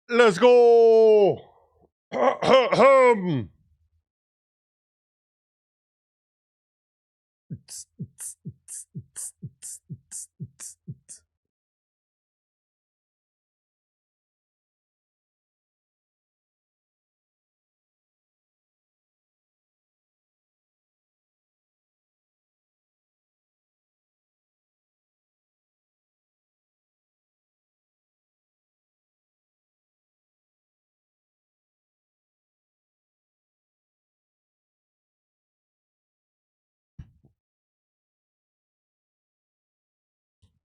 Let's go.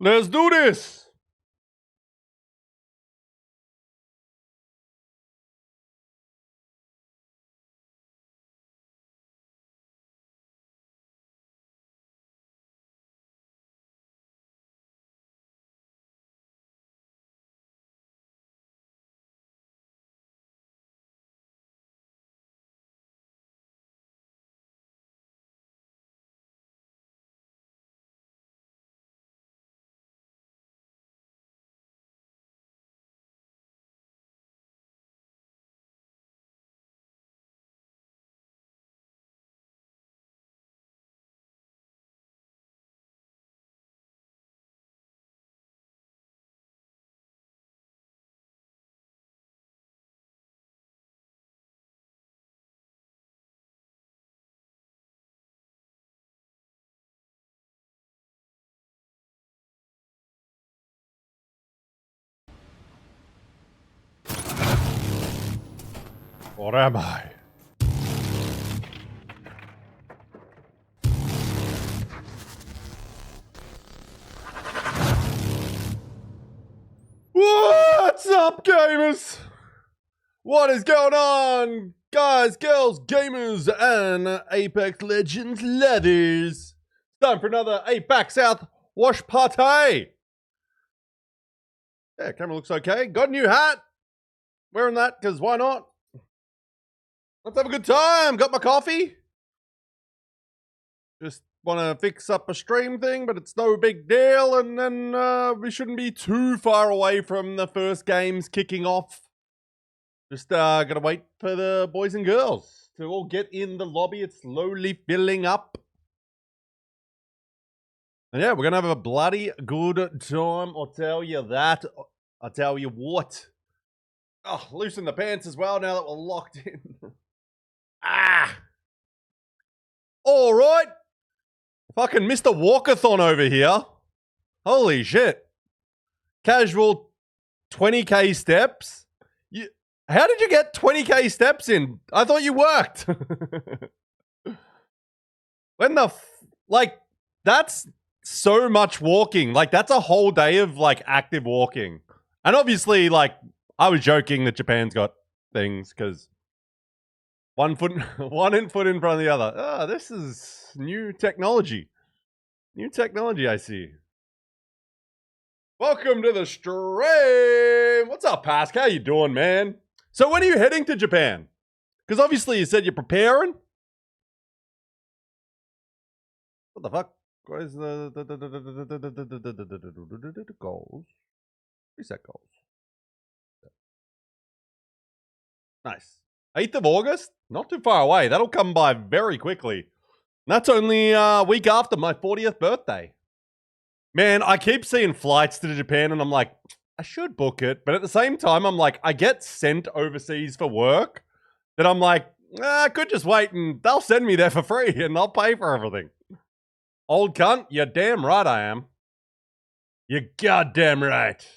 Let's do this. What am I? What's up, gamers? What is going on, guys, girls, gamers, and Apex Legends leathers? Time for another APAC South wash party. Yeah, camera looks okay. Got a new hat. Wearing that because why not? Let's have a good time. Got my coffee. Just want to fix up a stream thing, but it's no big deal. And then we shouldn't be too far away from the first games kicking off. Just gotta wait for the boys and girls to all get in the lobby. It's slowly filling up. And yeah, we're gonna have a bloody good time. I'll tell you that. I'll tell you what. Oh, loosen the pants as well now that we're locked in. All right. Fucking Mr. Walkathon over here. Holy shit. Casual 20k steps. How did you get 20k steps in? I thought you worked. When the like, that's so much walking. Like, that's a whole day of like active walking. And obviously, like, I was joking that Japan's got things because one foot in front of the other. Oh, this is new technology. New technology, I see. Welcome to the stream. What's up, Pask? How you doing, man? So when are you heading to Japan? Because obviously you said you're preparing. What the fuck? Where's the goals? Reset goals. Nice. 8th of August? Not too far away. That'll come by very quickly. And that's only a week after my 40th birthday. Man, I keep seeing flights to Japan and I'm like, I should book it. But at the same time, I'm like, I get sent overseas for work that I'm like, I could just wait and they'll send me there for free and I'll pay for everything. Old cunt, you're damn right I am. You're goddamn right.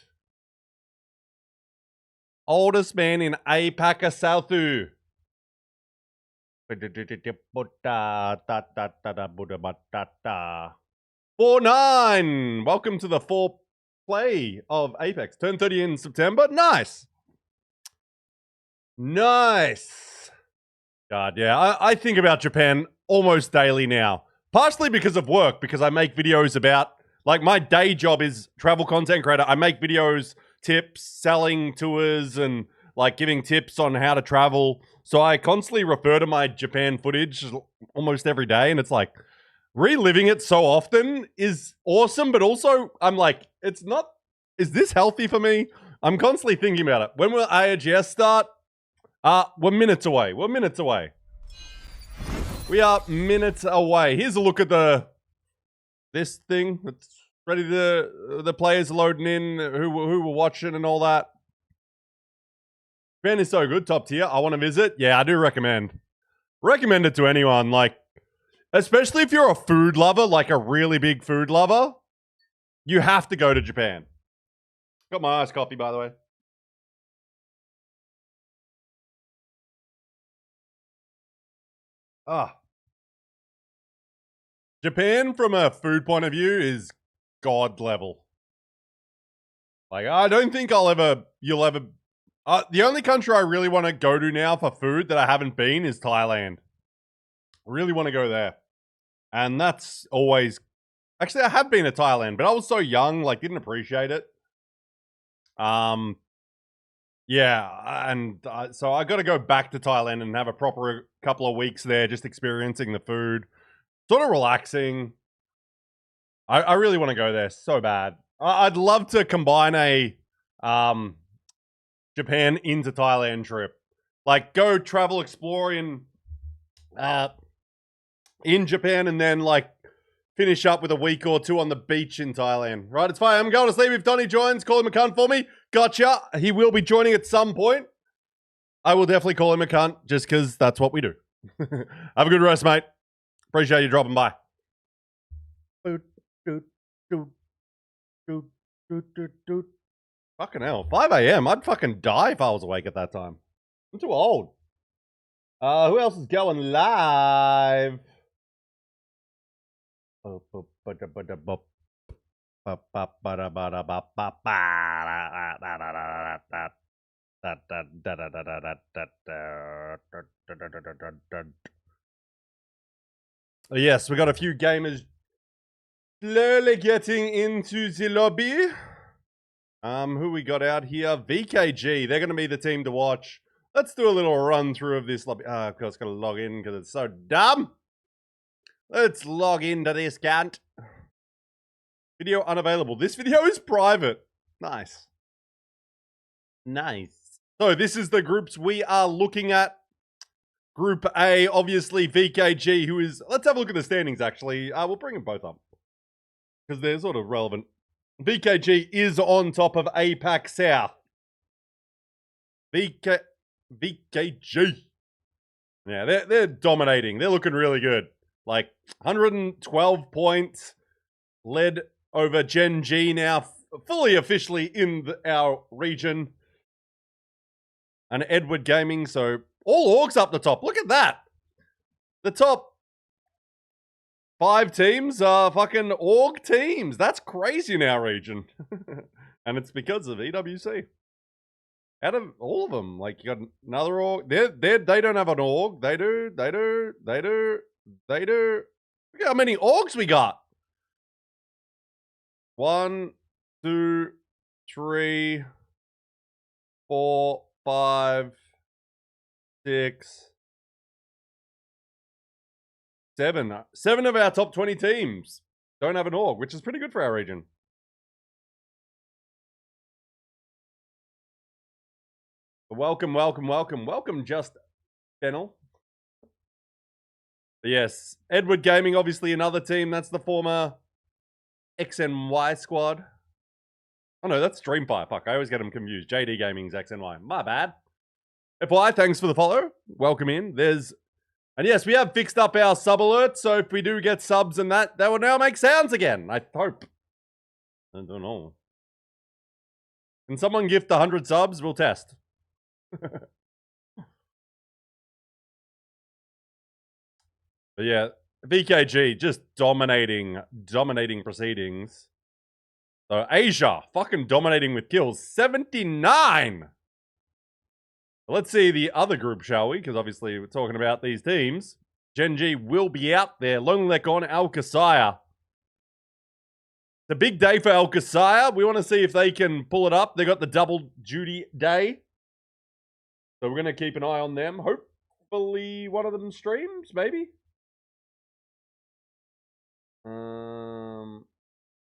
Oldest man in APAC Southu. 4-9. Welcome to the 4 play of Apex. Turn 30 in September. Nice. Nice. God, yeah. I think about Japan almost daily now. Partially because of work, because I make videos about, like, my day job is travel content creator. I make videos, tips, selling tours, and, like, giving tips on how to travel. So I constantly refer to my Japan footage almost every day, and it's like, reliving it so often is awesome, but also I'm like, it's not, is this healthy for me? I'm constantly thinking about it. When will ALGS start? We're minutes away. We're minutes away. We are minutes away. Here's a look at this thing. It's ready to the players loading in who were watching and all that. Japan is so good, top tier. I want to visit. Yeah, I do recommend. Recommend it to anyone. Like, especially if you're a food lover, like a really big food lover, you have to go to Japan. Got my iced coffee, by the way. Japan, from a food point of view, is god level. Like, I don't think you'll ever. The only country I really want to go to now for food that I haven't been is Thailand. I really want to go there, and that's always. Actually, I have been to Thailand, but I was so young, like, didn't appreciate it. Yeah, and so I got to go back to Thailand and have a proper couple of weeks there, just experiencing the food, sort of relaxing. I really want to go there so bad. I'd love to combine a Japan into Thailand trip, like go travel, explore in Japan, and then like finish up with a week or two on the beach in Thailand. Right, it's fine. I'm going to sleep. If Donnie joins, call him a cunt for me. Gotcha. He will be joining at some point. I will definitely call him a cunt just because that's what we do. Have a good rest, mate. Appreciate you dropping by. Fucking hell. 5 a.m. I'd fucking die if I was awake at that time. I'm too old. Who else is going live? Yes, we got a few gamers slowly getting into the lobby. Who we got out here? VKG. They're going to be the team to watch. Let's do a little run through of this lobby. Of course, got to log in because it's so dumb. Let's log into this cunt. Video unavailable. This video is private. Nice. Nice. So this is the groups we are looking at. Group A, obviously VKG, who is... Let's have a look at the standings, actually. We'll bring them both up because they're sort of relevant. VKG is on top of APAC South. VKG. Yeah, they're dominating. They're looking really good. Like 112 points, led over Gen G, now fully officially in our region. And Edward Gaming, so all orgs up the top. Look at that. The top 5 teams are fucking org teams. That's crazy in our region. And it's because of EWC. Out of all of them, like you got another org. They don't have an org. They do. Look how many orgs we got. 1, 2, 3, 4, 5, 6, 7. 7 of our top 20 teams don't have an org, which is pretty good for our region. Welcome, just Fennel. Yes, Edward Gaming, obviously another team. That's the former X and Y squad. Oh no, that's Dreamfire. Fuck, I always get them confused. JD Gaming's X and Y. My bad. FY, thanks for the follow. Welcome in. And yes, we have fixed up our sub alert, so if we do get subs and that will now make sounds again. I hope. I don't know. Can someone gift 100 subs? We'll test. But yeah, VKG just dominating proceedings. So Asia, fucking dominating with kills. 79! Let's see the other group, shall we? Because obviously we're talking about these teams. Gen G will be out there. Lonelek on ALGS. It's a big day for ALGS. We want to see if they can pull it up. They got the double duty day. So we're going to keep an eye on them. Hopefully one of them streams, maybe.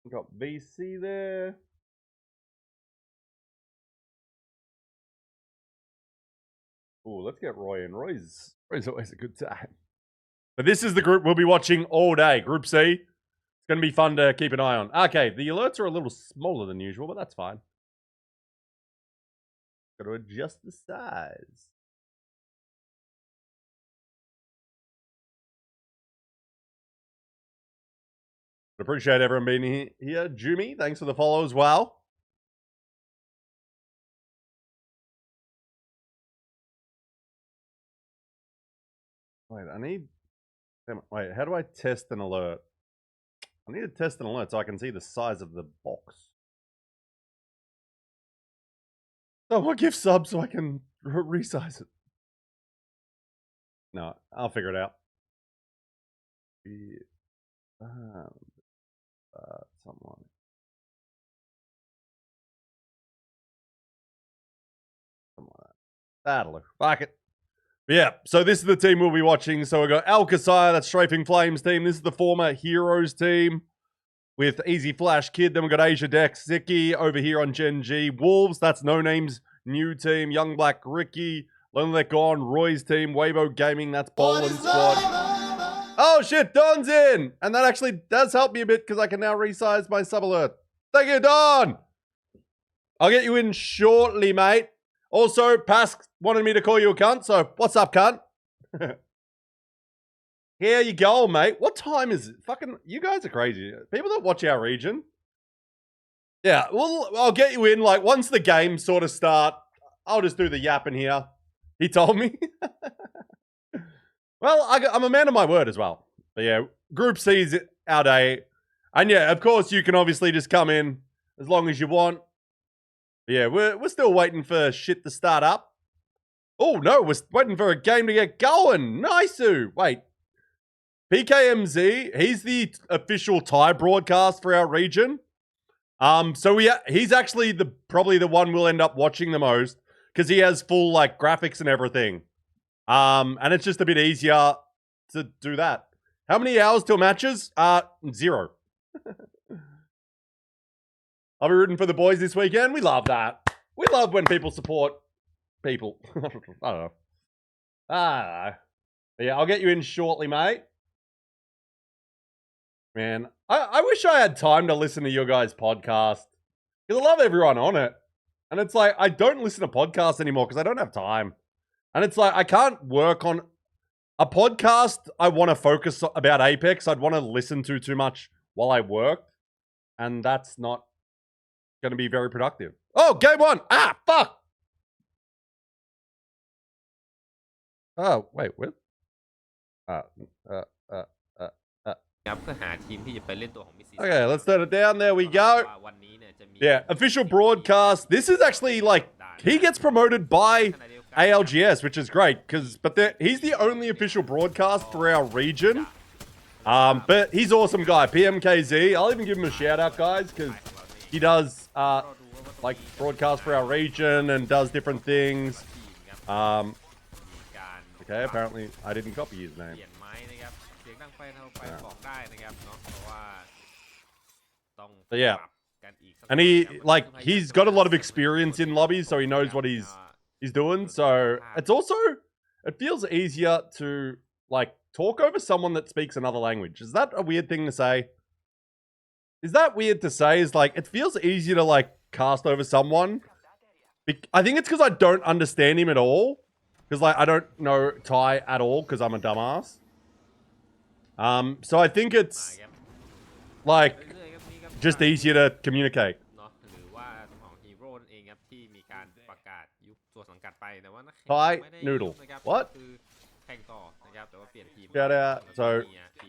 Got VC there. Ooh, let's get Roy in. Roy's always a good time. But this is the group we'll be watching all day. Group C. It's going to be fun to keep an eye on. Okay, the alerts are a little smaller than usual, but that's fine. Got to adjust the size. Appreciate everyone being here. Jumi, thanks for the follow as well. Wait, wait, how do I test an alert? I need to test an alert so I can see the size of the box. Someone give sub so I can resize it. No, I'll figure it out. Someone. That'll do. Fuck it. Yeah, so this is the team we'll be watching. So we've got ALGS, that's Strafing Flames team. This is the former Heroes team with Easy Flash Kid. Then we've got Asia Dex, Ziki over here on Gen G. Wolves, that's No Name's new team. Young Black Ricky, Lonely Let Gone, Roy's team. Wavo Gaming, that's Bowling Squad. Oh shit, Don's in! And that actually does help me a bit because I can now resize my sub alert. Thank you, Don! I'll get you in shortly, mate. Also, Pask wanted me to call you a cunt, so what's up, cunt? Here you go, mate. What time is it? Fucking, you guys are crazy. People that watch our region. Yeah, well, I'll get you in, like, once the games sort of start, I'll just do the yapping here. He told me. Well, I'm a man of my word as well. But yeah, Group C is our day. And yeah, of course, you can obviously just come in as long as you want. Yeah, we're still waiting for shit to start up. Oh, no, we're waiting for a game to get going. Nice-oo. Wait. PKMZ, he's the official Thai broadcast for our region. So he's actually probably the one we'll end up watching the most because he has full, like, graphics and everything. And it's just a bit easier to do that. How many hours till matches? 0. I'll be rooting for the boys this weekend. We love that. We love when people support people. I don't know. But yeah, I'll get you in shortly, mate. Man, I wish I had time to listen to your guys' podcast. Because I love everyone on it. And it's like, I don't listen to podcasts anymore because I don't have time. And it's like, I can't work on a podcast. I want to focus about Apex. I'd want to listen to too much while I work. And that's not going to be very productive. Oh, game 1. Ah, fuck. Oh, wait, what? Okay, let's turn it down. There we go. Yeah, official broadcast. This is actually like, he gets promoted by ALGS, which is great, but he's the only official broadcast for our region. But he's an awesome guy, PMKZ. I'll even give him a shout out, guys, because he does like broadcast for our region and does different things. Okay, apparently I didn't copy his name. But yeah, and he's got a lot of experience in lobbies, so he knows what he's doing. So it feels easier to like talk over someone that speaks another language. Is that a weird thing to say? Is that weird to say? Is like, it feels easier to like cast over someone. I think it's because I don't understand him at all. Because like, I don't know Thai at all because I'm a dumbass. So I think it's like just easier to communicate. Thai noodle. What? Shout out. So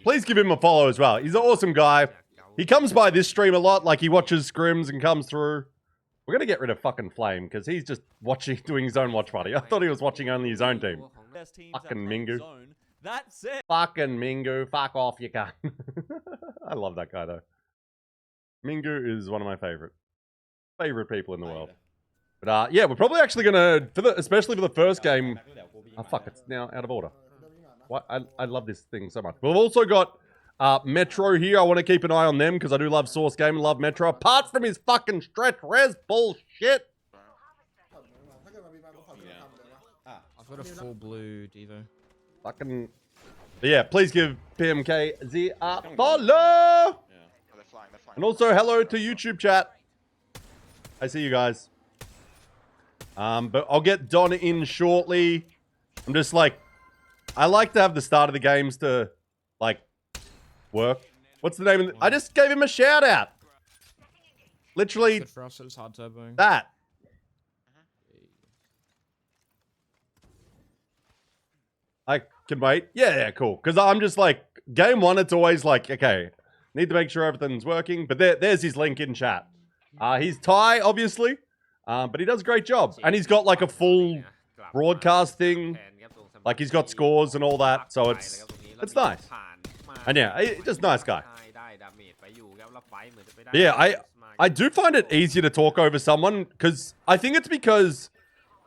please give him a follow as well. He's an awesome guy. He comes by this stream a lot. Like he watches scrims and comes through. We're going to get rid of fucking Flame because he's just doing his own watch party. I thought he was watching only his own team. Fucking Mingu. That's it. Fucking Mingu. Fuck off, you cunt. I love that guy though. Mingu is one of my favorite people in the world. But yeah, we're probably actually gonna especially for the first game. Oh fuck, it's now out of order. What? I love this thing so much. We've also got Metro here. I want to keep an eye on them because I do love Source Game and love Metro. Apart from his fucking stretch res bullshit. I've got a full blue Devo. Fucking. But yeah, please give PMKZ a follow. Yeah. Oh, they're flying. And also hello to YouTube chat. I see you guys. But I'll get Don in shortly. I'm just like, I like to have the start of the games to like work. What's the name of I just gave him a shout out. Literally Good for us, it's hard turboing. that. I can wait. Yeah, cool. Because I'm just like, game one, it's always like, okay, need to make sure everything's working. But there's his link in chat. He's Thai, obviously. But he does a great job. And he's got like a full broadcast thing. Like he's got scores and all that. So it's nice. And yeah, he's just a nice guy. But yeah, I do find it easier to talk over someone because I think it's because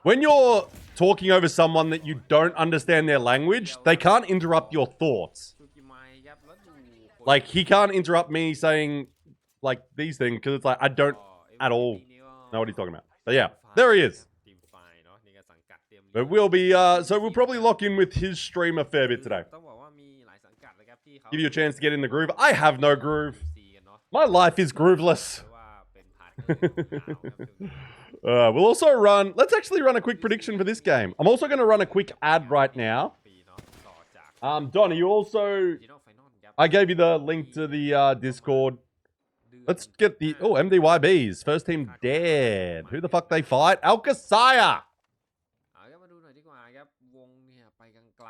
when you're talking over someone that you don't understand their language, they can't interrupt your thoughts. Like, he can't interrupt me saying, like, these things because it's like, I don't at all know what he's talking about. But yeah, there he is. But we'll be, so we'll probably lock in with his stream a fair bit today. Give you a chance to get in the groove. I have no groove. My life is grooveless. We'll also run... Let's actually run a quick prediction for this game. I'm also going to run a quick ad right now. Don, you also... I gave you the link to the Discord. Let's get the... Oh, MDYBs. First team dead. Who the fuck they fight? ALGS.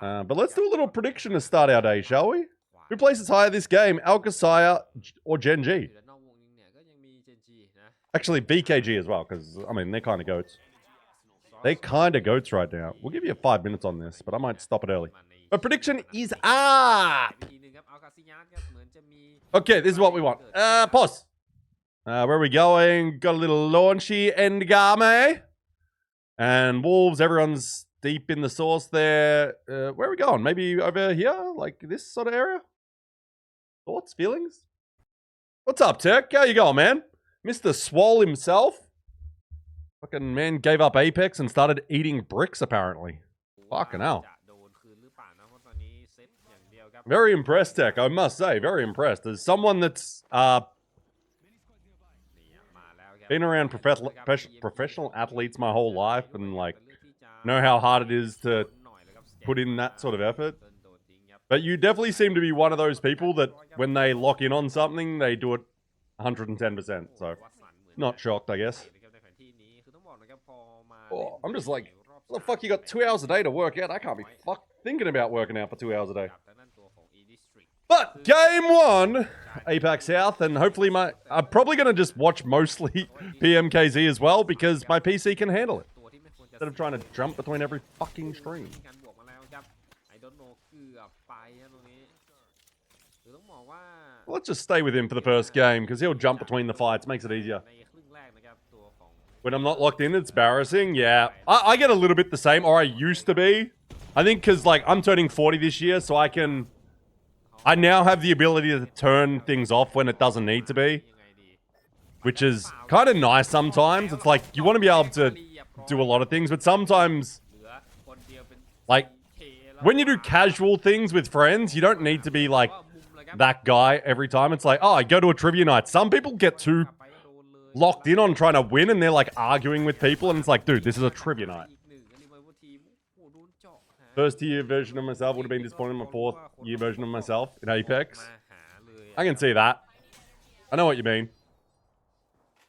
But let's do a little prediction to start our day, shall we? Who places higher this game? ALGS or Gen G? Actually, BKG as well, because, I mean, they're kind of goats. They're kind of goats right now. We'll give you 5 minutes on this, but I might stop it early. But prediction is up! Okay, this is what we want. Pause. Where are we going? Got a little launchy endgame. And Wolves, everyone's deep in the sauce there. Where are we going? Maybe over here? Like this sort of area? Thoughts? Feelings? What's up, Tech? How you going, man? Mr. Swole himself. Fucking man gave up Apex and started eating bricks, apparently. Fucking hell. Very impressed, Tech, I must say. Very impressed. As someone that's been around professional athletes my whole life and, like, know how hard it is to put in that sort of effort. But you definitely seem to be one of those people that when they lock in on something, they do it 110%. So, not shocked, I guess. Oh, I'm just like, what the fuck, you got 2 hours a day to work out? I can't be thinking about working out for 2 hours a day. But game one, APAC South, and hopefully I'm probably going to just watch mostly PMKZ as well because my PC can handle it. Instead of trying to jump between every fucking stream. Let's just stay with him for the first game because he'll jump between the fights, makes it easier. When I'm not locked in, it's embarrassing. Yeah, I get a little bit the same, or I used to be. I think because, like, I'm turning 40 this year, so I now have the ability to turn things off when it doesn't need to be. Which is kind of nice sometimes. It's like, you want to be able to do a lot of things, but sometimes, like, when you do casual things with friends, you don't need to be, like, that guy every time. It's like, oh, I go to a trivia night. Some people get too locked in on trying to win and they're like arguing with people and it's like, dude, this is a trivia night. First year version of myself would have been disappointed in my 4th year version of myself in Apex. I can see that. I know what you mean.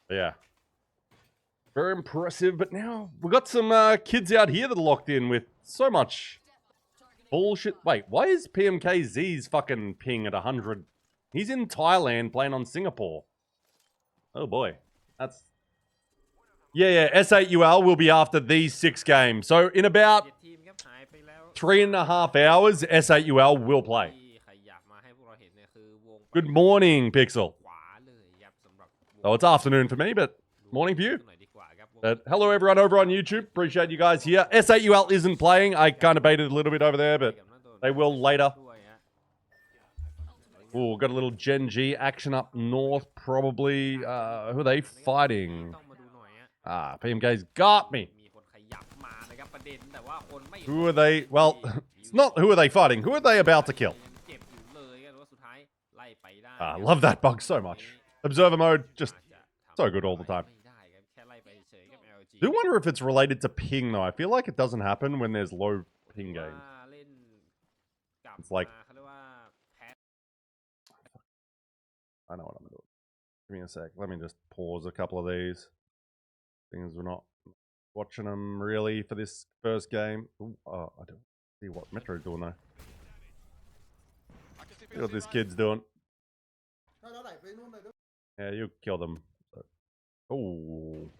But yeah. Very impressive, but now we've got some kids out here that are locked in with so much bullshit. Wait, why is PMKZ's fucking ping at 100? He's in Thailand playing on Singapore. Oh boy. That's... Yeah, S8UL will be after these 6 games. So in about 3.5 hours, S8UL will play. Good morning, Pixel. Oh, it's afternoon for me, but morning for you. But hello everyone over on YouTube. Appreciate you guys here. S8UL isn't playing. I kind of baited a little bit over there, but they will later. Ooh, got a little Gen G action up north, probably. Who are they fighting? PMK's got me. Who are they? Well, it's not who are they fighting. Who are they about to kill? I love that bug so much. Observer mode, just so good all the time. Do wonder if it's related to ping though. I feel like it doesn't happen when there's low ping games. It's like, I know what I'm doing. Give me a sec. Let me just pause a couple of these. Things we're not watching them really for this first game. Ooh, I don't see what Metro's doing though. See what this kid's doing. Yeah, you kill them. Oh,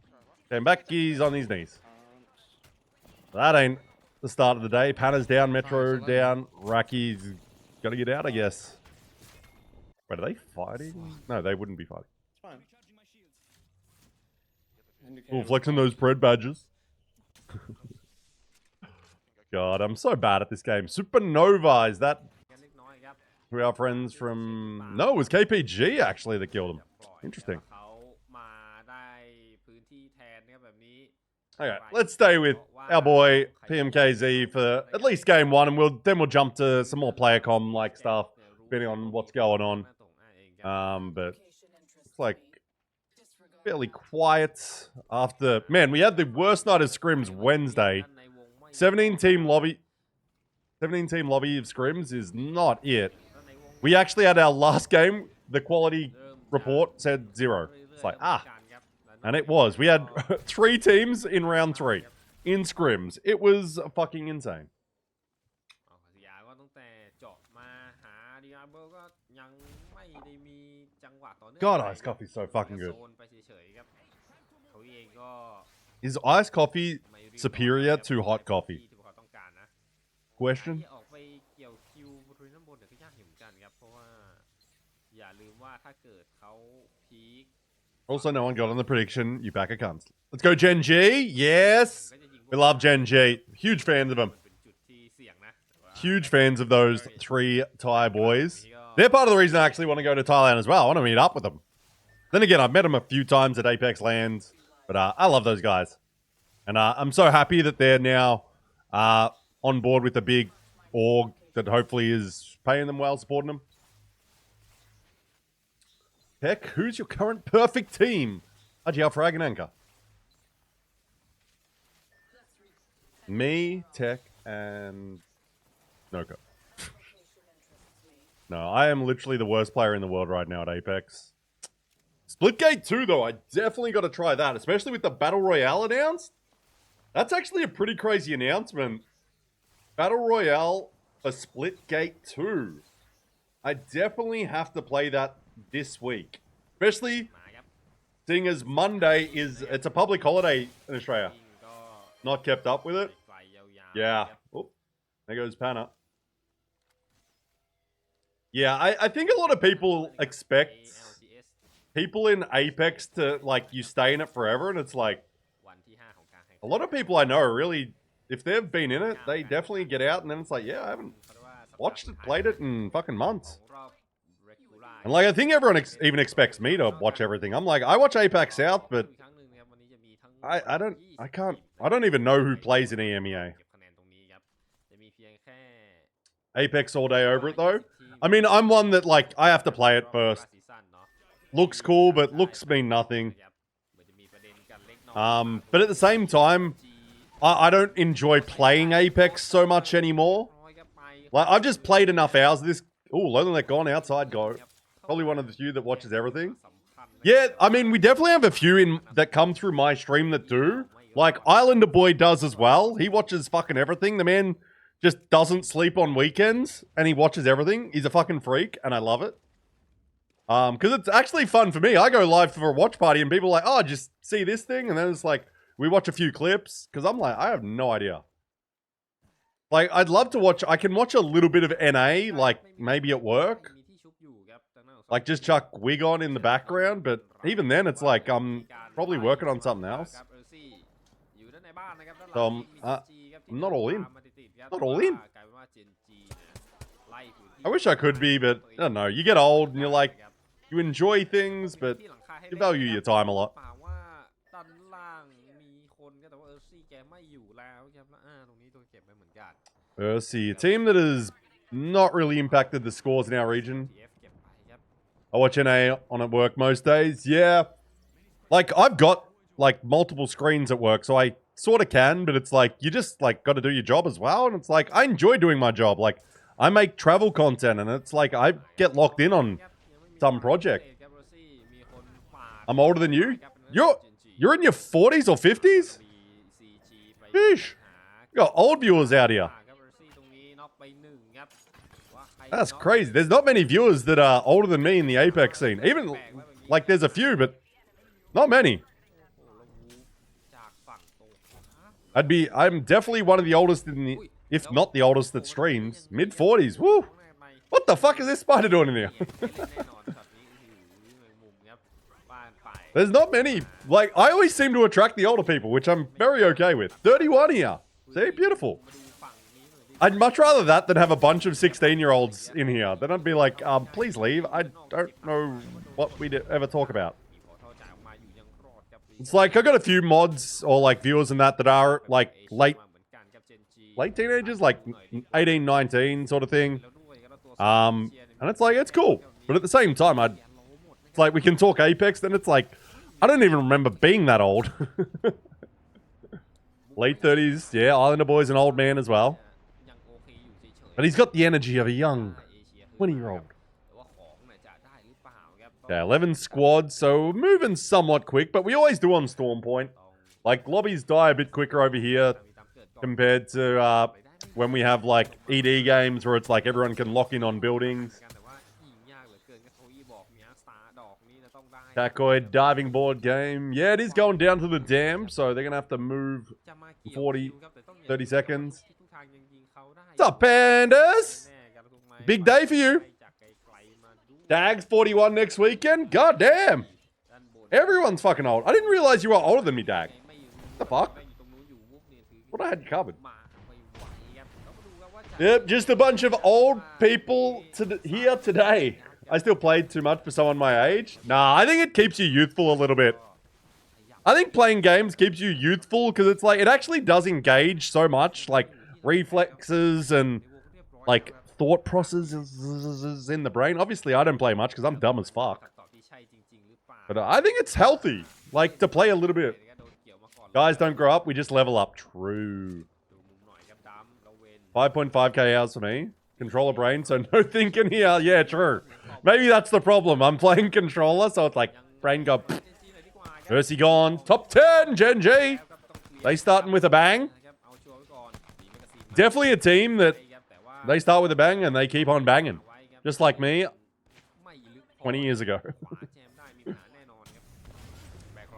came back. He's on his knees. That ain't the start of the day. Panna's down, Metro down. Raki's got to get out, I guess. Wait, are they fighting? No, they wouldn't be fighting. It's fine. Ooh, flexing those bread badges. God, I'm so bad at this game. Supernova, is that who our friends from... No, it was KPG actually that killed him. Interesting. Okay, let's stay with our boy PMKZ for at least game one, and we'll jump to some more player com like stuff, depending on what's going on. But it's like fairly quiet after. Man, we had the worst night of scrims Wednesday. 17-team lobby of scrims is not it. We actually had our last game. The quality report said 0. It's like and it was. We had 3 teams in round 3 in scrims. It was fucking insane. God, iced coffee's so fucking good. Is iced coffee superior to hot coffee? Question? Also, no one got on the prediction. You back a cunt. Let's go, Gen G. Yes. We love Gen G. Huge fans of them. Huge fans of those 3 Thai boys. They're part of the reason I actually want to go to Thailand as well. I want to meet up with them. Then again, I've met them a few times at Apex Lands. But I love those guys. And I'm so happy that they're now on board with the big org that hopefully is paying them well, supporting them. Heck, who's your current perfect team? Ajia, Frag, and Anchor. Me, Tech, and Noko. No, I am literally the worst player in the world right now at Apex. Splitgate 2, though, I definitely got to try that, especially with the Battle Royale announced. That's actually a pretty crazy announcement. Battle Royale for Splitgate 2. I definitely have to play that this week. Especially seeing as Monday it's a public holiday in Australia. Not kept up with it. Yeah. Oh, there goes Panna. Yeah, I think a lot of people expect people in Apex to, like, you stay in it forever, and it's like, a lot of people I know are really, if they've been in it, they definitely get out, and then it's like, yeah, I haven't watched it, played it in fucking months. And, like, I think everyone even expects me to watch everything. I'm like, I watch APAC South, but I don't even know who plays in EMEA. Apex all day over it, though. I mean, I'm one that, like, I have to play it first. Looks cool, but looks mean nothing. But at the same time, I don't enjoy playing Apex so much anymore. Like, I've just played enough hours of this. Ooh, Lonely Let Gone, Outside Go. Probably one of the few that watches everything. Yeah, I mean, we definitely have a few that come through my stream that do. Like, Islander Boy does as well. He watches fucking everything. The man just doesn't sleep on weekends, and he watches everything. He's a fucking freak, and I love it. Because it's actually fun for me. I go live for a watch party, and people are like, oh, just see this thing, and then it's like, we watch a few clips, because I'm like, I have no idea. Like, I'd love to watch, I can watch a little bit of NA, like, maybe at work. Like, just chuck wig on in the background, but even then, it's like, I'm probably working on something else. So, I'm not all in. Not all in. I wish I could be, but, I don't know, you get old, and you're like, you enjoy things, but you value your time a lot. ไม่อยู่แล้วครับแล้วตรงนี้ตัวเก็บไปเหมือนกัน Let's see. A team that has not really impacted the scores in our region. TF เก็บไปครับ I watch NA on at work most days. Yeah. Like, I've got, like, multiple screens at work, so I sort of can, but it's like, you just, like, got to do your job as well. And it's like, I enjoy doing my job. Like, I make travel content, and it's like, I get locked in on some project. I'm older than you. You're in your 40s or 50s? Sheesh. You got old viewers out here. That's crazy. There's not many viewers that are older than me in the APAC scene. Even, like, there's a few, but not many. I'm definitely one of the oldest in the, if not the oldest that streams. Mid-40s. Woo! What the fuck is this spider doing in here? There's not many. Like, I always seem to attract the older people, which I'm very okay with. 31 here. See? Beautiful. I'd much rather that than have a bunch of 16-year-olds in here. Then I'd be like, please leave. I don't know what we'd ever talk about. It's like, I got a few mods or, like, viewers and that are, like, late teenagers, like 18, 19 sort of thing. And it's like, it's cool. But at the same time, it's like, we can talk Apex, then it's like, I don't even remember being that old. Late 30s, yeah, Islander boy's an old man as well. But he's got the energy of a young 20-year-old. Okay, 11 squads, so moving somewhat quick, but we always do on Storm Point. Like, lobbies die a bit quicker over here compared to when we have, like, ED games where it's like everyone can lock in on buildings. Tacoid diving board game. Yeah, it is going down to the dam, so they're going to have to move 40, 30 seconds. What's up, pandas? Big day for you. Dags 41 next weekend? God damn. Everyone's fucking old. I didn't realize you were older than me, Dag. What the fuck? What I had you covered. Yep, just a bunch of old people here today. I still played too much for someone my age. Nah, I think it keeps you youthful a little bit. I think playing games keeps you youthful because it's like, it actually does engage so much, like reflexes and like thought processes in the brain. Obviously, I don't play much because I'm dumb as fuck. But I think it's healthy, like to play a little bit. Guys don't grow up, we just level up. True. 5.5k hours for me. Controller brain, so no thinking here. Yeah, true. Maybe that's the problem. I'm playing controller, so it's like, brain go, pfft. Mercy gone. Top 10, Gen G. They starting with a bang. Definitely a team that they start with a bang and they keep on banging. Just like me 20 years ago.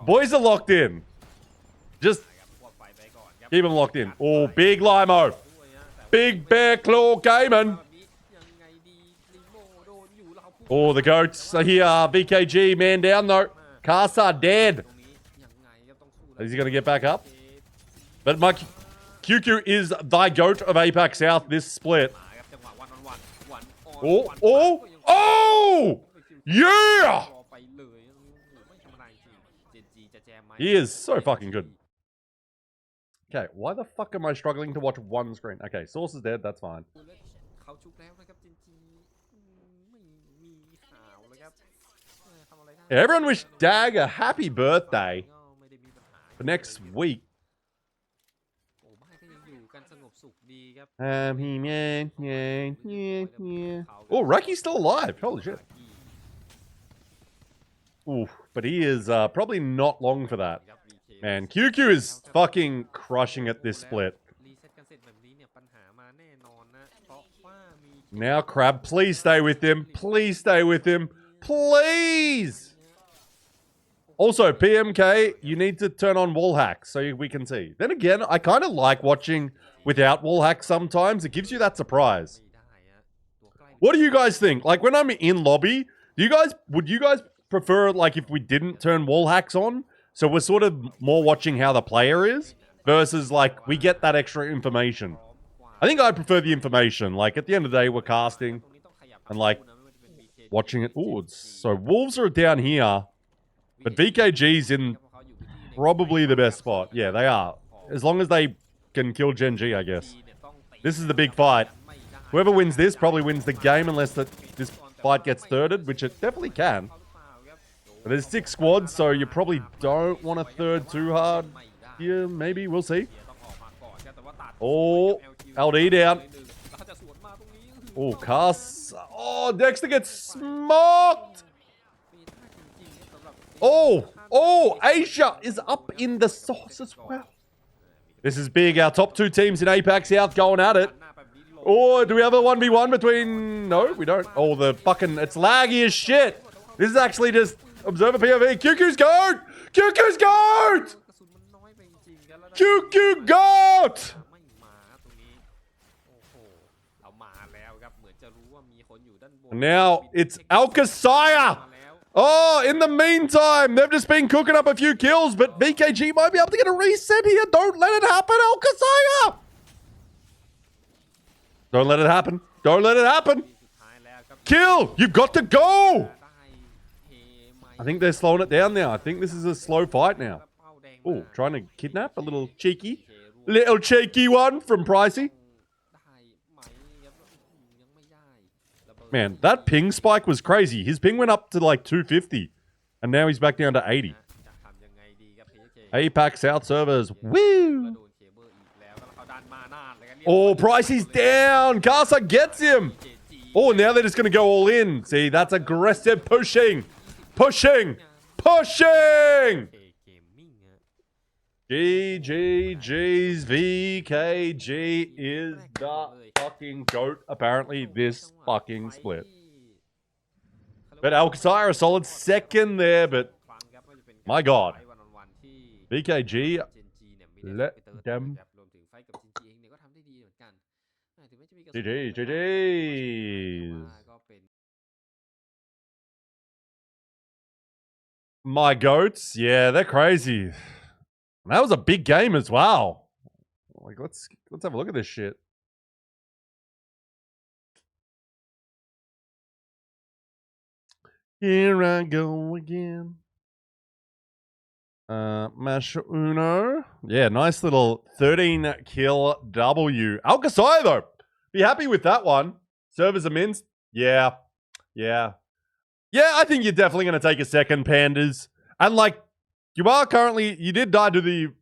Boys are locked in. Just keep them locked in. Oh, big Limo. Big Bear Claw Gaming. Oh, the goats are here. VKG, man down though. Casa dead. Is he going to get back up? But my QQ is thy goat of APAC South this split. Oh, oh, oh! Yeah! He is so fucking good. Okay, why the fuck am I struggling to watch one screen? Okay, Source is dead, that's fine. Yeah, everyone wish Dag a happy birthday for next week. Yeah. Oh, Rocky's still alive. Holy shit. Ooh, but he is probably not long for that. Man, QQ is fucking crushing at this split. Now, Crab, please stay with him. Please stay with him. Please! Also, PMK, you need to turn on wall hacks so we can see. Then again, I kind of like watching without wall hacks sometimes. It gives you that surprise. What do you guys think? Like, when I'm in lobby, would you guys prefer, like, if we didn't turn wall hacks on? So we're sort of more watching how the player is versus, like, we get that extra information. I think I prefer the information. Like, at the end of the day, we're casting and, like, watching it. Ooh, so Wolves are down here, but VKG's in probably the best spot. Yeah, they are. as long as they can kill Gen G, I guess. This is the big fight. Whoever wins this probably wins the game unless this fight gets thirded, which it definitely can. But there's 6 squads, so you probably don't want to third too hard. Yeah, maybe. We'll see. Oh, LD down. Oh, Cass. Oh, Dexter gets smoked. Oh, Asia is up in the sauce as well. This is big. Our top 2 teams in APAC South going at it. Oh, do we have a 1v1 between... No, we don't. Oh, it's laggy as shit. This is actually just observer POV. QQ's goat! QQ's goat! QQ goat! And now it's ALGS. Oh, in the meantime, they've just been cooking up a few kills, but VKG might be able to get a reset here. Don't let it happen, ALGS. Don't let it happen. Don't let it happen. Kill! You've got to go! I think they're slowing it down now. I think this is a slow fight now. Oh, trying to kidnap a little cheeky one from Pricey. Man, that ping spike was crazy. His ping went up to like 250. And now he's back down to 80. APAC South servers. Woo! Oh, Pricey's down. Casa gets him. Oh, now they're just going to go all in. See, that's aggressive pushing. Pushing. GGG's VKG is the fucking GOAT, apparently, this fucking split. But ALGS are a solid second there, but my God. VKG, let them... GG's. My goats, yeah, they're crazy. That was a big game as well. Like, let's have a look at this shit. Here I go again. Mash Uno. Yeah, nice little 13 kill W. ALGS though. Be happy with that one. Servers are minced. Yeah, I think you're definitely going to take a second, Pandas. And like, you did die to the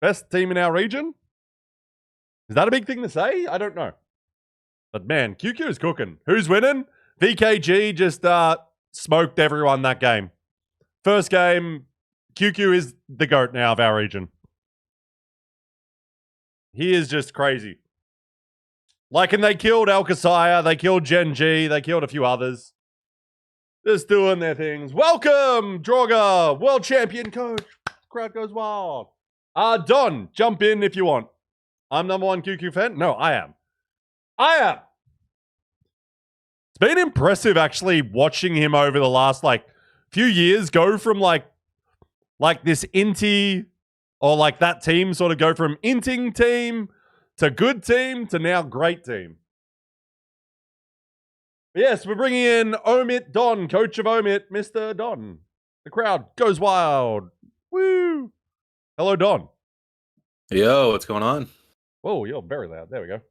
best team in our region. Is that a big thing to say? I don't know. But man, QQ is cooking. Who's winning? VKG just smoked everyone that game. First game, QQ is the GOAT now of our region. He is just crazy. Like, and they killed ALGS, they killed Gen G, they killed a few others. Just doing their things. Welcome, Droga, world champion coach. Crowd goes wild. Don, jump in if you want. I'm number 1 QQ fan. No, I am. It's been impressive actually watching him over the last like few years go from like this inty or like that team sort of go from inting team to good team to now great team. Yes, we're bringing in Omit Don, coach of Omit, Mr. Don. The crowd goes wild. Woo! Hello, Don. Yo, what's going on? Whoa, you're very loud. There we go.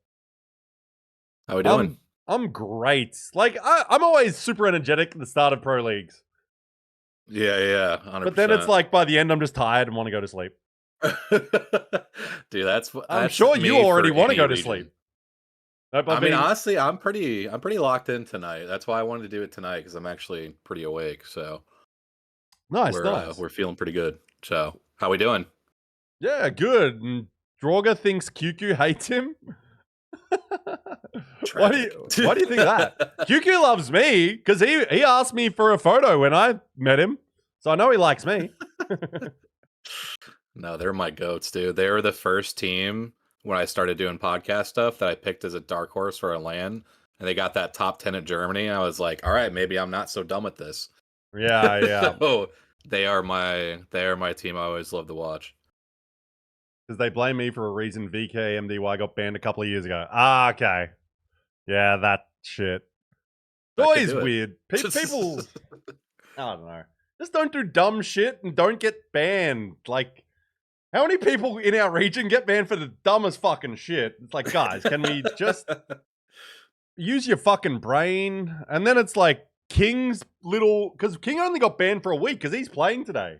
How we doing? I'm great. Like, I'm always super energetic at the start of pro leagues. Yeah, 100%. But then it's like by the end, I'm just tired and want to go to sleep. Dude, that's I'm sure you already want to go to sleep. Nope, I mean, honestly, I'm pretty locked in tonight. That's why I wanted to do it tonight because I'm actually pretty awake. So nice. We're feeling pretty good. So how we doing? Yeah, good. And Droga thinks QQ hates him. Why do you think that? QQ loves me because he asked me for a photo when I met him, so I know he likes me. No, they're my goats, dude. They were the first team when I started doing podcast stuff that I picked as a dark horse for a LAN, and they got that top 10 at Germany. I was like, all right, maybe I'm not so dumb at this. Yeah. So they are my team. I always love to watch. Because they blame me for a reason VKMDY got banned a couple of years ago. Okay. Yeah, that shit. It's always weird. People, I don't know. Just don't do dumb shit and don't get banned. Like, How many people in our region get banned for the dumbest fucking shit? It's like, guys, can we just use your fucking brain? And then it's like King's little, because King only got banned for a week because he's playing today.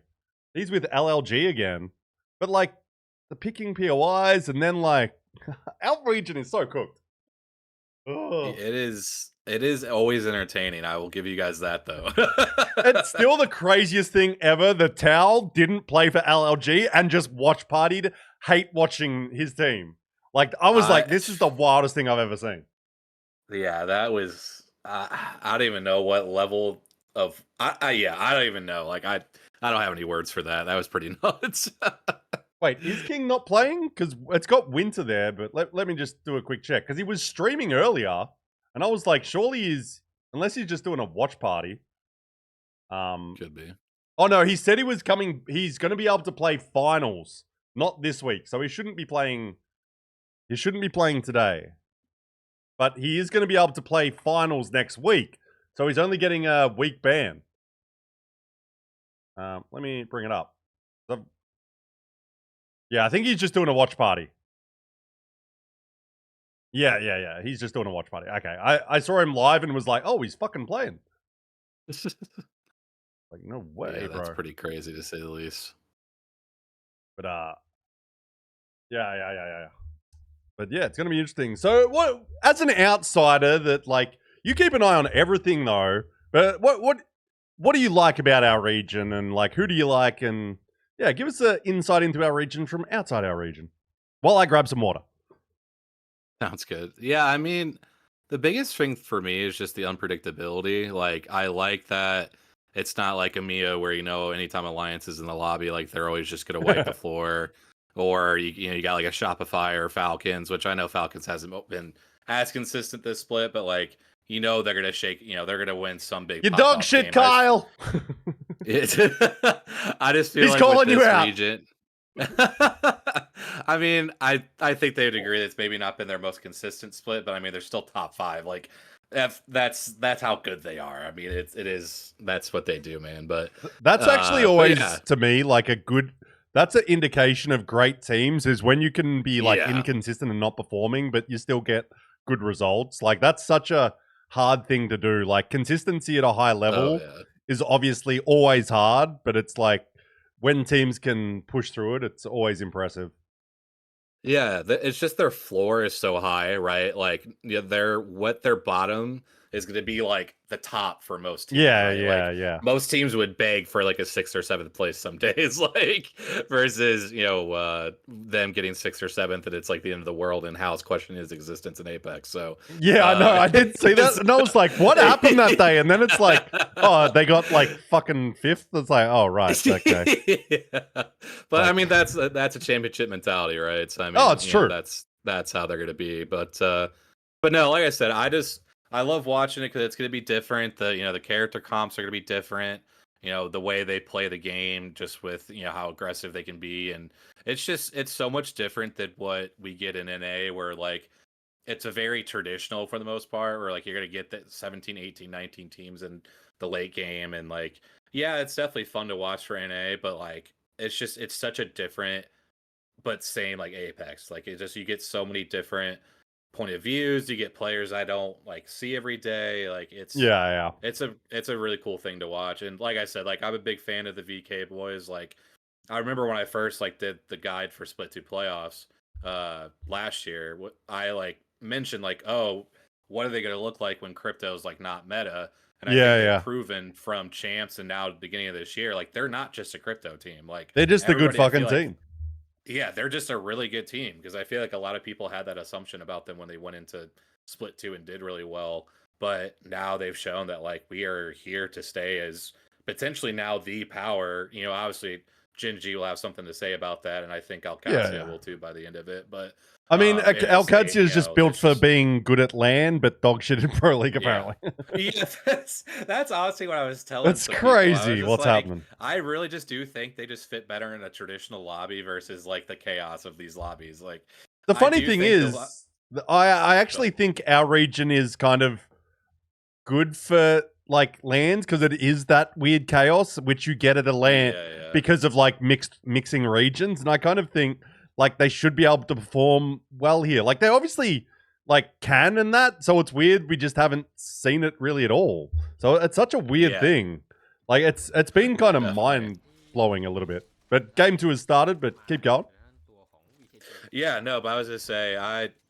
He's with LLG again. But like the picking POIs and then like our region is so cooked. Ugh. It is always entertaining. I will give you guys that though. It's still the craziest thing ever. The Towel didn't play for LLG and just watch partied, hate watching his team. Like I was like, this is the wildest thing I've ever seen. Yeah, that was. I don't even know what level of. I don't even know. Like I don't have any words for that. That was pretty nuts. Wait, is King not playing? Because it's got Winter there, but let me just do a quick check. Because he was streaming earlier, and I was like, surely he's, unless he's just doing a watch party. Could be. Oh no, he said he was coming, he's going to be able to play finals, not this week. So he shouldn't be playing today. But he is going to be able to play finals next week. So he's only getting a week ban. Let me bring it up. Yeah, I think he's just doing a watch party. Yeah. He's just doing a watch party. Okay. I saw him live and was like, oh, he's fucking playing. Like, no way, Yeah, that's bro. pretty crazy to say the least. But yeah. But yeah, it's gonna be interesting. So what, as an outsider that like, you keep an eye on everything though, but what do you like about our region, and like who do you like, and yeah, give us an insight into our region from outside our region while I grab some water. Sounds good. Yeah, I mean, the biggest thing for me is just the unpredictability. Like, I like that it's not like a Mia where, anytime Alliance is in the lobby, like, they're always just going to wipe the floor. Or, you got like a Shopify or Falcons, which I know Falcons hasn't been as consistent this split, but like, they're going to shake, they're going to win some big You dog shit, game. Kyle. I just feel He's like calling with you this out. region, I mean, I think they would agree that it's maybe not been their most consistent split, but I mean, they're still top 5. Like, that's how good they are. I mean, that's what they do, man. But that's actually always yeah. to me like a good. That's an indication of great teams, is when you can be like Yeah. inconsistent and not performing, but you still get good results. Like that's such a hard thing to do. Like consistency at a high level is obviously always hard, but it's like when teams can push through it, it's always impressive. Yeah, it's just their floor is so high, right? Like, their bottom is going to be like the top for most teams. Yeah, right? yeah. Most teams would beg for like a 6th or 7th place some days, like versus them getting 6th or 7th, and it's like the end of the world, and Hal's questioning his existence in APAC. So yeah, I know. I did see that, and I was like, "What happened that day?" And then it's like, "Oh, they got like fucking 5th." It's like, "Oh, right, okay." Yeah. But I mean, that's a championship mentality, right? So I mean, oh, it's true. That's how they're going to be. But no, like I said, I love watching it because it's going to be different. The character comps are going to be different. The way they play the game, just with how aggressive they can be, and it's so much different than what we get in NA, where like it's a very traditional for the most part, where like you're going to get the 17, 18, 19 teams in the late game, and like yeah, it's definitely fun to watch for NA, but like it's such a different but same like Apex. Like you get so many different point of views. You get players I don't like see every day. Like it's a really cool thing to watch. And like I said, like I'm a big fan of the VK boys. Like I remember when I first like did the guide for Split 2 playoffs last year, what I like mentioned like, oh, what are they going to look like when crypto's like not meta? And I think they've proven from champs and now at the beginning of this year, like they're not just a crypto team. Like they're just a good fucking team. Yeah, they're just a really good team, because I feel like a lot of people had that assumption about them when they went into Split 2 and did really well. But now they've shown that like we are here to stay as potentially now the power. Obviously Genji will have something to say about that, and I think Alcacia will too by the end of it. But I mean, Alcacia is just built for being good at LAN, but dog shit in Pro League, apparently. Yeah, that's honestly what I was telling. That's crazy what's happening. I really just do think they just fit better in a traditional lobby versus like the chaos of these lobbies. Like the funny thing is, I actually think our region is kind of good for like lands because it is that weird chaos which you get at a land because of like mixing regions, and I kind of think like they should be able to perform well here. Like they obviously like can and that, so it's weird we just haven't seen it really at all. So it's such a weird thing. Like it's been kind of mind blowing a little bit. But game 2 has started, but keep going. Yeah, no, but I was just say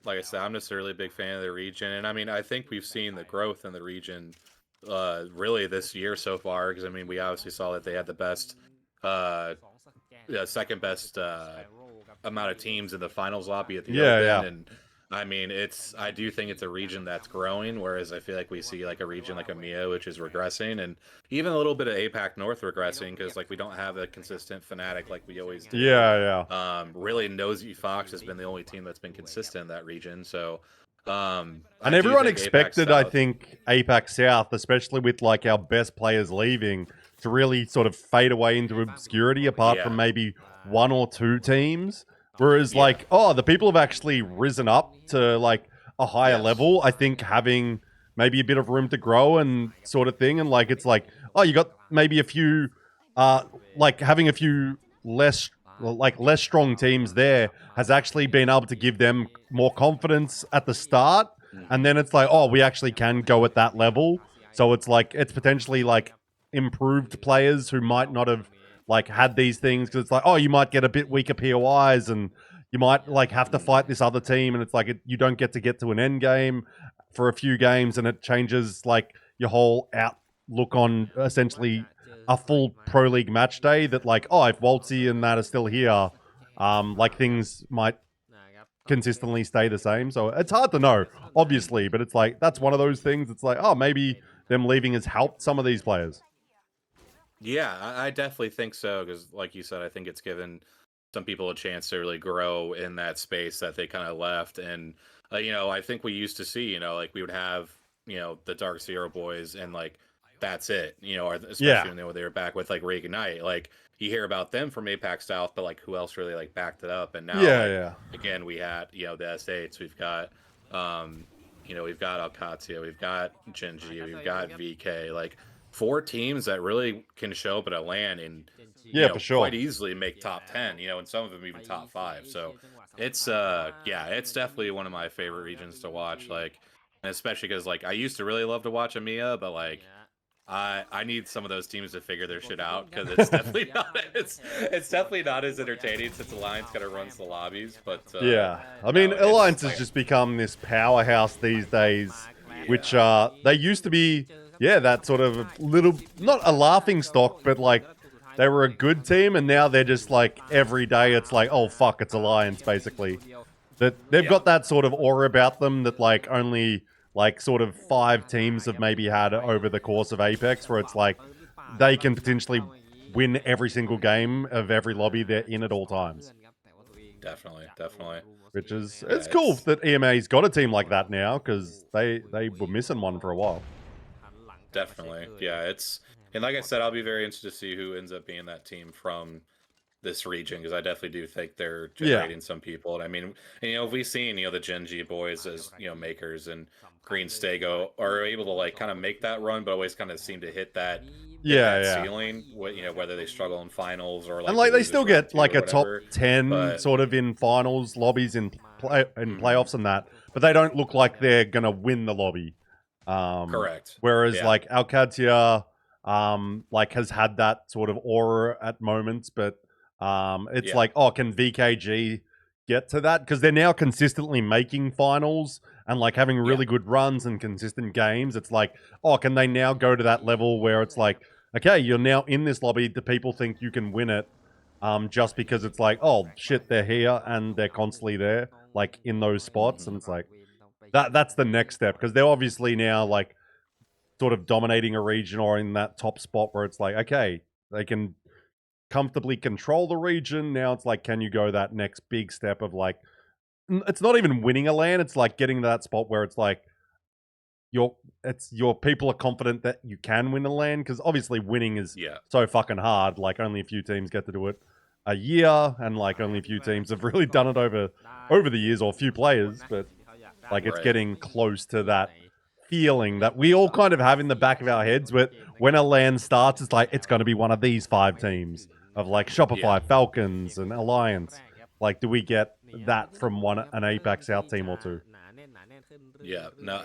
like I said, I'm just a really big fan of the region, and I mean I think we've seen the growth in the region really this year so far, because I mean we obviously saw that they had the best second best amount of teams in the finals lobby at the Open, and I mean I do think it's a region that's growing, whereas I feel like we see like a region like EMEA which is regressing, and even a little bit of APAC North regressing because like we don't have a consistent Fnatic like we always do. Really Nosy Fox has been the only team that's been consistent in that region, so and everyone expected I think APAC South, especially with like our best players leaving, to really sort of fade away into obscurity apart from maybe 1 or 2 teams. Whereas like, the people have actually risen up to like a higher level. I think having maybe a bit of room to grow and sort of thing. And like, it's like, you got maybe a few, like having a few less strong teams there has actually been able to give them more confidence at the start. And then it's like, we actually can go at that level. So it's like, it's potentially like improved players who might not have like had these things, because it's like, you might get a bit weaker POIs and you might like have to fight this other team, and it's like you don't get to an end game for a few games, and it changes like your whole outlook on essentially a full pro league match day. That like, if Waltzy and that are still here, like things might consistently stay the same. So it's hard to know, obviously, but it's like that's one of those things. It's like, maybe them leaving has helped some of these players. Yeah, I definitely think so, because like you said, I think it's given some people a chance to really grow in that space that they kind of left. And I think we used to see, like we would have the Dark Zero boys, and like that's it, or especially when they were back with like Reignite. Like you hear about them from APAC South, but like who else really like backed it up? And now again we had the S8s, we've got we've got Alcatia, we've got Genji, we've got VK, like 4 teams that really can show up at a LAN and for sure quite easily make top 10, and some of them even top 5. So it's it's definitely one of my favorite regions to watch, like, and especially because like I used to really love to watch EMEA, but like I need some of those teams to figure their shit out, because it's definitely not it's definitely not as entertaining since Alliance kind of runs the lobbies. But I mean, Alliance has just become this powerhouse these days, which they used to be that sort of little, not a laughing stock, but like they were a good team, and now they're just like every day it's like, oh fuck, it's Alliance basically. That they've got that sort of aura about them that like only like sort of 5 teams have maybe had over the course of Apex, where it's like they can potentially win every single game of every lobby they're in at all times. Definitely. Which is it's cool that EMA's got a team like that now, because they were missing one for a while. Definitely, yeah. And like I said, I'll be very interested to see who ends up being that team from this region, because I definitely do think they're generating some people. And I mean, if we've seen the Genji boys as makers, and Green Stego are able to like kind of make that run, but always kind of seem to hit that ceiling. Whether they struggle in finals or like, and like they still get like a top 10 sort of in finals lobbies in playoffs and that, but they don't look like they're gonna win the lobby. Correct. Whereas like Alcatia like has had that sort of aura at moments, but it's like, can VKG get to that? Because they're now consistently making finals and like having really good runs and consistent games. It's like, can they now go to that level where it's like, okay, you're now in this lobby, do people think you can win it? Just because it's like, oh shit, they're here and they're constantly there, like in those spots, and it's like that's the next step, because they're obviously now like sort of dominating a region or in that top spot where it's like, okay, they can comfortably control the region. Now it's like, can you go that next big step of like, it's not even winning a LAN, it's like getting to that spot where it's like your people are confident that you can win a LAN, because obviously winning is so fucking hard. Like only a few teams get to do it a year, and like only a few teams have really done it over the years, or a few players, but like it's getting close to that feeling that we all kind of have in the back of our heads where when a LAN starts, it's like, it's going to be one of these 5 teams of like Shopify, Yeah. Falcons, and Alliance. Like, do we get that from an APAC South team or 2? Yeah, no,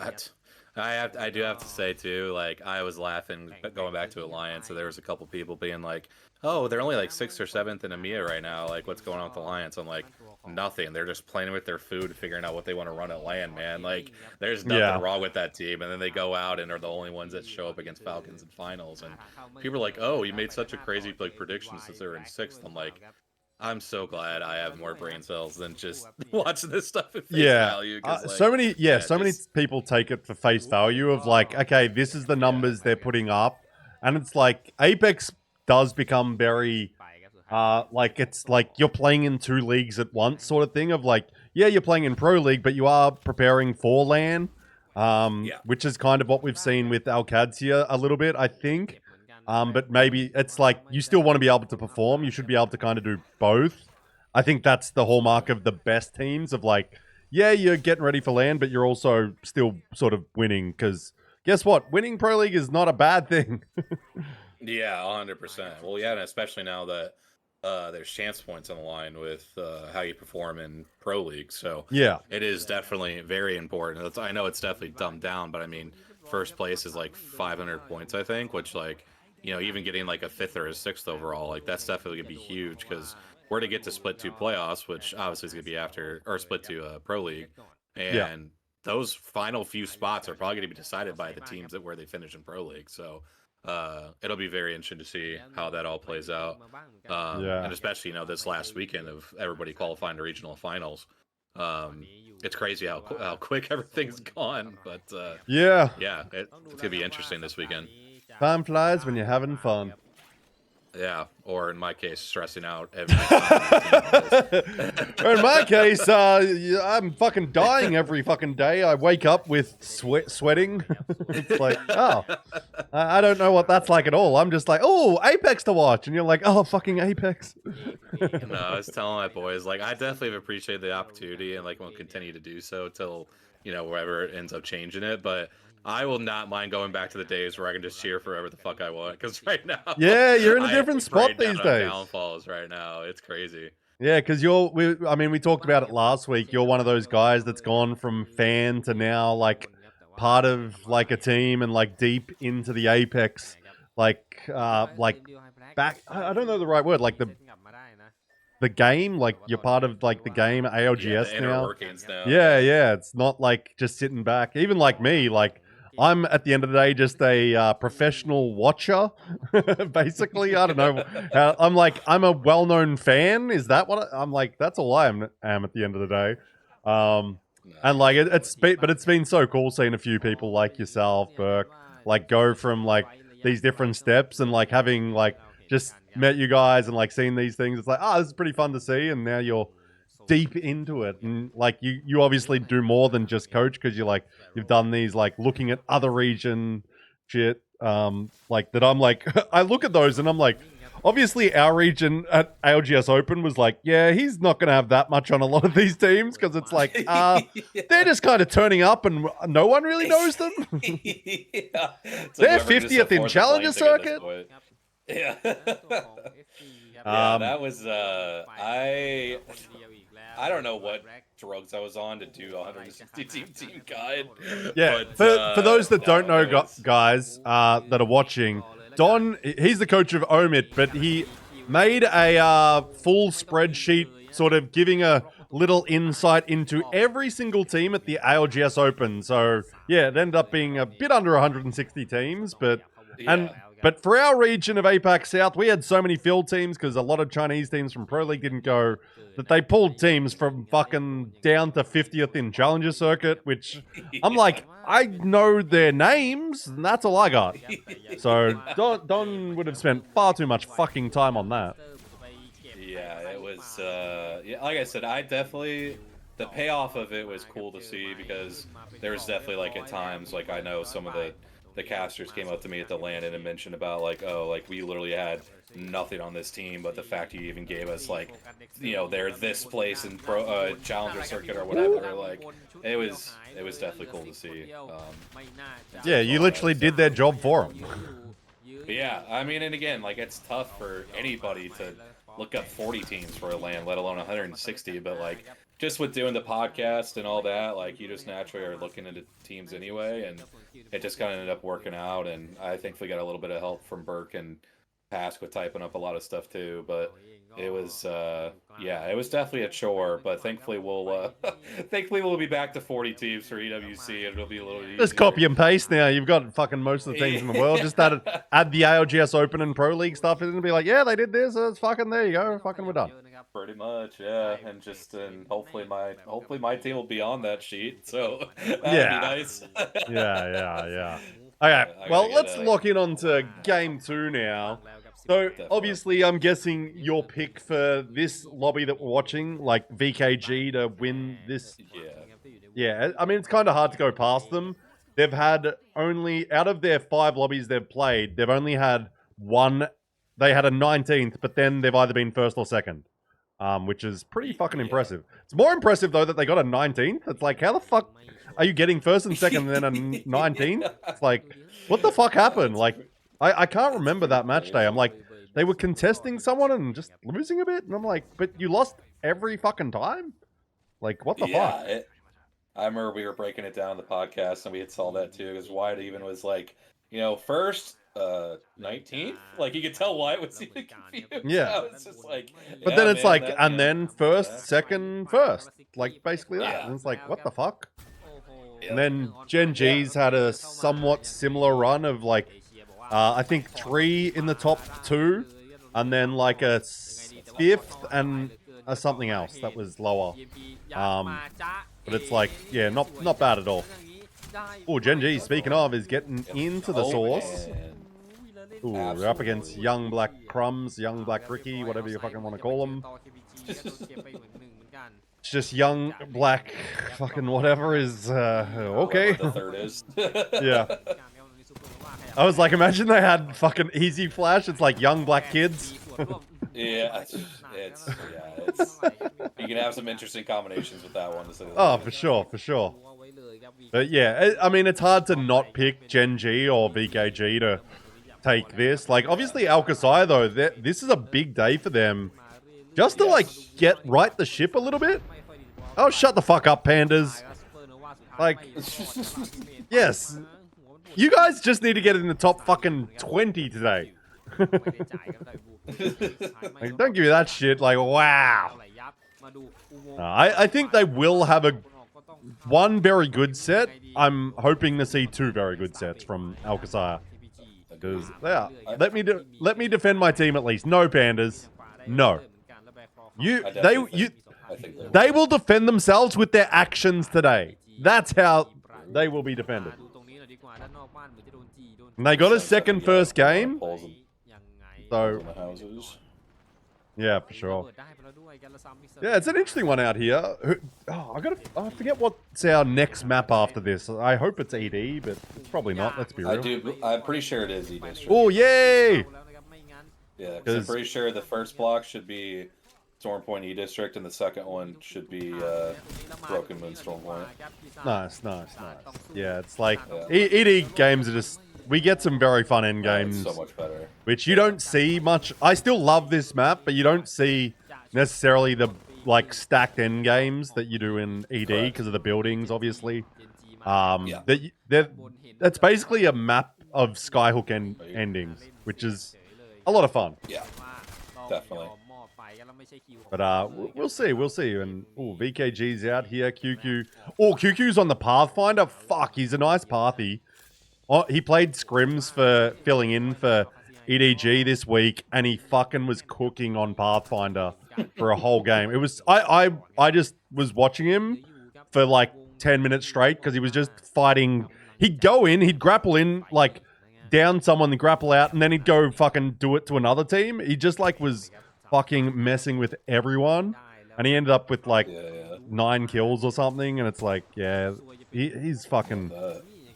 I do have to say too, like I was laughing going back to Alliance, so there was a couple people being like, "Oh, they're only like 6th or 7th in EMEA right now. Like, what's going on with Alliance?" I'm like, nothing. They're just playing with their food, figuring out what they want to run at LAN, man. Like, there's nothing wrong with that team. And then they go out and are the only ones that show up against Falcons in finals. And people are like, "Oh, you made such a crazy like prediction since they were in 6th." I'm like, I'm so glad I have more brain cells than just watching this stuff at face value. Like, so many people take it for face value of like, okay, this is the numbers they're putting up, and it's like Apex does become very, like it's like you're playing in 2 leagues at once, sort of thing. Of like, yeah, you're playing in Pro League, but you are preparing for LAN, which is kind of what we've seen with ALGS here a little bit, I think. But maybe it's like you still want to be able to perform. You should be able to kind of do both. I think that's the hallmark of the best teams of like, yeah, you're getting ready for LAN, but you're also still sort of winning because guess what? Winning Pro League is not a bad thing. Yeah, 100%. Well, yeah, and especially now that there's chance points on the line with how you perform in Pro League. So yeah, it is definitely very important. I know it's definitely dumbed down, but I mean, first place is like 500 points, I think, which like, you know, even getting like a 5th or a 6th overall, like that's definitely gonna be huge because we're to get to split 2 playoffs, which obviously is gonna be after or split 2 Pro League, and those final few spots are probably gonna be decided by the teams that where they finish in Pro League. So it'll be very interesting to see how that all plays out, and especially this last weekend of everybody qualifying to regional finals. It's crazy how quick everything's gone, but yeah, it's gonna be interesting this weekend. Time flies when you're having fun. Yeah, or in my case, stressing out every time. Or in my case, I'm fucking dying every fucking day. I wake up with sweating. It's like, oh, I don't know what that's like at all. I'm just like, oh, Apex to watch. And you're like, oh, fucking Apex. No, I was telling my boys, like, I definitely have appreciated the opportunity and, like, will continue to do so till, wherever it ends up changing it. But I will not mind going back to the days where I can just cheer for whoever the fuck I want. Because right now, yeah, you're in a different spot these days. Downfalls right now, it's crazy. Yeah, because we talked about it last week. You're one of those guys that's gone from fan to now like part of like a team and like deep into the Apex, like back. I don't know the right word, like the game, like you're part of like the game ALGS the now. now. Yeah, it's not like just sitting back. Even like me, like I'm at the end of the day just a professional watcher, basically. I don't know. I'm a well-known fan. Is that what I'm like? That's all I am at the end of the day. And like it's been so cool seeing a few people like yourself, Burke, like go from like these different steps and like having like just met you guys and like seeing these things. It's like, this is pretty fun to see, and now you're deep into it, and like you obviously do more than just coach because you've done these like looking at other region shit, like that. I'm like I look at those and I'm like, obviously our region at ALGS Open was like, yeah, he's not gonna have that much on a lot of these teams because it's like they're just kind of turning up and no one really knows them. Yeah. They're 50th in Challenger Circuit. Yeah. That was I don't know what drugs I was on to do 160 team guide. Yeah, but, for those that don't know, guys that are watching, Don, he's the coach of Omit, but he made a full spreadsheet sort of giving a little insight into every single team at the ALGS Open. So, yeah, it ended up being a bit under 160 teams, but for our region of APAC South, we had so many field teams because a lot of Chinese teams from Pro League didn't go that they pulled teams from fucking down to 50th in Challenger Circuit, which I'm like, I know their names, and that's all I got. So Don would have spent far too much fucking time on that. Yeah, it was, like I said, the payoff of it was cool to see because there was definitely like at times, like I know some of the the casters came up to me at the LAN and mentioned about like, oh, like we literally had nothing on this team, but the fact you even gave us like, they're this place in Challenger Circuit or whatever, like it was definitely cool to see. Yeah, you literally did their job for them. But yeah, I mean, and again, like it's tough for anybody to look up 40 teams for a LAN, let alone 160. But like, just with doing the podcast and all that, like you just naturally are looking into teams anyway, and it just kind of ended up working out. And I think we got a little bit of help from Burke and Pask with typing up a lot of stuff too. But it was, it was definitely a chore. But thankfully we'll be back to 40 teams for EWC, and it'll be a little easier. Just copy and paste now. You've got fucking most of the teams in the world. Just add the ALGS Open and Pro League stuff in and be like, yeah, they did this. It's fucking, there you go. Fucking, we're done. Pretty much, yeah, and hopefully my team will be on that sheet. So that'd be nice. yeah. Okay, well, let's lock in on to game 2 now. So, obviously, I'm guessing your pick for this lobby that we're watching, like VKG to win this. Yeah, I mean, it's kind of hard to go past them. They've had only, out of their 5 lobbies they've played, they've only had one. They had a 19th, but then they've either been first or second, which is pretty fucking impressive. It's more impressive, though, that they got a 19th. It's like, how the fuck are you getting first and second and then a 19th? It's like, what the fuck happened? Like, I can't remember that match day. I'm like, they were contesting someone and just losing a bit? And I'm like, but you lost every fucking time? Like, what the fuck? I remember we were breaking it down in the podcast and we had saw that too, because Wyatt even was like, first, 19th? Like, you could tell Wyatt was even confused. Yeah. It's just like, but then it's like, and then first, second, first. Like, basically that. Yeah. And it's like, what the fuck? And then Gen G's had a somewhat similar run of like, I think 3 in the top 2, and then like a 5th and a something else that was lower. But it's like, yeah, not bad at all. Oh, Gen G, speaking of, is getting into the source. Ooh, they're up against Young Black Crumbs, Young Black Ricky, whatever you fucking want to call them. It's just Young Black fucking whatever is, okay. The third is. Yeah. I was like, imagine they had fucking Easy Flash. It's like Young Black Kids. Yeah, it's you can have some interesting combinations with that one. Oh, for sure. But yeah, I mean, it's hard to not pick Gen G or VKG to take this. Like, obviously, Alcasai, though, this is a big day for them. Just to, like, right the ship a little bit. Oh, shut the fuck up, pandas. Like, yes. You guys just need to get in the top fucking 20 today. Like, don't give me that shit. Like, wow. I think they will have one very good set. I'm hoping to see 2 very good sets from Alcasar. Because let me defend my team at least. No, pandas. No. They will defend themselves with their actions today. That's how they will be defended. And they got a second first game. So, yeah, for sure. Yeah, it's an interesting one out here. I forget what's our next map after this. I hope it's ED, but it's probably not. Let's be real. I'm pretty sure it is E-District. Oh, yay! Yeah, because I'm pretty sure the first block should be Storm Point E-District, and the second one should be Broken Moon Storm Point. Nice. Yeah, it's like, ED games are just, we get some very fun end games. So much better. Which you don't see much. I still love this map, but you don't see necessarily the, like, stacked end games that you do in ED because of the buildings, obviously. That's basically a map of Skyhook endings, which is a lot of fun. Yeah, definitely. But we'll see. And VKG's out here. QQ. Oh, QQ's on the Pathfinder. Fuck, he's a nice pathy. Oh, he played scrims for filling in for EDG this week, and he fucking was cooking on Pathfinder for a whole game. It was I just was watching him for like 10 minutes straight because he was just fighting. He'd go in, he'd grapple in, like down someone, then grapple out, and then he'd go fucking do it to another team. He just like was fucking messing with everyone, and he ended up with like 9 kills or something. And it's like, yeah, he's fucking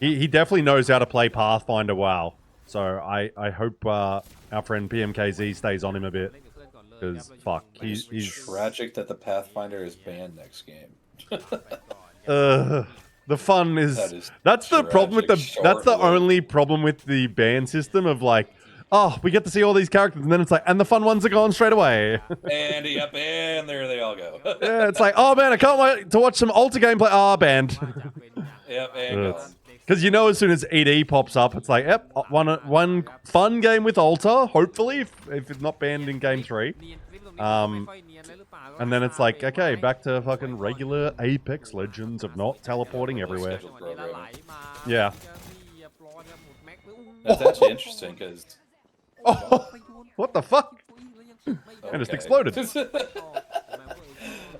He definitely knows how to play Pathfinder well. So I hope our friend PMKZ stays on him a bit. Because, fuck, he's... Tragic that the Pathfinder is banned next game. The fun is... That's the problem with the... That's the only problem with the ban system of, like, oh, we get to see all these characters, and then it's like, and the fun ones are gone straight away. And, yep, and there they all go. Yeah, it's like, oh, man, I can't wait to watch some Alter gameplay. Ah, banned. Yep, and gone. Because you know as soon as ED pops up, it's like, yep, one fun game with Alter, hopefully, if it's not banned in Game 3. And then it's like, okay, back to fucking regular Apex Legends of not teleporting everywhere. Yeah. That's actually interesting, because... Oh, what the fuck? Okay. And just exploded.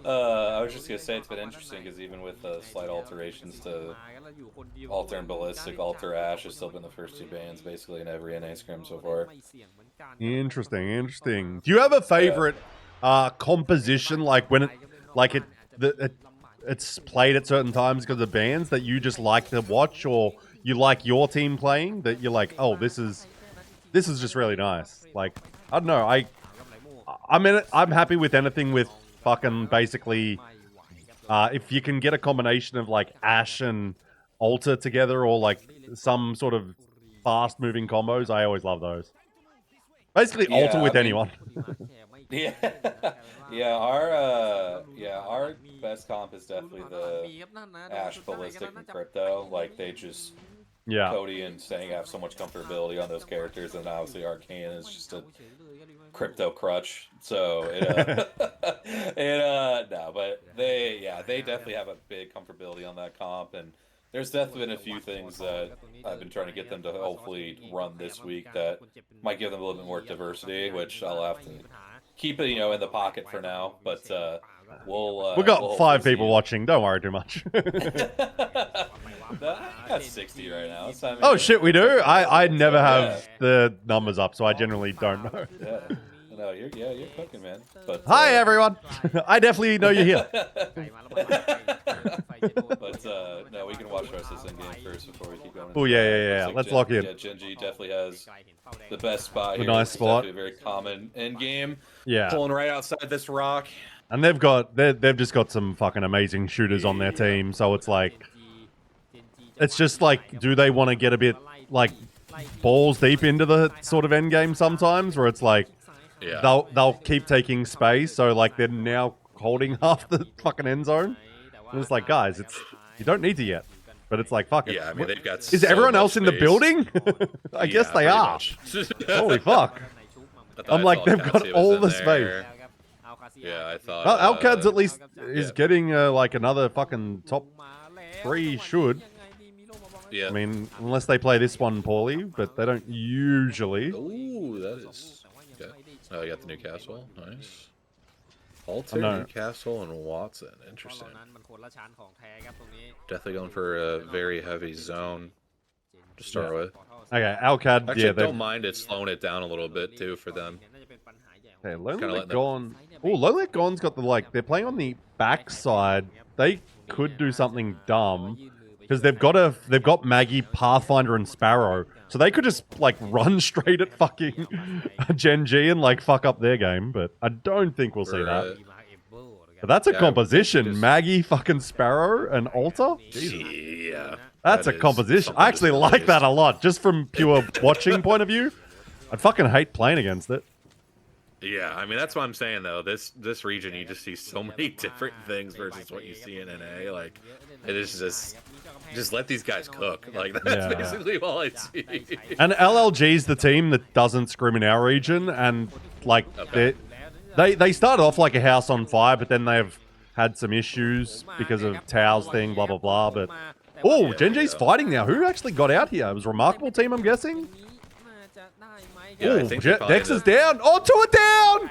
I was just gonna say it's been interesting because even with slight alterations to Alter and Ballistic, Alter Ash has still been the first 2 bans basically in every NA scrim so far. Interesting, interesting. Do you have a favorite composition, like when it's played at certain times because of bans that you just like to watch, or you like your team playing that you're like, oh, this is just really nice. Like, I don't know, I'm happy with anything with fucking basically, if you can get a combination of like Ash and Alter together, or like some sort of fast moving combos, I always love those. Basically, Yeah, Alter with anyone. Yeah, our best comp is definitely the Ash, Ballistic, and Crypto. Like they just Cody and Sang have so much comfortability on those characters, and obviously Arcane is just a crypto crutch. So no, but they definitely have a big comfortability on that comp, and there's definitely been a few things that I've been trying to get them to hopefully run this week that might give them a little bit more diversity, which I'll have to keep it, in the pocket for now. But we'll got 5 people watching. Don't worry too much. I got 60 right now. So oh shit, we do. I never have the numbers up, so I generally don't know. Yeah. No, you're cooking, man. But hi everyone. I definitely know you're here. But no, we can watch the rest of this in game first before we keep going. Oh yeah. Let's lock in. Yeah, Genji definitely has the best spot here. Nice spot. Definitely very common end game. Yeah. Pulling right outside this rock. And they've just got some fucking amazing shooters on their team, so it's like, it's just like, do they want to get a bit like balls deep into the sort of end game sometimes, where it's like, they'll keep taking space, so like they're now holding half the fucking end zone. And it's like, guys, you don't need to yet. But it's like, fuck it. Yeah, I mean, they've got is everyone else in the building? I guess they are. Holy fuck. I'm like, they've got all the space. Yeah, I thought... Well, ALGS at least is getting like another fucking top 3 should. Yeah. I mean, unless they play this one poorly, but they don't usually. Ooh, that is... Okay. Oh, I got the Newcastle. Nice. Alter, Newcastle, and Watson. Interesting. Definitely going for a very heavy zone to start with. Okay, ALGS, Actually, don't mind it slowing it down a little bit, too, for them. Okay, Lonely Gone. Oh, Lonely Gone's got the, like, they're playing on the backside. They could do something dumb. Because they've got Maggie, Pathfinder, and Sparrow. So they could just, like, run straight at fucking Gen G and, like, fuck up their game. But I don't think we'll see that. But that's a composition. Maggie, fucking Sparrow, and Alter? Yeah. That's a composition. I actually like that a lot. Just from pure watching point of view. I'd fucking hate playing against it. Yeah, I mean, that's what I'm saying, though. This region, you just see so many different things versus what you see in NA. Like, it is just let these guys cook. Like, that's basically all I see. And LLG's the team that doesn't scrim in our region, and, like, they started off like a house on fire, but then they've had some issues because of Tao's thing, blah, blah, blah. But, oh, Gen G's fighting now. Who actually got out here? It was a Remarkable team, I'm guessing? Yeah, oh, Dex is down. Oh, 2 are down.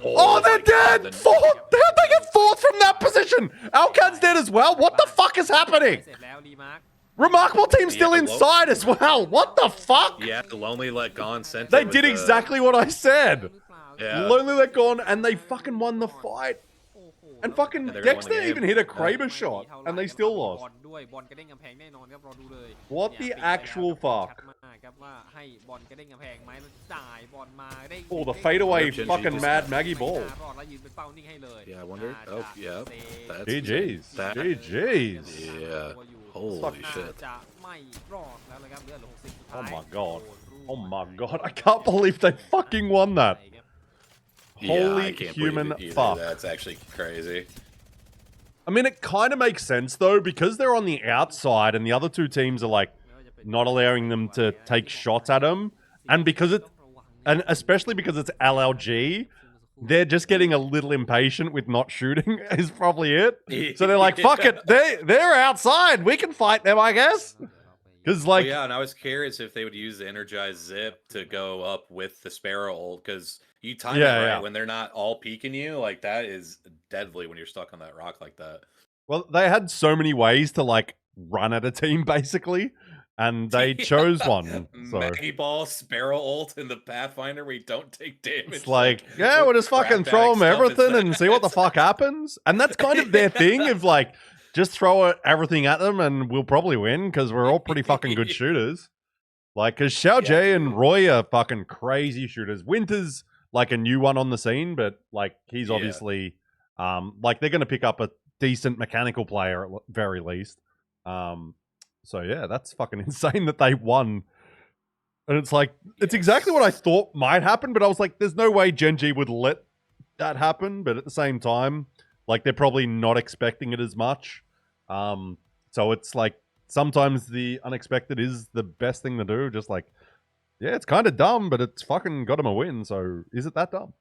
Oh, they're dead. 4. How'd they get 4th from that position? ALGS dead as well. What the fuck is happening? Remarkable team still inside as well. What the fuck? Yeah, the Lonely Let Gone center. They did exactly what I said. Yeah. Lonely Let Gone, and they fucking won the fight. And fucking Yeah, they're gonna win the Dexter game. even hit a Yeah. Kraber shot, and they still มี lost. บอลด้วยบอลกระเด้งกำแพงแน่นอนครับรอดูเลย What เนี่ย the ปิดไปแล้ว actual ครับ fuck? ชัดมากครับว่าให้บอลกระเด้งกำแพงไหมแล้วจ่ายบอลมาได้ Oh, the fadeaway Genji fucking just- Mad Maggie ไม่ ball. น่ารอดแล้วยืนเป็นเป้านิ่งให้เลย Yeah, I wonder. น่า Oh, จะ yeah. เซ That's GG's. that. GG's. Yeah. Holy น่า shit. จะไม่รอดแล้วนะครับเหลือ60สุดท้าย Oh my god. โดน Oh ร่วง my god, I can't believe they fucking won that. Yeah, Holy I can't human believe it either. fuck. That's actually crazy. I mean, it kind of makes sense though, because they're on the outside and the other two teams are like not allowing them to take shots at them. And because and especially because it's LLG, they're just getting a little impatient with not shooting is probably it. So they're like, fuck it, they're outside. We can fight them, I guess. Because Well, like, yeah, and I was curious if they would use the energized zip to go up with the Sparrow ult, because you time Yeah, it right yeah. when they're not all peeking you. Like that is deadly when you're stuck on that rock like that. well, they had so many ways to like run at a team basically, and they chose one. So Maggie Ball, Sparrow ult, and the Pathfinder where you don't take damage. it's like, yeah, what we'll just fucking crap throw bag them stuff is everything and that? see what the fuck happens. And that's kind of their thing of like, just throw everything at them and we'll probably win because we're all pretty fucking good shooters. Like, because Xiao Yeah, Jie and dude. Roy are fucking crazy shooters. Winter's like a new one on the scene, but like he's Yeah. obviously, like they're going to pick up a decent mechanical player at very least. So yeah, that's fucking insane that they won. And it's like, it's exactly what I thought might happen, but I was like, there's no way Genji would let that happen. But at the same time, like they're probably not expecting it as much. So it's like, sometimes the unexpected is the best thing to do. Just like, yeah, it's kind of dumb, but it's fucking got him a win. So is it that dumb?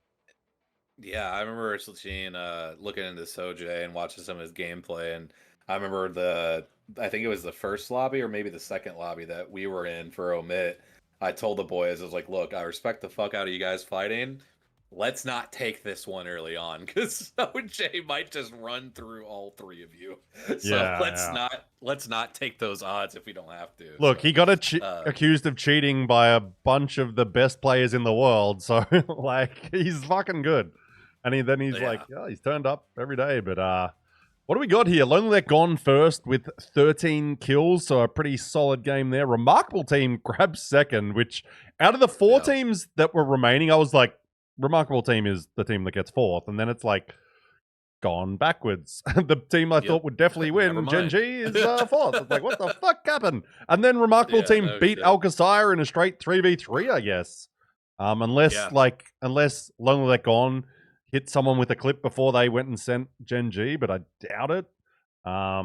Yeah, I remember seeing looking into Sojay and watching some of his gameplay, and I remember I think it was the first lobby or maybe the second lobby that we were in for Omit. I told the boys, I was like, look, I respect the fuck out of you guys fighting. Let's not take this one early on, because Sojay might just run through all three of you. So Yeah, let's not take those odds if we don't have to. Look, So, he got accused of cheating by a bunch of the best players in the world. So like, he's fucking good. And then he's Yeah. like, yeah, he's turned up every day. But what do we got here? Lonely Let gone first with 13 kills, so a pretty solid game there. Remarkable Team grabs second, which out of the four Yeah. teams that were remaining, I was like, Remarkable Team is the team that gets fourth. And then it's like, gone backwards. The team I Yep. thought would definitely Never win, mind. Genji, is fourth. It's like, what the fuck happened? And then Remarkable Yeah, Team no beat shit. Alcacer in a straight 3v3, I guess. Unless Lonely Let gone hit someone with a clip before they went and sent Genji, but I doubt it. But I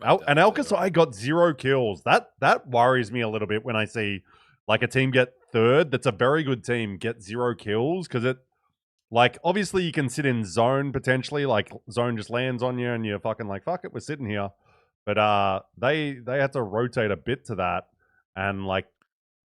doubt and it too. Alcacer got 0 kills. That worries me a little bit when I see like a team get third. That's a very good team get 0 kills, because it, like, obviously you can sit in zone potentially, like zone just lands on you and you're fucking like, fuck it, we're sitting here. But they had to rotate a bit to that, and like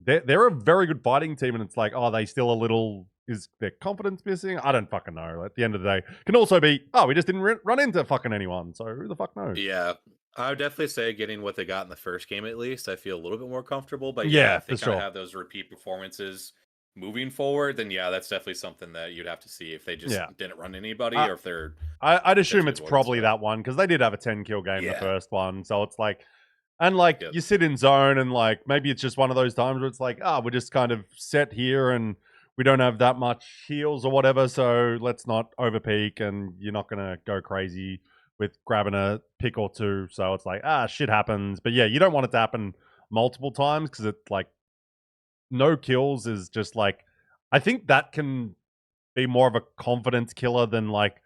they're a very good fighting team, and it's like, oh, they still a little, is their confidence missing? I don't fucking know. At the end of the day, can also be, oh, we just didn't run into fucking anyone, so who the fuck knows? Yeah, I would definitely say getting what they got in the first game at least, I feel a little bit more comfortable. But Yeah, if they for kind of sure. have those repeat performances moving forward, then yeah, that's definitely something that you'd have to see if they just Yeah. didn't run anybody or if they're I'd assume Definitely it's boys, probably yeah. that one, because they did have a 10 kill game the Yeah. first one. So it's like, and like Yep. you sit in zone and like maybe it's just one of those times where it's like, we're just kind of set here and we don't have that much heals or whatever. So let's not overpeak, and you're not going to go crazy with grabbing a pick or two. So it's like, shit happens. But yeah, you don't want it to happen multiple times, because it's like no kills is just like, I think that can be more of a confidence killer than like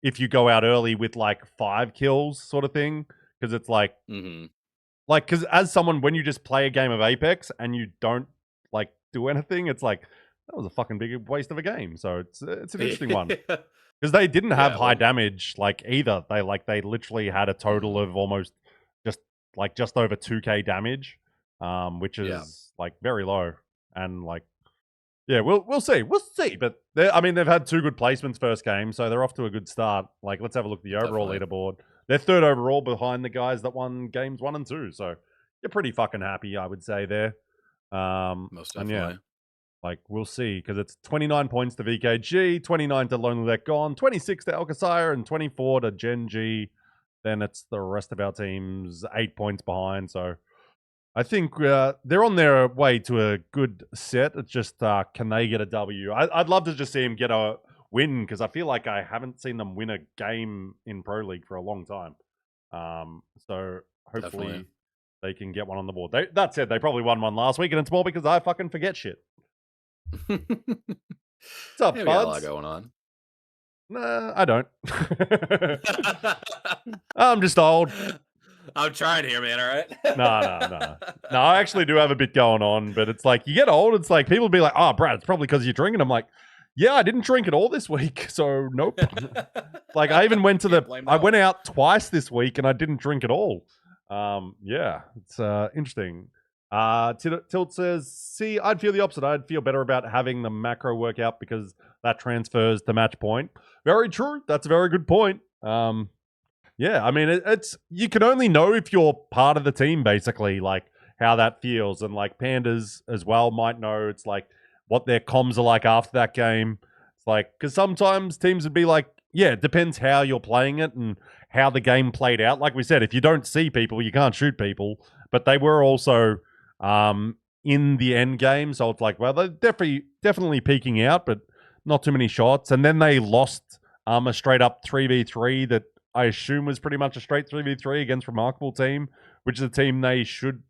if you go out early with like 5 kills sort of thing. Because it's like, Mhm. like, because as someone, when you just play a game of Apex and you don't like do anything, it's like, that was a fucking big waste of a game. So it's an interesting one, because they didn't have Yeah, high well- damage like either. They literally had a total of almost just over 2k damage, which is Yeah. like very low. And like, yeah, we'll see. But they've had 2 good placements first game, so they're off to a good start. Like, let's have a look at the overall Definitely. leaderboard. They're third overall behind the guys that won games 1 and 2. So you're pretty fucking happy, I would say there. Most And definitely. Like, we'll see, because it's 29 points to VKG, 29 to Lonely Let Gone, 26 to Alcassire, and 24 to Gen G. Then it's the rest of our teams 8 points behind. So I think they're on their way to a good set. It's just, can they get a W? I'd love to just see them get a win, because I feel like I haven't seen them win a game in Pro League for a long time. So hopefully Definitely. they can get one on the board. That said, they probably won one last week, and it's more because I fucking forget shit. What's up, Yeah, we got a lot Buds? going on. Nah, I don't. I'm just old. I'm trying here, man. All right. No, I actually do have a bit going on, but it's like you get old. It's like people be like, "Oh, Brad, it's probably because you're drinking." I'm like, "Yeah, I didn't drink at all this week, so nope." Like I even went to I went out twice this week and I didn't drink at all. Yeah, it's interesting. Tilt says, "See, I'd feel the opposite. I'd feel better about having the macro workout because that transfers to match point." Very true. That's a very good point. Yeah, I mean, it's you can only know if you're part of the team, basically, like how that feels, and like Pandas as well might know. It's like what their comms are like after that game. It's like because sometimes teams would be like, yeah, it depends how you're playing it and how the game played out. Like we said, if you don't see people, you can't shoot people. But they were also in the end game, so it's like, well, they're definitely peaking out, but not too many shots. And then they lost a straight up 3v3 that I assume was pretty much a straight 3v3 against Remarkable Team, which is a team they should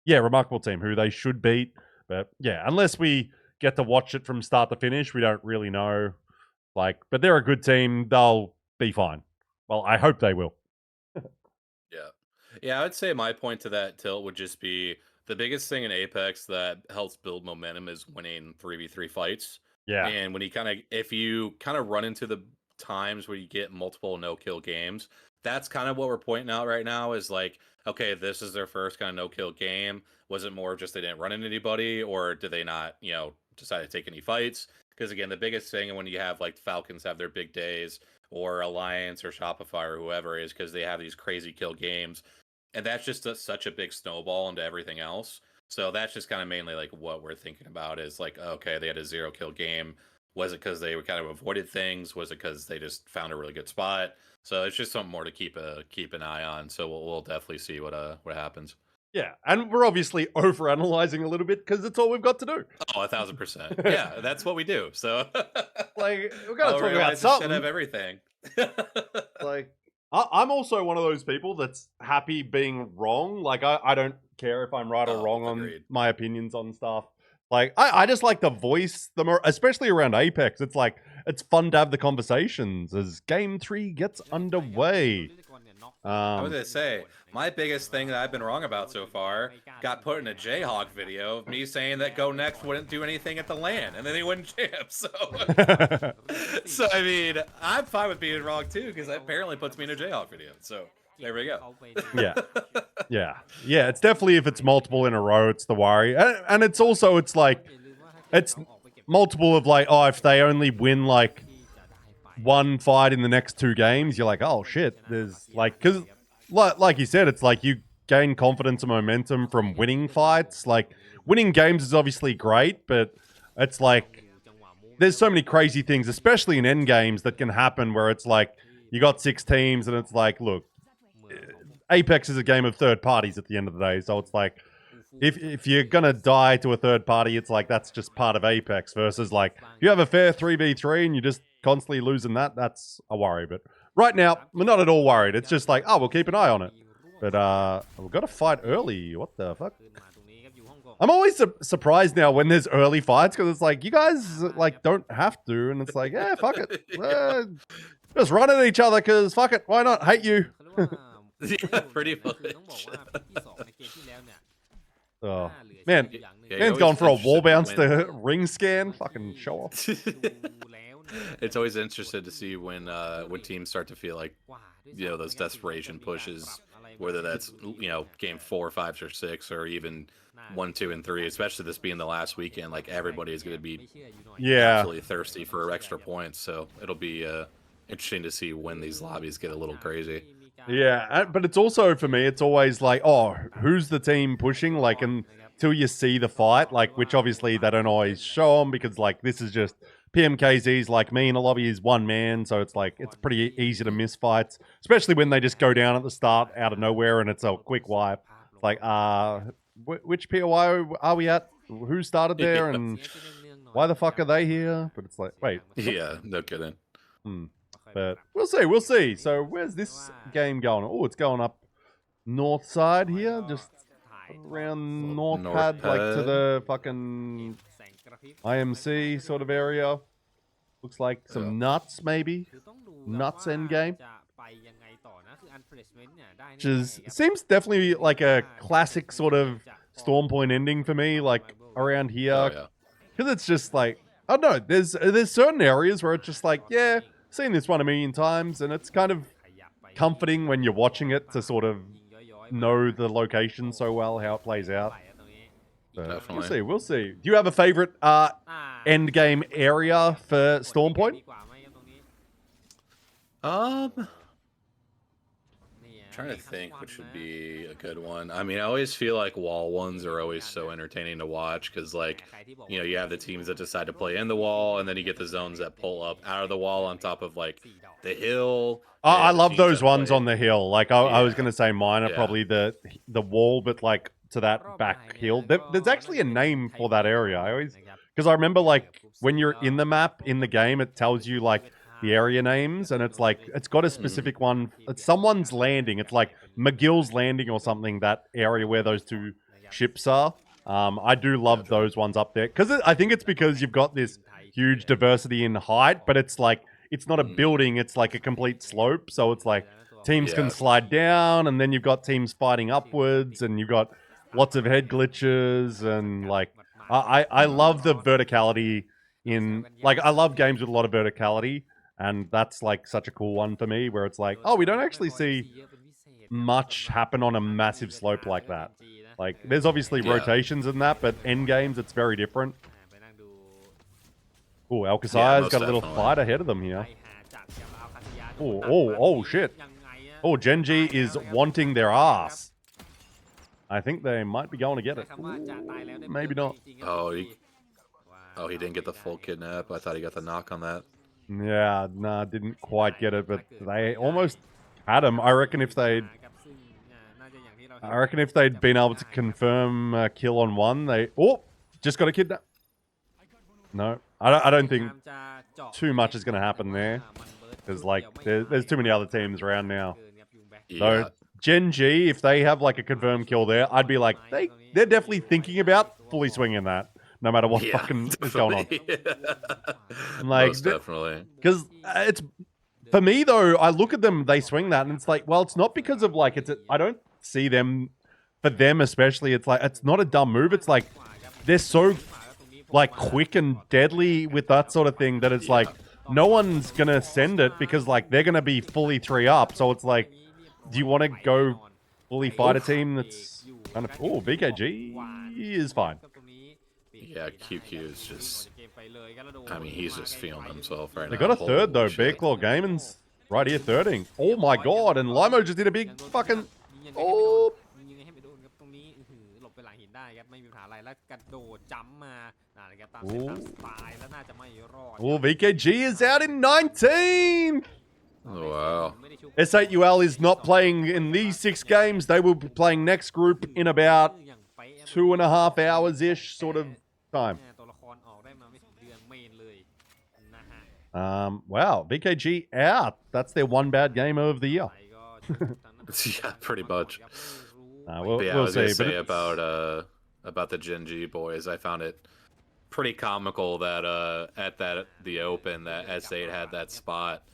Remarkable Team, who they should beat. But yeah, unless we get to watch it from start to finish, we don't really know. Like, but they're a good team. They'll be fine. Well, I hope they will. Yeah, I would say my point to that, Tilt, would just be the biggest thing in Apex that helps build momentum is winning 3v3 fights. Yeah. And when if you kind of run into the times where you get multiple no-kill games, that's kind of what we're pointing out right now is like, okay, this is their first kind of no-kill game. Was it more just they didn't run into anybody, or did they not, decide to take any fights? Because again, the biggest thing when you have like Falcons have their big days, or Alliance or Shopify or whoever is because they have these crazy kill games. And that's just such a big snowball into everything else. So that's just kind of mainly like what we're thinking about is like, okay, they had a 0-kill game. Was it because they kind of avoided things? Was it because they just found a really good spot? So it's just something more to keep an eye on. So we'll definitely see what happens. Yeah, and we're obviously overanalyzing a little bit because it's all we've got to do. Oh, 1,000%. Yeah, that's what we do. So like we've got to talk about something. Of everything. Like I'm also one of those people that's happy being wrong. Like I don't care if I'm right or wrong on my opinions on stuff. Like I just like to voice them, especially around Apex. It's like it's fun to have the conversations as Game 3 gets underway. I was gonna say my biggest thing that I've been wrong about so far got put in a Jayhawk video of me saying that Go Next wouldn't do anything at the LAN, and then they wouldn't champ. So, so I mean, I'm fine with being wrong too because that apparently puts me in a Jayhawk video. So there we go. Yeah. It's definitely if it's multiple in a row, it's the worry, and it's also it's like it's multiple of like if they only win like one fight in the next 2 games, you're like, oh shit, there's like, because like you said, it's like you gain confidence and momentum from winning fights. Like winning games is obviously great, but it's like there's so many crazy things, especially in end games, that can happen where it's like you got 6 teams and it's like, look, Apex is a game of third parties at the end of the day, so it's like if you're gonna die to a third party, it's like that's just part of Apex. Versus like if you have a fair 3v3 and you're just constantly losing that's a worry. But right now we're not at all worried. It's just like, we'll keep an eye on it. But we've got to fight early. What the fuck? I'm always surprised now when there's early fights because it's like you guys like don't have to, and it's like, yeah, fuck it, just run at each other because fuck it, why not? Hate you. Yeah, pretty much. Oh man, man's gone for a wall bounce to ring scan. Fucking show off. It's always interesting to see when teams start to feel like those desperation pushes, whether that's game 4, 5, or 6, or even 1, 2, and 3. Especially this being the last weekend, like everybody is going to be absolutely thirsty for extra points. So it'll be interesting to see when these lobbies get a little crazy. Yeah, but it's also for me, it's always like, who's the team pushing? Like, and till you see the fight, like, which obviously they don't always show them because, like, this is just PMKZ's like me in a lobby is one man, so it's like it's pretty easy to miss fights, especially when they just go down at the start out of nowhere and it's a quick wipe. It's like, which POI are we at? Who started there and why the fuck are they here? But it's like, wait. Yeah, no kidding. But we'll see. So where's this game going? Oh, it's going up north side here, just around north pad, like to the fucking IMC sort of area. Looks like some nuts, maybe. Nuts end game. Which is, seems definitely like a classic sort of Storm Point ending for me, like around here. Because it's just like, I don't know, there's certain areas where it's just like, yeah, seen this one a million times, and it's kind of comforting when you're watching it to sort of know the location so well, how it plays out. Definitely. We'll see. Do you have a favorite end game area for Storm Point? Trying to think which would be a good one. I mean, I always feel like wall ones are always so entertaining to watch because, like, you know, you have the teams that decide to play in the wall, and then you get the zones that pull up out of the wall on top of like the hill. I love those ones on the hill. Like I was gonna say, mine are probably the wall, but like to that back hill. There's actually a name for that area. I always, because I remember like when you're in the map in the game, it tells you like the area names, and it's like it's got a specific one. It's someone's landing. It's like McGill's Landing or something. That area where those two ships are. I do love those ones up there because I think it's because you've got this huge diversity in height, but it's like it's not a building. It's like a complete slope. So it's like teams can slide down, and then you've got teams fighting upwards, and you've got lots of head glitches, and like I love the verticality in like I love games with a lot of verticality. And that's like such a cool one for me where it's like, oh, we don't actually see much happen on a massive slope like that. Like, there's obviously rotations in that, but end games, it's very different. Oh, ALGS got a little fight ahead of them here. Oh, shit. Oh, Genji is wanting their ass. I think they might be going to get it. Ooh, maybe not. Oh, he didn't get the full kidnap. I thought he got the knock on that. Yeah, nah, didn't quite get it, but they almost had him. I reckon if they'd been able to confirm a kill on one, just got a kidnap. No, I don't think too much is going to happen there. Because, like, there's too many other teams around now. Yeah. So, Gen G, if they have, like, a confirmed kill there, I'd be like, they're definitely thinking about fully swinging that. No matter what fucking is going on. Like, most definitely. Because it's, for me, though, I look at them, they swing that, and it's like, well, it's not because of, like, I don't see them, for them especially, it's like, it's not a dumb move. It's like, they're so, like, quick and deadly with that sort of thing that it's like, no one's going to send it because, like, they're going to be fully 3 up. So it's like, do you want to go fully fight a team that's kind of, VKG is fine. Yeah, QQ is just, I mean, he's just feeling himself right now. They got a third, though. Bear Claw Gaming's right here, thirding. Oh, my God. And Limo just did a big fucking... Oh. Oh, VKG is out in 19th. Oh, wow. S8UL is not playing in these 6 games. They will be playing next group in about 2.5 hours-ish sort of time. Wow, VKG out. That's their one bad game of the year. Yeah, pretty much. We'll I was see. gonna say about the Gen G boys, I found it pretty comical that at the Open that S8 had that spot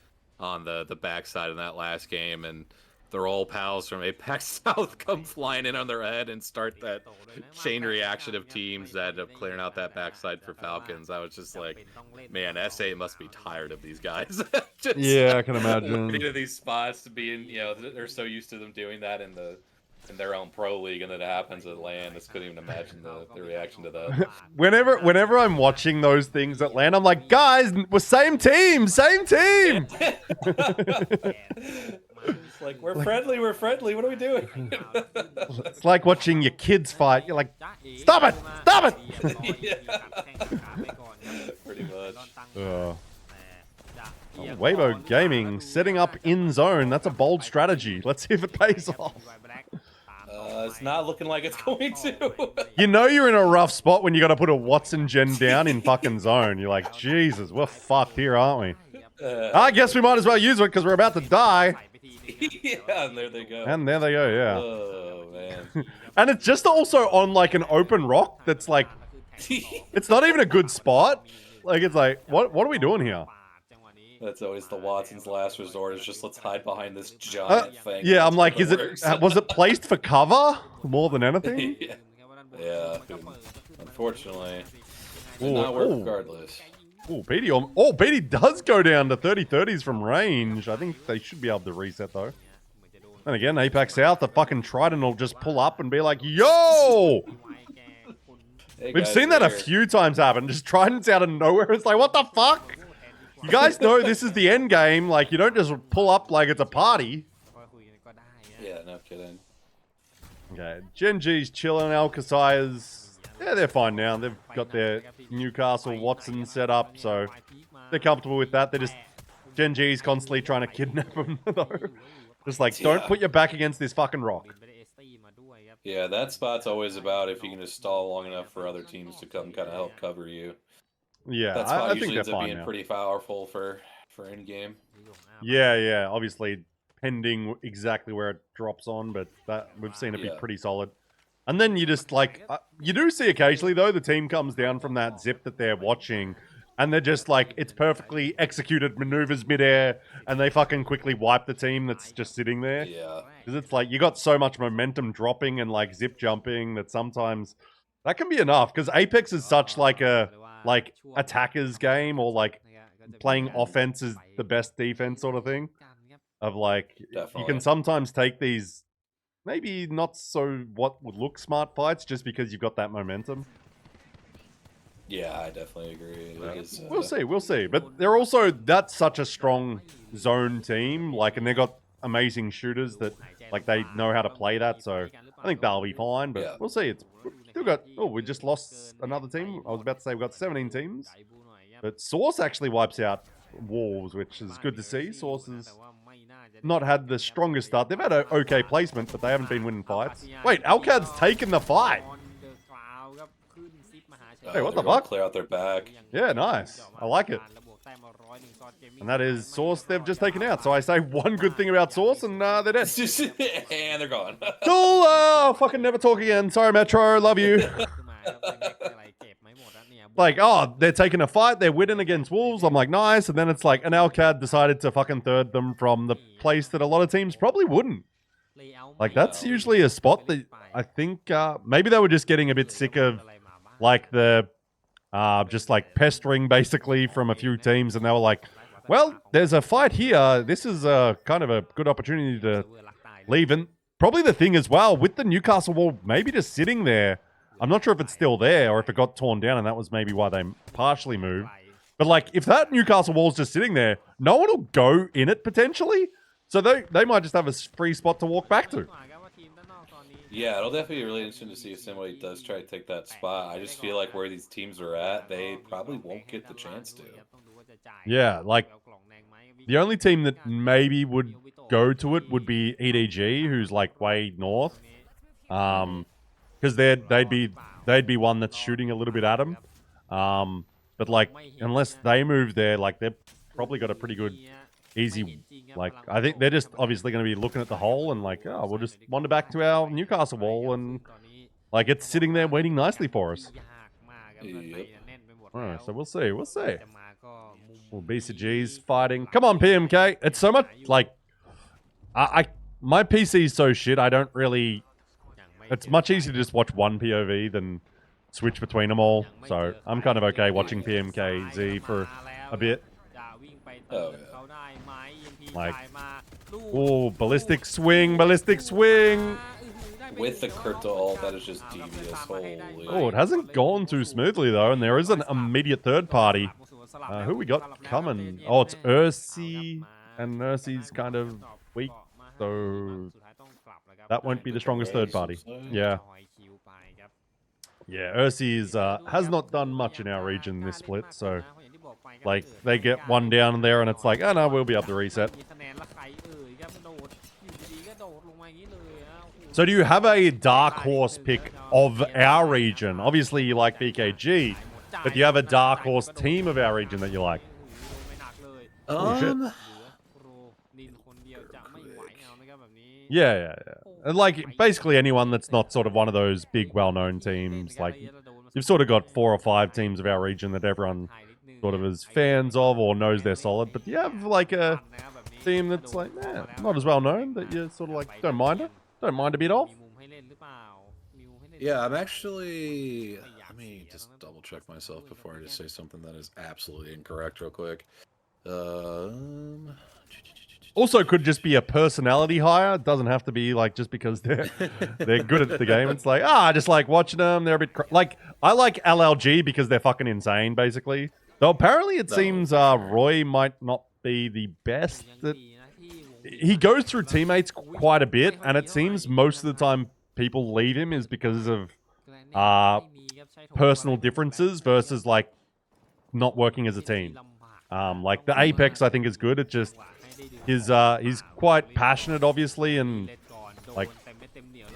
on the backside in that last game, and their old pals from APAC South come flying in on their head and start that chain reaction of teams that end up clearing out that backside for Falcons. I was just like, man, S8 must be tired of these guys. Just, yeah, I can imagine. Into these spots being, they're so used to them doing that in their own pro league, and then it happens at LAN. I just couldn't even imagine the reaction to that. Whenever I'm watching those things at LAN, I'm like, guys, we're same team. It's like, we're friendly, we're friendly. What are we doing? It's like watching your kids fight. You're like, stop it! Stop it! Pretty much. Weibo Gaming setting up in zone. That's a bold strategy. Let's see if it pays off. It's not looking like it's going to. You know you're in a rough spot when you got to put a Watson gen down in fucking zone. You're like, Jesus, we're fucked here, aren't we? I guess we might as well use it because we're about to die. Yeah, and there they go. And there they go, yeah. Oh, man. And it's just also on like an open rock that's like, it's not even a good spot. Like, it's like, what are we doing here? That's always the Watson's last resort, is just let's hide behind this giant thing. Yeah, I'm like, was it placed for cover more than anything? Yeah, unfortunately. It did not work regardless. Oh, BD does go down to 30-30s from range. I think they should be able to reset, though. And again, APAC South, the fucking Trident will just pull up and be like, yo! Hey, We've seen that a few times happen. Just Trident's out of nowhere. It's like, what the fuck? You guys know this is the end game. Like, you don't just pull up like it's a party. Yeah, no kidding. Okay, Gen G's chilling. Alcacire's, yeah, they're fine now. They've got their Newcastle Watson set up, so they're comfortable with that. They're just, Gen G's constantly trying to kidnap them, though. Just like, don't put your back against this fucking rock. Yeah, that spot's always about if you can just stall long enough for other teams to come kind of help cover you. Yeah, that I spot think usually they're ends up fine being now. pretty powerful for any game. Yeah, obviously pending exactly where it drops on, but that we've seen it be pretty solid. And then you just like, you do see occasionally though, the team comes down from that zip that they're watching, and they're just like, it's perfectly executed maneuvers midair, and they fucking quickly wipe the team that's just sitting there. Yeah. Because it's like, you got so much momentum dropping and like zip jumping that sometimes that can be enough. Because Apex is such like a, like attackers game, or like playing offense is the best defense sort of thing. Of like, Definitely. you can sometimes take these maybe not so what would look smart fights just because you've got that momentum. Yeah, I definitely agree. We'll see. But they're also, that's such a strong zone team, like, and they got amazing shooters that, like, they know how to play that, so I think they'll be fine, but we'll see. It's still got, we just lost another team. I was about to say we've got 17 teams, but Source actually wipes out Wolves, which is good to see. Source has not had the strongest start. They've had an okay placement, but they haven't been winning fights. Wait, Alcad's taken the fight. Hey, what the fuck? Clear out their back. Yeah, nice. I like it. And that is Source they've just taken out. So I say one good thing about Source and they're dead. And they're gone. Cool. I'll fucking never talk again. Sorry, Metro. Love you. Like, oh, they're taking a fight. They're winning against Wolves. I'm like, nice. And then it's like, an Alcad decided to fucking third them from the place that a lot of teams probably wouldn't. Like, that's usually a spot that I think maybe they were just getting a bit sick of, like, the just like pestering basically from a few teams, and they were like, well, there's a fight here. This is kind of a good opportunity to leave. And probably the thing as well, with the Newcastle wall maybe just sitting there, I'm not sure if it's still there or if it got torn down, and that was maybe why they partially moved. But like, if that Newcastle wall's just sitting there, no one will go in it potentially. So they might just have a free spot to walk back to. Yeah, it'll definitely be really interesting to see if somebody does try to take that spot. I just feel like where these teams are at, they probably won't get the chance to. Yeah, like, the only team that maybe would go to it would be EDG, who's like way north. Because they'd be one that's shooting a little bit at them. But like, unless they move there, like, they've probably got a pretty good easy, like, I think they're just obviously going to be looking at the hole and like, oh, we'll just wander back to our Newcastle wall, and like, it's sitting there waiting nicely for us. Yep. Alright, so we'll see. Well, BCG's fighting. Come on, PMK. It's so much, like, my PC is so shit, I don't really, it's much easier to just watch one POV than switch between them all. So I'm kind of okay watching PMKZ for a bit. Oh, yeah. Like, oh, ballistic swing. With the crit to ult, that is just devious. Holy. Oh, it hasn't gone too smoothly, though, and there is an immediate third party. Who we got coming? Oh, it's Ursi, and Ursi's kind of weak. So สุดท้ายต้องกลับแล้วครับ that won't be the strongest third party. Yeah. จอยคิวไปครับ Yeah, Ursi's has not done much in our region this split, so like they get one down there and it's like, oh no, we'll be able to reset. มีคะแนนและใครเอ่ยครับโดดอยู่ดีๆก็โดดลงมาอย่างนี้เลยนะโอ้โห So do you have a dark horse pick of our region? Obviously you like BKG, but do you have a dark horse team of our region that you like? Oh, shit. Yeah. And like basically anyone that's not sort of one of those big well-known teams. Like you've sort of got 4 or 5 teams of our region that everyone sort of is fans of or knows they're solid. But do you have like a team that's like, not as well known that you sort of like don't mind it? Don't mind a bit of? Yeah, I'm actually. Let me just double check myself before I just say something that is absolutely incorrect, real quick. Also, could just be a personality hire. It doesn't have to be like just because they're good at the game. It's like I just like watching them. They're a bit like I like ALGS because they're fucking insane, basically. Though apparently it seems Roy might not be the best. He goes through teammates quite a bit, and it seems most of the time people leave him is because of personal differences versus like not working as a team. Like the Apex, I think is good. It just he's quite passionate, obviously, and like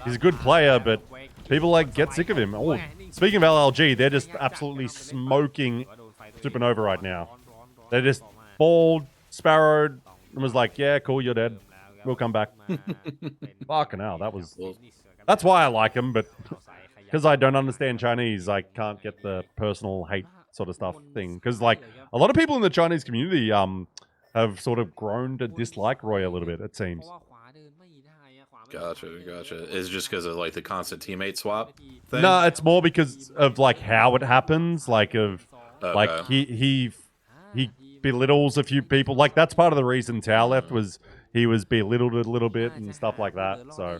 he's a good player, but people like get sick of him. Oh, speaking of LLG, they're just absolutely smoking Supernova right now. They're just bald, sparrowed, and was like, yeah, cool, you're dead. We'll come back. Fucking hell, that's why I like him, but because I don't understand Chinese, I can't get the personal hate sort of stuff thing. Because like a lot of people in the Chinese community have sort of grown to dislike Roy a little bit, it seems. Gotcha. Is it just because of like the constant teammate swap thing? No, it's more because of like how it happens. Like like he belittles a few people. Like that's part of the reason Tao left was he was belittled a little bit and stuff like that. So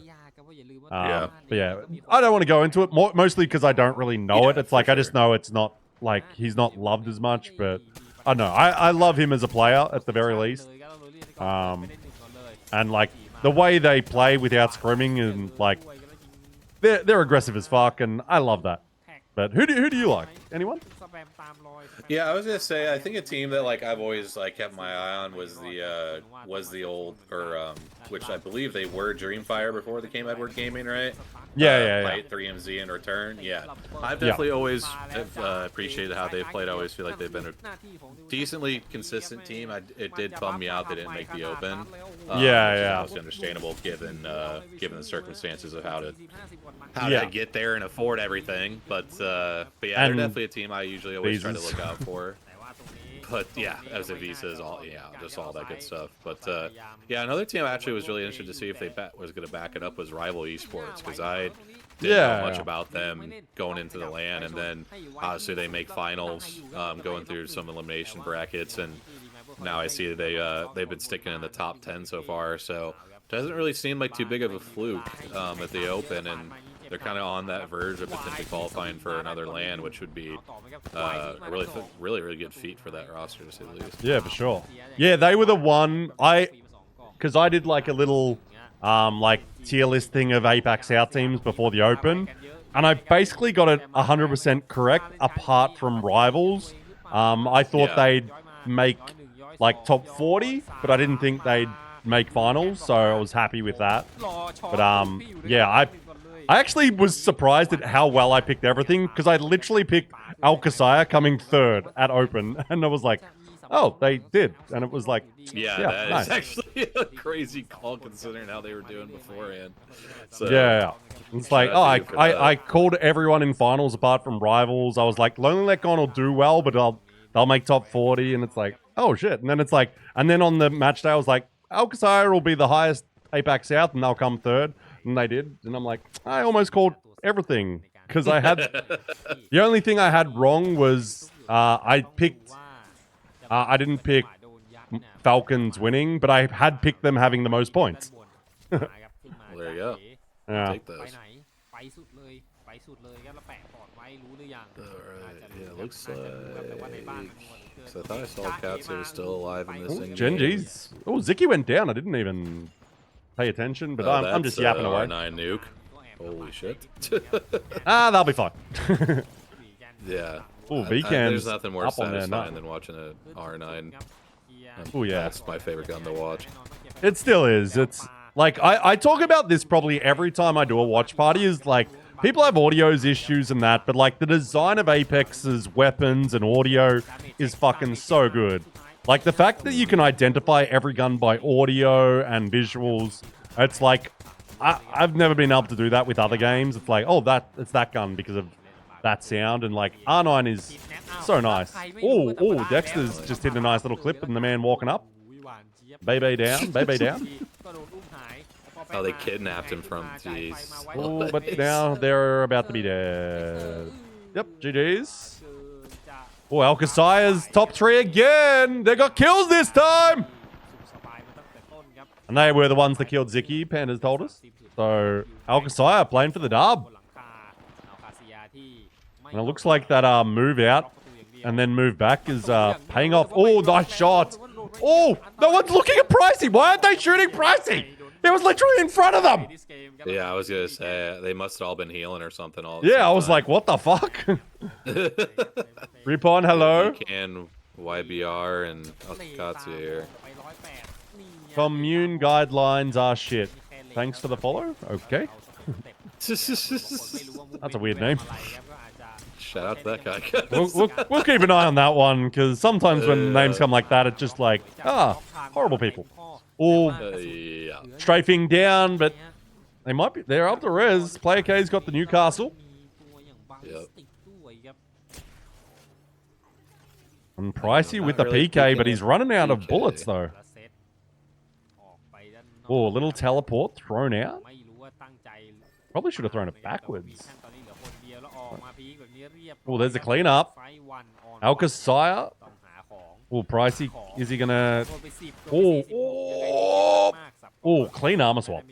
yeah. But yeah, I don't want to go into it mostly because I don't really know it. It's like I just know it's not like he's not loved as much, but I don't know. I love him as a player at the very least. And like the way they play without scrimming and like they're aggressive as fuck, and I love that. But who do you like? Anyone? Yeah, I was gonna say I think a team that like I've always like kept my eye on was the old which I believe they were Dreamfire before they came Edward Gaming, right? Yeah. Fight 3MZ and Return. Yeah, I've definitely always appreciated how they've played. I always feel like they've been a decently consistent team. It did bum me out they didn't make the Open. Yeah. It's understandable given the circumstances of how to get there and afford everything. But yeah, they're definitely a team I usually always try to look out for. But yeah, as a visa is all just all that good stuff. But yeah, another team I actually was really interested to see if they was going to back it up was Rival Esports, because I didn't know much about them going into the LAN, and then obviously they make finals, going through some elimination brackets, and now I see they've been sticking in the top 10 so far. So it doesn't really seem like too big of a fluke at the Open, and they're kind of on that verge of potentially qualifying for another LAN, which would be a really good feat for that roster, to say the least. Yeah, for sure. Yeah, they were the one because I did like a little like tier list thing of APAC South teams before the Open, and I basically got it 100% correct apart from Rivals. I thought they'd make like top 40, but I didn't think they'd make finals, so I was happy with that. But yeah, I actually was surprised at how well I picked everything, because I literally picked ALGS coming 3rd at Open, and I was like, oh, they did. And it was like, that nice. is actually a crazy call considering how they were doing beforehand. So, yeah. It's like, oh, I called everyone in finals apart from Rivals. I was like, Lonely Lecon will do well, but they'll make top 40. And it's like, oh, shit. And then it's like, and then on the match day, I was like, ALGS will be the highest APAC South, and they'll come 3rd. And they did. And I'm like, I almost called everything. Because I had... the only thing I had wrong was I picked... I didn't pick Falcons winning, but I had picked them having the most points. Well, there you go. Yeah. Take those. Alright, yeah, it looks like... So I thought I saw Katsu was still alive in this thing. Genji's... Oh, Ziki went down. I didn't even pay attention, but Oh, I'm just that's, yapping away. R9 nuke. Holy shit. They'll be fine. Yeah. Ooh, There's Vcan's nothing more up on there satisfying now. than watching a R9. Oh, yeah. That's my favorite gun to watch. It still is. It's like I talk about this probably every time I do a watch party. Is like people have audios issues and that, but like the design of Apex's weapons and audio is fucking so good. Like the fact that you can identify every gun by audio and visuals. It's like I've never been able to do that with other games. It's like, oh, it's that gun because of that sound, and like R9 is so nice. Oh, Dexter's just hit a nice little clip, and the man walking up. Baby down, baby down. Oh, they kidnapped him from. Jeez. Oh, but now they're about to be dead. Yep, GG's. Oh, Alcasaya's top 3 again. They got kills this time. And they were the ones that killed Ziki, Pandas told us. So, Alcasaya playing for the dub. And it looks like that move out and then move back is paying off. Oh, nice shot. Oh, no one's looking at Pricey. Why aren't they shooting Pricey? It was literally in front of them. Yeah, I was gonna say they must have all been healing or something. Yeah, I was like, what the fuck? Ripon, hello. Can YBR and Alcatsia here. Commune guidelines are shit. Thanks for the follow. Okay. That's a weird name. Shout out to that guy. We'll keep an eye on that one, because sometimes when names come like that, it's just like, horrible people. Or yeah. strafing down, but they're up to res. Player K's got the Newcastle. Yep. And Pricey with the Not really PK, but picking he's running out of PK. bullets, though. Oh, a little teleport thrown out. Probably should have thrown it backwards. Oh, there's a cleanup. Alcasaya. Oh, Pricey. Is he going to... Oh, clean armor swap.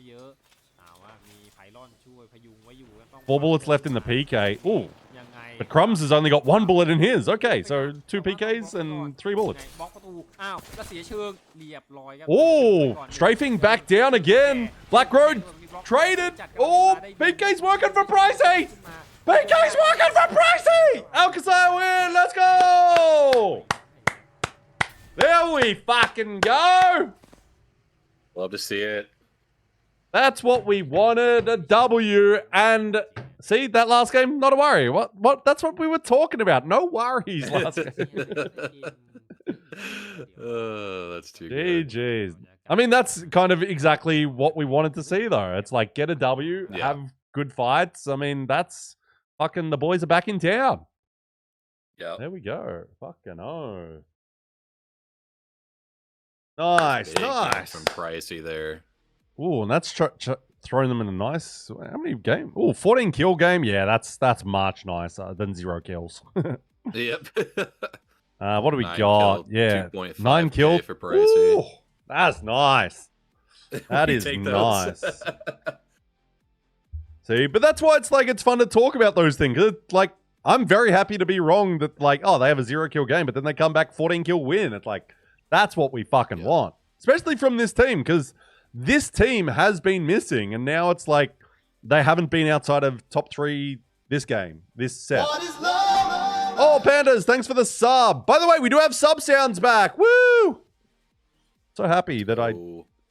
4 bullets left in the PK. Oh, but Crumbs has only got 1 bullet in his. Okay, so 2 PKs and 3 bullets. Oh, strafing back down again. Black Road traded. Oh, PK's working for Pricey. PK's working for Pricey. Alcasar win. Let's go. There we fucking go. Love to see it. That's what we wanted, a W. And see, that last game, not a worry. What? That's what we were talking about. No worries last game. Oh, that's too good. GG's. I mean, that's kind of exactly what we wanted to see, though. It's like, get a W, have good fights. I mean, that's fucking, the boys are back in town. Yeah. There we go. Fucking nice, nice. From Pricey there. Ooh, and that's throwing them in a nice... How many game? Ooh, 14 kill game. Yeah, that's much nicer than 0 kills. Yep. What do we 9 got? killed, Yeah, 2.5 9 kill for Pricey. Ooh, that's nice. That We is take those. nice. See, but that's why it's like it's fun to talk about those things. It's like, I'm very happy to be wrong that like, oh, they have a 0 kill game, but then they come back 14 kill win. It's like, that's what we fucking want. Especially from this team, because this team has been missing, and now it's like they haven't been outside of top 3 this game, this set. Oh, Pandas, thanks for the sub. By the way, we do have sub sounds back. Woo! So happy that I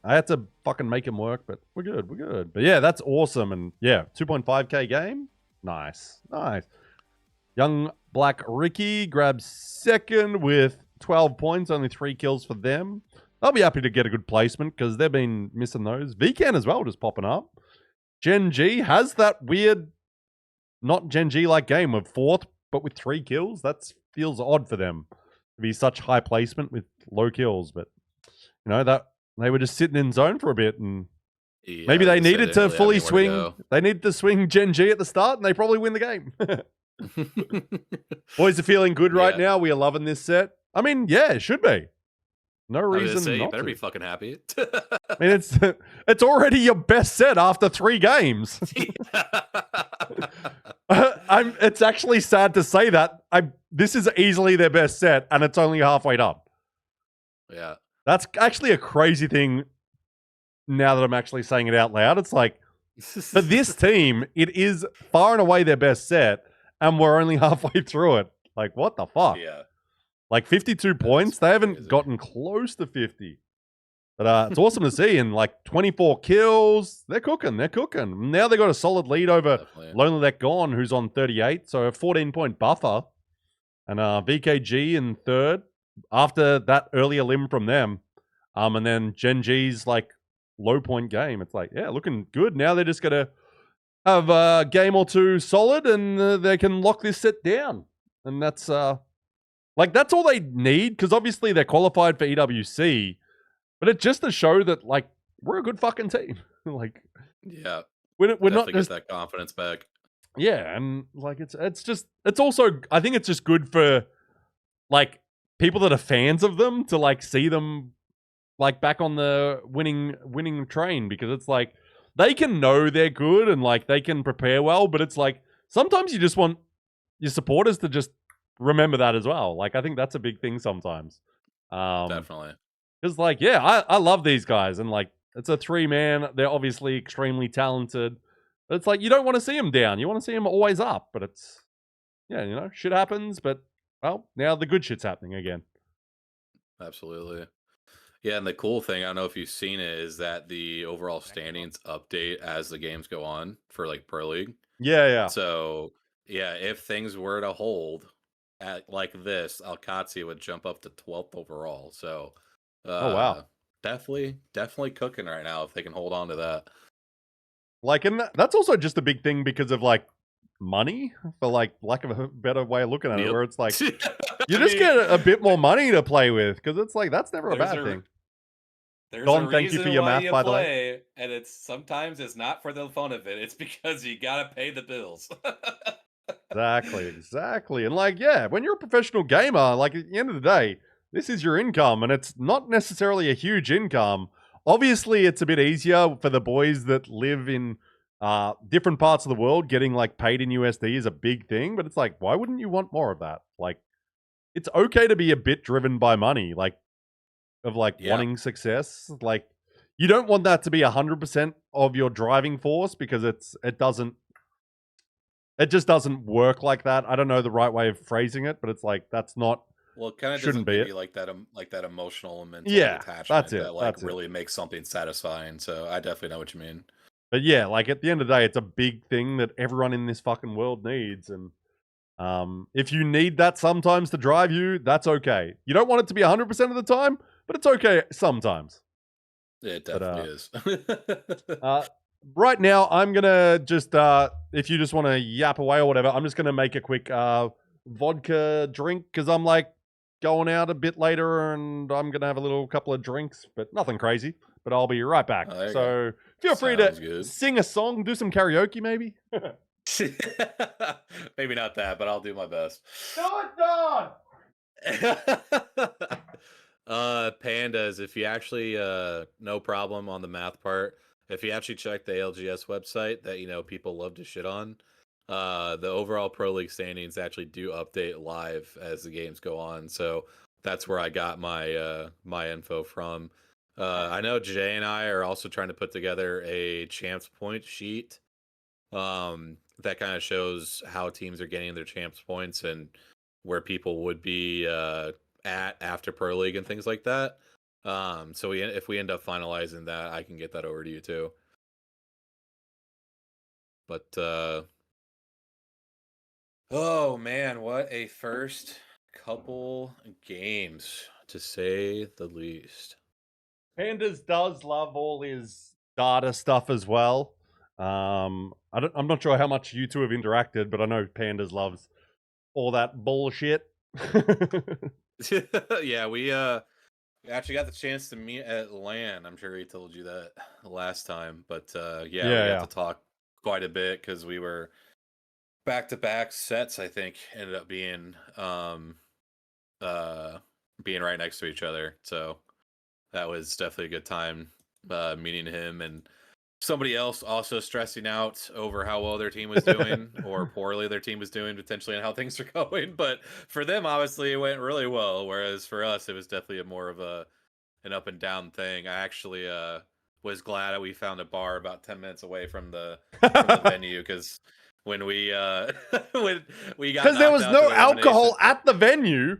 had to fucking make him work, but we're good, we're good. But yeah, that's awesome. And yeah, 2.5k game. Nice, nice. Young Black Ricky grabs second with 12 points, only 3 kills for them. I'll be happy to get a good placement because they've been missing those. VCan as well, just popping up. Gen G has that weird, not Gen G-like game of 4th, but with 3 kills. That feels odd for them to be such high placement with low kills. But, you know, that they were just sitting in zone for a bit, and maybe they needed to fully swing. They needed to swing Gen G at the start, and they probably win the game. Boys are feeling good right now. We are loving this set. I mean, yeah, it should be. No reason not you better to. be fucking happy. I mean, it's already your best set after 3 games. It's actually sad to say that. This is easily their best set, and it's only halfway done. Yeah. That's actually a crazy thing now that I'm actually saying it out loud. It's like, for this team, it is far and away their best set, and we're only halfway through it. Like, what the fuck? Yeah. Like 52 points. They haven't gotten close to 50. But it's awesome to see. And like 24 kills. They're cooking. They're cooking. Now they got a solid lead over Lonely Let Gone, who's on 38. So a 14-point buffer. And VKG in third after that earlier limb from them. And then Gen G's like low point game. It's like, yeah, looking good. Now they're just going to have a game or two solid and they can lock this set down. And that's that's all they need, because obviously they're qualified for EWC, but it's just to show that like we're a good fucking team. Like, yeah, we're not just get that confidence back. Yeah, and like it's also, I think it's just good for like people that are fans of them to like see them like back on the winning train, because it's like they can know they're good and like they can prepare well, but it's like sometimes you just want your supporters to just remember that as well. Like, I think that's a big thing sometimes. Definitely. Because like, yeah, I love these guys, and like it's a 3-man. They're obviously extremely talented. But it's like you don't want to see them down. You want to see them always up. But it's, yeah, you know, shit happens. But well, now the good shit's happening again. Absolutely. Yeah, and the cool thing, I don't know if you've seen it, is that the overall standings update as the games go on for like Pro League. Yeah. So yeah, if things were to hold at like this, Alcatsi would jump up to 12th overall. So oh wow, definitely cooking right now if they can hold on to that. Like, and that's also just a big thing because of like money, for like lack of a better way of looking at it, where it's like you just get a bit more money to play with, because it's like that's never a bad thing. There's Don, a thank you for your why math, you by the way. play, and it's sometimes it's not for the fun of it. It's because you gotta pay the bills. Exactly. And like, yeah, when you're a professional gamer, like at the end of the day, this is your income, and it's not necessarily a huge income. Obviously, it's a bit easier for the boys that live in different parts of the world. Getting like paid in USD is a big thing, but it's like, why wouldn't you want more of that? Like, it's okay to be a bit driven by money, like of like wanting success. Like, you don't want that to be 100% of your driving force, because it just doesn't work like that. I don't know the right way of phrasing it, but it's like that's not. Well, it kind of shouldn't doesn't give be you like that emotional and mental Yeah, attachment that's it, that like that's it. really makes something satisfying. So I definitely know what you mean. But yeah, like at the end of the day, it's a big thing that everyone in this fucking world needs. And if you need that sometimes to drive you, that's okay. You don't want it to be 100% of the time, but it's okay sometimes. It definitely is. Right now, I'm going to just, if you just want to yap away or whatever, I'm just going to make a quick vodka drink, because I'm like going out a bit later and I'm going to have a little couple of drinks, but nothing crazy. But I'll be right back. So feel free to sing a song, do some karaoke maybe. Maybe not that, but I'll do my best. No, it's not! Pandas, if you actually no problem on the math part, if you actually check the ALGS website that, you know, people love to shit on, the overall Pro League standings actually do update live as the games go on. So that's where I got my my info from. I know Jay and I are also trying to put together a champs point sheet that kind of shows how teams are getting their champs points and where people would be at after Pro League and things like that. So if we end up finalizing that, I can get that over to you too. But oh man, what a first couple games, to say the least. Pandas does love all his data stuff as well. I'm not sure how much you two have interacted, but I know Pandas loves all that bullshit. Yeah, we actually got the chance to meet at LAN. I'm sure he told you that last time, but we got to talk quite a bit because we were back-to-back sets. I think ended up being right next to each other, so that was definitely a good time meeting him, and somebody else also stressing out over how well their team was doing or poorly their team was doing potentially, and how things are going. But for them, obviously, it went really well, whereas for us, it was definitely more of an up and down thing. I actually was glad that we found a bar about 10 minutes away from the venue, because when we when we got Because there knocked was out no to the elimination alcohol at the venue.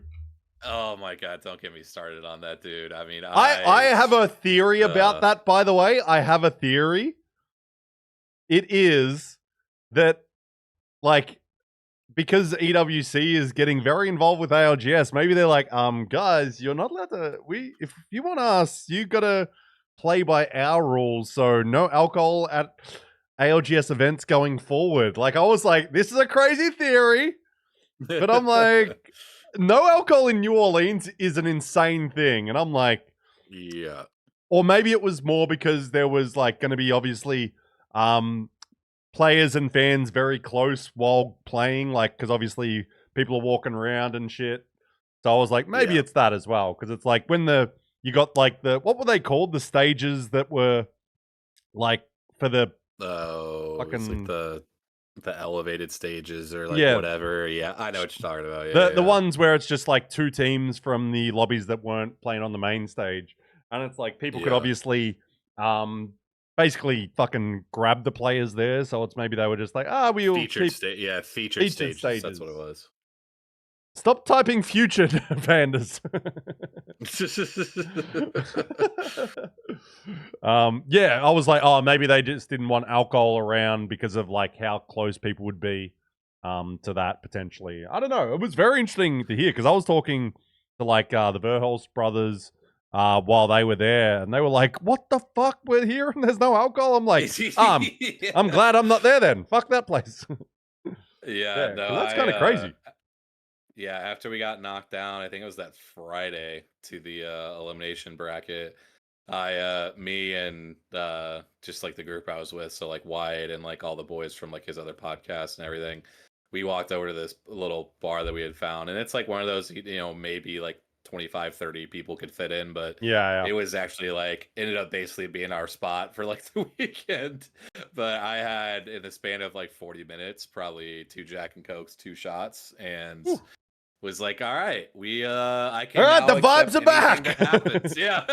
Oh my god, don't get me started on that, dude. I mean, I have a theory about that, by the way. I have a theory. It is that, like, because EWC is getting very involved with ALGS, maybe they're like, guys, you're not allowed to. If you want us, you gotta play by our rules. So no alcohol at ALGS events going forward. Like, I was like, this is a crazy theory, but I'm like, no alcohol in New Orleans is an insane thing, and I'm like, yeah. or maybe it was more because there was like going to be obviously players and fans very close while playing, like, because obviously people are walking around and shit. So I was like, maybe it's that as well, because it's like when you got like what were they called? The stages that were like for the it's like the elevated stages or like Yeah. whatever. Yeah, I know what you're talking about. the ones where it's just like two teams from the lobbies that weren't playing on the main stage, and it's like people could obviously basically fucking grab the players there. So it's maybe they were just like, we'll featured keep featured stages. That's what it was. Stop typing future, Pandas. Yeah, I was like, oh, maybe they just didn't want alcohol around because of like how close people would be to that potentially. I don't know. It was very interesting to hear because I was talking to like the Verholst brothers while they were there, and they were like, "What the fuck? We're here and there's no alcohol." I'm like, I'm glad I'm not there then. Fuck that place. Yeah, no, that's kind of crazy. Yeah, after we got knocked down, I think it was that Friday to the elimination bracket. Me and just like the group I was with, so like Wyatt and like all the boys from like his other podcasts and everything, we walked over to this little bar that we had found, and it's like one of those, maybe like 25, 30 people could fit in, but it was actually like ended up basically being our spot for like the weekend. But I had, in the span of like 40 minutes, probably 2 Jack and Cokes, 2 shots, and was like, all right, I can. All right, now the vibes are back. That happens. Yeah.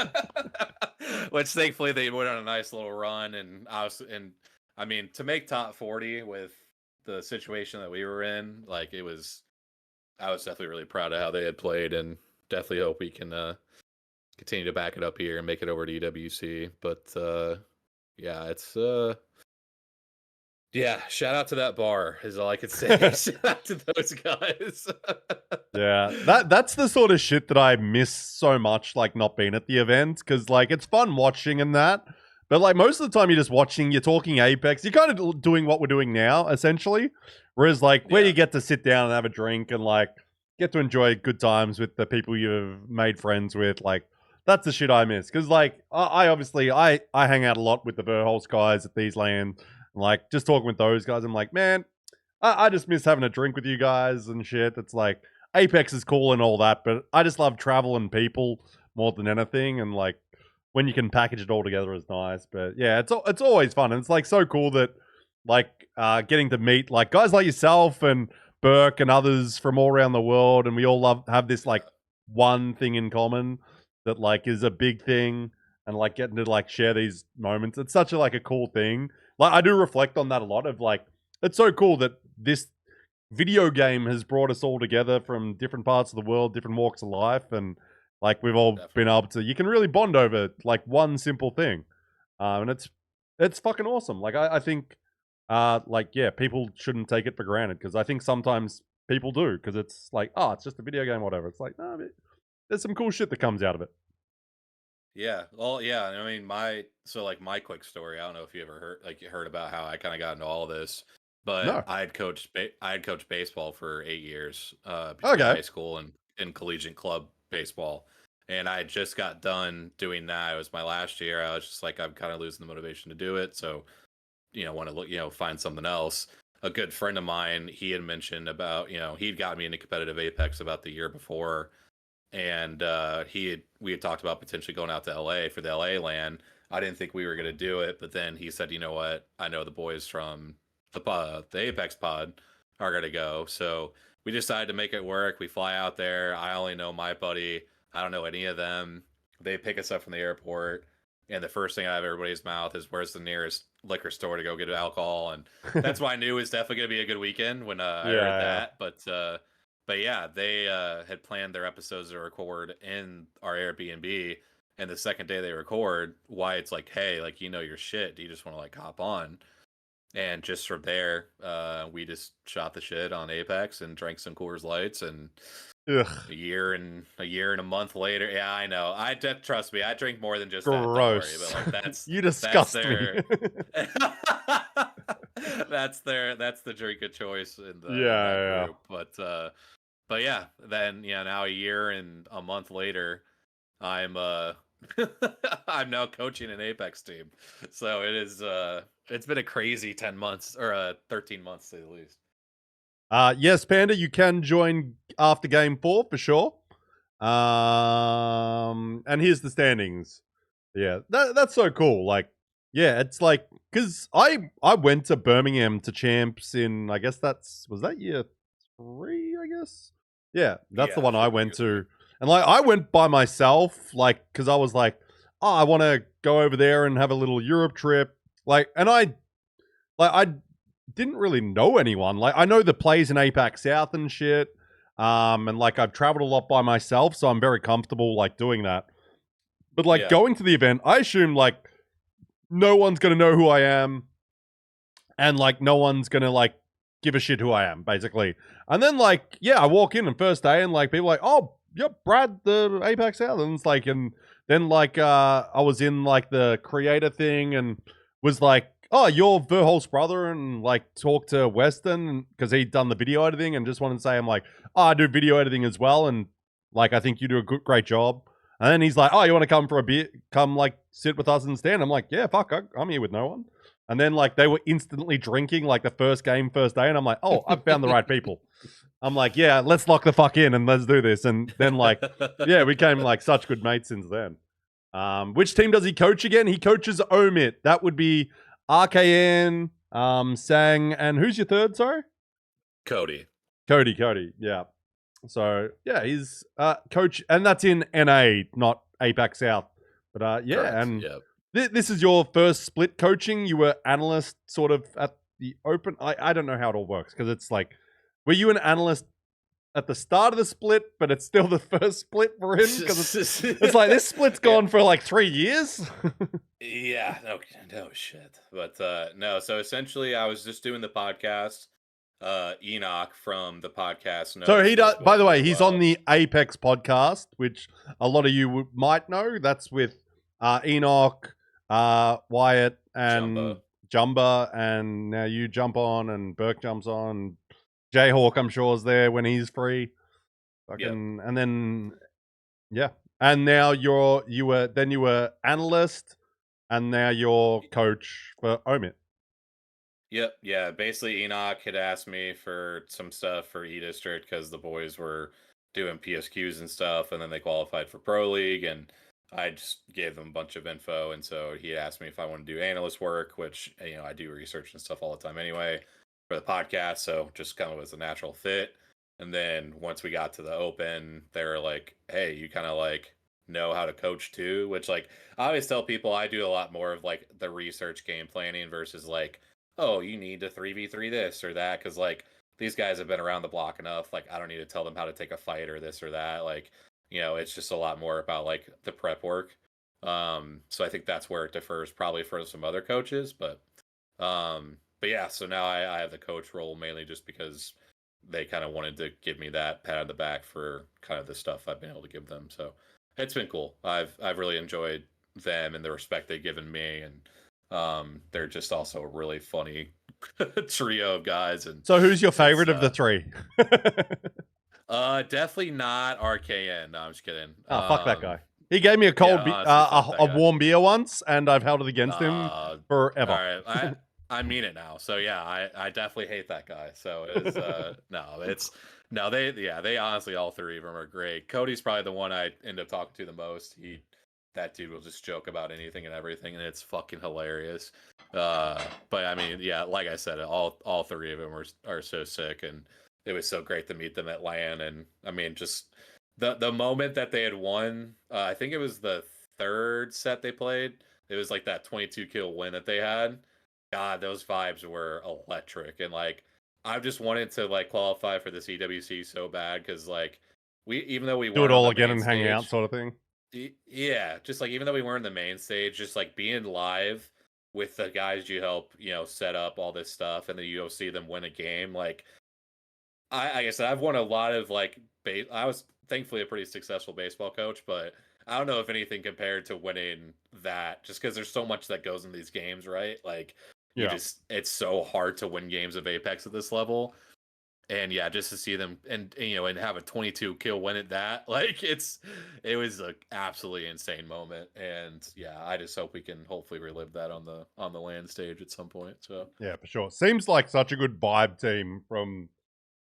Which thankfully they went on a nice little run, and I mean, to make top 40 with the situation that we were in, like I was definitely really proud of how they had played, and definitely hope we can continue to back it up here and make it over to EWC. But yeah, it's yeah, shout out to that bar is all I could say. Shout out to those guys. Yeah, that's the sort of shit that I miss so much, like not being at the event, because like it's fun watching and that, but like most of the time you're just watching, you're talking Apex, you're kind of doing what we're doing now essentially, whereas like where you get to sit down and have a drink and like get to enjoy good times with the people you've made friends with, like that's the shit I miss, because like I obviously I hang out a lot with the Verholst guys at these lands. Like, just talking with those guys, I'm like, man, I just miss having a drink with you guys and shit. It's like, Apex is cool and all that, but I just love travel and people more than anything. And like, when you can package it all together is nice. But yeah, it's always fun. And it's like so cool that like getting to meet like guys like yourself and Burke and others from all around the world. And we all have this like one thing in common that like is a big thing, and like getting to like share these moments. It's such a cool thing. Like I do reflect on that a lot of like, it's so cool that this video game has brought us all together from different parts of the world, different walks of life, and like we've all been able to, you can really bond over like one simple thing. And it's fucking awesome. Like I think like yeah, people shouldn't take it for granted, because I think sometimes people do, because it's like, oh, it's just a video game, whatever. It's like, no, there's some cool shit that comes out of it. Yeah, well, yeah. I mean, my quick story. I don't know if you ever heard about how I kind of got into all this, but No. I had coached baseball for 8 years, between high school and collegiate club baseball, and I just got done doing that. It was my last year. I was just like, I'm kind of losing the motivation to do it, so want to look, find something else. A good friend of mine, he had mentioned about, he'd got me into competitive Apex about the year before. And we had talked about potentially going out to LA for the LA LAN. I didn't think we were going to do it, but then he said, you know what? I know the boys from the Apex pod are going to go. So we decided to make it work. We fly out there. I only know my buddy. I don't know any of them. They pick us up from the airport. and the first thing out of everybody's mouth is where's the nearest liquor store to go get alcohol, and that's why I knew it was definitely gonna be a good weekend when I heard Yeah. that. But yeah, they had planned their episodes to record in our Airbnb, and the second day they record, Wyatt's like, "Hey, like you know your shit. Do you just want to like hop on?" And just from there, we just shot the shit on Apex and drank some Coors Lights, and Ugh. a year and a month later, yeah, I know. Trust me, I drink more than just that. Don't worry, Gross. but like that's You disgust me. that's the drink of choice in that Yeah. group. But yeah, then now a year and a month later, I'm I'm now coaching an Apex team. So it is it's been a crazy 10 months or 13 months to say the least. Yes, Panda, you can join after game 4 for sure. And here's the standings. Yeah, that's so cool. Like, yeah, it's like because I went to Birmingham to champs in I guess was that year 3, I guess. Yeah, that's the Yeah, one I should be went year to, and like I went by myself, like because I was like, oh, I want to go over there and have a little Europe trip, like, and I didn't really know anyone. Like I know the plays in APAC South and shit. And like I've traveled a lot by myself, so I'm very comfortable like doing that. But like Yeah. going to the event, I assume like no one's gonna know who I am, and like no one's gonna like give a shit who I am, basically. And then like yeah, I walk in on first day, and like people are like, oh, yep, Brad, the APAC South, and it's like, and then like I was in like the creator thing, and was like, oh, you're Verholz's brother, and like talked to Weston because he'd done the video editing, and just wanted to say I'm like, oh, I do video editing as well, and like I think you do a great job. And then he's like, oh, you want to come for a beer? Come like sit with us and stand. I'm like, yeah, fuck, I'm here with no one. And then like they were instantly drinking like the first game, first day, and I'm like, oh, I've found the right people. I'm like, yeah, let's lock the fuck in and let's do this. And then like, yeah, we became like such good mates since then. Which team does he coach again? He coaches Omit. That would be RKN, Sang, and who's your third? Sorry, Cody. Cody. Yeah. So yeah, he's coach, and that's in NA, not APAC South. But yeah, Correct. and Yep. this is your first split coaching. You were analyst sort of at the open. I don't know how it all works because it's like, were you an analyst at the start of the split, but it's still the first split for him because it's like this split's gone for like 3 years. Yeah, no shit. But no, so essentially I was just doing the podcast. Enoch from the podcast So he does. By the way, as he's well. on the Apex podcast, which a lot of you might know. That's with Enoch, Wyatt, and Jumba, and now you jump on, and Burke jumps on. Jayhawk, I'm sure, is there when he's free. Fucking, and then yeah, and now you were analyst, and now you're coach for Omit. Yep, yeah. Basically, Enoch had asked me for some stuff for E District because the boys were doing PSQs and stuff, and then they qualified for Pro League, and I just gave them a bunch of info, and so he asked me if I want to do analyst work, which I do research and stuff all the time anyway for the podcast, so just kind of was a natural fit. And then once we got to the open, they were like, "Hey, you kind of like know how to coach too," which like I always tell people I do a lot more of like the research game planning versus like, oh, you need to 3v3 this or that, because like these guys have been around the block enough. Like I don't need to tell them how to take a fight or this or that. Like, it's just a lot more about like the prep work. So I think that's where it differs probably for some other coaches, but yeah, so now I have the coach role mainly just because they kind of wanted to give me that pat on the back for kind of the stuff I've been able to give them. So it's been cool. I've really enjoyed them and the respect they've given me, and they're just also a really funny trio of guys. And so who's your favorite of the three? Definitely not RKN. No, I'm just kidding. Oh, fuck that guy. He gave me a cold, honestly, a warm beer once, and I've held it against him forever. All right, I mean it now. So yeah, I definitely hate that guy. So it's they honestly all three of them are great. Cody's probably the one I end up talking to the most. That dude will just joke about anything and everything, and it's fucking hilarious. But I mean, yeah, like I said, all three of them are so sick, and it was so great to meet them at LAN. And I mean, just the moment that they had won, I think it was the third set they played. it was like that 22 kill win that they had. God, those vibes were electric, and like I've just wanted to like qualify for this EWC so bad because like we even though we Do weren't it on all the again main and hang out, stage, sort of thing. yeah, just like even though we weren't in the main stage, just like being live with the guys you help, set up all this stuff, and then you go see them win a game. Like like I said, I've won a lot of like I was thankfully a pretty successful baseball coach, but I don't know if anything compared to winning that, just because there's so much that goes in these games, right? Like it's so hard to win games of Apex at this level. And yeah, just to see them and have a 22 kill win at that, like it was an absolutely insane moment. And yeah, I just hope we can hopefully relive that on the land stage at some point. So Yeah, for sure. Seems like such a good vibe team from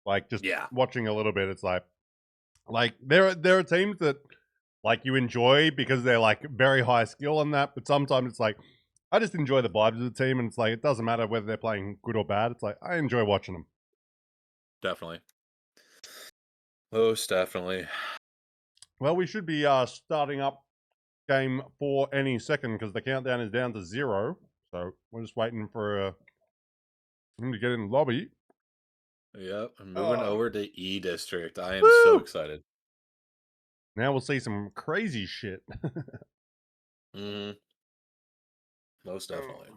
like just watching a little bit. It's like there are teams that like you enjoy because they're like very high skill on that, but sometimes it's like I just enjoy the vibes of the team, and it's like it doesn't matter whether they're playing good or bad. It's like I enjoy watching them. definitely, most definitely. Well, we should be starting up game 4 any second because the countdown is down to 0. So we're just waiting for him to get in the lobby. Yep, I'm moving over to E District. I am so excited. Now we'll see some crazy shit. Most definitely.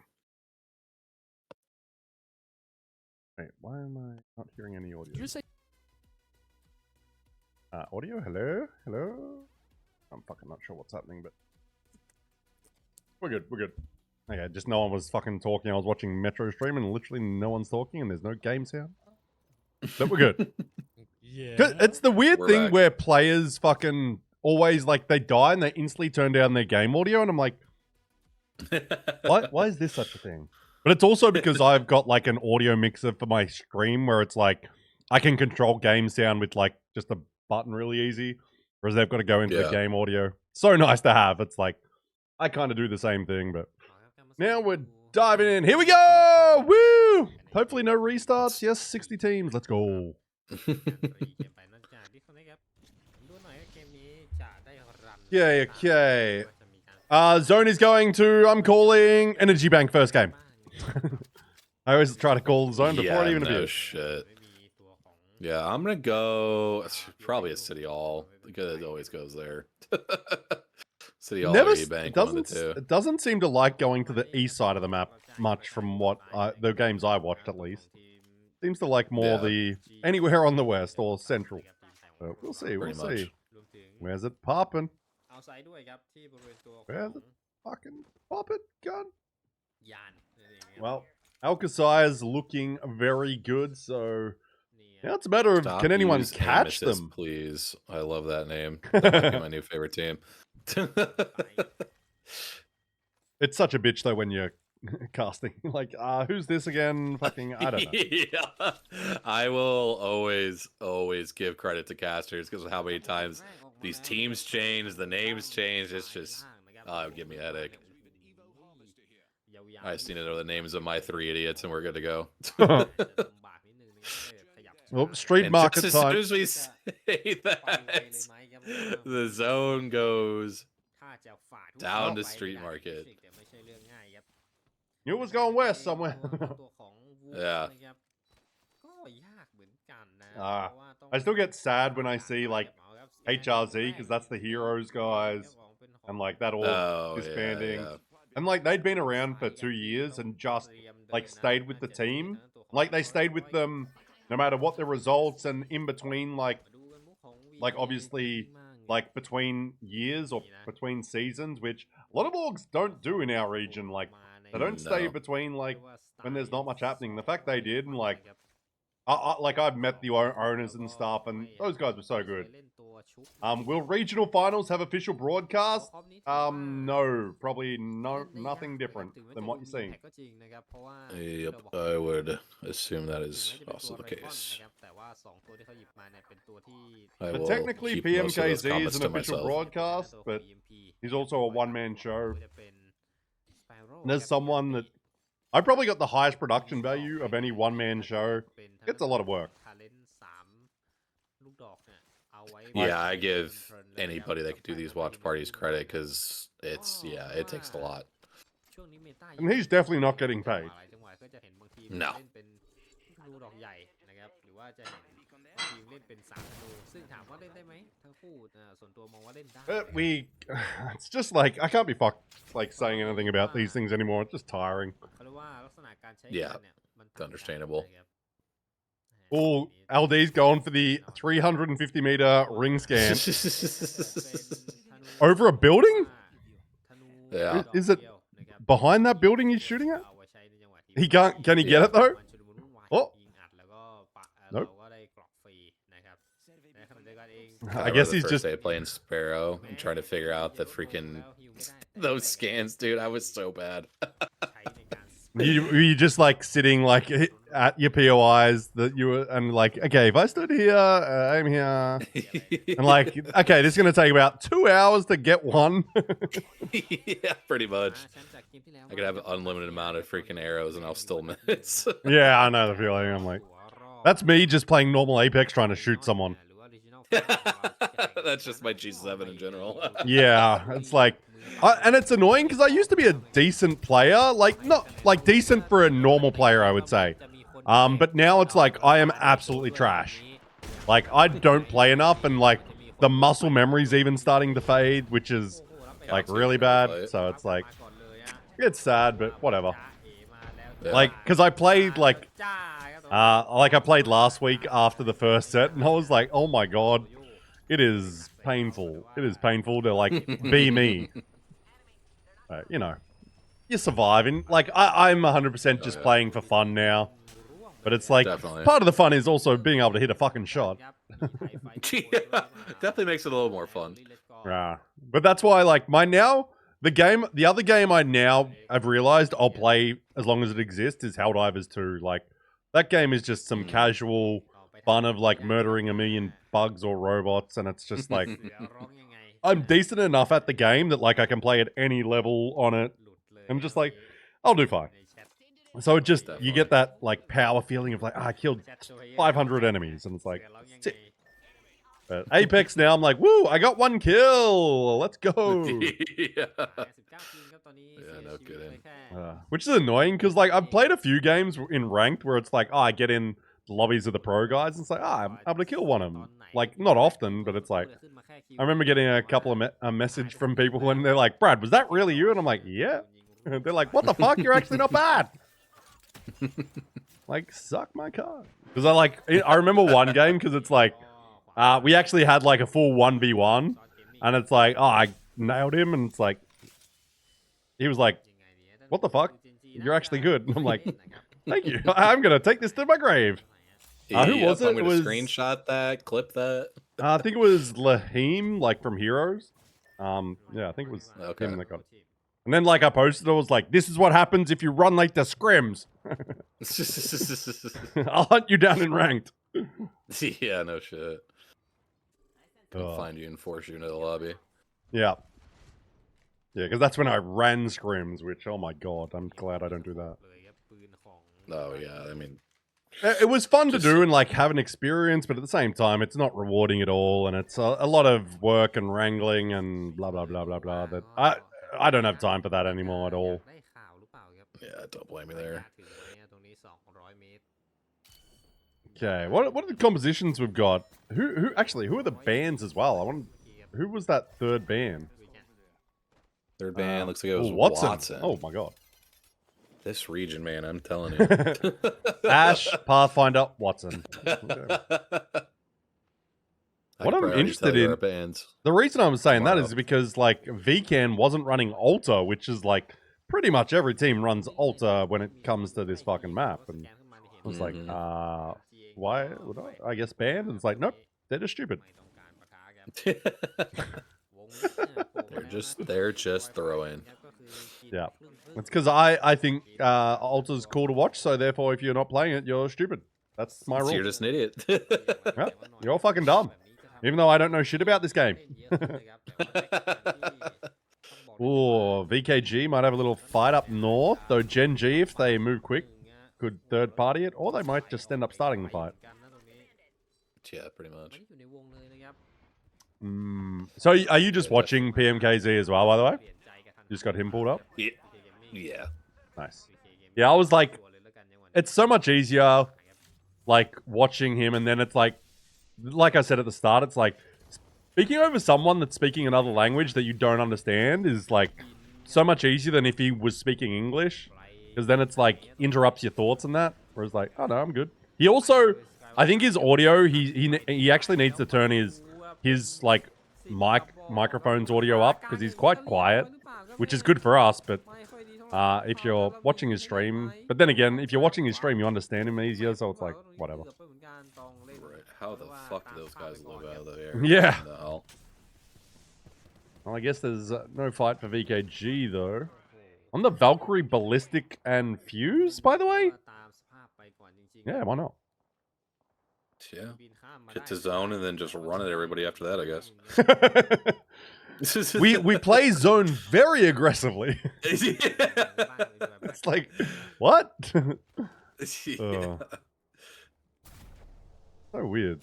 Wait, why am I not hearing any audio? Did you say? Audio? Hello? Hello? I'm fucking not sure what's happening, but we're good. We're good. Okay, just no one was fucking talking. I was watching Metro stream and literally no one's talking and there's no game sound. But we're good. Yeah. It's the weird We're thing back. where players fucking always like they die and they instantly turn down their game audio and I'm like, why is this such a thing? But it's also because I've got like an audio mixer for my stream where it's like I can control game sound with like just a button really easy, whereas they've got to go into the game audio. So nice to have. It's like I kind of do the same thing, but now we're diving in. Here we go! Woo! Hopefully no restarts. Yes, 60 teams. Let's go. Yeah, okay. Zone is going to, I'm calling Energy Bank first game. I always try to call Zone before it even appears. Shit. Yeah, I'm gonna go. It's probably a City Hall because it always goes there. City Hall or E-Bank, one of the two. It doesn't seem to like going to the east side of the map much from what the games I watched at least. Seems to like more the anywhere on the west or central. So we'll see, we'll see. Where's it popping? Where's it fucking popping gun? Well, Alcasire's looking very good, so now it's a matter of can anyone catch them? Please, I love that name. That might be my new favorite team. It's such a bitch though when you're casting. Like, who's this again? Fucking, I don't know. Yeah. I will always give credit to casters because of how many times these teams change, the names change. It's just, it would give me a headache. I just need to know the names of my 3 idiots and we're good to go. Well, street and market just time. As soon as we say that, the zone goes down to street market. Knew it was going west somewhere. Yeah. I still get sad when I see like HRZ because that's the Heroes guys and like that all disbanding. Yeah. And like they'd been around for 2 years and just like stayed with the team. Like they stayed with them no matter what the results and in between like obviously like between years or between seasons, which a lot of orgs don't do in our region. Like they don't stay between like when there's not much happening. The fact they did and like I've met the owners and stuff and those guys were so good. Will regional finals have official broadcast? No, probably nothing different than what you're seeing. Yep, I would assume that is also the case. But technically PMKZ is an official broadcast, but he's also a one-man show. And there's someone that I probably got the highest production value of any one-man show. It's a lot of work. Yeah, I give anybody that could do these watch parties credit because it's it takes a lot. And he's definitely not getting paid. No. ธนูดอกใหญ่นะครับหรือว่าจะเห็นบางทีมเล่นเป็น3ธนูซึ่งถามว่าเล่นได้ไหมทั้งคู่ส่วนตัวมองว่าเล่นได้ It's just like I can't be fucked like saying anything about these things anymore. It's just tiring. เขาเรียกว่าลักษณะการใช้งานเนี่ยมัน It's understandable. Oh, LD's going for the 350-meter ring scan over a building. Yeah. Is it behind that building he's shooting at? He can't. Can he get it though? Oh. Nope. I guess he's just playing Sparrow and trying to figure out the freaking those scans, dude. I was so bad. you just like sitting like at your POIs that you were and like, okay, if I stood here, I'm here, and like, okay, this is gonna take about 2 hours to get one. Yeah, pretty much. I could have an unlimited amount of freaking arrows and I'll still miss. Yeah, I know the feeling. I'm like, that's me just playing normal Apex trying to shoot someone. That's just my G7 in general. Yeah, it's like, and it's annoying because I used to be a decent player, like not like decent for a normal player, I would say. But now it's like I am absolutely trash. Like I don't play enough, and like the muscle memory's even starting to fade, which is like really bad. So it's like it's sad, but whatever. Yeah. Like, because I played like I played last week after the first set, and I was like, oh my god, it is painful. It is painful to like be me. You know, you survive, and like I'm 100% just playing for fun now. But it's like part of the fun is also being able to hit a fucking shot. Yeah, definitely makes it a little more fun. Yeah, but that's why like the other game I now have realized I'll play as long as it exists is Helldivers 2. Like that game is just some casual fun of like murdering a million bugs or robots, and it's just like I'm decent enough at the game that like I can play at any level on it. I'm just like, I'll do fine. So it just you get that like power feeling of like I killed 500 enemies, and it's like sick. But Apex now I'm like, woo, I got 1 kill. Let's go. Yeah, no kidding. Which is annoying because like I've played a few games in ranked where it's like, I get in the lobbies of the pro guys and it's like, I'm able to kill one of them. Like not often, but it's like I remember getting a couple of a message from people when they're like, Brad, was that really you? And I'm like, yeah. And they're like, what the fuck? You're actually not bad. Like, suck my cock. Because I remember one game because it's like, we actually had like a full 1v1 and it's like, oh, I nailed him. And it's like, he was like, what the fuck? You're actually good. And I'm like, thank you. I'm going to take this to my grave. Who was it? I'm going to screenshot that, clip that. I think it was Lahim, like from Heroes. Yeah, I think it was him that got it. And then like I posted, I was like, this is what happens if you run like the scrims. I'll hunt you down in ranked. Yeah, no shit. I'll find you and force you into the lobby. Yeah. Yeah, because that's when I ran scrims, which, oh my god, I'm glad I don't do that. Oh, yeah, I mean... It was fun to do and, like, have an experience, but at the same time, it's not rewarding at all, and it's a lot of work and wrangling and blah, blah, blah, blah, blah. That I don't have time for that anymore at all. Yeah, don't blame me there. Okay, what are the compositions we've got? Who are the bands as well? Who was that third band? Third band looks like it was Watson. Oh my god. This region, man, I'm telling you. Ash, Pathfinder, Watson. What I'm interested in, the reason I'm saying that is because like VCAN wasn't running Alta, which is like pretty much every team runs Alta when it comes to this fucking map. And I was like, why would I guess banned? And it's like, nope, they're just stupid. They're just throwing. Yeah, it's because I think Alta's cool to watch, so therefore if you're not playing it, you're stupid. That's my rule. You're just an idiot. Yeah, you're all fucking dumb. Even though I don't know shit about this game. Ooh, VKG might have a little fight up north, though Gen G, if they move quick, could third party it, or they might just end up starting the fight. Yeah, pretty มัน much. อยู่ในวงเลยนะครับ So are you just watching PMKZ as well, by the way? เปลี่ยนใจกับทัน You just got him pulled up? Yeah. PK Gaming Yeah. Nice. PK Gaming Yeah, I was like, ชัวร์เลยแล้วกันในวันนี้ it's so much easier, like, watching him, and then it's like I said at the start, it's like, speaking over someone that's speaking another language that you don't understand is, like, so much easier than if he was speaking English, because then it's, like, interrupts your thoughts and that, whereas, like, oh, no, I'm good. He also, I think his audio, he actually needs to turn his like, microphone's audio up, because he's quite quiet, which is good for us, but if you're watching his stream, but then again, if you're watching his stream, you understand him easier, so it's like, whatever. Right. How the fuck do those guys live out of there? Yeah. What the hell? Well, I guess there's no fight for VKG, though. On the Valkyrie, Ballistic, and Fuse, by the way? ตามสภาพไปก่อนจริงๆ Yeah, why not? Yeah. บินข้ามมา Hit ได้ to zone and then just run at everybody after that, I guess. we play zone very aggressively. It's like, what? Yeah. So weird.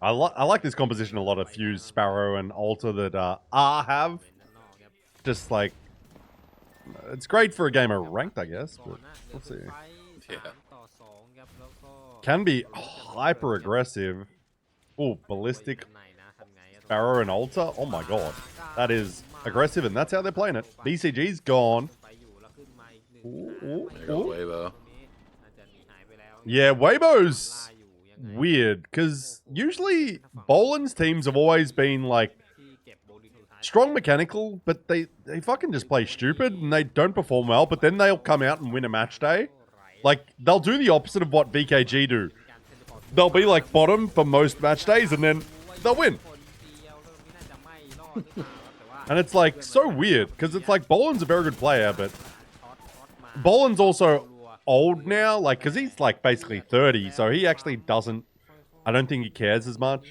I like this composition a lot of Fuse, Sparrow, and Alta that have. Just like, it's great for a game of ranked, I guess. But we'll see. Yeah. Can be hyper aggressive. Oh, Ballistic, Sparrow, and Alta. Oh my god, that is aggressive, and that's how they're playing it. BCG's gone. There you go, Weibo. Yeah, Weibo's weird, because usually Boland's teams have always been like strong mechanical, but they fucking just play stupid and they don't perform well, but then they'll come out and win a match day. Like, they'll do the opposite of what VKG do. They'll be like bottom for most match days and then they'll win. And it's like so weird, because it's like Boland's a very good player, but Boland's also old now, like, because he's like basically 30, so he actually doesn't, I don't think he cares as much.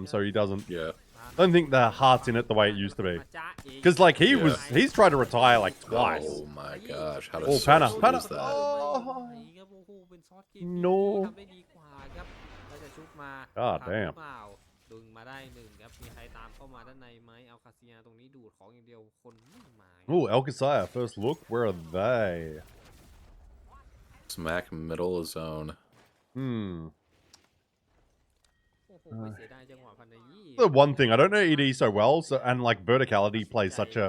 So he doesn't, Yeah. I don't think the heart's in it the way it used to be. Because like he's tried to retire like twice. Oh my gosh. How does Oh, Source Panna, lose Panna. that? Oh, no. God damn. ดึงมาได้หนึ่งครับมีใครตามเข้ามาด้านในไหมเอาคาเซียตรงนี้ดูดของอย่างเดียวคนไม่มา Oh, Alcasaya, first look. Where are they? Smack middle of zone. โอ้โหไม่เสียดายจังหวะพันธยี่ The one thing, I don't know ED so well, so and like verticality plays such a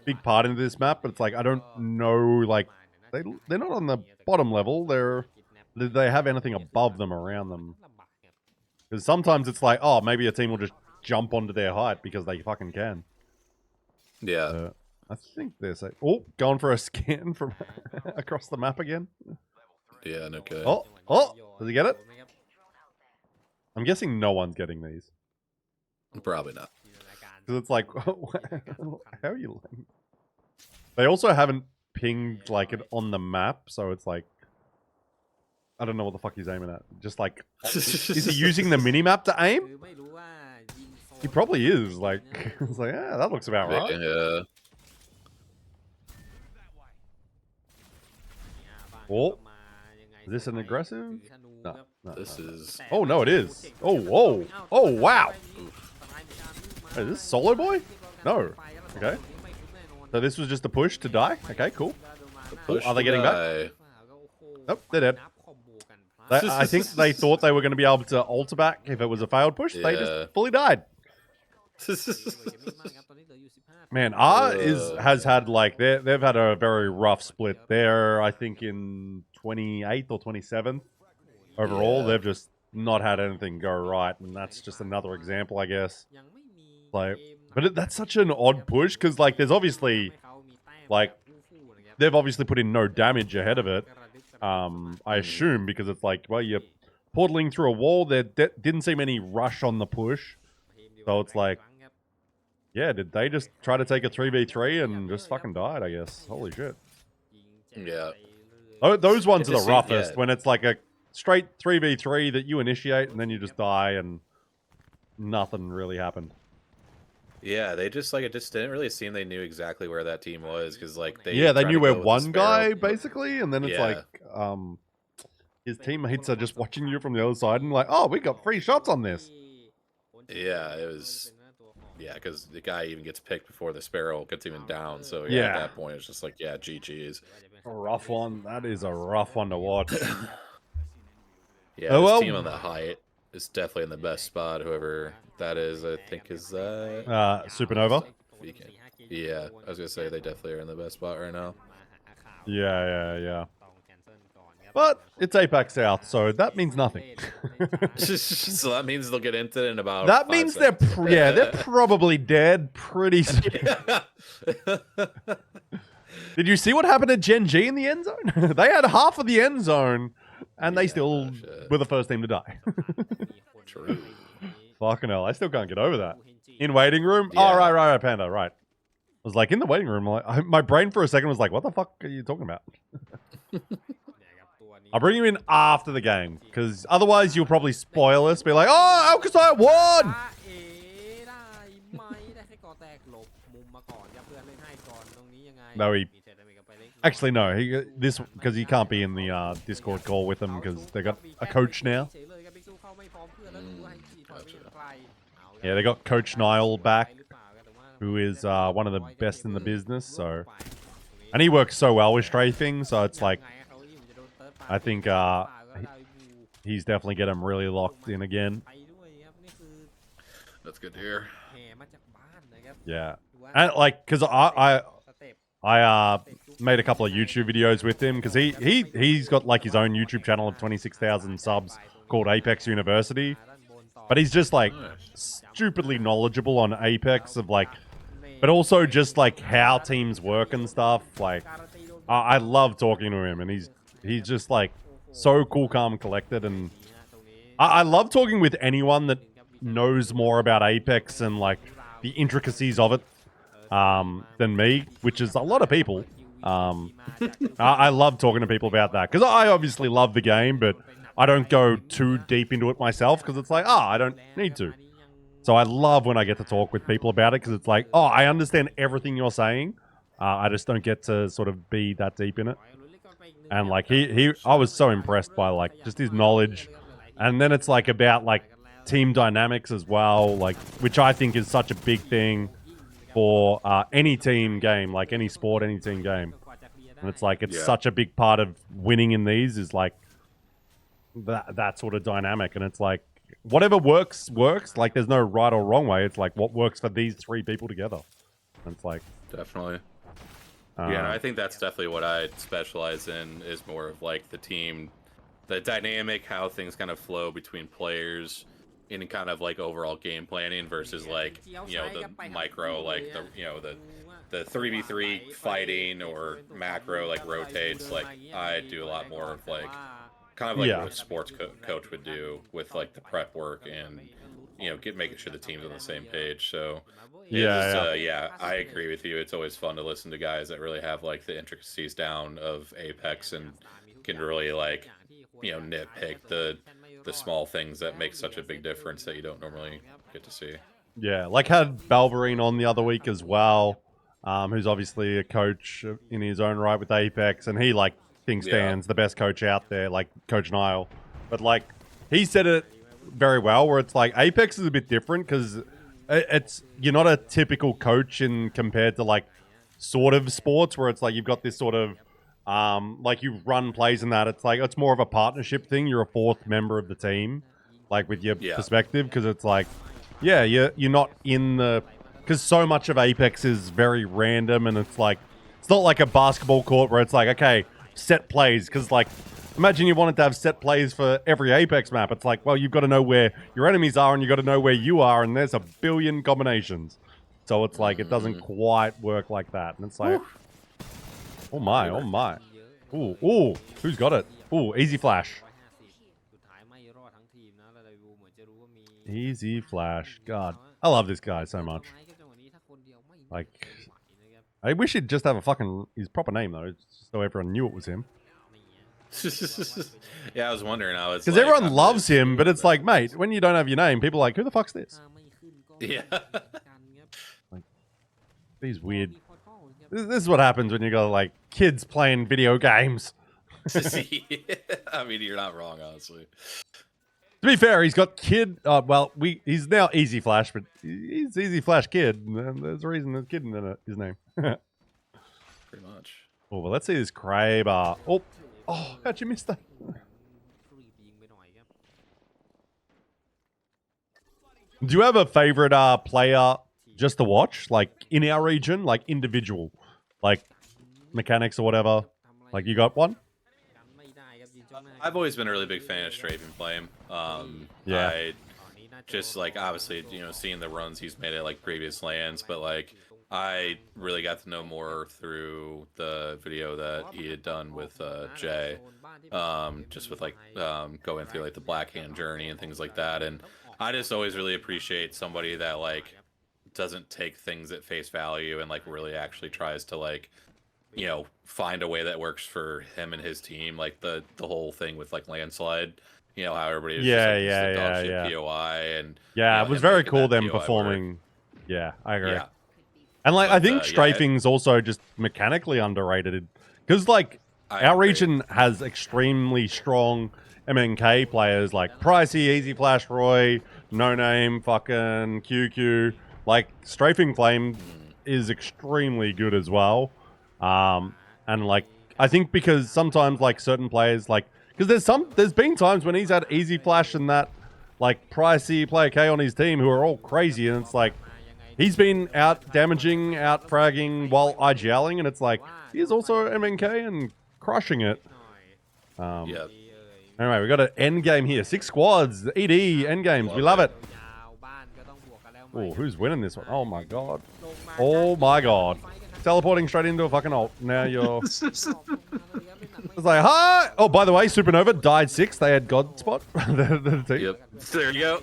big part in this map, but it's like I don't know, like they're not on the bottom level. Do they have anything above them around them? Because sometimes it's like, oh, maybe a team will just jump onto their height because they fucking can. Yeah. I think there's a... Oh, going for a scan from across the map again. Yeah, no kidding. Oh, does he get it? I'm guessing no one's getting these. Probably not. Because it's like, how are you... They also haven't pinged, like, it on the map, so it's like... I don't know what the fuck he's aiming at. Just like... Is he using the minimap to aim? คือไม่รู้ว่ายิงโซน He probably is. Like, it's like, yeah, that looks about right. Yeah. Oh, is this an aggressive? No, no. This is... Oh, no, it is. Oh, whoa. Oh, wow. Hey, is this Solo Boy? No. Okay. So this was just a push to die? Okay, cool. Push are they to getting back? die. Nope, they're dead. I think they thought they were going to be able to alter back if it was a failed push. They Yeah. just fully died. Man, has had like they've had a very rough split. They're I think in 28th or 27th overall. Yeah. They've just not had anything go right, and that's just another example, I guess. Like, but that's such an odd push because like there's obviously like they've obviously put in no damage ahead of it. I assume because it's like, well, you're portaling through a wall. There didn't seem any rush on the push, so it's like, yeah, did they just try to take a 3v3 and just fucking died? I guess. Holy shit. Yeah. Oh, those ones It are just the seems- roughest yeah. when it's like a straight 3v3 that you initiate and then you just die and nothing really happened. Yeah, they just like it just didn't really seem they knew exactly where that team was because like they Yeah, they tried knew to where go with the one Sparrow. guy basically, and then it's Yeah. like his teammates are just watching you from the other side and like, oh, we got free shots on this. Yeah, it was. Yeah, because the guy even gets picked before the Sparrow gets even down. So yeah, Yeah. at that point, it's just like, yeah, GG's. A rough one. That is a rough one to watch. Yeah, Oh, this well. team on that height is definitely in the best spot. Whoever that is, I think is Supernova. Yeah, I was gonna say they definitely are in the best spot right now. Yeah. But it's APAC South, so that means nothing. So that means they'll get into it in about. That 5 means seconds. they're probably dead pretty soon. Did you see what happened to Gen G in the end zone? They had half of the end zone, and they still were the first team to die. True. Fucking hell, I still can't get over that. In waiting room? Yeah. Oh, right, Panda, right. I was like, in the waiting room, my brain for a second was like, what the fuck are you talking about? I'll bring you in after the game, because otherwise you'll probably spoil us, be like, oh, ALGS won! No, actually, no, because he can't be in the Discord call with them, because they got a coach now. Yeah, they got Coach Niall back, who is one of the best in the business, so... And he works so well with strafing, so it's like... I think he's definitely get him really locked in again. That's good to hear. Yeah. And like, because I made a couple of YouTube videos with him, because he's got like his own YouTube channel of 26,000 subs called Apex University. But he's just like stupidly knowledgeable on Apex of like, but also just like how teams work and stuff. Like, I love talking to him, and he's just like so cool, calm, collected, and I love talking with anyone that knows more about Apex and like the intricacies of it than me, which is a lot of people. I love talking to people about that, because I obviously love the game, but I don't go too deep into it myself, because it's like, I don't need to. So I love when I get to talk with people about it, because it's like, I understand everything you're saying. I just don't get to sort of be that deep in it. And like I was so impressed by like just his knowledge, and then it's like about like team dynamics as well, like which I think is such a big thing for any team game, like any sport, any team game. And it's like it's such a big part of winning in these is like that sort of dynamic, and it's like whatever works. Like there's no right or wrong way. It's like what works for these three people together. And it's like definitely. Yeah, I think that's definitely what I specialize in, is more of like the team, the dynamic, how things kind of flow between players in kind of like overall game planning versus like, you know, the micro, like the, you know, the 3v3 fighting or macro like rotates. Like I do a lot more of like kind of like what a sports coach would do with like the prep work and, you know, making sure the team's on the same page. So yeah, I agree with you. It's always fun to listen to guys that really have like the intricacies down of Apex and can really like, you know, nitpick the small things that make such a big difference that you don't normally get to see. Yeah, like had Balverine on the other week as well, who's obviously a coach in his own right with Apex, and he like thinks Dan's the best coach out there, like Coach Niall. But like he said it very well, where it's like Apex is a bit different because you're not a typical coach in compared to like sort of sports where it's like you've got this sort of like you run plays and that. It's like it's more of a partnership thing. You're a fourth member of the team, like with your perspective, because it's like you're not in the, because so much of Apex is very random, and it's like it's not like a basketball court where it's like, okay, set plays, because like imagine you wanted to have set plays for every Apex map. It's like, well, you've got to know where your enemies are, and you've got to know where you are, and there's a billion combinations. So it's like, it doesn't quite work like that. And it's like, oh my. Ooh, who's got it? Ooh, easy flash. Easy flash. God, I love this guy so much. Like, I wish he'd just have his proper name, though, so everyone knew it was him. Yeah, I was wondering. Because everyone loves him, but it's like, mate, when you don't have your name, people are like, who the fuck's this? Yeah. Like, these weird... This is what happens when you got, like, kids playing video games. I mean, you're not wrong, honestly. To be fair, he's got Kid. Well, he's now Easy Flash, but he's Easy Flash Kid. And there's a reason there's Kid in his name. Pretty much. Oh, well, let's see this Kraber. Oh, how'd you miss that? รีบยิงไปหน่อยครับ Do you have a favorite player just to watch, like in our region, like individual, like mechanics or whatever? Like you got one? กันไม่ได้ครับยืนจ้องหน้า I've always been a really big fan of Strafing Flame. Yeah. I just like obviously seeing the runs he's made at like previous lands, but like I really got to know more through the video that he had done with Jay, just with like going through like the Black Hand journey and things like that. And I just always really appreciate somebody that like doesn't take things at face value and like really actually tries to like find a way that works for him and his team. Like the whole thing with like Landslide, how everybody was just like, this is a dog shit POI, and it was him very making cool that them POI performing. work. Yeah, I agree. Yeah. And like I think But, strafing's also just mechanically underrated because like I our agree. region has extremely strong MNK players like Pricey, Easy Flash Roy, No Name, fucking QQ. Like Strafing Flame is extremely good as well. And like I think because sometimes like certain players like because there's been times when he's had Easy Flash and that like Pricey Player K on his team who are all crazy and it's like he's been out damaging, out fragging while IGLing and it's like he's also MNK and crushing it. หน่อย Yeah. Anyway, we got an end game here. 6 squads, ED end games. We love it. ยาวบ้านก็ต้องบวกกันแล้วไหม Oh, who's winning this one? Oh my god. ลงมา Oh my god. ไฟกันครับ Teleporting straight into a fucking ult. Now you're... ออกลงมาเลยครับเป็นหนักไม่ It's like, hi! Oh, by the way, Supernova died 6. They had God Spot. The team. Yep. There you go.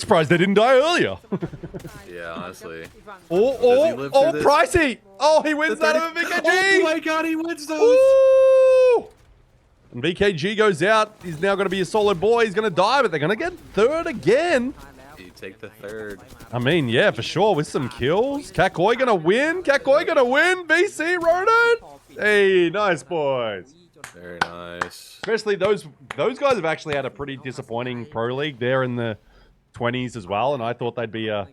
Surprised they didn't die earlier. Yeah, honestly. Oh, he live through this? Pricey! Oh, he wins that over Oh VKG! my god, he wins those! Ooh! And VKG goes out. He's now going to be a solid boy. He's going to die, but they're going to get third again. You take the third. I mean, yeah, for sure, with some kills. Kakoi going to win. Kakoi going to win. VC Ronan. Hey, nice boys. Very nice. Especially those guys have actually had a pretty disappointing pro league. They're in the 20s as well, and I thought they'd be a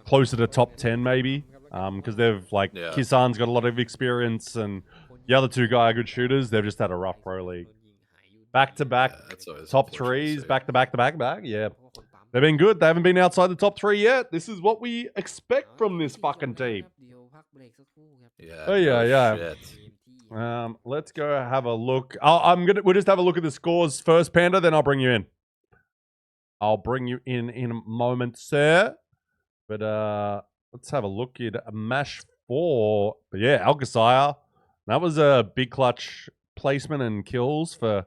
closer to top 10 maybe, because they've like Yeah. Kisan's got a lot of experience, and the other two guys are good shooters. They've just had a rough pro league. Back to back Yeah, that's always top unfortunate to threes, see. back to back to back to back. Yeah, they've been good. They haven't been outside the top 3 yet. This is what we expect from this fucking team. เดี๋ยวพักเบรกสักครู่ครับ Yeah. Oh, yeah, no yeah. shit. ทีมที่ Let's go have a look. We'll just have a look at the scores first, Panda. Then I'll bring you in. I'll bring you in a moment, sir. But let's have a look at Mash 4. But yeah, Algasire. That was a big clutch placement and kills for.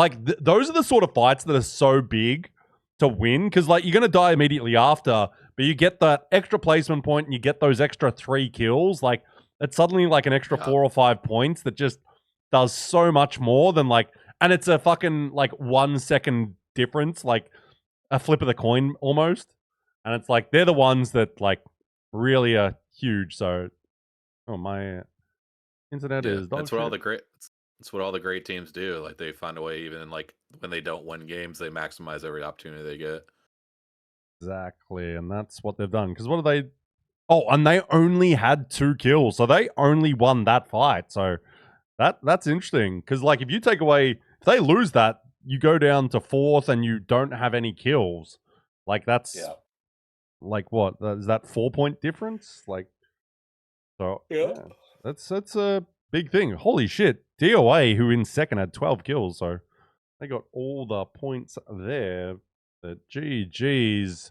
Like those are the sort of fights that are so big to win because like you're gonna die immediately after, but you get that extra placement point and you get those extra 3 kills. Like it's suddenly like an extra 4 or 5 points that just does so much more than like, and it's a fucking like 1 second difference, like a flip of the coin almost. And it's like they're the ones that like really are huge. So, oh my internet Yeah, is. Dog that's what all shit. the great. That's what all the great teams do. Like they find a way, even in, like when they don't win games, they maximize every opportunity they get. Exactly, and that's what they've done. Because what are they? Oh, and they only had 2 kills, so they only won that fight. So that's interesting. Because like if you take away, if they lose that, you go down to 4th and you don't have any kills. Like that's like what? Is that 4-point difference? Like so. Yeah, that's a big thing. Holy shit! DOA, who in second had 12 kills, so they got all the points there. The GG's.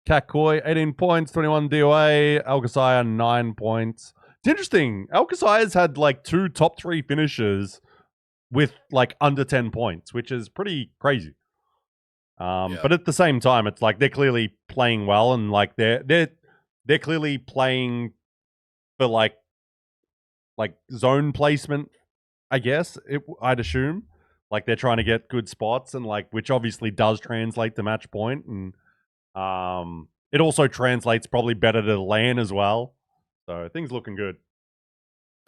Kakoi, 18 points, 21 DOA. Algasire, 9 points. It's interesting. Algasire's had like 2 top 3 finishes with like under 10 points, which is pretty crazy. But at the same time, it's like they're clearly playing well and like they're clearly playing for like zone placement, I guess, I'd assume. Like they're trying to get good spots and like which obviously does translate to match point and it also translates probably better to LAN as well. So things looking good.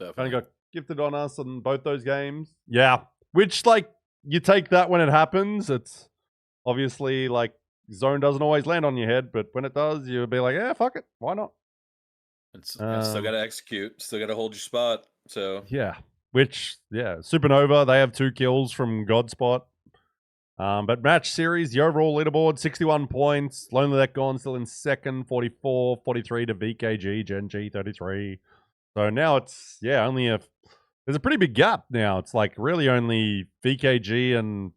Definitely. got gifted on us on both those games. Yeah, which like you take that when it happens. It's obviously like zone doesn't always land on your head, but when it does, you'll be like, yeah, fuck it, why not? It's still got to execute. Still got to hold your spot. So yeah, which Supernova, they have 2 kills from Godspot. But match series, the overall leaderboard, 61 points. Lonely That Gone still in second, 44, 43 to VKG, Gen G, 33. So now it's, there's a pretty big gap now. It's like really only VKG and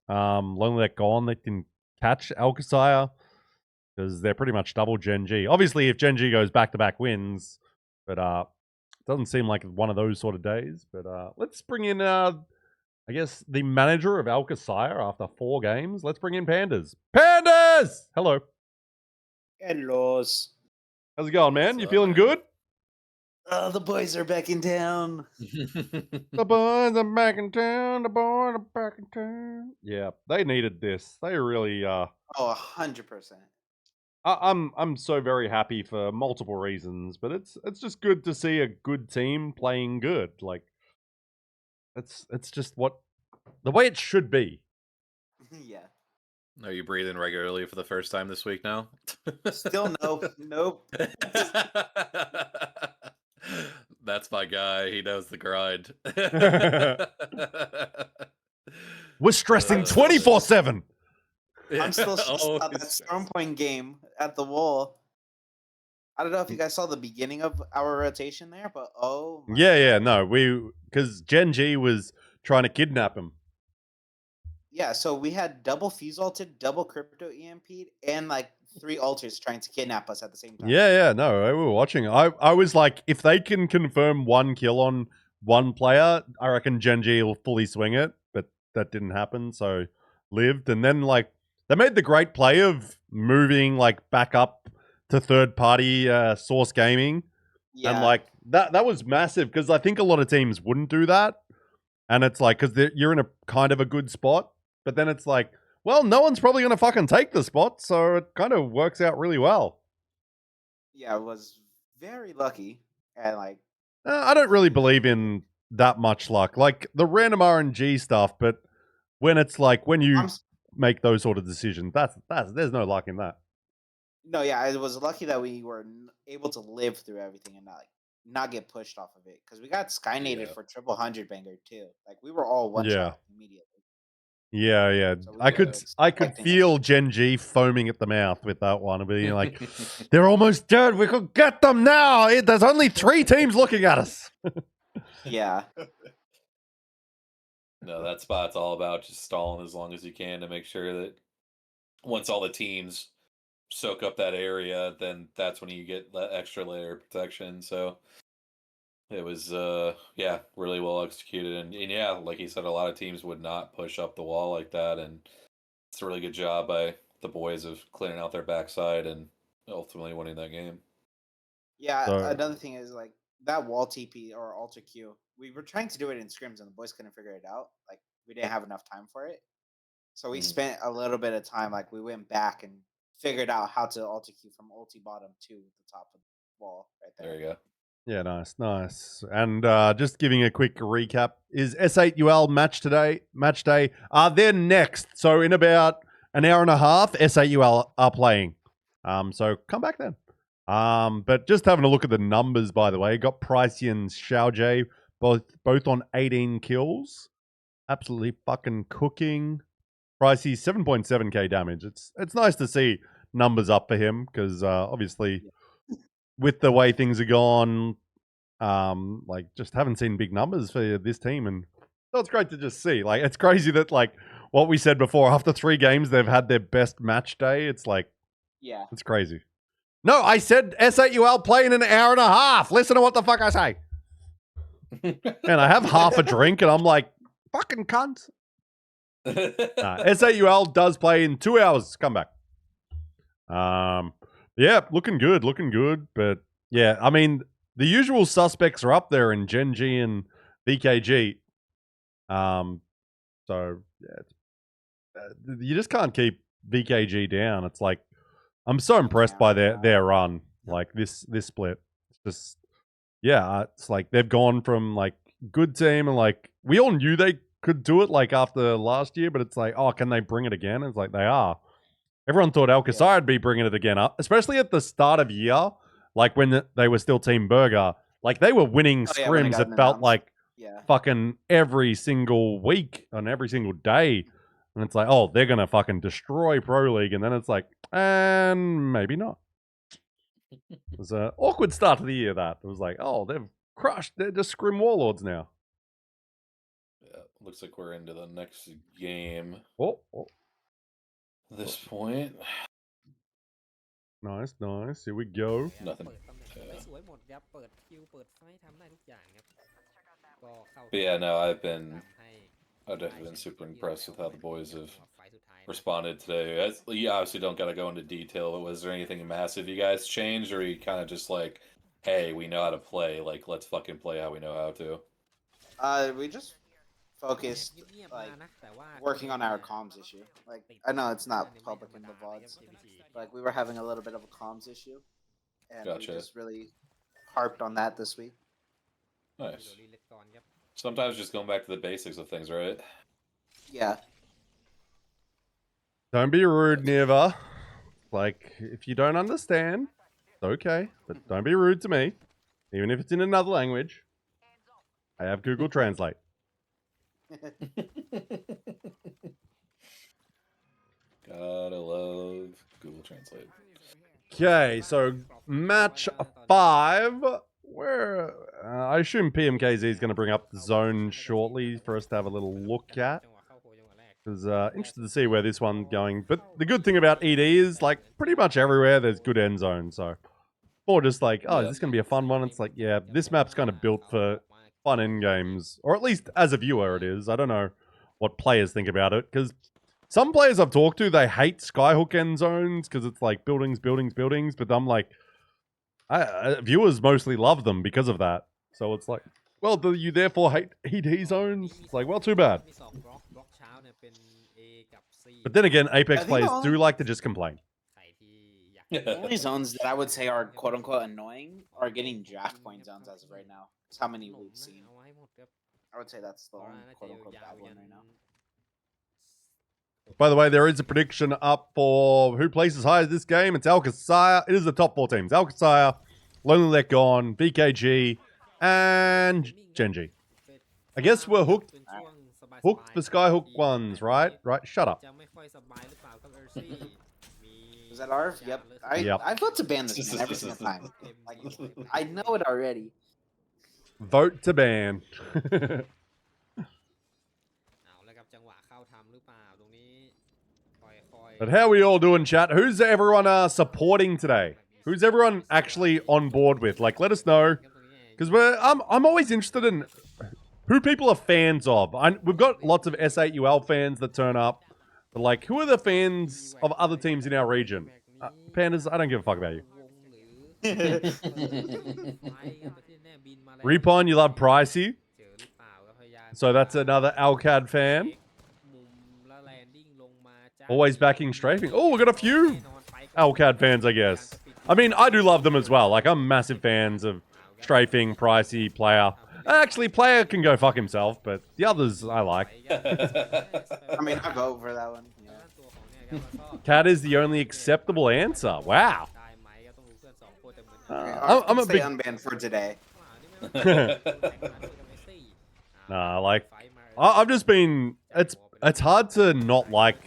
Lonely That Gone that can catch Alcasire because they're pretty much double Gen G. Obviously, if Gen G goes back-to-back wins, but it doesn't seem like one of those sort of days. But let's bring in, I guess, the manager of Alcasire after 4 games. Let's bring in Pandas. Pandas! Hello. Hellos. How's it going, man? What's You up, feeling man? good? Oh, the boys are back in town. The boys are back in town. The boys are back in town. Yeah, they needed this. They really. Oh, 100%. I'm so very happy for multiple reasons, but it's just good to see a good team playing good. Like, it's just what the way it should be. Yeah. Are you breathing regularly for the first time this week now? Still no. Nope. That's my guy. He knows the grind. We're stressing 24/7. I'm still stressed Oh, about that Storm Point game at the wall. I don't know if you guys saw the beginning of our rotation there, but oh my Yeah, no, because Gen G was trying to kidnap him. Yeah, so we had double Fuse ulted, double Crypto EMP'd, and like 3 altars trying to kidnap us at the same time. Yeah, no, we were watching. I was like, if they can confirm 1 kill on 1 player, I reckon Gen G will fully swing it, but that didn't happen, so lived. And then, like, they made the great play of moving, like, back up to third-party Source Gaming. Yeah. And, like, that was massive, because I think a lot of teams wouldn't do that. And it's like, because you're in a kind of a good spot, but then it's like, well, no one's probably going to fucking take the spot, so it kind of works out really well. Yeah, it was very lucky. And like, I don't really believe in that much luck. Like, the random RNG stuff, but when it's like, when you make those sort of decisions, that's there's no luck in that. No, yeah, it was lucky that we were able to live through everything and not get pushed off of it, because we got skynated for triple 100 banger too. Like, we were all one shot immediately. Yeah. So I could feel Gen G foaming at the mouth with that one and being like, they're almost dead. We could get them now. There's only 3 teams looking at us. Yeah. No, that spot's all about just stalling as long as you can to make sure that once all the teams soak up that area, then that's when you get that extra layer of protection. So it was really well executed, and yeah, like you said, a lot of teams would not push up the wall like that, and it's a really good job by the boys of clearing out their backside and ultimately winning that game. Yeah, another thing is like that wall TP or alter Q. We were trying to do it in scrims and the boys couldn't figure it out. Like, we didn't have enough time for it. So we spent a little bit of time, like we went back and figured out how to alter Q from ulti bottom to the top of the wall right there. There you go. Yeah, nice. And just giving a quick recap, is S8UL match day. They're next. So in about an hour and a half, S8UL are playing. So come back then. But just having a look at the numbers, by the way, got Pricey and Xiaojie both on 18 kills. Absolutely fucking cooking. Pricey 7.7k damage. It's nice to see numbers up for him, because obviously with the way things are gone, like, just haven't seen big numbers for this team, and so it's great to just see. Like, it's crazy that, like, what we said before, after 3 games they've had their best match day. It's like, yeah, it's crazy. No, I said S8UL play in an hour and a half. Listen to what the fuck I say. And I have half a drink and I'm like, fucking cunt. S8UL does play in 2 hours. Come back. Yeah, looking good. But yeah, I mean, the usual suspects are up there in Gen G and VKG. So yeah, you just can't keep VKG down. It's like, I'm so impressed by their run. Like this split. It's just yeah, it's like they've gone from like good team and like we all knew they could do it like after last year, but it's like, oh, can they bring it again? It's like they are. Everyone thought ALGS would be bringing it again up, especially at the start of year, like when they were still Team Burger. Like they were winning Oh, yeah, when it scrims. got It felt announced. like Yeah. fucking every single week on every single day. And it's like, oh, they're going to fucking destroy Pro League. And then it's like, and maybe not. It was an awkward start to the year that. It was like, oh, they've crushed. They're just Scrim Warlords now. Yeah, looks like we're into the next game. Oh. At this point. Nice. Here we go. Nothing. เปิดตำแหน่งไม่สวยหมดครับเปิดคิวเปิดไฟทำได้ทุกอย่างครับก็เข้า But yeah, no, I've ทำให้ definitely been super impressed with how the boys have ไฟล์สุดท้าย responded today. You obviously don't got to go into detail, but was there anything massive you guys changed, or you kind of just like, hey, we know how to play, like let's fucking play how we know how to? We just focused เงียบๆ like มานะแต่ว่า working on our comms issue. Like I know it's not public in the VODs, but like we were having a little bit of a comms issue, and Gotcha. we just really harped on that this week. Nice. Sometimes just going back to the basics of things, right? Yeah. Don't be rude, Neva. Like, if you don't understand, it's okay. But don't be rude to me. Even if it's in another language. I have Google Translate. Gotta love Google Translate. Okay, so match 5. Where I assume PMKZ is going to bring up the zone shortly for us to have a little look at. Because interested to see where this one's going. But the good thing about ED is, like, pretty much everywhere there's good end zones. So, or just like, oh, is this going to be a fun one? It's like, yeah, this map's kind of built for fun end games. Or at least as a viewer it is. I don't know what players think about it. Because some players I've talked to, they hate Skyhook end zones because it's like buildings. But I'm like, viewers mostly love them because of that. So it's like, well, do you therefore hate ED zones? It's like, well, too bad. But then again, Apex players do like to just complain. The only zones that I would say are quote unquote annoying are getting draft point zones as of right now. It's how many we've seen. I would say that's the only quote unquote bad one right now. By the way, there is a prediction up for who places highest this game. It's ALGS. It is the top 4 teams. ALGS, Lonely Let Gone, VKG, and Genji. I guess we're hooked for Skyhook ones, right? Right, shut up. Was that Arv? Yep. I vote to ban this man every single time. Like, I know it already. Vote to ban. But how are we all doing, chat? Who's everyone supporting today? Who's everyone actually on board with? Like, let us know. Because I'm always interested in who people are fans of. We've got lots of S8UL fans that turn up. But, like, who are the fans of other teams in our region? Pandas, I don't give a fuck about you. Repon, you love Pricey. So that's another Alcad fan. Always backing strafing. Oh, we got a few Alcad fans, I guess. I mean, I do love them as well. Like, I'm massive fans of strafing, Pricey, Player. Actually, Player can go fuck himself, but the others I like. I mean, I vote for that one. Yeah. Cat is the only acceptable answer. Wow. I'm a big unbanned for today. Nah, like I've just been. It's hard to not like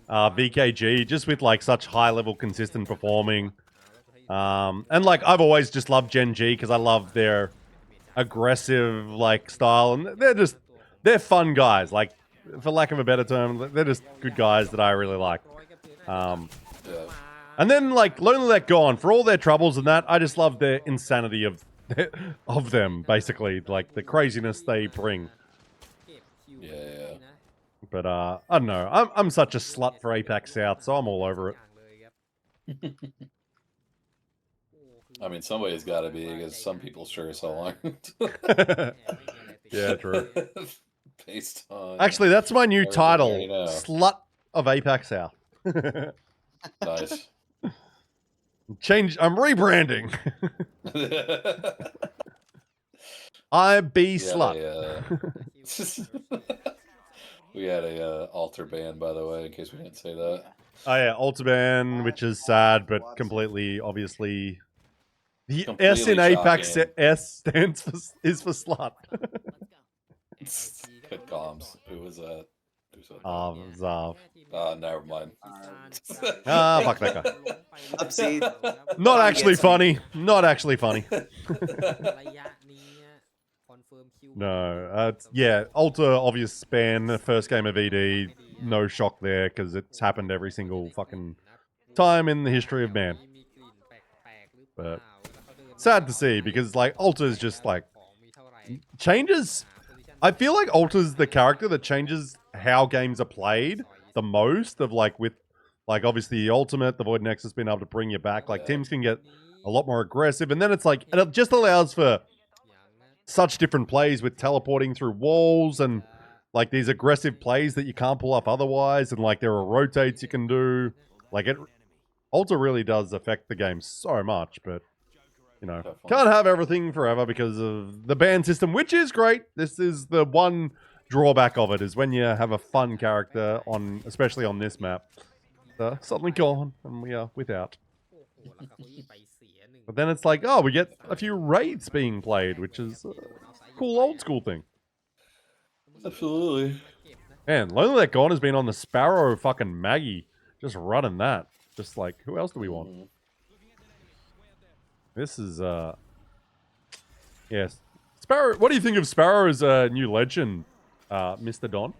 VKG just with like such high level consistent performing. And like I've always just loved Gen G because I love their aggressive like style, and they're fun guys. Like, for lack of a better term, they're just good guys that I really like. And then like Lonely Let Gone, for all their troubles and that, I just love their insanity of them, basically, like the craziness they bring. Yeah. But I don't know. I'm such a slut for APAC South, so I'm all over it. I mean, somebody's got to be, because some people sure as hell aren't. Yeah, true. Based on... Actually, that's my new title. Slut of APAC South. Nice. I'm rebranding. I be We had slut. we had a alter ban, by the way, in case we didn't say that. Oh yeah, Ultraman, which is sad, but completely, obviously, the S in Completely APAC shocking. S stands for is for slut. Good comms. Who was that? Who said that? Zav. Never mind. Fuck that guy. Upsy. Not Tom actually gets me. funny. Not actually funny. No, yeah, Ultra obvious span, first game of ED, no shock there because it's happened every single fucking time in the history of man. But sad to see because like Ultra is just like changes. I feel like Ultra's the character that changes how games are played the most. Of like with like obviously the Ultimate, the Void Nexus being able to bring you back. Like teams can get a lot more aggressive, and then it's like it just allows for such different plays with teleporting through walls and like these aggressive plays that you can't pull off otherwise, and like there are rotates you can do. Like it, Ultra really does affect the game so much, but you know, can't have everything forever because of the ban system, which is great. This is the one drawback of it is when you have a fun character on, especially on this map, suddenly gone and we are without. But then it's like, oh, we get a few raids being played, which is a cool old school thing. Absolutely. Man, Lonely That Gone has been on the Sparrow fucking Maggie, just running that. Just like, who else do we want? This is, yes. Sparrow, what do you think of Sparrow's new legend, Mr. Don?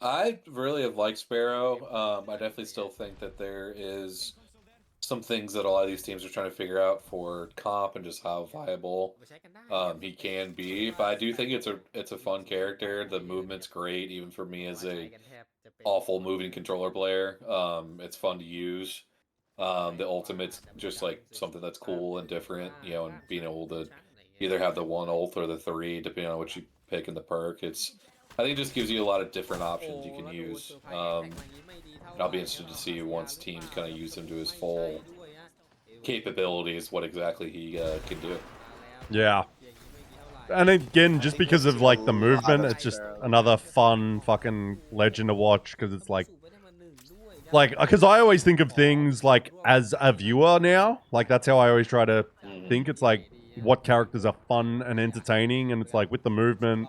I really have liked Sparrow. I definitely still think that there is some things that a lot of these teams are trying to figure out for comp and just how viable he can be. But I do think it's a fun character. The movement's great, even for me as a awful moving controller player. It's fun to use. The ultimate's just like something that's cool and different, you know, and being able to either have the one ult or the three, depending on what you pick in the perk. I think it just gives you a lot of different options you can use. I'll be interested to see once teams kind of use him to his full capabilities, what exactly he can do. Yeah. And again, just because of like the movement, it's just another fun fucking legend to watch because it's like, because I always think of things like as a viewer now, like that's how I always try to think. It's like what characters are fun and entertaining, and it's like with the movement.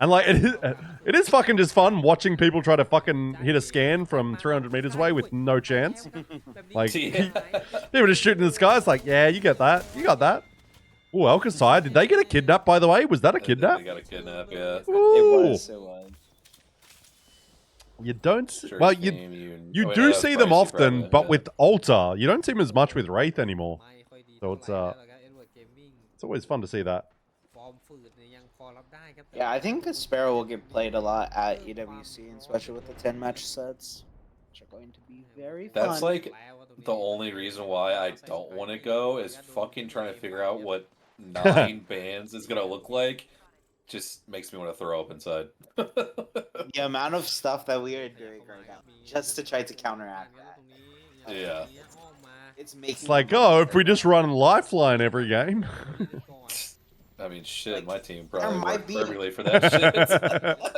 And like it is fucking just fun watching people try to fucking hit a scan from 300 meters away with no chance. Like people just shooting in the sky. It's like, yeah, you get that, you got that. Oh, Alcasai, did they get a kidnap? By the way, was that a kidnap? They got a kidnap, yeah. Ooh. It was. You don't. Sure Well, you do see them often, but with Altar, you don't see them as much with Wraith anymore. So it's always fun to see that. Yeah, I think the Sparrow will get played a lot at EWC, especially with the 10-match sets, which are going to be very fun. That's like the only reason why I don't want to go is fucking trying to figure out what 9 bands is gonna look like. Just makes me want to throw up inside. The amount of stuff that we are doing right now just to try to counteract that. Yeah. It's like, oh, if we just run Lifeline every game. I mean, shit, Like, my team probably might worked be- perfectly for that shit.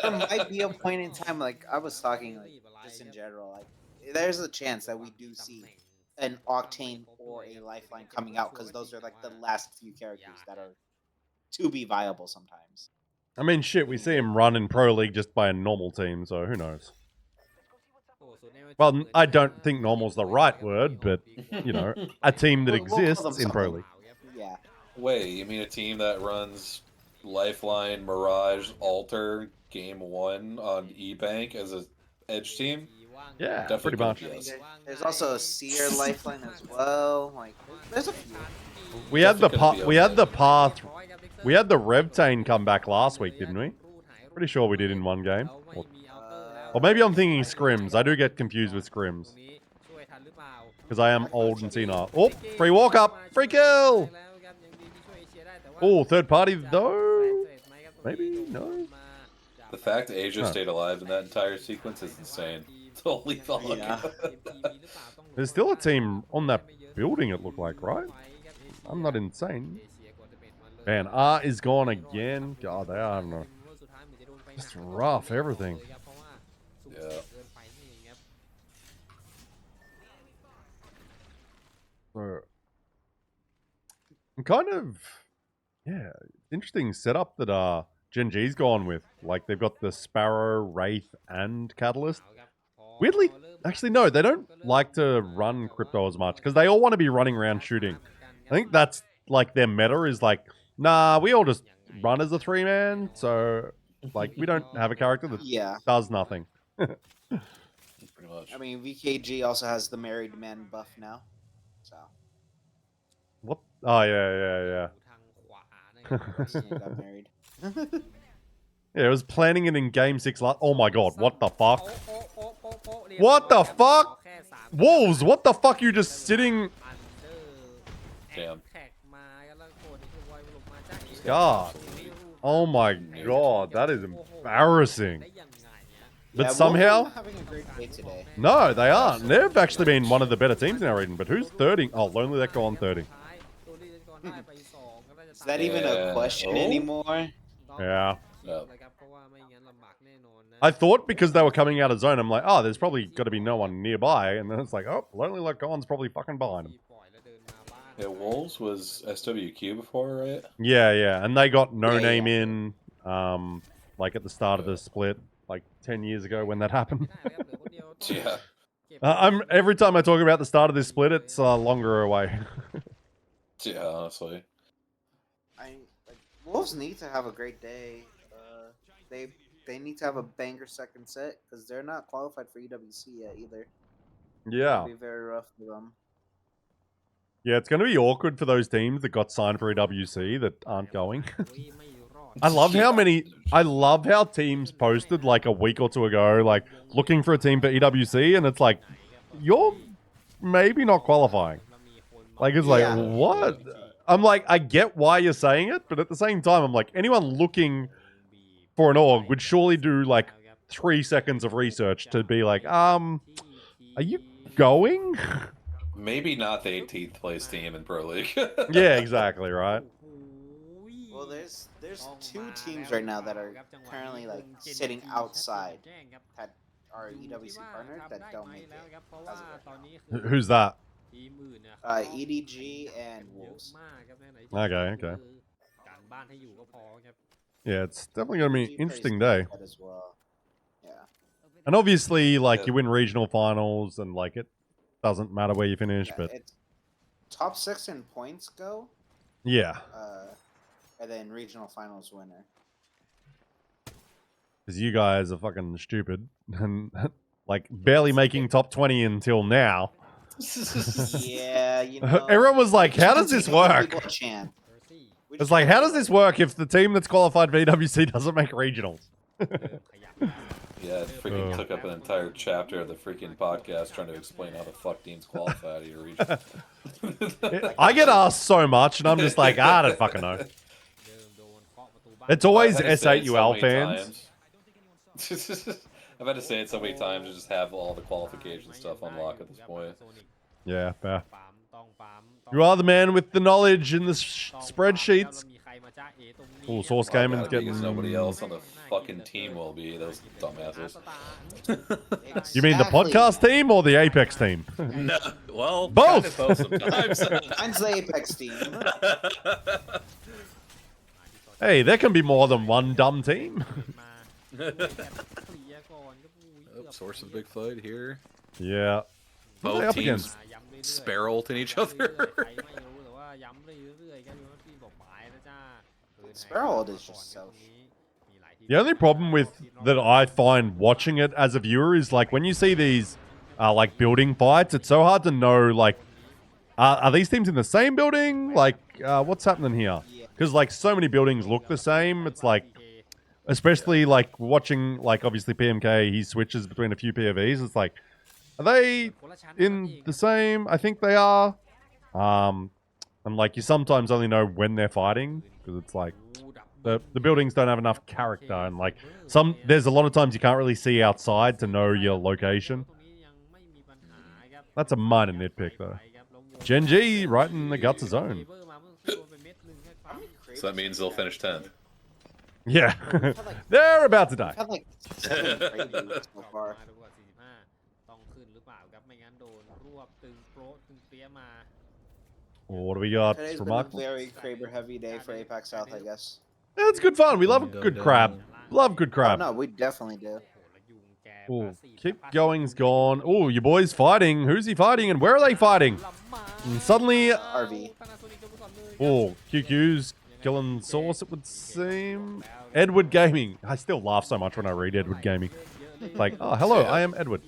There might be a point in time, like I was talking, like just in general, like there's a chance that we do see an Octane or a Lifeline coming out because those are like the last few characters that are to be viable sometimes. I mean, shit, we see him run in Pro League just by a normal team, so who knows? Well, I don't think normal's the right word, but, you know, a team that We'll call them exists in Pro something. League. Yeah. Wait, you mean a team that runs Lifeline, Mirage, Alter, Game 1 on E-Bank as a edge team? Yeah, Definitely pretty much. could be us. There's also a Seer Lifeline as well. Like, there's a few. We had the Definitely could be we had the okay. path, we had the Revtane come back last week, didn't we? Pretty sure we did in one game. Or maybe I'm thinking Scrims. I do get confused with Scrims. Because I am old and senile. Oh, free walk up. Free kill. Oh, third party though? Maybe? No? The fact Asia Huh. stayed alive in that entire sequence is insane. Holy fuck. Yeah. There's still a team on that building, it looked like, right? I'm not insane. Man, R is gone again. God, they are, I don't know. Just rough, everything. Yeah. So, I'm kind of, yeah, interesting setup that Gen G's gone with. Like, they've got the Sparrow, Wraith, and Catalyst. Weirdly, actually, no, they don't like to run Crypto as much because they all want to be running around shooting. I think that's like their meta is like, nah, we all just run as a 3-man, so like we don't have a character that Yeah. does nothing. Pretty much. I mean, VKG also has the married man buff now. So. What? Oh, yeah. He got married. Yeah, it was planning it in Game 6 last. Oh my god, what the fuck? What the fuck? Wolves, what the fuck? You just sitting. Damn. God. Oh my god, that is embarrassing. But Yeah, somehow. Wolves are having a great day today. No, they aren't. They've actually been one of the better teams in our region. But who's 30? Oh, Lonely Echo on 30. Is that even a question anymore? Yeah. No. I thought because they were coming out of zone, I'm like, oh, there's probably got to be no one nearby. And then it's like, oh, Lonely Echo's probably fucking behind him. Yeah, Wolves was SWQ before, right? Yeah. And they got no Yeah, name yeah. in, like at the start of the split, like 10 years ago when that happened. Yeah. Every time I talk about the start of this split, it's longer away. Yeah, honestly. Wolves need to have a great day. They need to have a banger second set because they're not qualified for EWC yet either. Yeah. It'll be very rough for them. Yeah, it's going to be awkward for those teams that got signed for EWC that aren't going. I love how teams posted like a week or two ago, like looking for a team for EWC, and it's like, you're maybe not qualifying. Like, it's like, Yeah. what? I'm like, I get why you're saying it, but at the same time, I'm like, anyone looking for an org would surely do like 3 seconds of research to be like, are you going? Maybe not the 18th place team in Pro League. Yeah, exactly, right? Well, there's 2 teams right now that are currently like sitting outside that are EWC partnered that don't make it. As of right now. Who's that? EDG and Wolves. Okay. Yeah, it's definitely going to be an interesting day. That as well. Yeah. And obviously, like, you win regional finals and, like, it doesn't matter where you finish, but... It's top 6 in points go. Yeah. And then regional finals winner. Because you guys are fucking stupid. And, like, barely making top 20 until now. Yeah, you know. Everyone was like, how does this work? It's like, how does this work if the team that's qualified for EWC doesn't make regionals? Yeah, it freaking took up an entire chapter of the freaking podcast trying to explain how the fuck teams qualify out of your region. I get asked so much, and I'm just like, I don't fucking know. It's always I've had to say it so S8UL many fans. times. I've had to say it so many times to just have all the qualification stuff unlocked at this point. Yeah, fair. You are the man with the knowledge in the spreadsheets. Ooh, Source Gaming's Because getting... nobody else on the fucking team will be, those dumbasses. You mean the podcast team or the Apex team? No, well, Both! kind of sometimes. Mine's the Apex team. Hey, there can be more than one dumb team. Source of the big fight here. Yeah. Who are they Both up teams against? sparrowing each other. Sparrow is just so. The only problem with that I find watching it as a viewer is like when you see these like building fights, it's so hard to know like are these teams in the same building? Like what's happening here? Because like so many buildings look the same. It's like especially like watching like obviously PMK, he switches between a few POVs. It's like are they in the same? I think they are. And like you sometimes only know when they're fighting because it's like the buildings don't have enough character and like there's a lot of times you can't really see outside to know your location. That's a minor nitpick though. Gen G right in the guts of zone. It's so that means they'll finish 10th. Yeah. They're about to die. I've had like 7 previews so far. ต้องขึ้นหรือเปล่าครับไม่งั้นโดนรวบตึงโปรตึงเปี้ยมา What do we got? Today's been a Remarkable. very Kraber heavy day for APAC South, I guess. Yeah, it's good fun. We love good crab. Love good Oh, crab. no, we definitely do. Oh, keep going's gone. Oh, your boy's fighting. Who's he fighting and where are they fighting? And suddenly, RV. oh, QQ's killing Sauce, it would seem. Edward Gaming. I still laugh so much when I read Edward Gaming. It's like, oh, hello, I am Edward.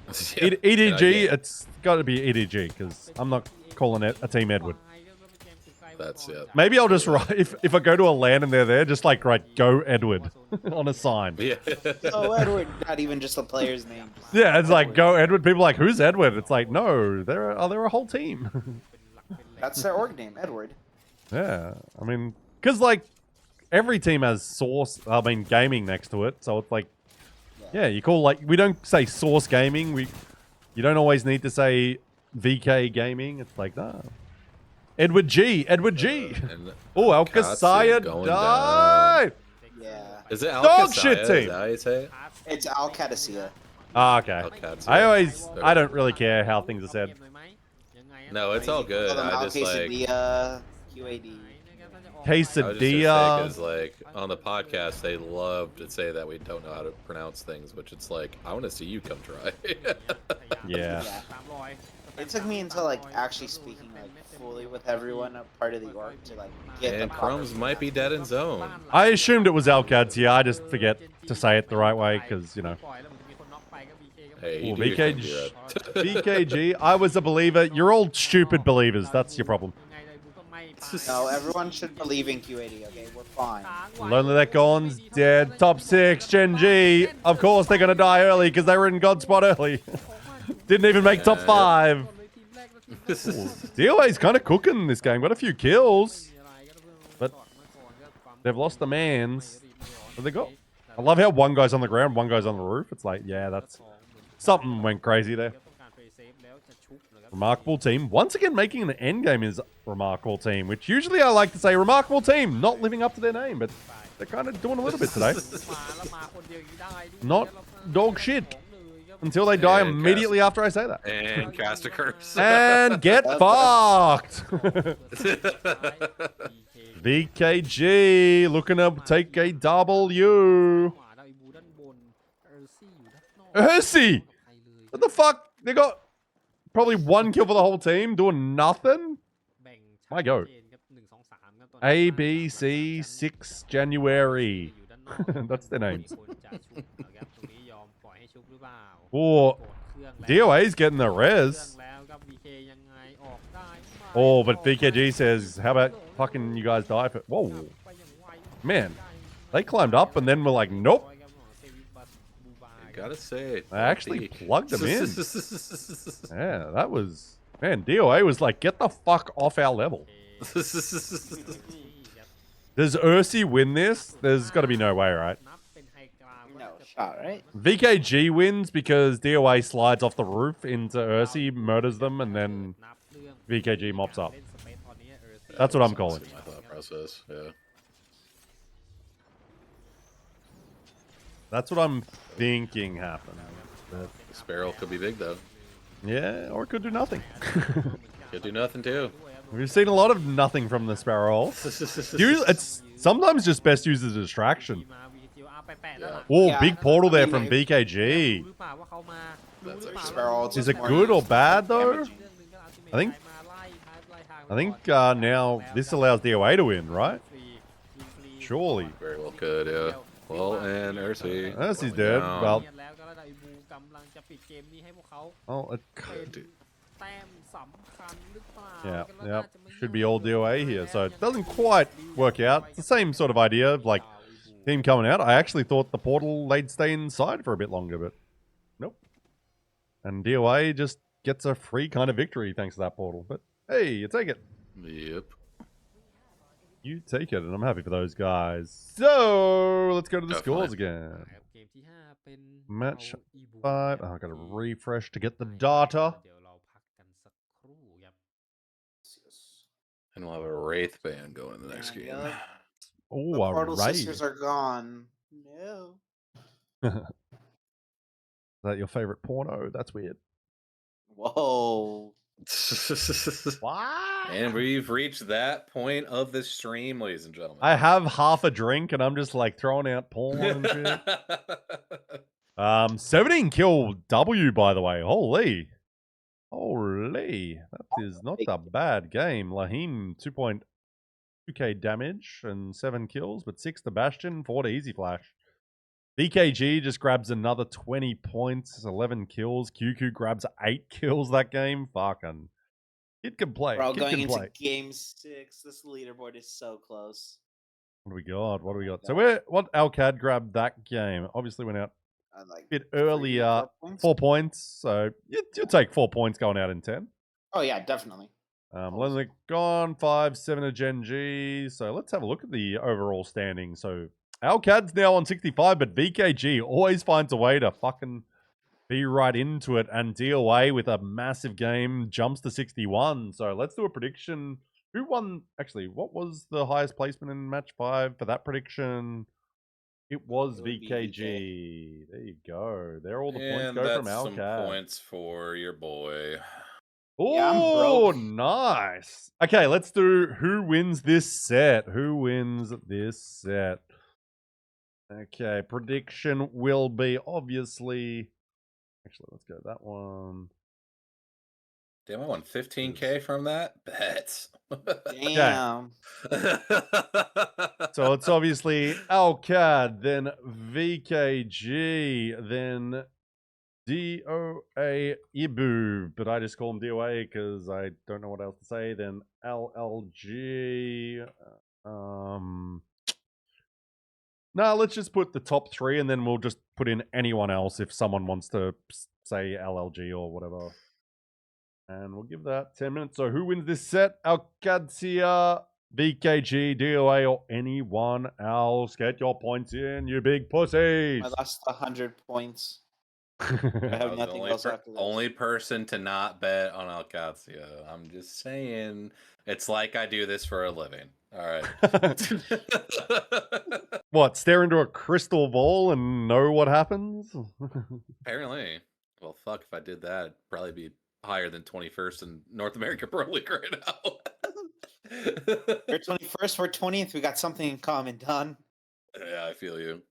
EDG, it's got to be EDG because I'm not calling it a team Edward. That's it. Maybe I'll just write, if I go to a LAN and they're there, just like write Go Edward on a sign. Yeah. Oh, Edward, not even just the player's name. Yeah, it's like Go Edward. People are like, who's Edward? It's like, no, they're a whole team. That's their org name, Edward. Yeah, I mean, because like every team has Source, gaming next to it, so it's like, yeah, you call like we don't say Source Gaming. You don't always need to say VK Gaming. It's like nah. Edward G. Oh, Alcasaya going died. Yeah. Is it Dog shit Alcasaya? team. Is that how you say it? It's Al-Qadisiyah. Ah, okay. Alcasaya. I don't really care how things are said. No, it's all good. I just like. Quesadilla, QAD. I was just gonna say, Quesadilla. 'cause, like on the podcast they love to say that we don't know how to pronounce things, which it's like I want to see you come try. Yeah. It took me until like actually speaking like fully with everyone a part of the org to like get the And proper Chrome's might be dead in zone. I assumed it was Alcads. Yeah, I just forget to say it the right way because you know. Hey, you Ooh, do your thing, VKG. Gerard. VKG. I was a believer. You're all stupid believers. That's your problem. No, everyone should believe in QAD. Okay, we're fine. Lonely That Gone's dead. Top 6, Gen G. Of course they're going to die early because they were in God spot early. Didn't even make top 5. DOA's kind of cooking this game. Got a few kills. But they've lost the mans. What they got? I love how one guy's on the ground, one guy's on the roof. It's like, yeah, that's... Something went crazy there. Remarkable team. Once again, making an endgame is remarkable team, which usually I like to say remarkable team, not living up to their name, but they're kind of doing a little bit today. Not dog shit until they die And immediately after I say that. And cast a curse. And get fucked. VKG looking to take a W. Hersey! What the fuck? They got probably 1 kill for the whole team, doing nothing? My go. A, B, C, 6 January. That's their names. Oh, DOA's getting the res. Oh, but VKG says, how about fucking you guys die for... Whoa. Man, they climbed up and then were like, nope. Gotta say, I actually plugged them in. Yeah, that was... Man, DOA was like, get the fuck off our level. Does Ursi win this? There's got to be no way, right? No shot, right? VKG wins because DOA slides off the roof into Ursi, murders them, and then VKG mops up. That's what I'm calling. My thought process, yeah. That's what I'm thinking happened. But, Sparrow could be big though. yeah, or it could do nothing. Could do nothing too. We've seen a lot of nothing from the Sparrow. It's sometimes just best used as a distraction. Oh, Yeah, big portal there I from mean, VKG. That's actually Sparrow Is it good or bad though? I think now this allows DOA to win, right? Surely. very well could, yeah. Well, and Ursi. Ursi's dead. down. Well, oh, yeah. Should be all DOA here. So it doesn't quite work out. It's the same sort of idea of like team coming out. I actually thought the portal they'd stay inside for a bit longer, but nope. And DOA just gets a free kind of victory thanks to that portal. But hey, you take it. Yep. You take it, and I'm happy for those guys. So let's go to the scores again. Match 5. Oh, I gotta refresh to get the data. And we'll have a Wraith band going in the next game. Yup. Oh, The Portal right. Sisters are gone. No. Is that your favorite porno? That's weird. Whoa. What? And we've reached that point of the stream, ladies and gentlemen. I have half a drink and I'm just like throwing out porn and shit. 17 kill W, by the way. Holy. That is not a bad game. Lahim 2.2k damage and 7 kills, but 6 to Bastion, 4 to Easy Flash. VKG just grabs another 20 points, 11 kills. QQ grabs 8 kills that game. Fucking. Kid can play. Bro, Kid going can into play. game 6, this leaderboard is so close. What do we got? What do we got? So God. what ALGS grabbed that game? Obviously went out Like a bit 3, earlier. 4 points? 4 points. So you'll take 4 points going out in 10. Oh yeah, definitely. Lenlick gone, 5, 7 to Gen G. So let's have a look at the overall standing. So ALGS now on 65, but VKG always finds a way to fucking be right into it and DOA with a massive game, jumps to 61. So let's do a prediction. Who won? Actually, what was the highest placement in match 5 for that prediction? It was It would be VKG. There you go. There all the points And go that's from some ALGS. points for your boy. Yeah, I'm Oh, broke. nice. Okay, let's do who wins this set. Who wins this set? Okay, prediction will be obviously. Actually, let's go that one. Damn, I won 15k from that? Bet. Damn. So it's obviously ALGS, then VKG, then DOA Ibu, but I just call him DOA because I don't know what else to say. Then LLG. No, let's just put the top 3 and then we'll just put in anyone else if someone wants to say LLG or whatever. And we'll give that 10 minutes. So who wins this set? ALGS, VKG, DOA, or anyone else? Get your points in, you big pussies. I lost 100 points. I I have was nothing else after this. only person to not bet on ALGS. I'm just saying. It's like I do this for a living. All right. What, stare into a crystal ball and know what happens? Apparently. Well, fuck, if I did that, it'd probably be higher than 21st in North America Pro League right now. We're 21st, we're 20th. We got something in common, Don. Yeah, I feel you.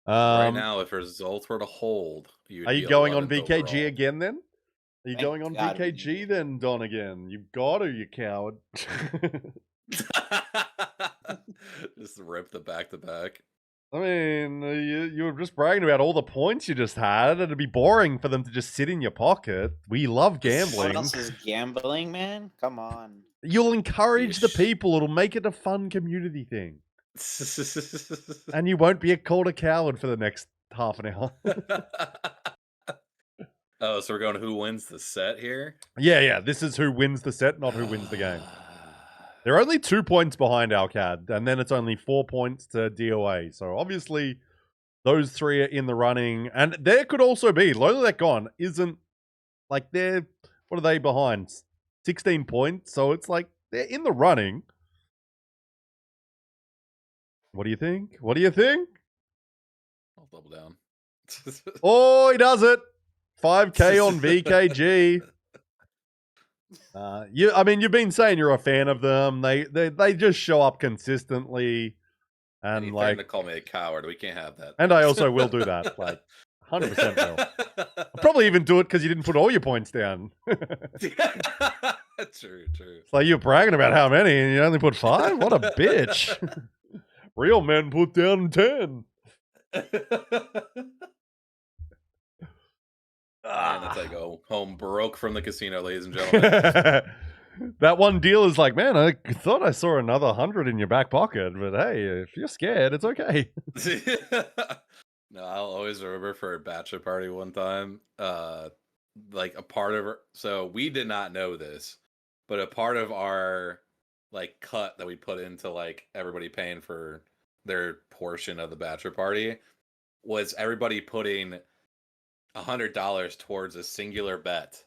Right Um, now, if results were to hold, are you going on VKG again then? Are you Thank going on God we VKG did. then, Don, again? You got to, you coward. Just rip the back-to-back. I mean, you were just bragging about all the points you just had. It'd be boring for them to just sit in your pocket. We love What gambling. else is gambling, man? Come on. You'll encourage the Yeesh. people. It'll make it a fun community thing. And you won't be called a coward for the next half an hour. Oh, so we're going who wins the set here? Yeah. This is who wins the set, not who wins the game. They're only 2 points behind ALGS, and then it's only 4 points to DOA. So obviously, those 3 are in the running. And there could also be, Lolek Gone isn't, like, they're, what are they behind? 16 points. So it's like, they're in the running. What do you think? What do you think? I'll double down. Oh, he does it. 5K on VKG. I mean, you've been saying you're a fan of them. They just show up consistently, and Anything like to call me a coward, we can't have that. And I also will do that, like 100% will. I'll probably even do it because you didn't put all your points down. True. It's like you're bragging about how many, and you only put 5. What a bitch! Real men put down 10. And it's like, go home broke from the casino, ladies and gentlemen. That one deal is like, man, I thought I saw another 100 in your back pocket, but hey, if you're scared, it's okay. No, I'll always remember for a bachelor party one time, like a part of so we did not know this, but a part of our like cut that we put into like everybody paying for their portion of the bachelor party was everybody putting $100 towards a singular bet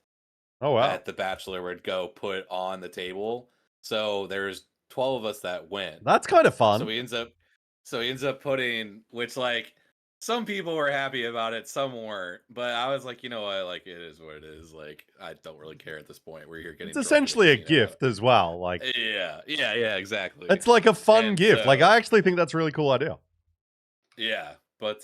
Oh wow. that the Bachelor would go put on the table. So there's 12 of us that went. That's kind of fun. So he ends up putting, which like some people were happy about it, some weren't. But I was like, you know what, like it is what it is. Like I don't really care at this point. We're here getting. It's essentially a gift as well. Like yeah, exactly. it's like a fun And gift. so- Like I actually think that's a really cool idea. Yeah, but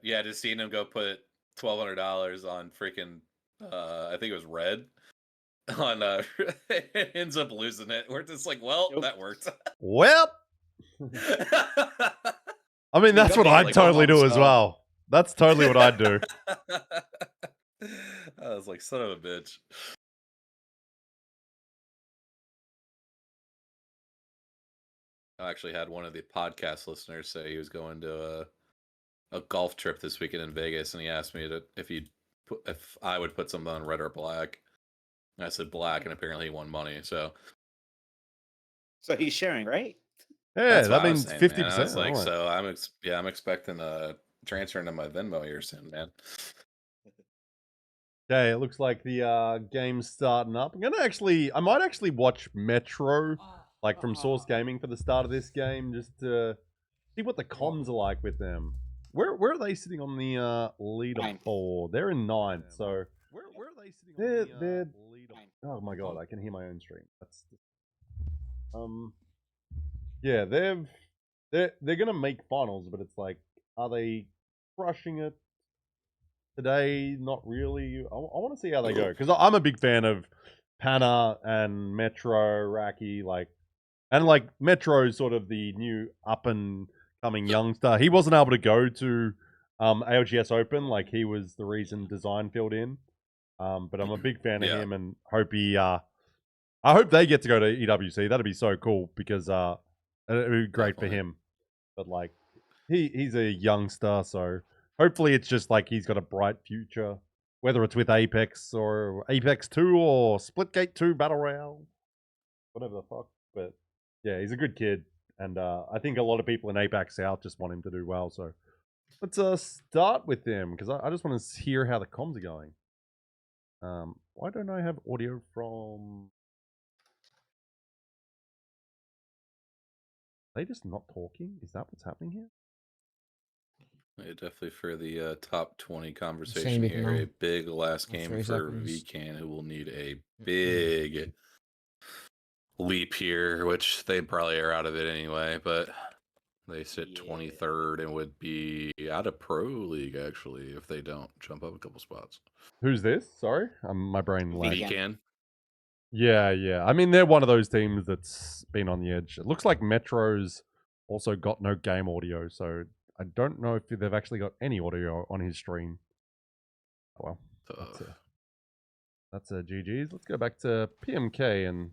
yeah, just seeing him go put $1,200 on freaking I think it was red on ends up losing it. We're just like, well, that worked. Well, I mean that's what I'd totally do as well. That's totally what I'd do. I was like, son of a bitch. I actually had one of the podcast listeners say he was going to a golf trip this weekend in Vegas, and he asked me if I would put something on red or black. And I said black, and apparently he won money. So he's sharing, right? Yeah, that's that what I was means saying, 50%. man. I was like, Alright. so I'm expecting a transfer into my Venmo here soon, man. Okay, it looks like the game's starting up. I might actually watch Metro, like from Source Gaming for the start of this game, just to see what the comms are like with them. Where are they sitting on the leaderboard? They're in 9th, so where are they sitting on the leaderboard? Oh my god, I can hear my own stream. That's yeah, they're gonna make finals, but it's like, are they crushing it today? Not really. I want to see how they go, because I'm a big fan of Pana and Metro, Raki, and Metro's sort of the new up and coming youngster. He wasn't able to go to ALGS Open, like he was the reason Design filled in. But I'm a big fan of him, and I hope they get to go to EWC. That'd be so cool, because it'd be great for him. But like he's a youngster, so hopefully it's just like he's got a bright future, whether it's with Apex or Apex 2 or Splitgate 2 Battle Royale, whatever the fuck. But yeah, he's a good kid, and I think a lot of people in APAC South just want him to do well. So let's start with him, because I just want to hear how the comms are going. Why don't I have audio from? Are they just not talking? Is that what's happening here? Yeah, definitely for the top 20 conversation here. A big last game for VCAN, who will need a big leap here, which they probably are out of it anyway, but they sit 23rd and would be out of Pro League, actually, if they don't jump up a couple spots. Who's this? Sorry, my brain lagged. VCAN. Yeah. I mean, they're one of those teams that's been on the edge. It looks like Metro's also got no game audio, so I don't know if they've actually got any audio on his stream. Oh well, that's a GG's. Let's go back to PMK and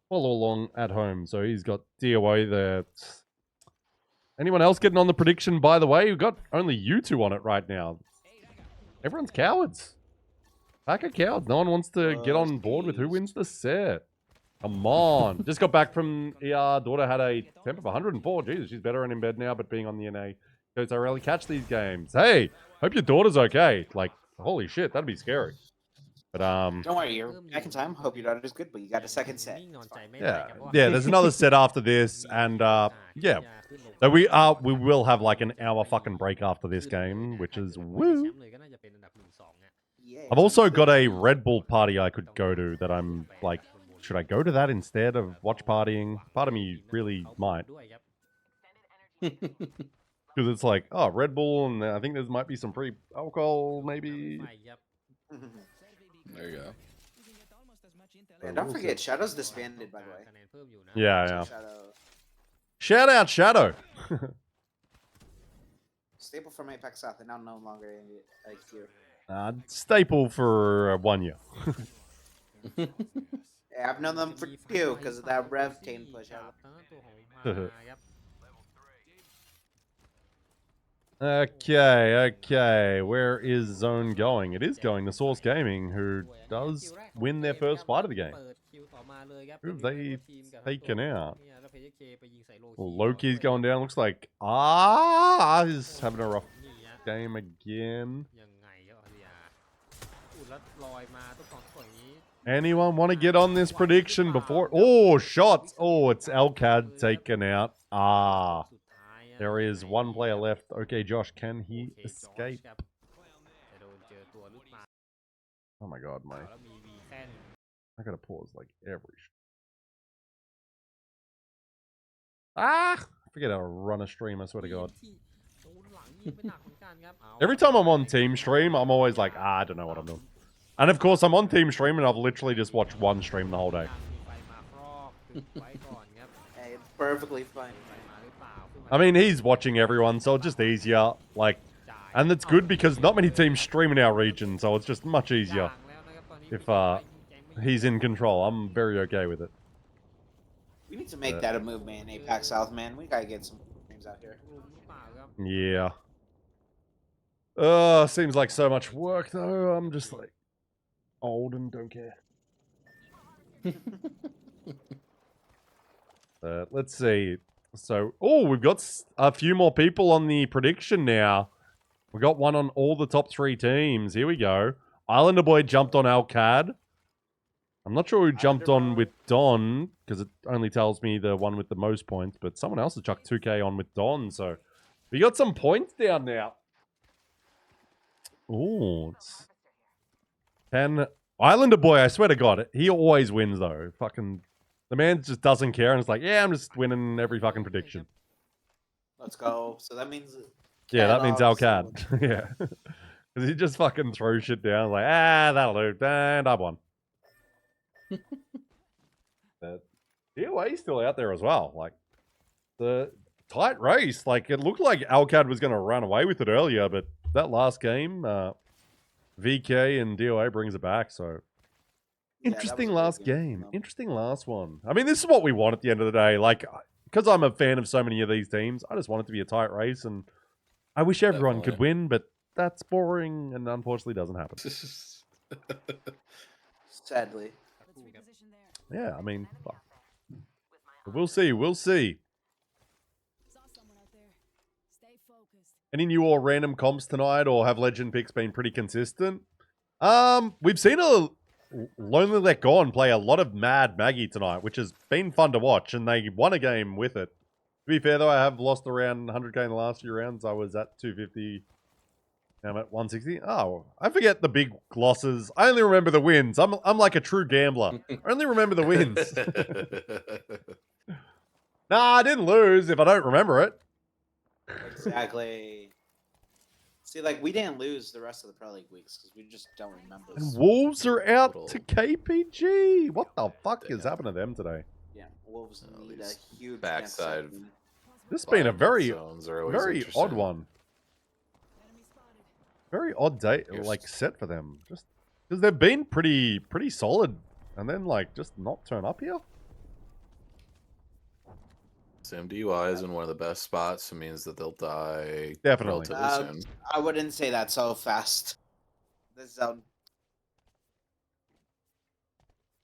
follow along at home. So he's got DOA there. Anyone else getting on the prediction, by the way? We've got only you two on it right now. Everyone's cowards. Pack of cowards. No one wants to get on board with who wins the set. Come on. Just got back from ER. Daughter had a temp of 104. Jesus, she's better and in bed now, but being on the NA shows I rarely catch these games. Hey, hope your daughter's okay. Like, holy shit, that'd be scary. But don't worry, you're back in time. Hope your daughter's good, but you got a second set. Yeah, there's another set after this, and yeah. So we will have like an hour fucking break after this game, which is woo. I've also got a Red Bull party I could go to that I'm like, should I go to that instead of watch partying? Part of me really might. Because it's like, oh, Red Bull, and I think there might be some free alcohol, maybe. There you go. Yeah, don't forget, Shadow's disbanded, by the way. Yeah. Shout out Shadow. Staple from APAC South, and now no longer in IQ. Staple for 1 year. Yeah, I've known them for 2 because of that Rev Tane push out. Okay. Where is Zone going? It is going to Source Gaming, who does win their first fight of the game. Who have they taken out? Well, Loki's going down. Looks like he's having a rough game again. อุดแล้วลอยมาต้องของสวยอย่างนี้ Anyone want to get on this prediction before? Oh, shots. Oh, it's Alcad taken out. Ah, สุดท้ายอะ there is one player left. Okay, Josh, can โอ he เคจอร์จ escape? ครับจะโดนเจอตัวหรือเปล่า Oh my god, แล้ mate. วมีวีแค่น I gotta pause like every. Ah! I forget how to run a stream, I swear to god. ที่โดนหลังยิงไปหนักเหมือนกันครับเอา Every time I'm on team stream, I'm always like, I don't know what I'm doing. And of course, I'm on team stream and I've literally just watched one stream the whole day. มีไฟมาครอบตึกไว้ก่อนครับ Hey, it's perfectly fine. ไฟมาหรือเปล่าขึ้นมา I mean, he's watching everyone, so it's just easier. Like, จ่าย and it's good because not many teams stream in our region, so it's just much easier ย่างแล้วนะครับตอนนี้ if he's in control. I'm very okay with it. We need to make that a movement in APAC South, man. We gotta get some names out here. รุมหรือเปล่าครับ Yeah. Seems like so much work though. I'm just like old and don't care. Let's see. So, oh, we've got a few more people on the prediction now. We got one on all the top 3 teams. Here we go. Islander Boy jumped on Alcad. I'm not sure who jumped on with Don, because it only tells me the one with the most points, but someone else has chucked 2k on with Don, so we got some points down now. Oh, it's 10. Islander Boy, I swear to God, he always wins though. Fucking, the man just doesn't care and it's like, yeah, I'm just winning every fucking prediction. Let's go. So that means. Yeah, that means Alcad. Alcad. Yeah. Because he just fucking throws shit down like, that'll do. And I won. But DOA's still out there as well. Like, the tight race. Like, it looked like Alcad was going to run away with it earlier, but that last game, VK and DOA brings it back, so... Interesting that was a last good game, game. no. Interesting last one. I mean, this is what we want at the end of the day. Like, because I'm a fan of so many of these teams, I just want it to be a tight race, and I wish everyone could win, but that's boring and unfortunately doesn't happen. Sadly. Yeah, I mean, fuck. But we'll see. We'll see. Any new or random comps tonight, or have legend picks been pretty consistent? We've seen a Lonely Let Gone play a lot of Mad Maggie tonight, which has been fun to watch, and they won a game with it. To be fair, though, I have lost around 100k in the last few rounds. I was at 250. Now I'm at 160. Oh, I forget the big losses. I only remember the wins. I'm like a true gambler. I only remember the wins. Nah, I didn't lose if I don't remember it. Exactly. See, like, we didn't lose the rest of the Pro League weeks because we just don't remember. And Wolves are out to KPG. What the fuck is happening to them today? Yeah, Wolves need a these huge backside campsite win. This has been a very, zones are always very interesting. odd one. Very odd day, like set for them. Just because they've been pretty solid, and then like just not turn up here. SMDY is in one of the best spots. It means that they'll die Definitely. relatively soon. I wouldn't say that so fast. This zone.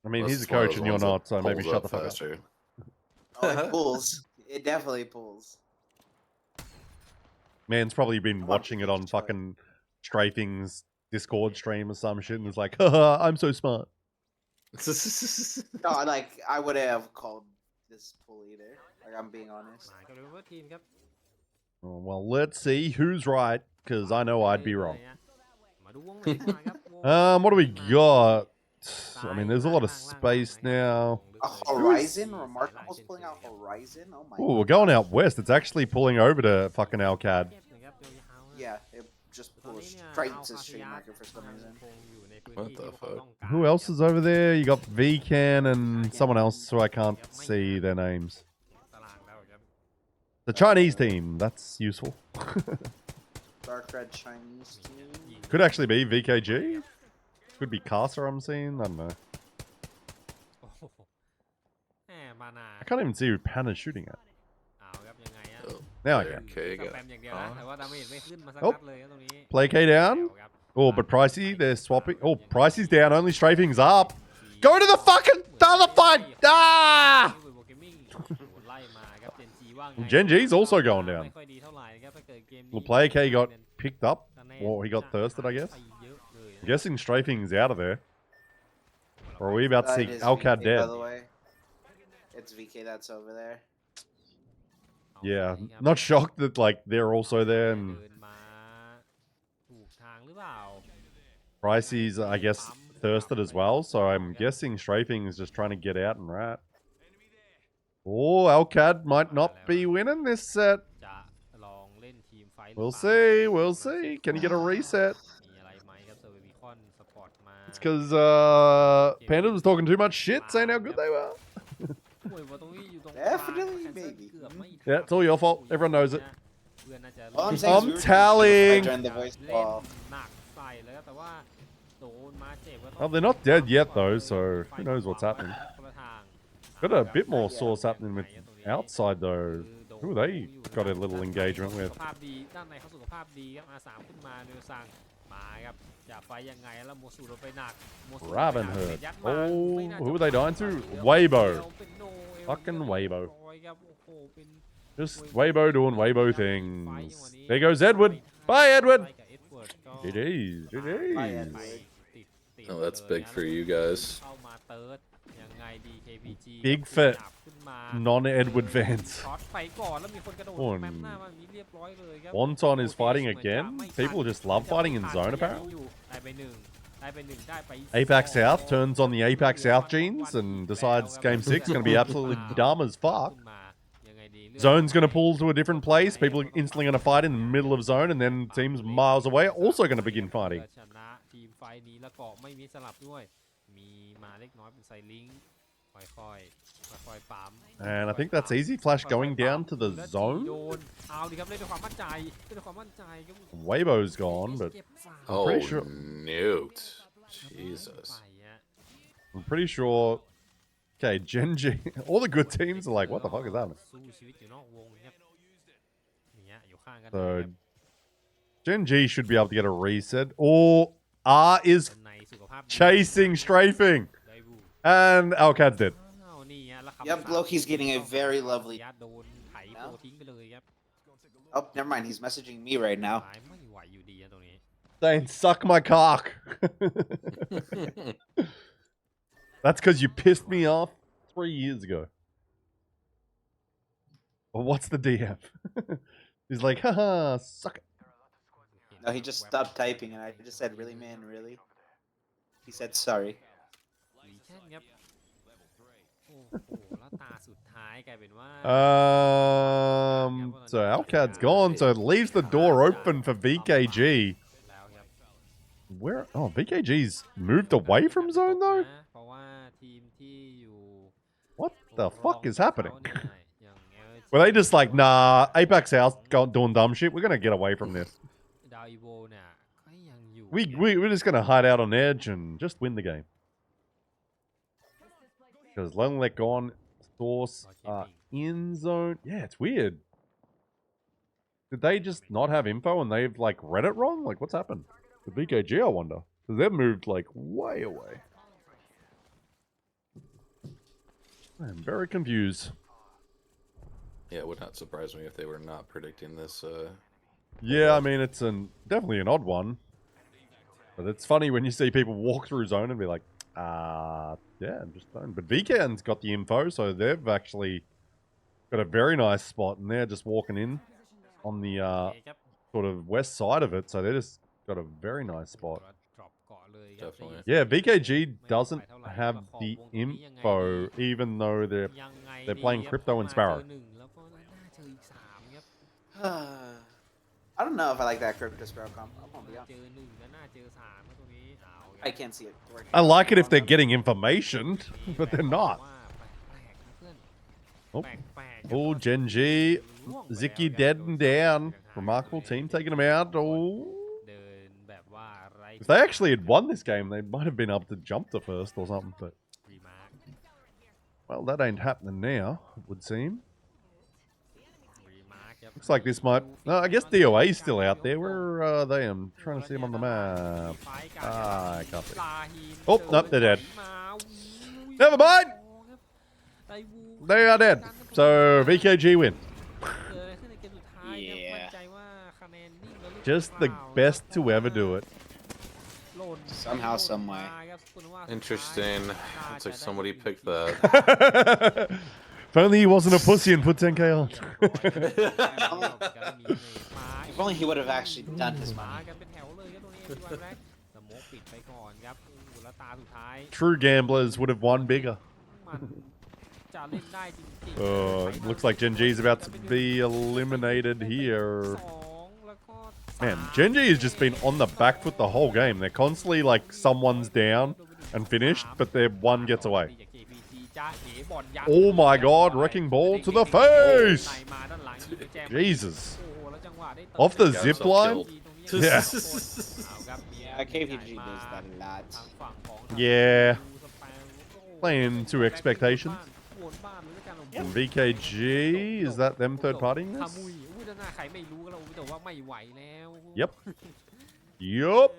I mean, This he's a is one of coach those and you're ones that not, so maybe pulls shut up the fuck up. faster. Oh, it pulls. It definitely pulls. Man's probably been watching it on fucking Strafing's Discord stream or some shit, and is like, haha, I'm so smart. No, like, I wouldn't have called this pull either. Like, I'm being honest. หมายกับเรื่องทีมครับ Oh, well, let's see who's right, because I know I'd be wrong. มาดูวงไหนดีกว่าครับวง What do we got? I mean, there's a lot of space now. A Horizon? Remarkable's pulling out Horizon? Oh my Oh, we're going out west. It's actually pulling over to fucking Alcad. นะครับยาวๆ Yeah, it just ตอน pulls นี้เนี่ย straight เอา into คา stream ซิยัส market for some กำลัง reason. คงอยู่ในพื้น What ที่ the ที่พวกเขา fuck? ต้องการ Who else is over there? You got VCan and someone else who I can't see their names. ตารางแล้วครับ The Chinese team. That's useful. Dark Red Chinese team. Could actually be VKG. Could be Casa, I'm seeing. I don't know. โอ้โหแหมบานา I can't even see who Panna's shooting at. เอาครับยังไงฮะ Oh, Now I there, can. okay, ส got แปมอย่างเดียวนะ แต่ว่าดาเมจไม่ขึ้นมาสัก Oh. นัดเลยครับตรงนี้ Play K แจ๋ down. วครับ Oh, but Pricey, they're swapping. Oh, Pricey's down. Only Strafing's up. Go to the fucking other fight. Ah! ไล่มาครับเจนจีว่าไง Gen G's also going down. ไม่ค่อยดีเท่าไหร่ครับถ้าเกิดเกมนี้ Well, Player K got picked up. Or he got thirsted, I guess. ไปเยอะเลยน I'm guessing Strafing's out of there. Or are we about to see It is Alcad VK, dead? by the way. It's VK that's over there. Yeah, not shocked that like they're also there and เดินมาถูกทางหรือเปล่า Pricey's, I guess, thirsted as well. So I'm guessing Strafing is just trying to get out and rat. Oh, Alcad might not be winning this set. จะลองเล่นทีมไฟท์หรือ We'll เปล่า see, we'll see. Can he get a reset? มีอะไรไหมครับเซอร์เวมิคอนสปอร์ตมา It's because Panda was talking too much shit, saying how good they were. โอ้ยว่าตรงนี้อยู่ตรง Definitely, กลาง maybe. เกือบไม่ทัน Yeah, it's all your fault. Everyone knows it. เพื่อนน่าจะ All I'm I'm saying is we were telling. during the voice เล่น call. หนักใส่เลยครับแต่ว่าโดนมาเจ็บก็ต้อง Well, they're not dead yet though, so who knows what's happening. คนละทาง Got a bit more source happening with outside though. Who they got a little engagement สุ with? ขภาพดีด้านในเขาสุขภาพดีครับอาสามขึ้นมาเร็วสั่งมาครับจะไฟยังไงแล้วโมสูโดนไปหนักโมสูโดนไปหนัก Robin Hood. ยัดมา Oh, ไม่น่าจะ who are they dying to? เหลือ Weibo. เป็นโนเอล Fucking เรียบ Weibo. ร้อยครับโอ้โหเป็น Just Weibo doing Weibo things. There goes Edward. Bye, Edward. GG's, GG's. Oh, that's big for you guys. เข้ามาเติร์ดยังไงดี KPG Big ข for ยับขึ้นมา non-Edward fans. ช็อตไปก่อนแล้วมีคนกระโดด โอ้ย แป๊บหน้ามาแบบนี้เรียบร้อยเลยครับ Wonton is fighting again. People just love fighting in zone apparently. ได้ไปหนึ่งได้ไปหนึ่งได้ไป APAC สอง South turns on the APAC South genes and decides Game 6 is going to be absolutely dumb as fuck. ขึ้นมายังไงดีเลือก Zone's going to pull to a different place. People are instantly going to fight in the middle of zone, and then teams miles away are also going to begin fighting. ชนะทีมไฟท์นี้แล้วก็ไม่มีสลับด้วยมีมาเล็กน้อยเป็นไซลิงค่อยๆปั๊ม And I think that's easy. Flash going down to the แล้ว zone. โดนเอาดิครับเล่นด้วยความมั่นใจเล่นด้วยความมั่นใจครับ Weibo's gone, but เก็บสาม Oh, pretty sure- nuked. Jesus. ไปอะ I'm pretty sure. Okay, Genji. All the good teams are like, what the fuck is happening? สู้ชีวิตอยู่นอกวงครับเนี่ยอยู่ข้างกัน So, Genji should be able to get a reset. Or R is ในสุขภาพดี chasing strafing. ได้บู And Alcad's dead. อ้าวนี่ฮะแล้วขับ Yep, Loki's getting a very lovely. ยัดโดนไถโปรทิ้งไปเลยครับ Oh, never mind. He's messaging me right now. ตายไม่ไหวอยู่ดีอะตรงนี้ Saying, suck my cock. That's because you pissed me off 3 years ago. Well, what's the DM? He's like, haha, suck it. No, he just stopped typing, and I just said, "Really, man, really?" He said, "Sorry." มีแค่นี้ครับโอ้โหแล้วตาสุดท้ายกลายเป็นว่า So Alcad's gone, so it leaves the door open for VKG. แล้วครับ Where? Oh, VKG's moved away from zone though? นะเพราะว่าทีมที่อยู่ What the fuck is happening? เขาเนี่ยอย่าง LG Were they just like, nah, APAC South doing dumb shit? We're gonna get away from this. ดาวอีโวเนี่ยก็ยังอยู่ We're just gonna hide out on edge and just win the game. Because Lonelek gone, Source in zone. Yeah, it's weird. Did they just not have info and they've like read it wrong? Like, what's happened? The BKG, I wonder. Because they've moved like way away. I'm very confused. Yeah, it would not surprise me if they were not predicting this. Yeah, I mean, it's definitely an odd one. But it's funny when you see people walk through zone and be like, yeah, just don't. But VKN's got the info, so they've actually got a very nice spot, and they're just walking in on the โอเคครับ sort of west side of it, so they just got a very nice spot. ดรอปเกาะเลยครับ Definitely. Yeah, VKG doesn't have the info, even though they're ยังไง they're playing ดีครับ Crypto and Sparrow. เจอหนึ่งแล้วก็น่าเจออีกสามครับ I don't know if I like that Crypto Sparrow comp. I'm gonna be เจ honest. อหนึ่งแล้วน่าเจอสามครับตรงนี้เอาครับ I can't see it working. I like it if they're getting information, but they're not. ว่าแปลกๆนะเพื่อน Oh, แปลกๆครับ oh, Genji, Ziki dead and down. Remarkable team taking him out. Oh. เดินแบบว่าไร If they actually had won this game, they might have been able to jump to first or something, but รีมาร์ค well, that ain't happening now, it would seem. รีมาร์คครับ Looks like this might... No, I guess DOA's still out there. Where are they? I'm trying to see them on the map. I can't see. Oh, nope, they're dead. Never mind! They are dead. So, VKG win. Yeah. Just the best to ever do it. Somehow, some way. Interesting. Looks like somebody picked that. If only he wasn't a pussy and put 10k on. If only he would have actually done his money. True gamblers would have won bigger. Looks like Gen G is about to be eliminated here. Man, Gen G has just been on the back foot the whole game. They're constantly like someone's down and finished, but their one gets away. Oh my god, wrecking ball to the face! Jesus. Off the zip line? Yeah. KPG does that a lot. Yeah. Playing to expectations. And VKG, is that them third partying this? Yep. Yup.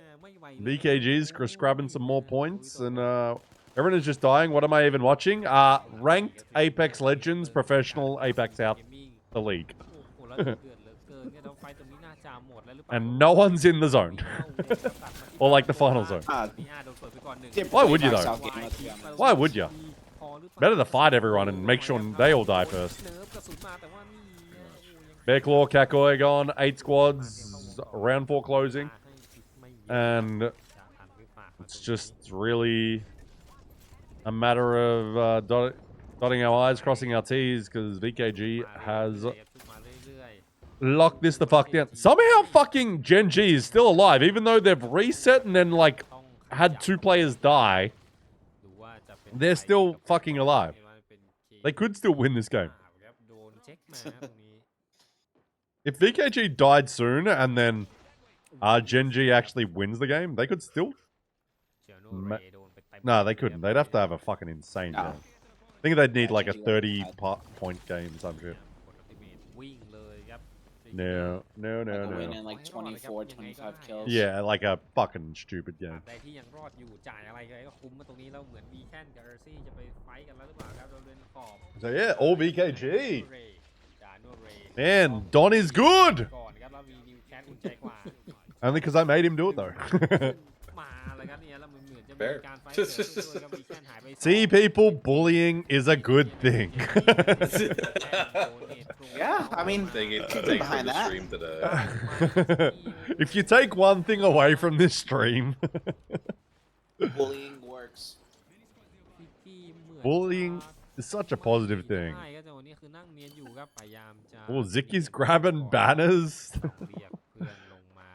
VKG's grabbing some more points, and everyone is just dying. What am I even watching? Ranked Apex Legends Professional Apex South, the league. And no one's in the zone. Or like the final zone. Why would you though? Why would you? Better to fight everyone and make sure they all die first. Bearclaw, Kakoi gone, 8 squads, round 4 closing. And it's just really a matter of dotting our I's, crossing our T's, because VKG has locked this the fuck down. Somehow fucking Gen G is still alive, even though they've reset and then like had 2 players die. They're still fucking alive. They could still win this game. If VKG died soon and then Gen G actually wins the game, they could still... No, they couldn't. They'd have to have a fucking insane game. I think they'd need like a 30-point game or some shit. No. Win in like 24, 25 kills. Yeah, like a fucking stupid game. So yeah, all VKG. Man, Don is good! Only because I made him do it though. Fair. See, people, bullying is a good thing. Yeah, I mean, behind that. Stream today. If you take one thing away from this stream, Bullying works. bullying is such a positive thing. Oh, Zicky's grabbing banners.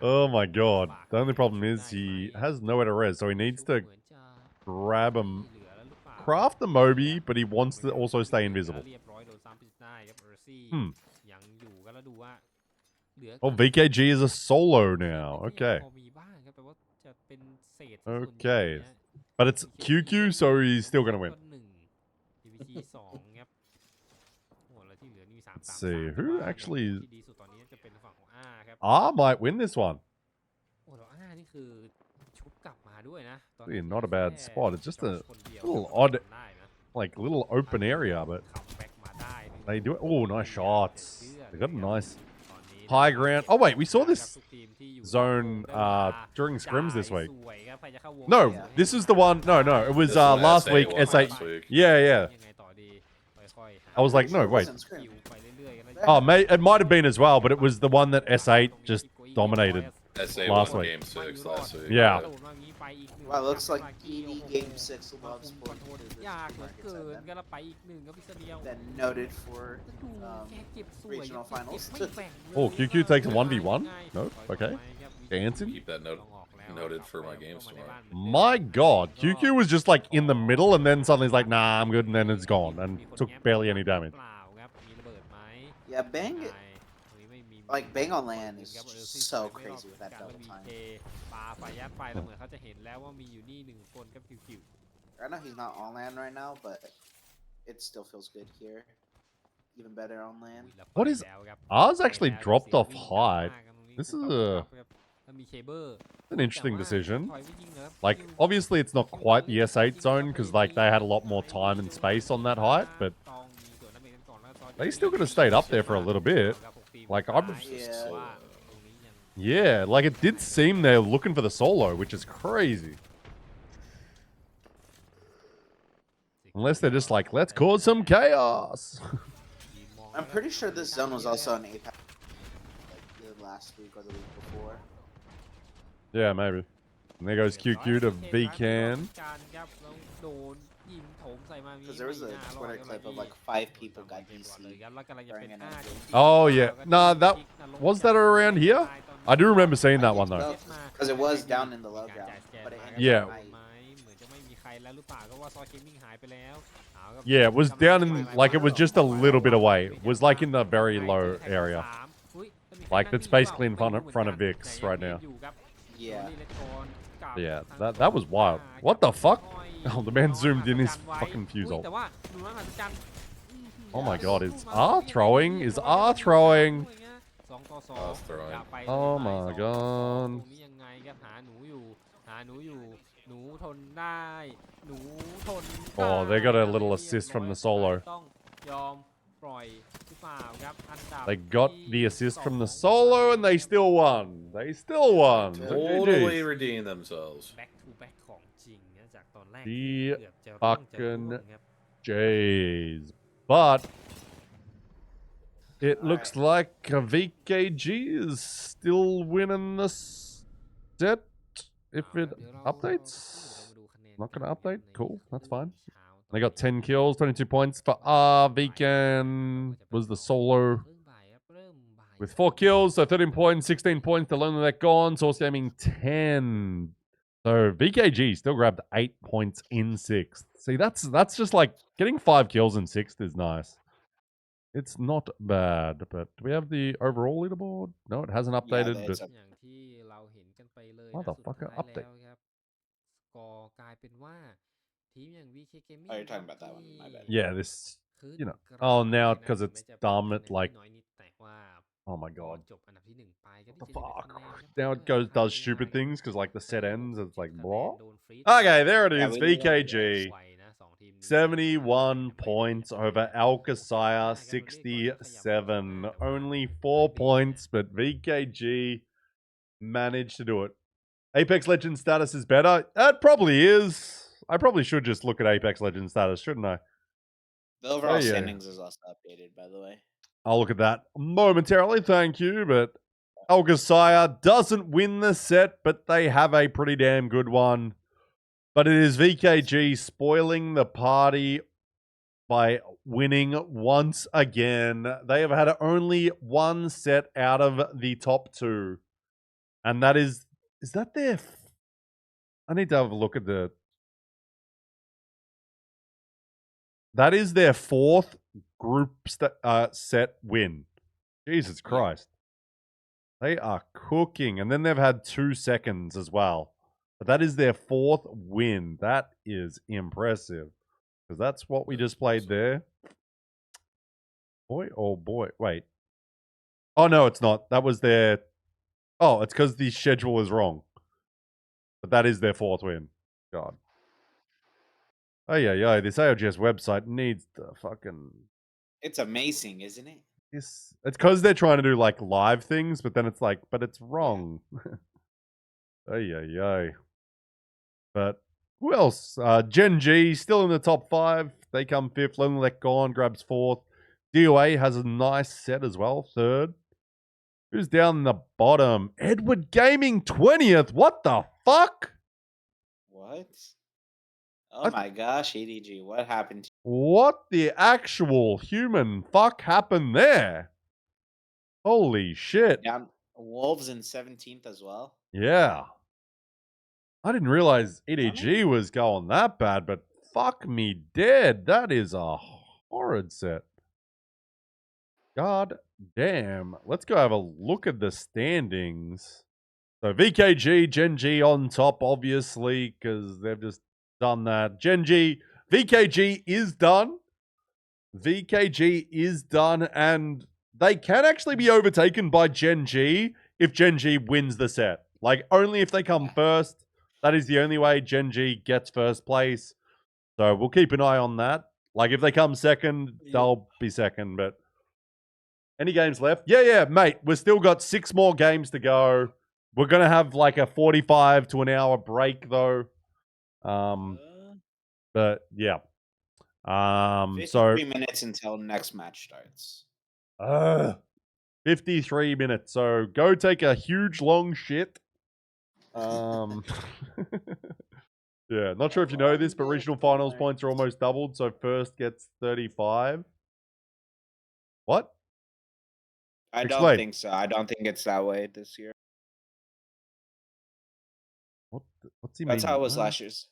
Oh my god. The only problem is he has nowhere to res, so he needs to grab him, craft the Moby, but he wants to also stay invisible. Oh, VKG is a solo now. Okay. Okay. But it's QQ, so he's still going to win. Let's see. Who actually... might win this one. Yeah, not a bad spot. It's just a little odd, like little open area, but they do it. Oh, nice shots. They got a nice high ground. Oh wait, we saw this zone during scrims this week. No, this is the one. No, it was last week. S8. Yeah. I was like, no, wait. Oh, it might have been as well, but it was the one that S8 just dominated last week. Game 6 last week. Yeah. Wow, looks like ED Game 6 loves sport. Then noted for regional finals. Oh, QQ takes a 1v1? Nope. Okay. Dancing. Keep that noted for my games tomorrow. My god. QQ was just like in the middle and then suddenly he's like, nah, I'm good, and then it's gone and took barely any damage. Yeah, Bang on land is just so crazy with that double time. I know he's not on land right now, but it still feels good here. Even better on land. What is... Ours actually dropped off height. This is an interesting decision. Like, obviously it's not quite the S8 zone, because like they had a lot more time and space on that height, but they still could have stayed up there for a little bit. Like, Yeah, like it did seem they're looking for the solo, which is crazy. Unless they're just like, let's cause some chaos. I'm pretty sure this zone was also an APAC like the last week or the week before. Yeah, maybe. And there goes QQ to VCAN. Because there was a Twitter clip of like 5 people got DC during an endgame. Oh, yeah. Nah, that... Was that around here? I do remember seeing that one, though. Because it was down in the low ground. But it ended Yeah. at night. Yeah, it was down in... Like, it was just a little bit away. It was, like, in the very low area. Like, it's basically in front of Vix right now. Yeah. Yeah, that was wild. What the fuck? Oh, the man zoomed in his fucking fuse ult. Oh my god, is R throwing? Is R throwing? R's throwing. Oh my god. Oh, they got a little assist from the solo. They got the assist from the solo and they still won. They still won. So Totally GG's. redeem themselves. The fucking Jays. But it looks like VKG is still winning the set if it updates. Not going to update? Cool, that's fine. They got 10 kills, 22 points for VCAN was the solo with 4 kills, so 13 points, 16 points. The Lonely Net gone. Source Gaming 10. So VKG still grabbed 8 points in 6th. See, that's just like getting 5 kills in 6th is nice. It's not bad, but do we have the overall leaderboard? No, it hasn't updated. But motherfucker, update. Oh, you're talking about that one. My bad. Yeah, this, you know. Oh, now because it's dumb, it like. Oh my god. What the fuck? Now it does stupid things because like the set ends. It's like blah. Okay, there it is. VKG. 71 points over ALGS 67. Only 4 points, but VKG managed to do it. Apex Legends status is better. It probably is. I probably should just look at Apex Legends status, shouldn't I? The overall standings is also updated, by the way. I'll look at that momentarily, thank you. But ALGS doesn't win the set, but they have a pretty damn good one. But it is VKG spoiling the party by winning once again. They have had only one set out of the top 2. And that is that their... I need to have a look at the... That is their 4th group set win. Jesus Christ. They are cooking. And then they've had 2 seconds as well. But that is their 4th win. That is impressive. Because that's what we just played there. Boy, oh boy. Wait. Oh, no, it's not. That was their... Oh, it's because the schedule is wrong. But that is their 4th win. God. Oh, yeah. This ALGS website needs the fucking... It's amazing, isn't it? It's because they're trying to do, like, live things, but then it's like, but it's wrong. Yeah. But who else? Gen G, still in the top 5. They come 5th. Lonely Let Gone grabs 4th. DOA has a nice set as well, 3rd. Who's down the bottom? Edward Gaming 20th. What the fuck? What? Oh my gosh, EDG, what happened to you? What the actual human fuck happened there? Holy shit. Down Wolves in 17th as well? Yeah. I didn't realize EDG was going that bad, but fuck me dead. That is a horrid set. God damn. Let's go have a look at the standings. So VKG, Gen G on top, obviously, because they've just done that. Gen G, VKG is done. VKG is done, and they can actually be overtaken by Gen G if Gen G wins the set. Like, only if they come first. That is the only way Gen G gets first place. So we'll keep an eye on that. Like, if they come second, they'll be second, but Any games left? Yeah, mate. We've still got 6 more games to go. We're gonna have like a 45 to an hour break though. But yeah. 53 minutes until next match starts. 53 minutes. So go take a huge long shit. Yeah, not sure if you know this, but regional finals points are almost doubled. So first gets 35. What? I don't Explain. think so. I don't think it's that way this year. What's he mean? That's how it was What? last year's.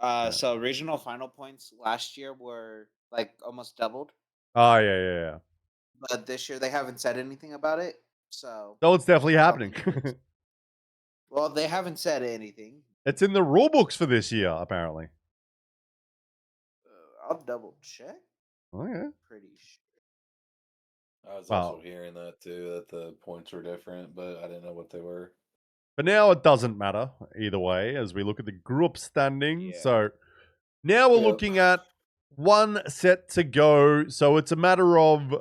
Yeah. So regional final points last year were like almost doubled, Oh, yeah. but this year they haven't said anything about it. So No, it's definitely I don't happening. think it is. Well, they haven't said anything. It's in the rule books for this year, apparently. I'll double check. Okay. Pretty sure. I was Wow. also hearing that too, that the points were different, but I didn't know what they were. But now it doesn't matter either way as we look at the group standing. Yeah. So now we're Yep. looking at one set to go. So it's a matter of,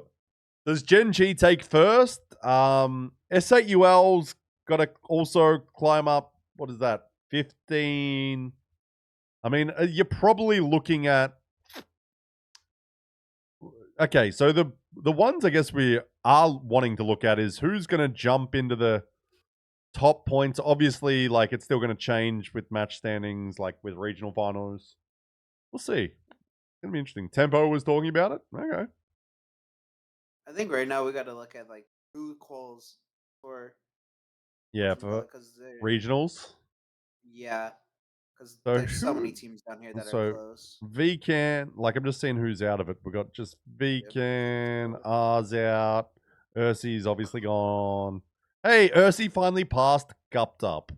does Gen G take first? S8UL's got to also climb up. What is that? 15. I mean, you're probably looking at. Okay, so the ones I guess we are wanting to look at is who's going to jump into the top points. Obviously, like it's still going to change with match standings, like with regional finals. We'll see. It's going to be interesting. Tempo was talking about it. Okay. I think right now we got to look at like who calls for. Yeah, for regionals. Yeah, because So there's so many who- teams down here that so are close. VCAN, like I'm just seeing who's out of it. We got just VCAN, R's out. Ursi's obviously gone. Hey, Ursi finally passed Gupped Up.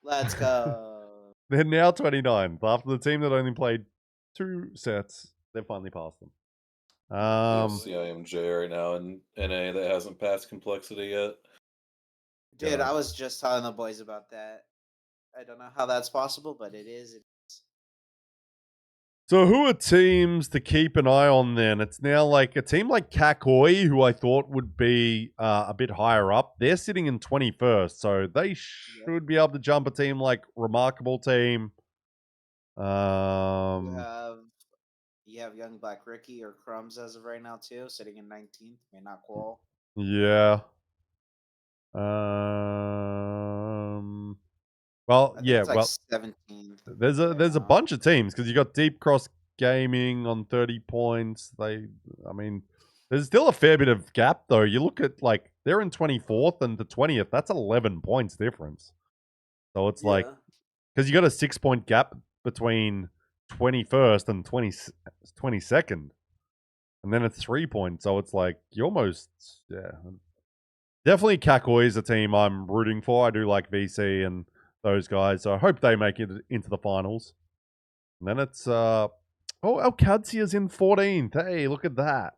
Let's go. They're now 29th. After the team that only played 2 sets, they finally passed them. CIMJ right now in NA that hasn't passed complexity yet. Dude, Yeah. I was just telling the boys about that. I don't know how that's possible, but it is. So who are teams to keep an eye on then? It's now like a team like Kakoi, who I thought would be a bit higher up. They're sitting in 21st, so they should be able to jump a team like Remarkable Team. You have Young Black Ricky or Crumbs as of right now too, sitting in 19th. May not qual. Yeah. Well, I think yeah. it's like Well, 17th. there's a bunch of teams because you got Deep Cross Gaming on 30 points. I mean, there's still a fair bit of gap though. You look at like they're in 24th and the 20th. That's 11 points difference. So it's like because you got a 6-point gap between 21st and 22nd, and then it's 3 points. So it's like you almost Definitely Kakoi is a team I'm rooting for. I do like VC and those guys. So I hope they make it into the finals. And then it's Alcadzia's in 14th. Hey, look at that.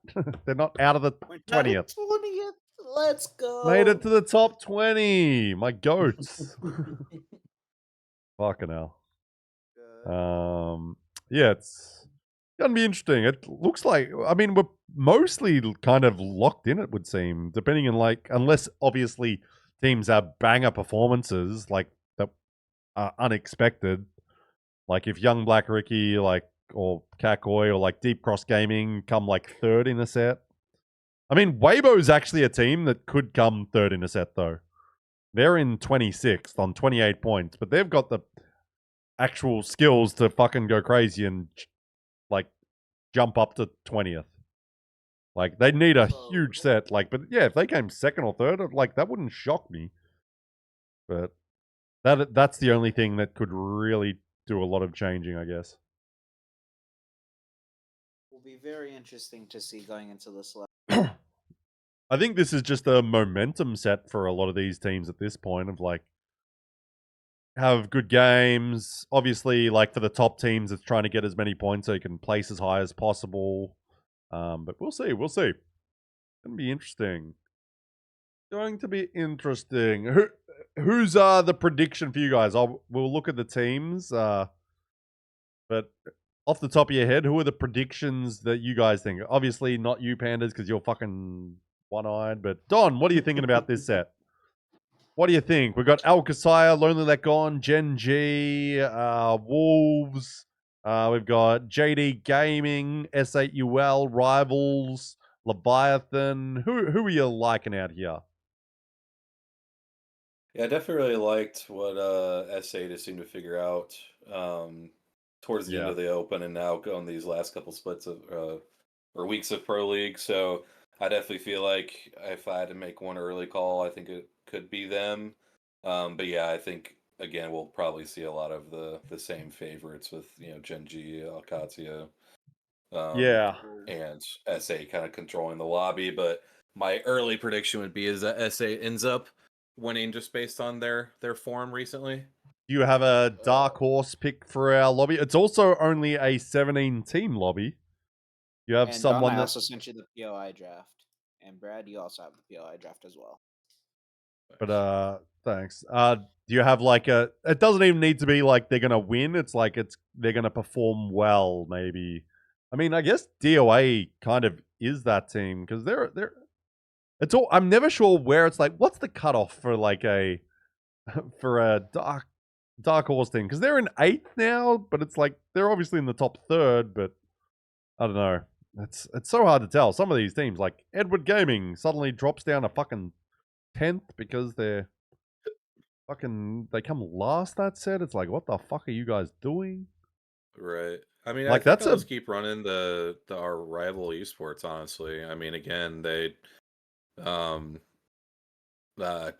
They're not out of the 20th. 20th. Let's go. Made it to the top 20. My goats. Fucking hell. Yeah, it's gonna be interesting. It looks like, I mean, we're mostly kind of locked in, it would seem, depending on like, unless obviously teams have banger performances like that are unexpected. Like if Young Black Ricky, like, or Kakoi, or like Deep Cross Gaming come like third in a set. I mean, Weibo's actually a team that could come third in a set though. They're in 26th on 28 points, but they've got the actual skills to fucking go crazy and like jump up to 20th. Like they need a huge set. Like, but yeah, if they came second or third, like that wouldn't shock me. But that's the only thing that could really do a lot of changing, I guess. Will be very interesting to see going into this level. I think this is just a momentum set for a lot of these teams at this point of like have good games. Obviously, like for the top teams, it's trying to get as many points so you can place as high as possible. But we'll see. We'll see. It's gonna be interesting. Going to be interesting. Who's the prediction for you guys? We'll look at the teams. But off the top of your head, who are the predictions that you guys think? Obviously, not you, Pandas, because you're fucking one-eyed. But Don, what are you thinking about this set? What do you think? We've got Alcasaya, Lonely Let Gone, Gen G, Wolves. We've got JD Gaming, S8UL, Rivals, Leviathan. Who are you liking out here? Yeah, I definitely really liked what S8 has seemed to figure out towards the end Yeah. of the Open and now going these last couple splits of or weeks of Pro League. So I definitely feel like if I had to make one early call, I think it could be them. But yeah, I think again we'll probably see a lot of the same favorites with Gen G, Alcatia, Yeah. and SA kind of controlling the lobby. But my early prediction would be is that SA ends up winning just based on their form recently. Do you have a dark horse pick for our lobby? It's also only a 17-team lobby. You have And someone Don, I that... also sent you the POI draft. And Brad, you also have the POI draft as well. But thanks. Do you have like a... It doesn't even need to be like they're gonna win. It's like they're gonna perform well, maybe. I mean, I guess DOA kind of is that team because they're it's all... I'm never sure where it's like what's the cutoff for like a for a dark horse team because they're in 8th now, but it's like they're obviously in the top 3rd, but I don't know. It's so hard to tell. Some of these teams, like Edward Gaming, suddenly drops down a fucking 10th because they come last that set. It's like, what the fuck are you guys doing? Right. I mean, Like, I think that's I'll a... just keep running our rival esports. Honestly, I mean, again, they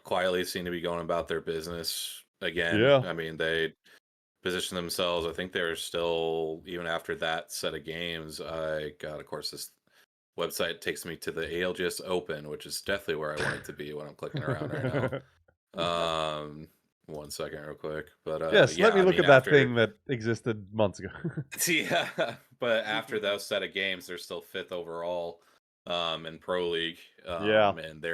quietly seem to be going about their business again. Yeah. I mean, they position themselves. I think they're still, even after that set of games, of course, this website takes me to the ALGS Open, which is definitely where I want it to be when I'm clicking around right now. 1 second, real quick. But Yes, yeah, let me I look mean, at that after thing that existed months ago. yeah, but after those set of games, they're still 5th overall in Pro League. Yeah. And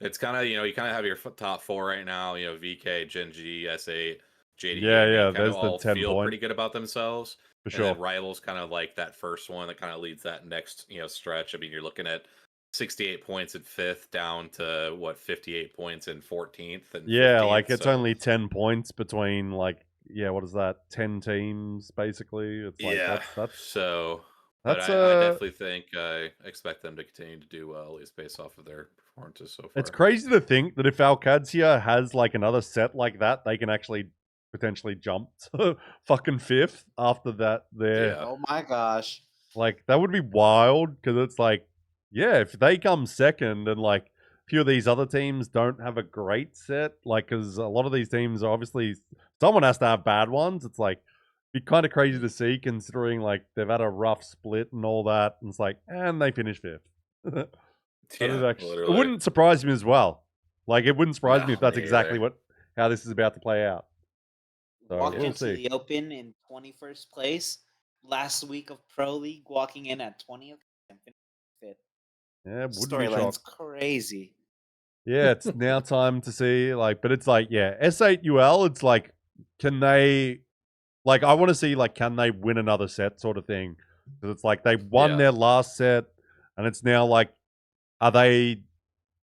it's kind of you kind of have your top 4 right now. VK, Gen G, S8, JD Yeah, Gaming, kind there's of the all 10 feel point. pretty good about themselves. For And sure. then Rivals kind of like that first one that kind of leads that next stretch. I mean, you're looking at 68 points at 5th down to what 58 points in 14th and 15th. Like it's So only 10 points between like what is that? 10 teams basically. It's like yeah, that's so. But that's I definitely think I expect them to continue to do well, at least based off of their performances so far. It's crazy to think that if Alcadzia has like another set like that, they can actually potentially jump to fucking 5th after that. Yeah. Oh my gosh. Like that would be wild because it's like, yeah, if they come second and like a few of these other teams don't have a great set, like because a lot of these teams are obviously someone has to have bad ones. It's like be kind of crazy to see considering like they've had a rough split and all that. And it's like, and they finish 5th. Yeah, It wouldn't surprise me as well. Like it wouldn't surprise me if that's exactly how this is about to play out. So Walked we'll into see. the Open in 21st place last week of Pro League, walking in at 20th and finishing 5th. Yeah, wouldn't be Storyline's shocked. crazy. Yeah, it's now time to see like, but it's like, yeah, S8UL. It's like, can they? Like, I want to see like, can they win another set, sort of thing? Because it's like they won their last set, and it's now like, are they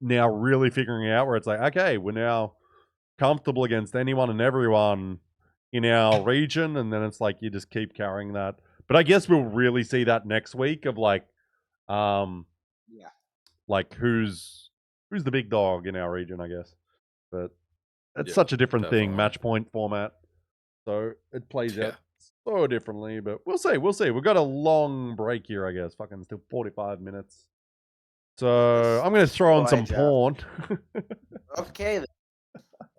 now really figuring out where it's like, okay, we're now comfortable against anyone and everyone in our region, and then it's like you just keep carrying that. But I guess we'll really see that next week of like, Yeah. like who's the big dog in our region, I guess. But it's such a different thing, match point format, so it plays out so differently. But we'll see. We've got a long break here, I guess. Fucking still 45 minutes. So I'm gonna throw on some porn. Okay.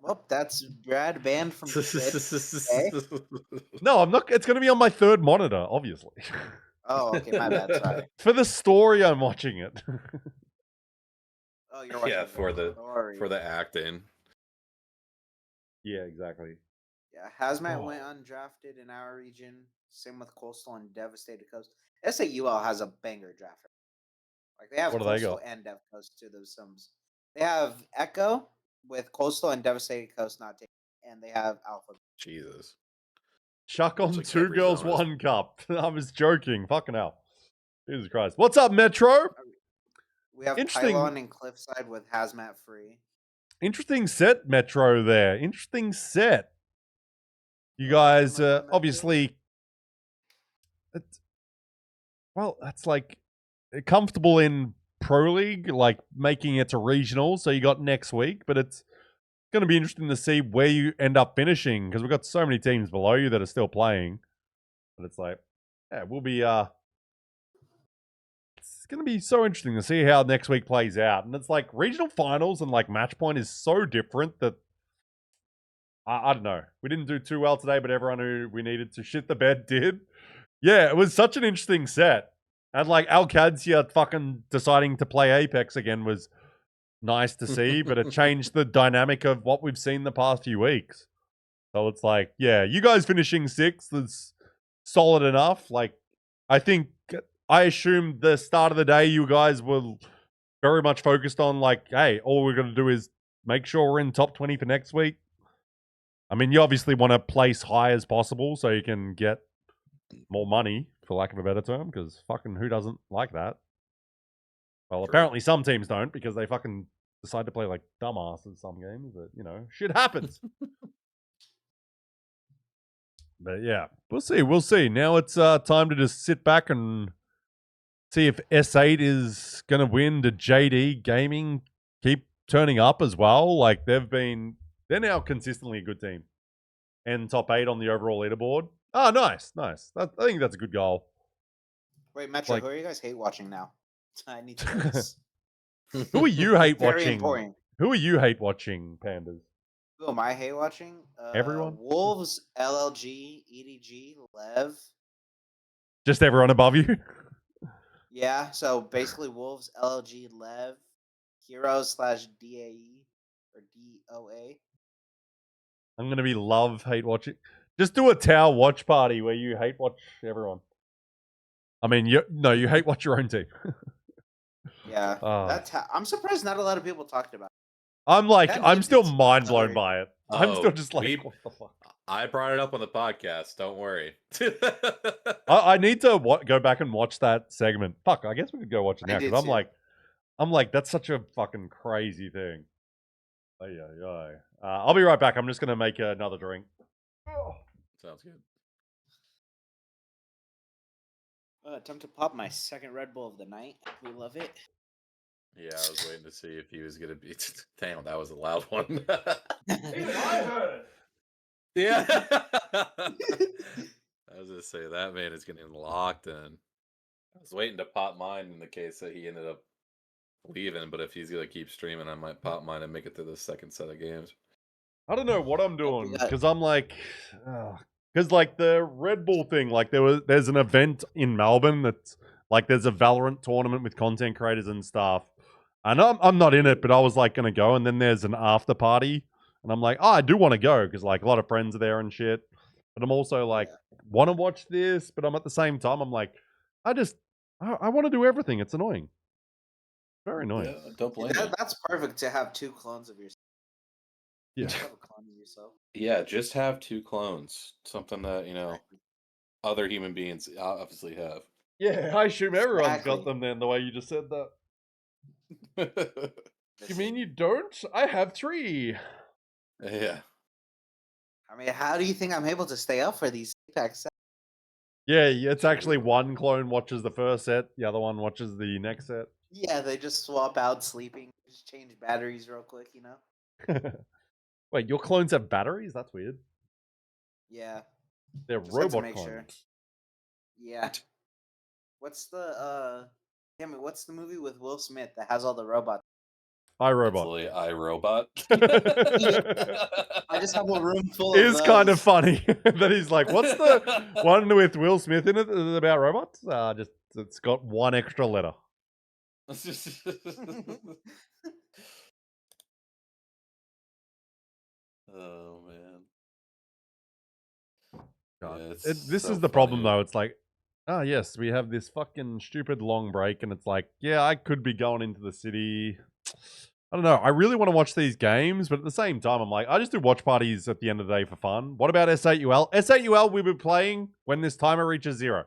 Well, that's Brad banned from No, I'm not. It's gonna be on my 3rd monitor, obviously. Oh, okay, my bad. Sorry. For the story, I'm watching it. Oh, you're watching for the acting. Yeah, exactly. Yeah, Hazmat went undrafted in our region. Same with Coastal and Devastated Coast. SAUL has a banger draft. Like they have What do they Coastal got? and Dev Coast to those sums. They have Echo with Coastal and Devastated Coast not taken, and they have Alpha. Jesus. Chuck Looks on like two every girls, zone is- one cup. I was joking. Fucking hell. Jesus Christ. What's up, Metro? We have Interesting. Pylon and Cliffside with Hazmat free. Interesting set, Metro, there. Interesting set. You Oh, that's guys, my boy, Metro. obviously, that's like comfortable in Pro League, like making it to regional. So you got next week, but it's going to be interesting to see where you end up finishing because we've got so many teams below you that are still playing. But it's like, yeah, we'll be, it's going to be so interesting to see how next week plays out. And it's like regional finals and like match point is so different that I don't know. We didn't do too well today, but everyone who we needed to shit the bed did. Yeah, it was such an interesting set. And like ALGS fucking deciding to play Apex again was nice to see, but it changed the dynamic of what we've seen the past few weeks. So it's like, yeah, you guys finishing 6th is solid enough. Like, I assume the start of the day you guys were very much focused on like, hey, all we're going to do is make sure we're in top 20 for next week. I mean, you obviously want to place high as possible so you can get more money, for lack of a better term, because fucking who doesn't like that? Well, apparently some teams don't because they fucking decide to play like dumbasses some games, but, you know, shit happens. But yeah, we'll see. We'll see. Now it's time to just sit back and see if S8 is going to win. The JD Gaming keep turning up as well. Like, they're now consistently a good team. And top 8 on the overall leaderboard. Oh, nice. Nice. I think that's a good goal. Wait, Metro, Like- who are you guys hate watching now? I need to know this. Who are you hate Very watching? important. Who are you hate watching, Pandas? Who am I hate watching? Everyone? Wolves, LLG, EDG, Lev. Just everyone above you? Yeah, so basically Wolves, LLG, Lev, Heroes / DAE or DOA. I'm going to be hate watching. Just do a Tau watch party where you hate watch everyone. I mean, you hate watch your own team. Yeah, I'm surprised not a lot of people talked about it. I'm still it's mind blown sorry. by it. I'm still Oh, just like, what the fuck? I brought it up on the podcast. Don't worry. I need to go back and watch that segment. Fuck, I guess we could go watch it I now did because too. I'm like, that's such a fucking crazy thing. I'll be right back. I'm just gonna make another drink. Sounds good. Time to pop my second Red Bull of the night. We love it. Yeah, I was waiting to see if he was gonna be. Damn, that was a loud one. Yeah. I was gonna say that man is getting locked in. I was waiting to pop mine in the case that he ended up leaving, but if he's gonna keep streaming, I might pop mine and make it through the second set of games. I don't know what I'm doing because I'm like, because like the Red Bull thing, like there's an event in Melbourne that's like there's a Valorant tournament with content creators and stuff, and I'm not in it, but I was like gonna go, and then there's an after party, and I'm like, oh, I do want to go because like a lot of friends are there and shit, but I'm also like want to watch this, but I'm at the same time I'm like, I want to do everything. It's annoying, very annoying. Yeah, don't blame me. That's perfect to have 2 clones of yourself. Yeah. Have a clone of yourself. Yeah, just have 2 clones. Something that, other human beings obviously have. Yeah, I assume everyone's got Exactly. them then, the way you just said that. You mean you don't? I have 3. Yeah. I mean, how do you think I'm able to stay up for these packs? Yeah, it's actually one clone watches the first set, the other one watches the next set. Yeah, they just swap out sleeping, just change batteries real quick, you know? Wait, your clones have batteries? That's weird. Yeah. They're Just had to robot make clones. sure. Yeah. What's the damn it, what's the movie with Will Smith that has all the robots? iRobot. Absolutely, iRobot. I just have a room full of It's kind of those. funny that he's like, what's the one with Will Smith in it that's about robots? Just it's got one extra letter. Oh man. God. Yeah, it's This so is the problem funny. though. It's like, oh yes, we have this fucking stupid long break, and it's like, yeah, I could be going into the city, I don't know. I really want to watch these games, but at the same time, I'm like, I just do watch parties at the end of the day for fun. What about S8UL? S8UL, we'll be playing when this timer reaches 0.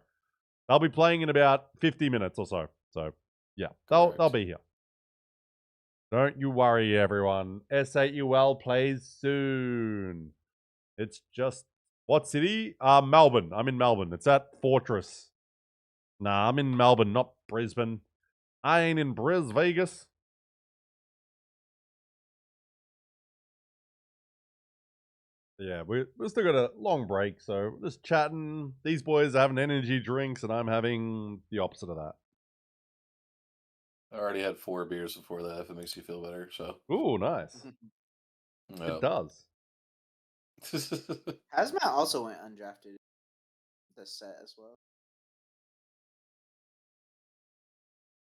They'll be playing in about 50 minutes or so. So, yeah, they'll Correct. be here. Don't you worry, everyone. S8UL plays soon. It's just, what city? Melbourne. I'm in Melbourne. It's at Fortress. Nah, I'm in Melbourne, not Brisbane. I ain't in Vegas. Yeah, we still got a long break, so we're just chatting. These boys are having energy drinks, and I'm having the opposite of that. I already had 4 beers before that, if it makes you feel better. So, Ooh, nice. yeah. It does. Hazmat also went undrafted this set as well.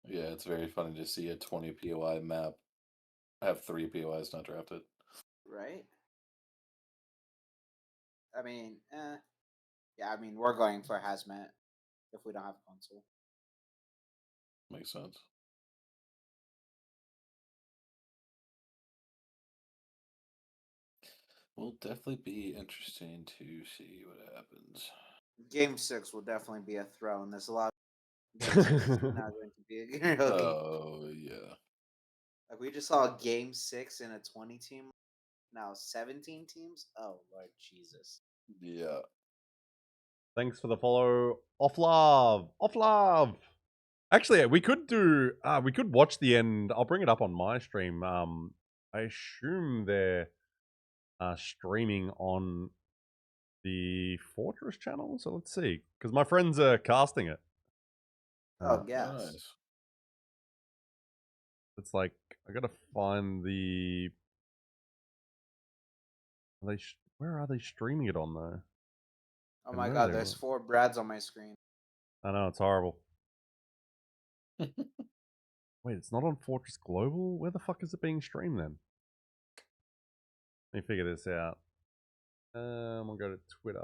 Yeah, it's very funny to see a 20 POI map have 3 POIs not drafted. Right? I mean, yeah, I mean, we're going for Hazmat if we don't have console. Makes sense. Will definitely be interesting to see what happens. Game 6 will definitely be a throw, and there's a lot of Game 6 is not going to be a real game. Oh, yeah. Like, we just saw Game 6 in a 20 team. Now 17 teams? Oh, Lord Jesus. Yeah. Thanks for the follow. Off love. Actually, we could do. We could watch the end. I'll bring it up on my stream. I assume they're streaming on the Fortress channel. So let's see, because my friends are casting it. Oh, yes. Nice. It's like I gotta find the. Where are they streaming it on though? Oh And my where god, they there's were. 4 Brads on my screen. I know, it's horrible. Wait, it's not on Fortress Global? Where the fuck is it being streamed then? Let me figure this out. I'll go to Twitter.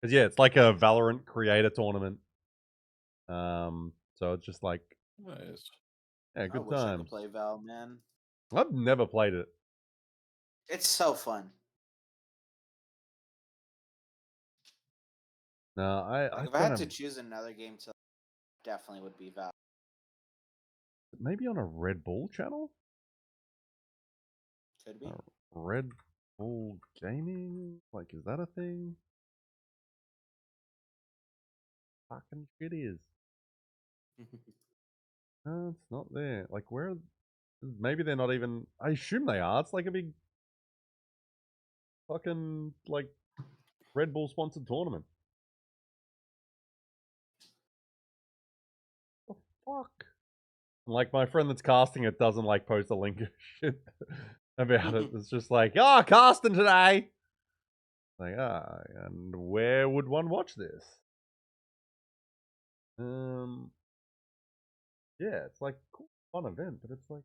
Because yeah, it's like a Valorant creator tournament. So it's just like, Nice. yeah, I good wish I could times. play Val, man. I've never played it. It's so fun. No, I Like, if I don't had to have. choose another game to definitely would be Val. Maybe on a Red Bull channel? Could be. Red Bull Gaming? Like, is that a thing? Fucking shit is. No, it's not there. Like, where? Maybe they're not even. I assume they are. It's like a big fucking like Red Bull sponsored tournament. The fuck? And like my friend that's casting it doesn't like post a link of shit about it. It's just like, oh, casting today. Like, and where would one watch this? Yeah, it's like cool, fun event, but it's like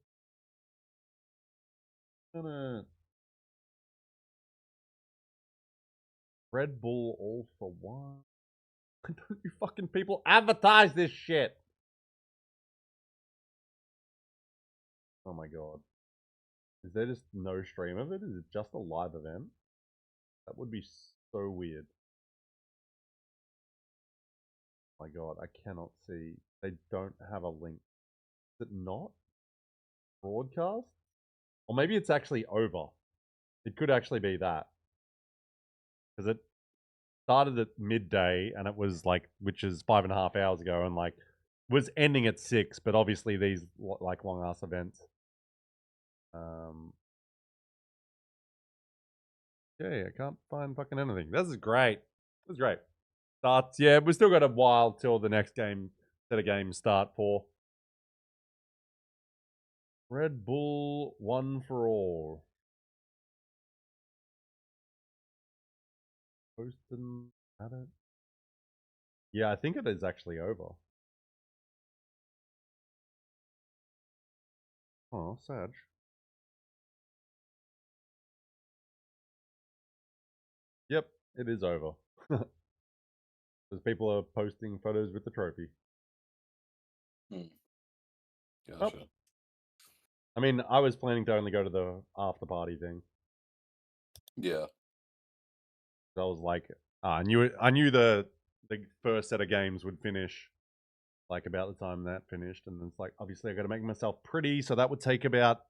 gonna Red Bull all for one. Don't you fucking people advertise this shit? Oh my god. Is there just no stream of it? Is it just a live event? That would be so weird. Oh my god, I cannot see. They don't have a link. Is it not? Broadcast? Or maybe it's actually over. It could actually be that. Because it started at midday and it was like, which is 5.5 hours ago, and like was ending at 6, but obviously these like long ass events. Okay, I can't find fucking anything. This is great. This is great. Starts, yeah, we still got a while till the next game set of games start for. Red Bull One for All. Posting at it. Yeah, I think it is actually over. Oh, sad. Yep, it is over. Because people are posting photos with the trophy. Gotcha. I mean, I was planning to only go to the after party thing. Yeah. So I was like, I knew the first set of games would finish like about the time that finished, and it's like obviously I got to make myself pretty, so that would take about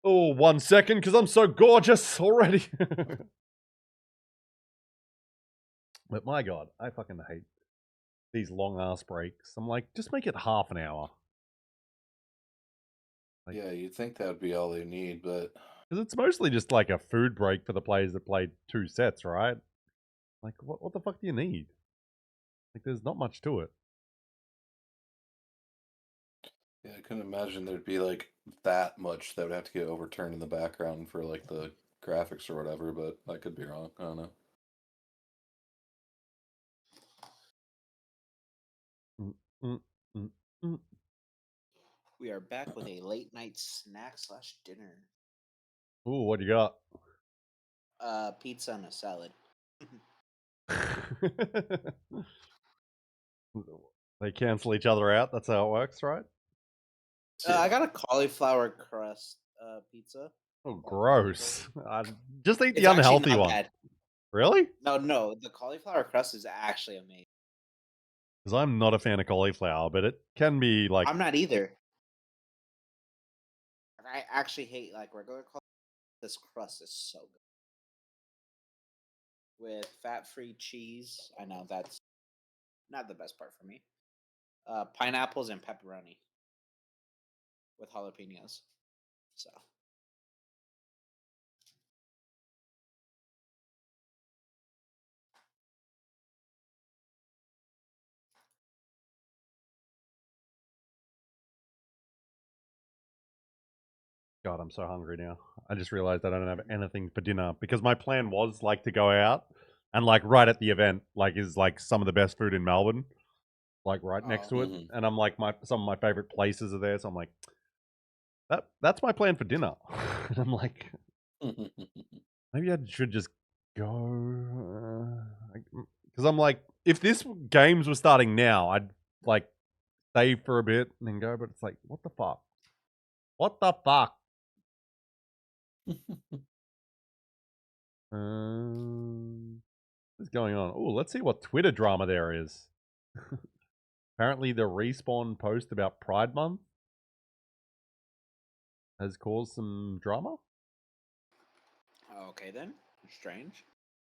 1 second because I'm so gorgeous already. But my god, I fucking hate these long ass breaks. I'm like, just make it half an hour. Like, Yeah, you'd think that would be all they need, but because it's mostly just like a food break for the players that played 2 sets, right? Like, what the fuck do you need? Like, there's not much to it. yeah, I couldn't imagine there'd be like that much that would have to get overturned in the background for like the graphics or whatever, but I could be wrong. I don't know. Mm, mm, mm. We are back with a late night snack / dinner. Ooh, what do you got? Pizza and a salad. They cancel each other out. That's how it works, right? I got a cauliflower crust pizza. Oh, Like, gross. Just eat It's the actually unhealthy not one. bad. Really? No, the cauliflower crust is actually amazing. Because I'm not a fan of cauliflower, but it can be like. I'm not either. I actually hate like regular cauliflower. This crust is so good. With fat-free cheese. I know that's not the best part for me. Pineapples and pepperoni with jalapenos. So God, I'm so hungry now. I just realized I don't have anything for dinner because my plan was like to go out and like right at the event, like is like some of the best food in Melbourne, like right next to it. Mhm. And I'm like some of my favorite places are there, so I'm like, that's my plan for dinner. And I'm like, maybe I should just go because I'm like, if this games were starting now, I'd like stay for a bit and then go. But it's like, what the fuck? What the fuck? What's going on? Oh, let's see what Twitter drama there is. Apparently, the Respawn post about Pride Month has caused some drama. okay then. Strange.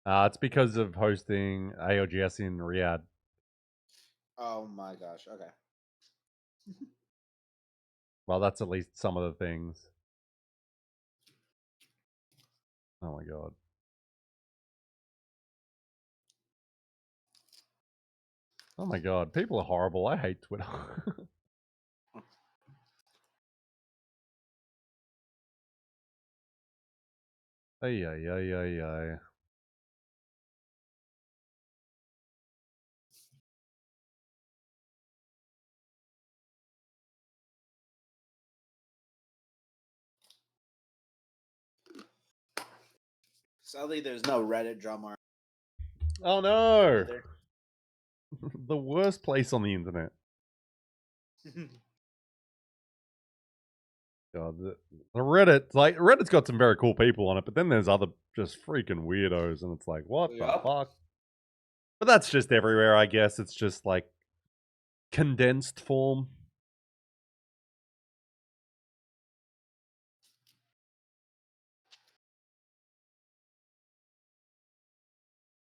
It's because of hosting ALGS in Riyadh. Oh my gosh. Okay. Well, that's at least some of the things. Oh my god. Oh my god. People are horrible. I hate Twitter. Ay, ay, ay, ay, ay. Sadly, there's no Reddit drama. Oh no! Either. The worst place on the internet. God, the Reddit, like Reddit's got some very cool people on it, but then there's other just freaking weirdos, and it's like, what the Yup. fuck? But that's just everywhere, I guess. It's just like condensed form.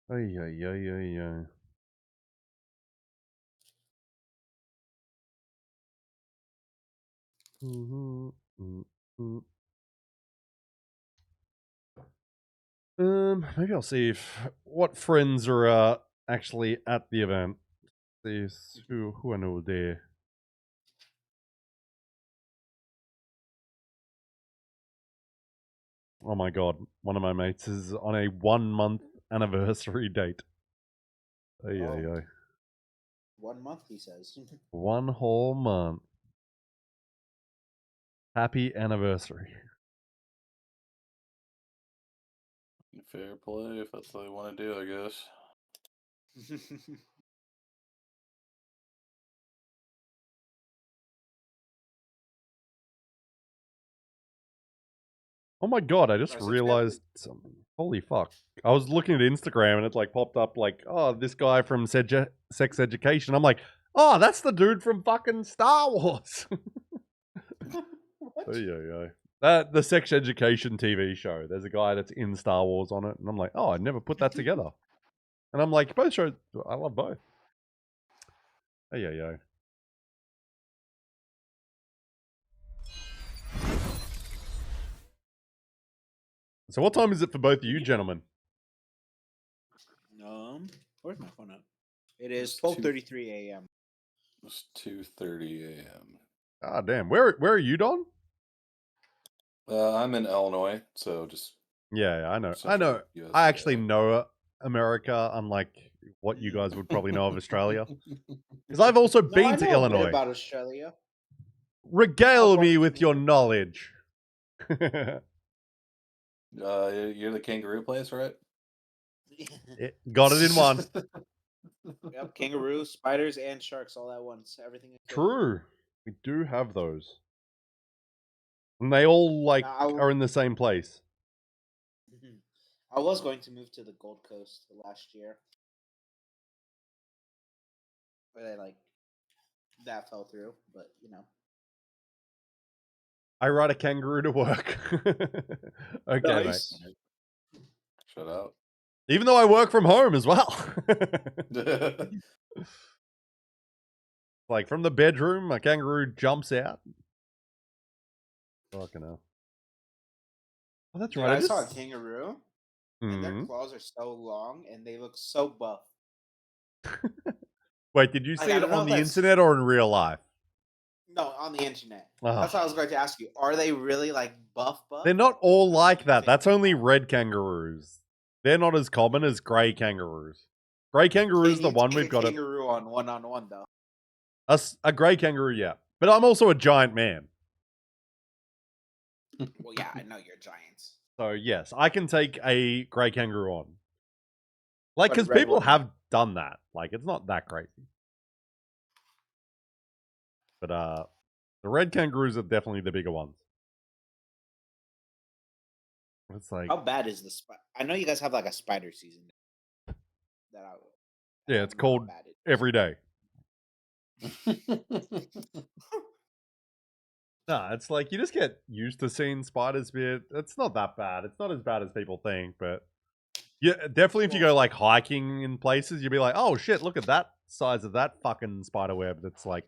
Ay, ay, ay, ay, ay. Maybe I'll see if what friends are actually at the event. See who I know there. Oh my god, one of my mates is on a 1-month anniversary date. Ay, ay, ay. 1 month, he says. 1 whole month. Happy anniversary. Fair play if that's what they want to do, I guess. Oh my god, I just Nice, it's realized something. Holy fuck. I was looking at Instagram and it like popped up like, oh, this guy from Sex Education. I'm like, oh, that's the dude from fucking Star Wars. What? The Sex Education TV show. There's a guy that's in Star Wars on it. And I'm like, oh, I never put that together. And I'm like, both shows, I love both. Ay. So what time is it for both of you gentlemen? Where's my phone at? It is It's two- 12:33 a.m. It's 2:30 a.m. Ah, damn. Where are you, Don? I'm in Illinois, so just Yeah, I know. Central US, I actually yeah. know America, unlike what you guys would probably know of Australia. Because I've also No, I been know to a bit Illinois. about Australia. Regale I've me worked with in your it. knowledge. You're the kangaroo place, right? Got it in one. Yep, kangaroos, spiders, and sharks all at once. Everything. is good. True. We do have those. And they all like Now, are in the same place. I was going to move to the Gold Coast last year, but that fell through. But I ride a kangaroo to work. Okay, Nice. mate. Shut up. Even though I work from home as well. Like from the bedroom, a kangaroo jumps out. Fucking hell. Oh, that's Dude, right. I saw a kangaroo, and their Mhm. claws are so long, and they look so buff. Wait, did you Like, see I it don't know on if the that's- internet or in real life? No, on the internet. Ah. That's what I was going to ask you. Are they really like buff? They're not all like that. Fit That's in only well? red kangaroos. They're not as common as grey kangaroos. Grey kangaroo is Can the you one take we've a got. kangaroo on one though. A grey kangaroo, yeah. But I'm also a giant man. Well, yeah, I know you're giants. So, yes, I can take a grey kangaroo on. Like, But a because red people one, have done that. Like, it's not that crazy. But, the red kangaroos are definitely the bigger ones. It's like, How bad is the spider? I know you guys have like a spider season. yeah, it's cold every day. Nah, it's like you just get used to seeing spiders, but it's not that bad. It's not as bad as people think, but yeah, definitely if you go like hiking in places, you'll be like, oh shit, look at that size of that fucking spider web that's like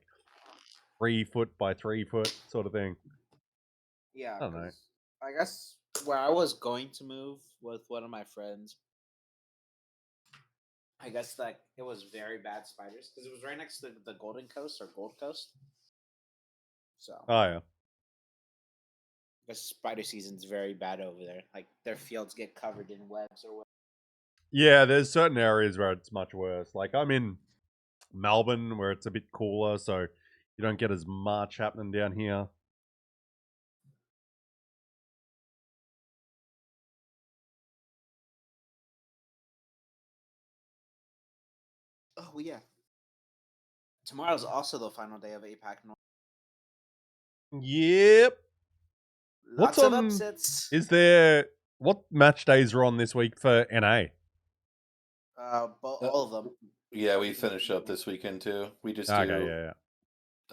3 foot by 3 foot sort of thing. Yeah, I don't know. 'cause I guess where I was going to move with one of my friends, I guess like it was very bad spiders because it was right next to the Golden Coast or Gold Coast. So Oh yeah. I guess spider season's very bad over there. Like their fields get covered in webs or whatever. Yeah, there's certain areas where it's much worse. Like I'm in Melbourne where it's a bit cooler, so you don't get as much happening down here. Oh yeah. Tomorrow's also the final day of APAC North. Yep. Lots What's of on? upsets. Is there what match days are on this week for NA? All of them. Yeah, we finish up this weekend too. We just Okay, do yeah.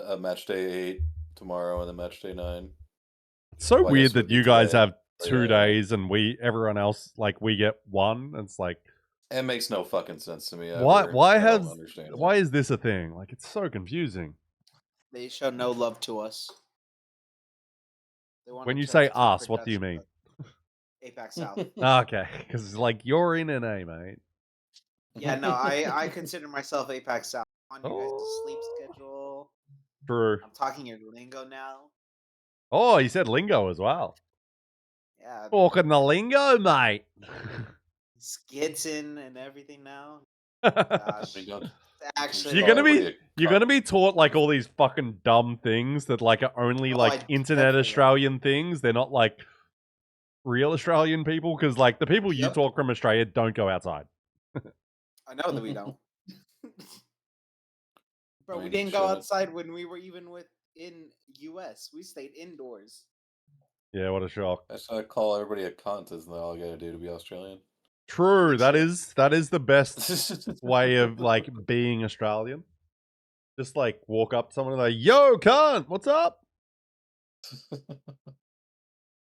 a match day 8 tomorrow and then match day 9. It's so Well, I weird guess it would that be you guys today. have But 2 yeah. days and everyone else we get 1. It's like It makes no fucking sense to me. why ever. why I don't has understand why it. is this a thing? Like it's so confusing. They show no love to us. They wanna When you charge say us, what do you 10% mean? APAC South. Okay, because like you're in NA, mate. Yeah, no, I consider myself APAC South. On your guys' sleep Oh. schedule. True. I'm talking your lingo now. Oh, you said lingo as well. Yeah, Talking the lingo, mate. skits in and everything now. I Gosh, mean, don't- actually, You're call gonna be everybody a you're gonna be taught like all these fucking dumb things that like are only Oh, like I internet definitely am. Australian things. They're not like real Australian people because like the people you Yep. talk from Australia don't go outside. I know that we don't. Bro, I we mean, didn't go shit. outside when we were even in US. We stayed indoors. Yeah, what a shock. I should call everybody a cunt. Isn't that all I gotta do to be Australian? True, that Literally. is the best way of like being Australian. Just like walk up to someone and like, yo, cunt, what's up?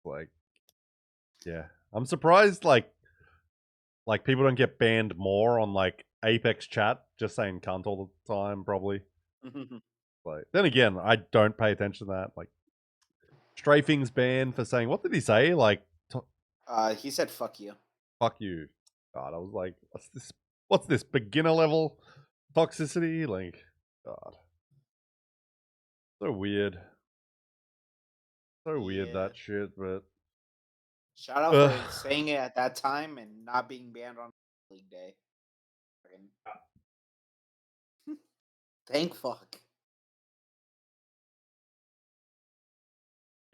Like, yeah. I'm surprised like people don't get banned more on like Apex chat, just saying cunt all the time, probably. Like, then again, I don't pay attention to that. Like, Strafing's banned for saying, what did he say? Like, He said fuck you. fuck you. God, I was like, what's this beginner level toxicity? Like, God, so weird. So weird, Yeah. that shit, but Shout out Ugh. for saying it at that time and not being banned on League Day. Fucking- Thank fuck.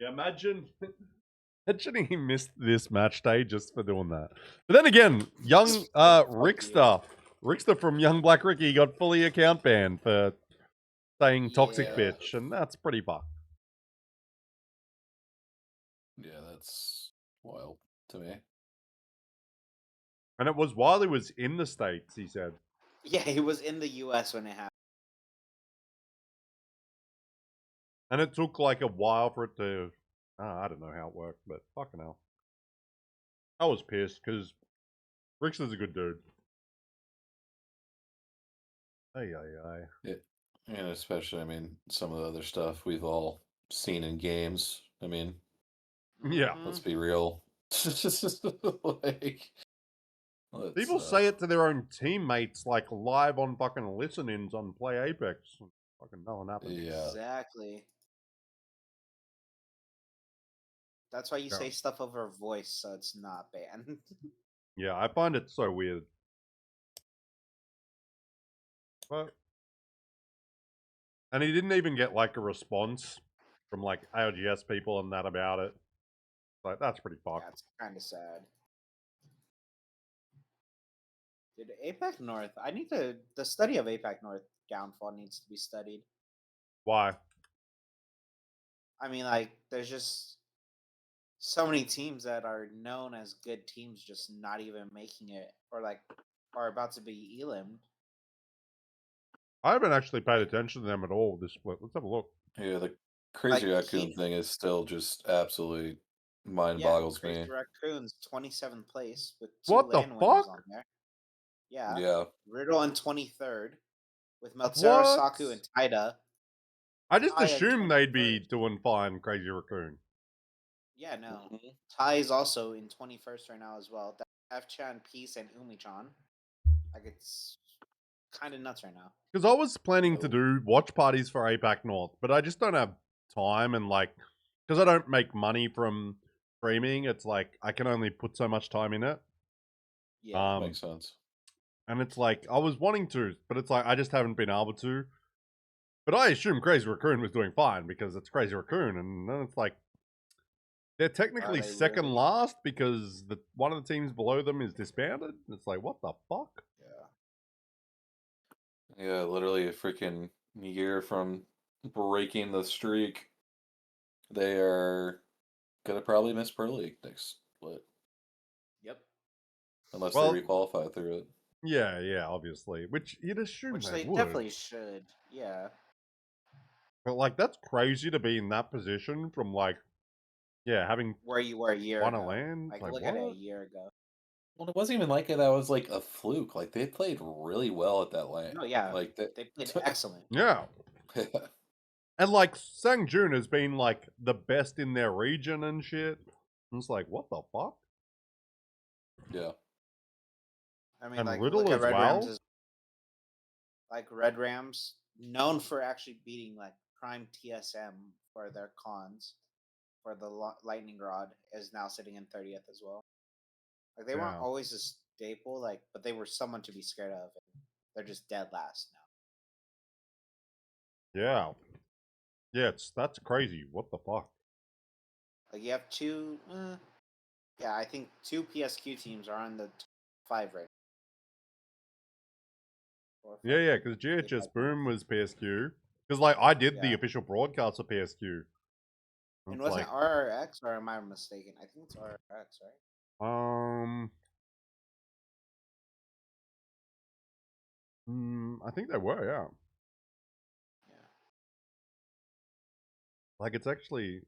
yeah, imagine he missed this match day just for doing that. But then again, young Rickster from Young Black Ricky got fully account banned for saying toxic Yeah. bitch, and that's pretty fucked. Yeah, that's wild to me. And it was while he was in the States, he said. Yeah, he was in the US when it happened. And it took like a while for it to I don't know how it worked, but fucking hell. I was pissed because Rickster's a good dude. Ay. Yeah, and especially, I mean, some of the other stuff we've all seen in games. I mean, Yeah. let's be real. Like, People say it to their own teammates, like live on fucking listen-ins on Play Apex. Fucking nothing happens. Yeah. Exactly. That's why you Yeah. say stuff over voice, so it's not banned. Yeah, I find it so weird. But and he didn't even get like a response from like ALGS people and that about it. Like that's pretty fucked. Yeah, it's kind of sad. Dude, APAC North. I need to. The study of APAC North downfall needs to be studied. Why? I mean, like, there's just so many teams that are known as good teams just not even making it, or like are about to be elimed. I haven't actually paid attention to them at all this split. Let's have a look. Yeah, the Crazy Like, Raccoon thing is still just absolutely mind Yeah, boggles Crazy me. Raccoons 27th place with 2 What the LAN winners fuck? on there. Yeah. Yeah. Riddle in 23rd with Meltzera, What? Saku, and Taida. I just Ty in assumed they'd be 21st. doing fine, Crazy Raccoon. Yeah, no. Mhm. Ty is also in 21st right now as well. F-Chan, Peace, and Umi-chan. Like, it's kind of nuts right now. Because I was planning to do watch parties for APAC North, but I just don't have time and like, because I don't make money from streaming, it's like I can only put so much time in it. Yeah. Makes sense. And it's like, I was wanting to, but it's like, I just haven't been able to. But I assume Crazy Raccoon was doing fine because it's Crazy Raccoon. And then it's like, they're technically they second really? last because one of the teams below them is disbanded. It's like, what the fuck? Yeah. Yeah, literally a freaking year from breaking the streak. They are gonna probably miss Pro League next split. Yep. Unless Well, they requalify through it. Yeah, obviously. Which you'd assume Which they they would. definitely should. Yeah. But like, that's crazy to be in that position from like, yeah, having Where you were a year won ago. a land. Like, Like, look at it a what? year ago. Well, it wasn't even like it. That was like a fluke. Like they played really well at that lane. No, yeah. Like They played excellent. Yeah. And like, Sangjun has been like the best in their region and shit. And it's like, what the fuck? Yeah. I mean, And like, Riddle look at as Red well? Rams as like Red Rams, known for actually beating like prime TSM for their cons for the Lightning Rod, is now sitting in 30th as well. Like, they weren't Yeah. always a staple, like, but they were someone to be scared of. And they're just dead last now. Yeah. Yeah, that's crazy. What the fuck? Like, you have two. Yeah, I think 2 PSQ teams are on the top 5 right now. Yeah, because GHS Boom was PSQ. Because like, I did the official broadcast of PSQ. And It's wasn't like, RRX, or am I mistaken? I think it's RRX, right? I think they were, yeah. Yeah. Like, it's actually,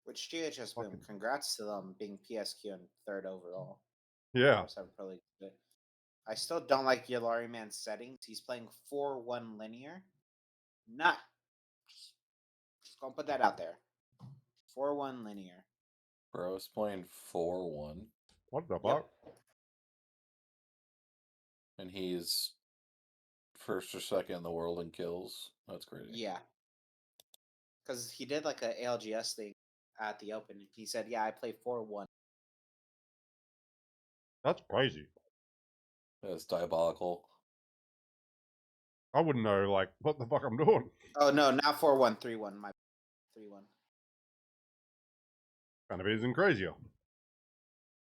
Which GHS boom. Fucking- Congrats to them being PSQ and 3rd overall. yeah. I still don't like Yalari Man's settings. He's playing 4-1 linear. Not. Just gonna put that out there. 4-1 linear. Bro is playing 4-1, What the Yep. fuck? and he's first or second in the world in kills. That's crazy. Yeah. Because he did like a ALGS thing at the Open. He said, "Yeah, I play 4-1." That's crazy. That's diabolical. I wouldn't know, like, what the fuck I'm doing. Oh no, not 4-1, 3-1. My 3-1. Kind of isn't crazier.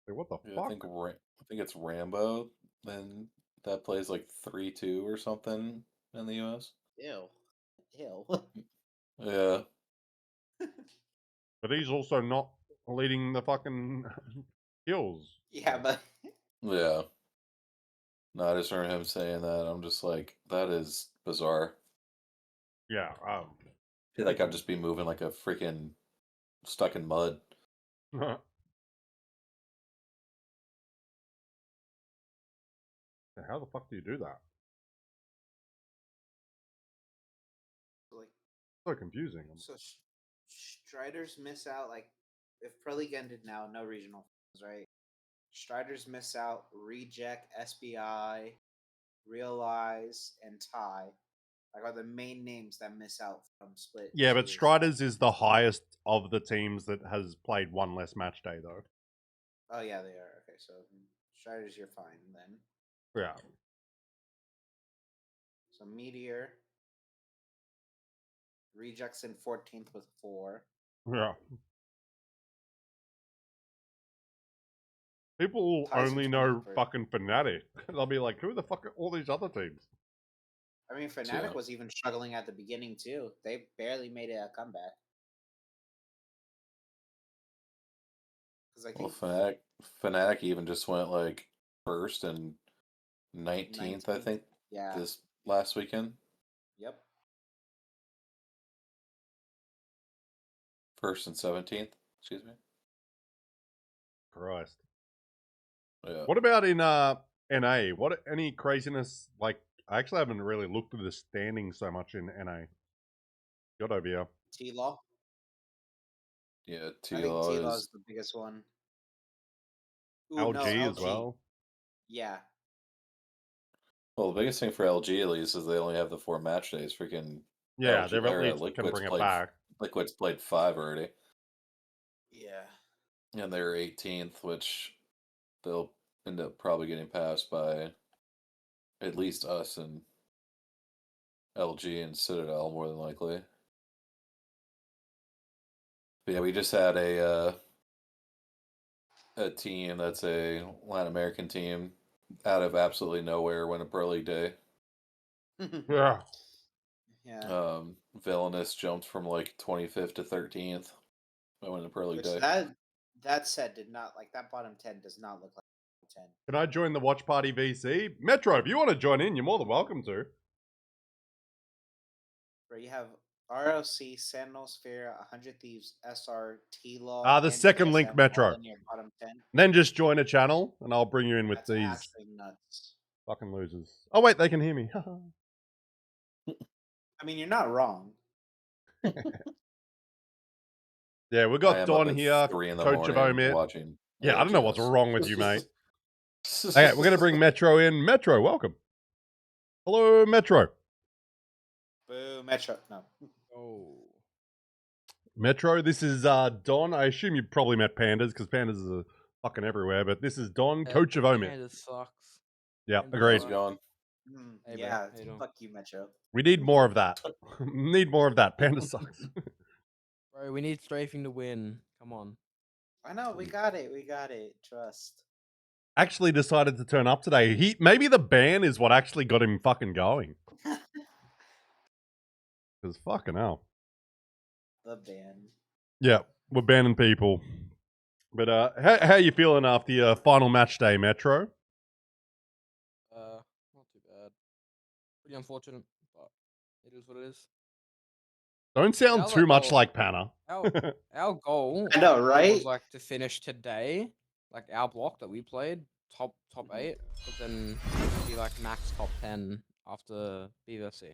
Like, what the Yeah, fuck? I think it's Rambo. Then that plays like 3-2 or something in the US. Ew. Ew. Yeah. But he's also not leading the fucking kills. Yeah, but Yeah. No, I just remember him saying that. I'm just like, that is bizarre. Yeah. I feel like I'd just be moving like a freaking stuck in mud. How the fuck do you do that? like, So confusing. so Striders miss out. Like, if Pro League ended now, no regional finals, right? Striders miss out. Reject, SBI, Realize, and Tie. Like, are the main names that miss out from split. Yeah, but twos. Striders is the highest of the teams that has played one less match day, though. Oh yeah, they are. Okay, so Striders, you're fine then. Yeah. So Meteor, Rejects in 14th with 4. Yeah. People Ties only in know 23rd. fucking Fnatic. They'll be like, who the fuck are all these other teams? I mean, Fnatic Yeah. was even struggling at the beginning too. They barely made it a comeback. Because I Well, think Fnatic even just went like first and 19th, I 19th. think, Yeah. this last weekend. Yep. First and 17th, excuse me. Christ. Yeah. What about in NA? What any craziness? Like, I actually haven't really looked at the standings so much in NA. Got over here. T-Law. Yeah, I think T-Law T-Law is is the biggest one. Ooh, LG no, as well. Yeah. well. The biggest thing for LG at least is they only have the 4 match days. Freaking Yeah, LG, they're at or, least can Liquid's bring it played back. Liquid's played 5 already, Yeah. and they're 18th, which they'll end up probably getting passed by at least us and LG and Citadel more than likely. But yeah, we just had a team that's a Latin American team out of absolutely nowhere win a Pro League day. Yeah. Yeah. Villainous jumped from like 25th to 13th by winning a Pro League Which day. that set did not like that bottom 10 does not look like 10. Can I join the watch party VC? Metro, if you want to join in, you're more than welcome to. Where you have ROC, Sandalsphere, 100 Thieves, SR, T-Law. The and second link, PSM all Metro. in your bottom 10. Then just join a channel, and I'll bring you in with That's these actually nuts. fucking losers. Oh wait, they can hear me. I mean, you're not wrong. Yeah, we I got am Don up at here, 3 in the coach of morning Omit. watching. Yeah, I don't know what's ALGS. wrong with you, mate. Okay, we're gonna bring Metro in. Metro, welcome. Hello, Metro. Boo, Metro. No. Oh. Metro, this is Don. I assume you probably met Pandas because Pandas are fucking everywhere, but this is Don, coach of Omit. Kinda sucks. Yeah, Kinda agreed. How's it sucks. going? Hey, bro. Yeah, How you doing? fuck you, Metro. We need more of that. Need more of that. Panda sucks. Bro, we need strafing to win. Come on. I know, we got it. We got it. Trust. Actually decided to turn up today. Maybe the ban is what actually got him fucking going. Because fucking hell. The ban. Yeah, we're banning people. But how you feeling after your final match day, Metro? Not too bad. Pretty unfortunate, but it is what it is. Don't sound How's too that much goal? like Panna. Our goal, I know, our goal right? was like to finish today, like our block that we played, top 8, but then be like max top 10 after BVC.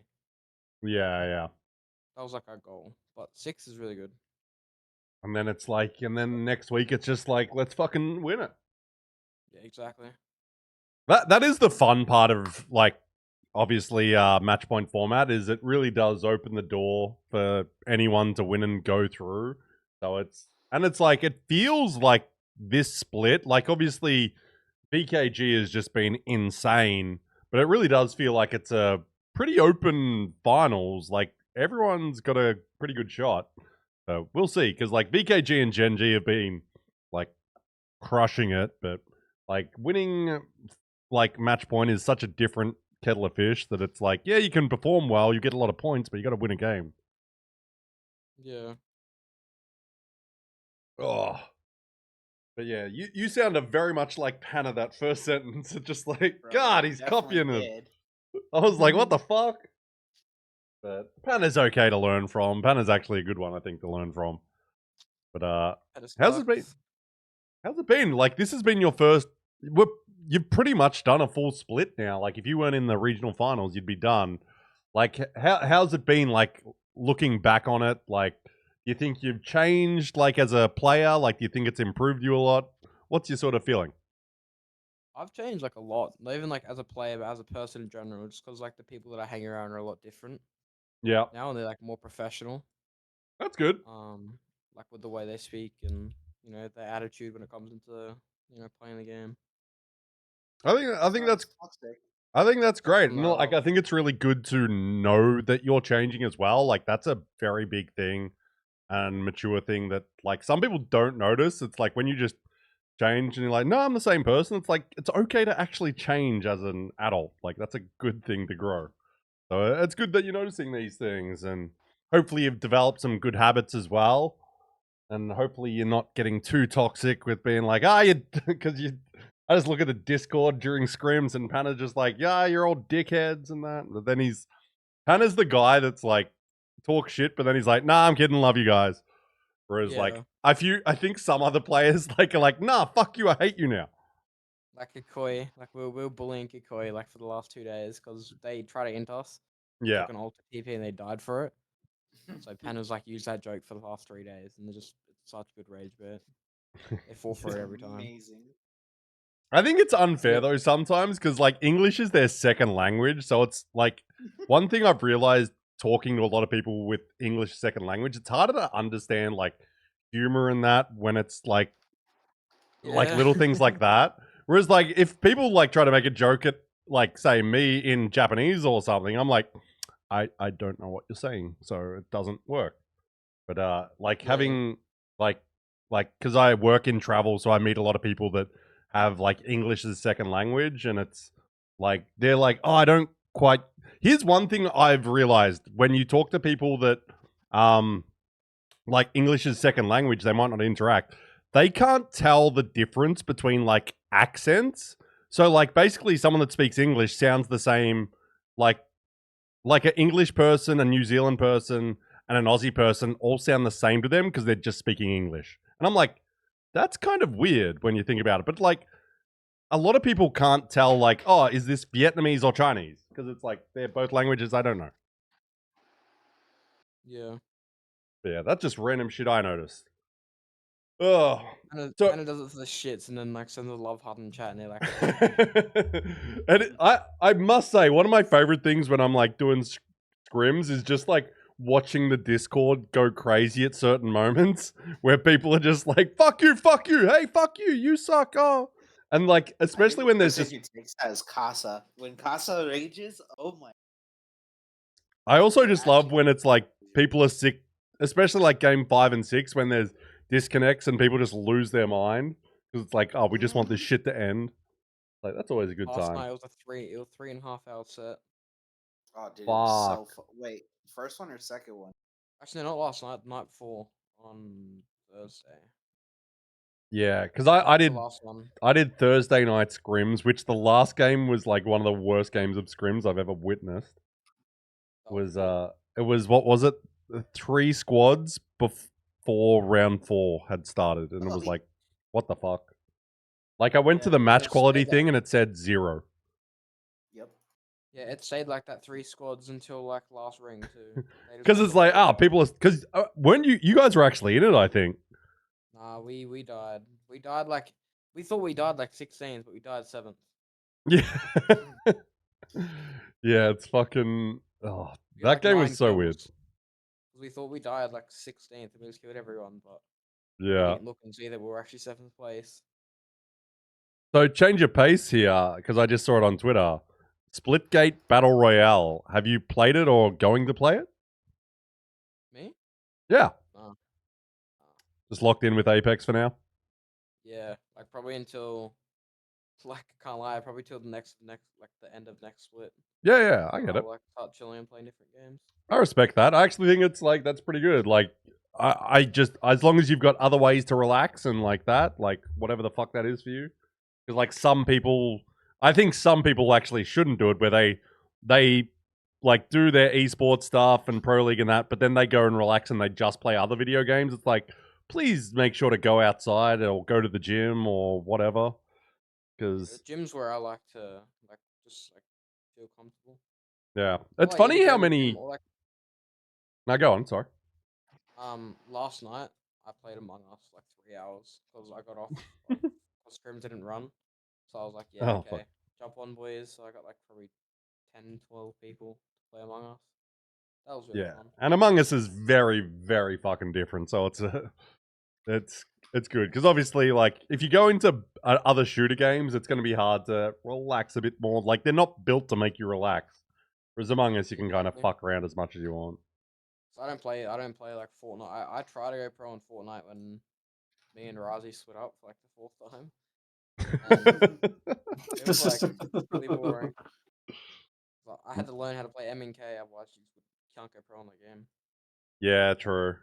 Yeah. That was like our goal, but 6 is really good. And then it's like, and then next week it's just like, let's fucking win it. Yeah, exactly. That is the fun part of like, obviously, match point format is it really does open the door for anyone to win and go through. So it's like it feels like this split. Like obviously, BKG has just been insane, but it really does feel like it's a pretty open finals. Like everyone's got a pretty good shot. So we'll see, because like BKG and Gen G have been like crushing it, but like winning like match point is such a different kettle of fish that it's like, yeah, you can perform well, you get a lot of points, but you got to win a game. Yeah. Oh, but yeah, you sounded very much like Panna that first sentence. Just like, Bro, God, you he's definitely copying it. did. I was like, what the fuck? But Panna's okay to learn from. Panna's actually a good one, I think, to learn from. But how's it been? How's it been? Like, this has been your first. You've pretty much done a full split now. Like, if you weren't in the regional finals, you'd be done. Like, how's it been? Like, looking back on it, like, do you think you've changed, like, as a player? Like, do you think it's improved you a lot? What's your sort of feeling? I've changed like a lot, not even like as a player, but as a person in general. Just because like the people that I hang around are a lot different Yeah, now, and they're like more professional. that's good. Like with the way they speak and their attitude when it comes into playing the game. I think Not that's as toxic. I think that's That's great. something And I like, love. I think it's really good to know that you're changing as well. Like, that's a very big thing and mature thing that like some people don't notice. It's like when you just change and you're like, no, I'm the same person. It's like it's okay to actually change as an adult. Like that's a good thing to grow. So it's good that you're noticing these things, and hopefully you've developed some good habits as well. And hopefully you're not getting too toxic with being like, you because you. I just look at the Discord during scrims and Panna's just like, yeah, you're all dickheads and that. But then Panna's the guy that's like talk shit, but then he's like, nah, I'm kidding, love you guys. Whereas like Yeah. I think some other players like are like, nah, fuck you, I hate you now. Like Kikoi, like we were bullying Kikoi like for the last 2 days because they tried to int us. Yeah. Took an ult TP and they died for it. So Panna's like used that joke for the last 3 days, and it's such good rage bait. They fall for it every time. Amazing. I think it's unfair though sometimes because like English is their second language, so it's like one thing I've realized talking to a lot of people with English second language, it's harder to understand like humor in that when it's like little things like that. Whereas like if people like try to make a joke at like say me in Japanese or something, I'm like, I don't know what you're saying, so it doesn't work. But like Yeah. having like because I work in travel, so I meet a lot of people that have like English as a second language, and it's like they're like, oh, I don't quite. Here's one thing I've realized when you talk to people that like English is second language, they might not interact. They can't tell the difference between like accents. So like basically someone that speaks English sounds the same like an English person, a New Zealand person, and an Aussie person all sound the same to them because they're just speaking English. And I'm like, that's kind of weird when you think about it. But like a lot of people can't tell like, oh, is this Vietnamese or Chinese? Because it's like they're both languages I don't know. Yeah. But yeah, that's just random shit I noticed. Oh, Panna does it for the shits and then like sends a love heart in chat and they're like, and I must say one of my favorite things when I'm like doing scrims is just like watching the Discord go crazy at certain moments where people are just like, fuck you, hey, fuck you, you suck, oh. And like, especially when there's just... He takes that as Casa. When Casa rages, oh my. I also just love when it's like people are sick, especially like game 5 and 6 when there's disconnects and people just lose their mind because it's like, oh, we just want this shit to end. Like that's always a good last time. night it was a 3.5 hour set. Oh, dude, it Fuck. was so wait, first one or second one? Actually, not last night. The night before on Thursday. Yeah, because I The did last one. I did Thursday night scrims, which the last game was like one of the worst games of scrims I've ever witnessed. That was good. It was what was it? 3 squads before round 4 had started, and it was like, what the fuck? Like I went to the Yeah, match it quality stayed thing and it said 0. Yep. Yeah, it stayed like that 3 squads until like last ring too. They just Because let it's the like, whole ah, go. people are because weren't you guys were actually in it? I think. Nah, we died. We died like we thought we died like 16th, but we died 7th. Yeah. Yeah, it's fucking. Oh, We had, that like, game 9 was so weird. kills. We thought we died like 16th and we just killed everyone, but we Yeah. didn't look and see that we were actually 7th place. So change of pace here because I just saw it on Twitter. Splitgate Battle Royale. Have you played it or going to play it? Me? Yeah. Nah. Just locked in with Apex for now. Yeah, like probably until like I can't lie, probably till the next like the end of next split. Yeah, I get it. I'll like start chilling and playing different games. I respect that. I actually think it's like that's pretty good. Like I just as long as you've got other ways to relax and like that, like whatever the fuck that is for you. Because like some people, I think some people actually shouldn't do it where they like do their esports stuff and pro league and that, but then they go and relax and they just play other video games. It's like please make sure to go outside or go to the gym or whatever. The Because gym's where I like to like just like feel comfortable. yeah, Or, it's like, either funny go how to the gym many. or like Now go on. Sorry. last night I played Among Us like 3 hours because I got off like the scrim didn't run. So I was like, yeah, Oh, okay. fuck. Jump on boys. So I got like probably 10, 12 people to play Among Us. That was really Yeah, fun. and Among Us is very, very fucking different. So it's good because obviously, like, if you go into other shooter games, it's going to be hard to relax a bit more. Like, they're not built to make you relax. Whereas Among Us, you can kind of Exactly. fuck around as much as you want. So I don't play like Fortnite. I try to go pro in Fortnite when me and Razi split up for like the 4th time. It was like really boring. But I had to learn how to play M and K, otherwise you just can't go pro in the game. Yeah, true.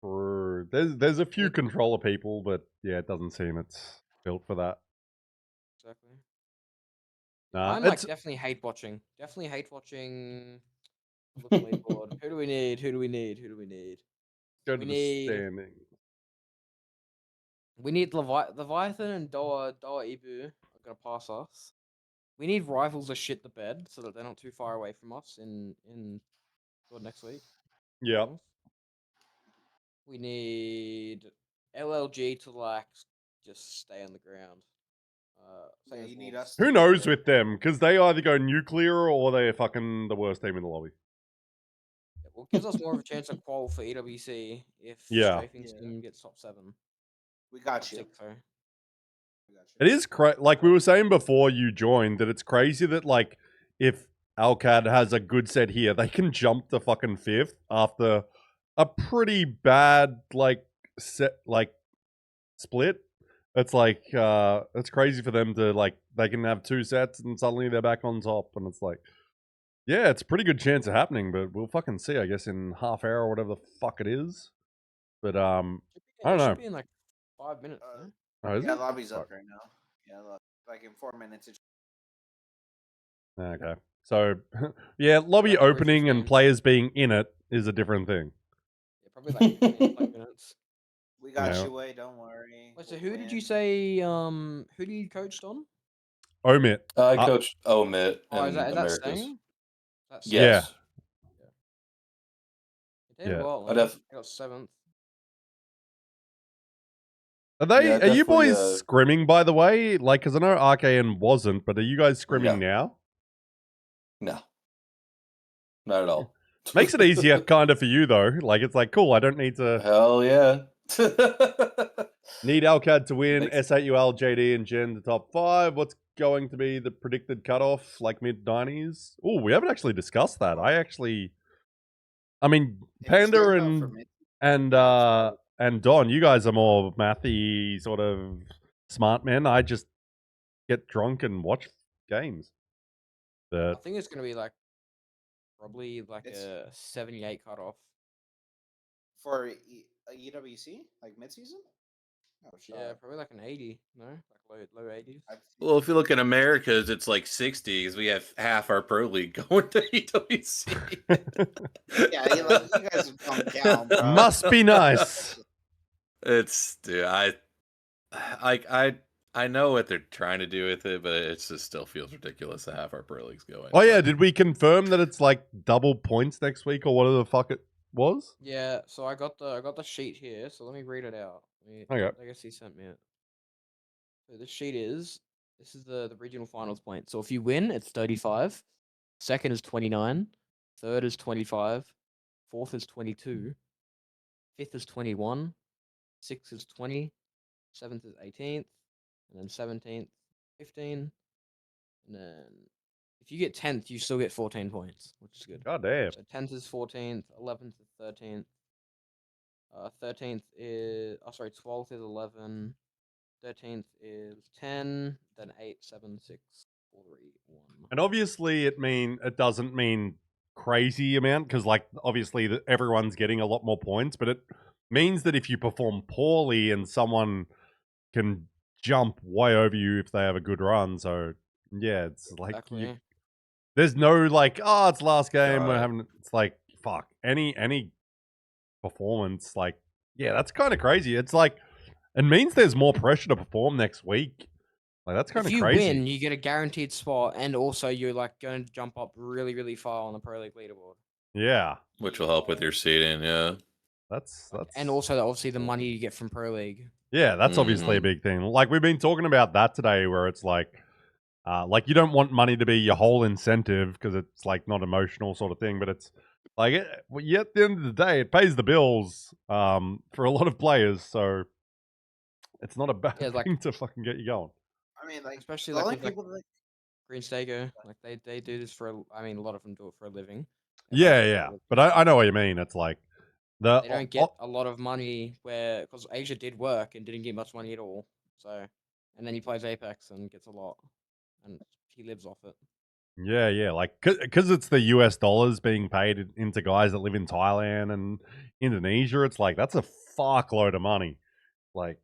True. There's a few It- controller people, but yeah, it doesn't seem it's built for that. Exactly. Nah, I'm like it's definitely hate watching. Definitely hate watching. Look at the leaderboard. Who do we need? Who do we need? Who do we need? go to We the need. standing. We need Leviathan and Doa Ibu are gonna pass us. We need rivals to shit the bed so that they're not too far away from us in next week. Yeah. We need LLG to like just stay on the ground. Yeah, same as you need Wolves. us. Who knows with them? Because they either go nuclear or they're fucking the worst team in the lobby. Yeah, well, it gives us more of a chance of qual for EWC if Yeah. Strafing's team gets top 7. We got you. 6, sorry. We got you. It is like we were saying before you joined that it's crazy that like if Alcad has a good set here, they can jump to fucking 5th after a pretty bad like set like split. It's like it's crazy for them to like they can have 2 sets and suddenly they're back on top and it's like yeah, it's a pretty good chance of happening, but we'll fucking see, I guess, in half hour or whatever the fuck it is. But I don't It know. should be in like 5 minutes. No? Oh, is Yeah, it? lobby's up Fuck. right now. Yeah, like in 4 minutes. Okay. So, yeah, lobby Like, probably opening and 15. players being in it is a different thing. Yeah, probably like 15 like minutes. We got Yeah. you, Way. Don't worry. Wait, so We'll who did you win. say? Who did you coached on? Omit. I coached Omit Oh, in is that Americas. staying? That's Yes. It did Yeah. well. I Man. def- He got 7th. Are Yeah, are you definitely, boys scrimming, by the way? Like, because I know RKN wasn't, but are you guys scrimming now? No. Not at all. Makes it easier, kind of, for you, though. Like, it's like, cool, I don't need to... Hell yeah. Need Alcad to win, Makes- S8UL, JD, and Gen the top 5. What's going to be the predicted cutoff, like mid-90s? Oh, we haven't actually discussed that. I mean, Panda and Don, you guys are more mathy, sort of smart men. I just get drunk and watch games. I But think it's gonna be like Probably like It's- a 78 cutoff. For EWC, like mid-season. Oh, Yeah, shit. probably like an 80. No, like low 80s. Well, if you look at Americas, it's like 60 because we have half our pro league going to EWC. Yeah, you guys don't count, bro. Must be nice. It's dude, I know what they're trying to do with it, but it just still feels ridiculous to have our pro leagues going. Oh yeah, but- did we confirm that it's like double points next week or whatever the fuck it was? Yeah, so I got the sheet here. So let me read it out. Okay. I guess he sent me it. So this sheet is the regional finals point. So if you win, it's 35. Second is 29. Third is 25. Fourth is 22. Fifth is 21. Sixth is 20. Seventh is 18th. And then 17th, 15. And then if you get 10th, you still get 14 points, which is good. God damn. So 10th is 14th, 11th is 13th. 13th is, 12th is 11. 13th is 10, then 8, 7, 6, 4, 3, 1. And obviously it doesn't mean crazy amount because like obviously everyone's getting a lot more points, but it means that if you perform poorly and someone can jump way over you if they have a good run. So yeah, it's like Exactly. there's no like, oh, it's last game, we're Right. having, it's like fuck any performance, like yeah, that's kind of crazy. It's like it means there's more pressure to perform next week. Like that's kind If of you crazy. win, you get a guaranteed spot, and also you're like going to jump up really, really far on the Pro League leaderboard. Yeah, which will help with your seating, yeah. that's And also, obviously, the money you get from Pro League. yeah, that's obviously a Mhm. big thing. Like we've been talking about that today, where it's like you don't want money to be your whole incentive because it's like not emotional sort of thing, but it's like yeah, at the end of the day, it pays the bills for a lot of players, so it's not a bad Yeah, like- thing to fucking get you going. I mean, like Especially the like only with, like, people that Green Stego, like they do this for. I mean, a lot of them do it for a living. Yeah, Everyone does it yeah, for a but living. I know what you mean. It's like the They don't get a lot of money because Asia did work and didn't get much money at all. So, and then he plays Apex and gets a lot, and he lives off it. yeah, like because it's the US dollars being paid into guys that live in Thailand and Indonesia. It's like that's a fuckload of money. Like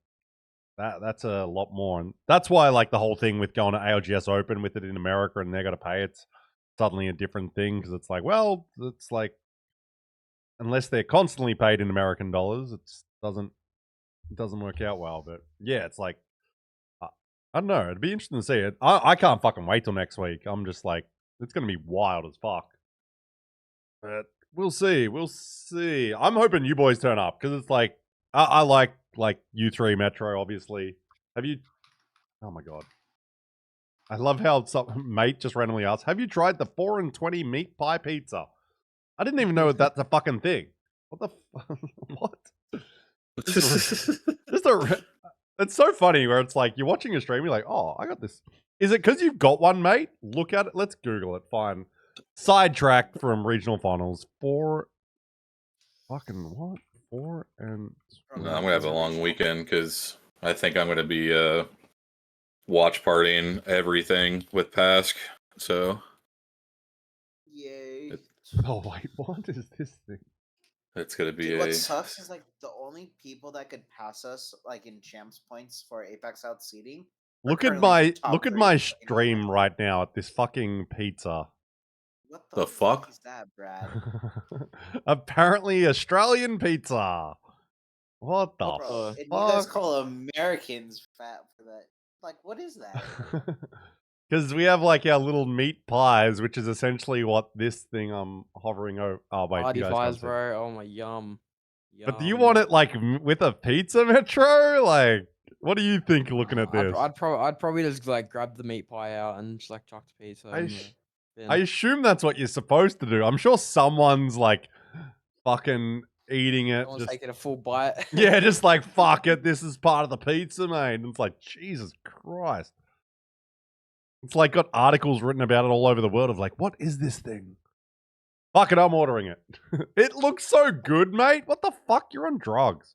that's a lot more, and that's why like the whole thing with going to ALGS Open with it in America and they're gonna pay it's suddenly a different thing because it's like, well, it's like unless they're constantly paid in American dollars, it doesn't work out well. But yeah, it's like I don't know. It'd be interesting to see it. I can't fucking wait till next week. I'm just like, it's gonna be wild as fuck. But we'll see. We'll see. I'm hoping you boys turn up because it's like I like U3 Metro. Obviously, have you? Oh my god. I love how some mate just randomly asked, "Have you tried the 4 and 20 meat pie pizza?" I didn't even know that's a fucking thing. What the what? Just a it's so funny where it's like you're watching a stream, you're like, "Oh, I got this." Is it because you've got one, mate? Look at it. Let's Google it. Fine. Sidetrack from regional finals. 4 fucking what? 4 and No, I'm gonna have a long weekend because I think I'm gonna be watch partying everything with Pask. So yay. oh wait, what is this thing? it's gonna be Dude, what sucks is like the only people that could pass us like in champs points for Apex out seeding. Look at my stream right now at this fucking pizza. What The the fuck? is that, Brad? Apparently Australian pizza. What the Bro, and you fuck? guys call Americans fat for that. Like, what is that? Because we have like our little meat pies, which is essentially what this thing I'm hovering over. Oh wait, Party you guys vibes, can't see. bro. Oh my yum. But do you want it like with a pizza, Metro? Like, what do you think looking at this? I'd probably just like grab the meat pie out and just like chuck the pizza. in the bin. I assume that's what you're supposed to do. I'm sure someone's like fucking eating it. Someone's Just, taking a full bite. yeah, just like fuck it. This is part of the pizza, mate. And it's like Jesus Christ. It's like got articles written about it all over the world of like, what is this thing? Fuck it, I'm ordering it. It looks so good, mate. What the fuck? You're on drugs.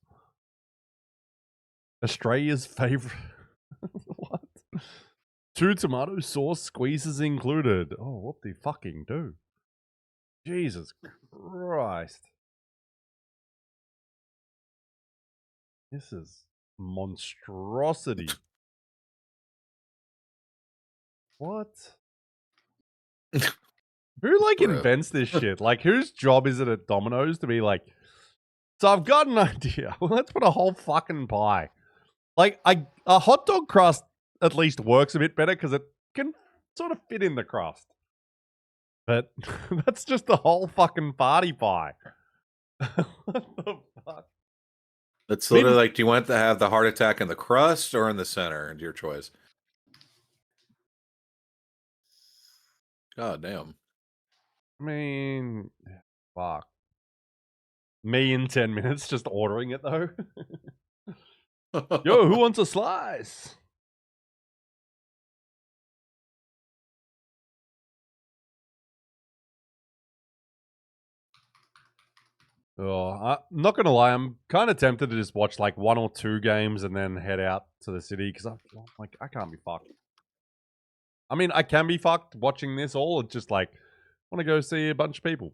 Australia's favorite. What? 2 tomato sauce squeezes included. Oh, what the fucking do? Jesus Christ. This is monstrosity. What? Who like Bro. invents this shit? Like, whose job is it at Domino's to be like, so I've got an idea. Well, let's put a whole fucking pie. Like, a hot dog crust at least works a bit better because it can sort of fit in the crust. But that's just the whole fucking party pie. What the fuck? It's literally like, do you want to have the heart attack in the crust or in the center? Your choice. God damn. I mean, fuck. Me in 10 minutes just ordering it though. Yo, who wants a slice? Oh, I'm not gonna lie, I'm kind of tempted to just watch like 1 or 2 games and then head out to the city because I'm like, I can't be fucked. I mean, I can be fucked watching this all. It's just like, I want to go see a bunch of people.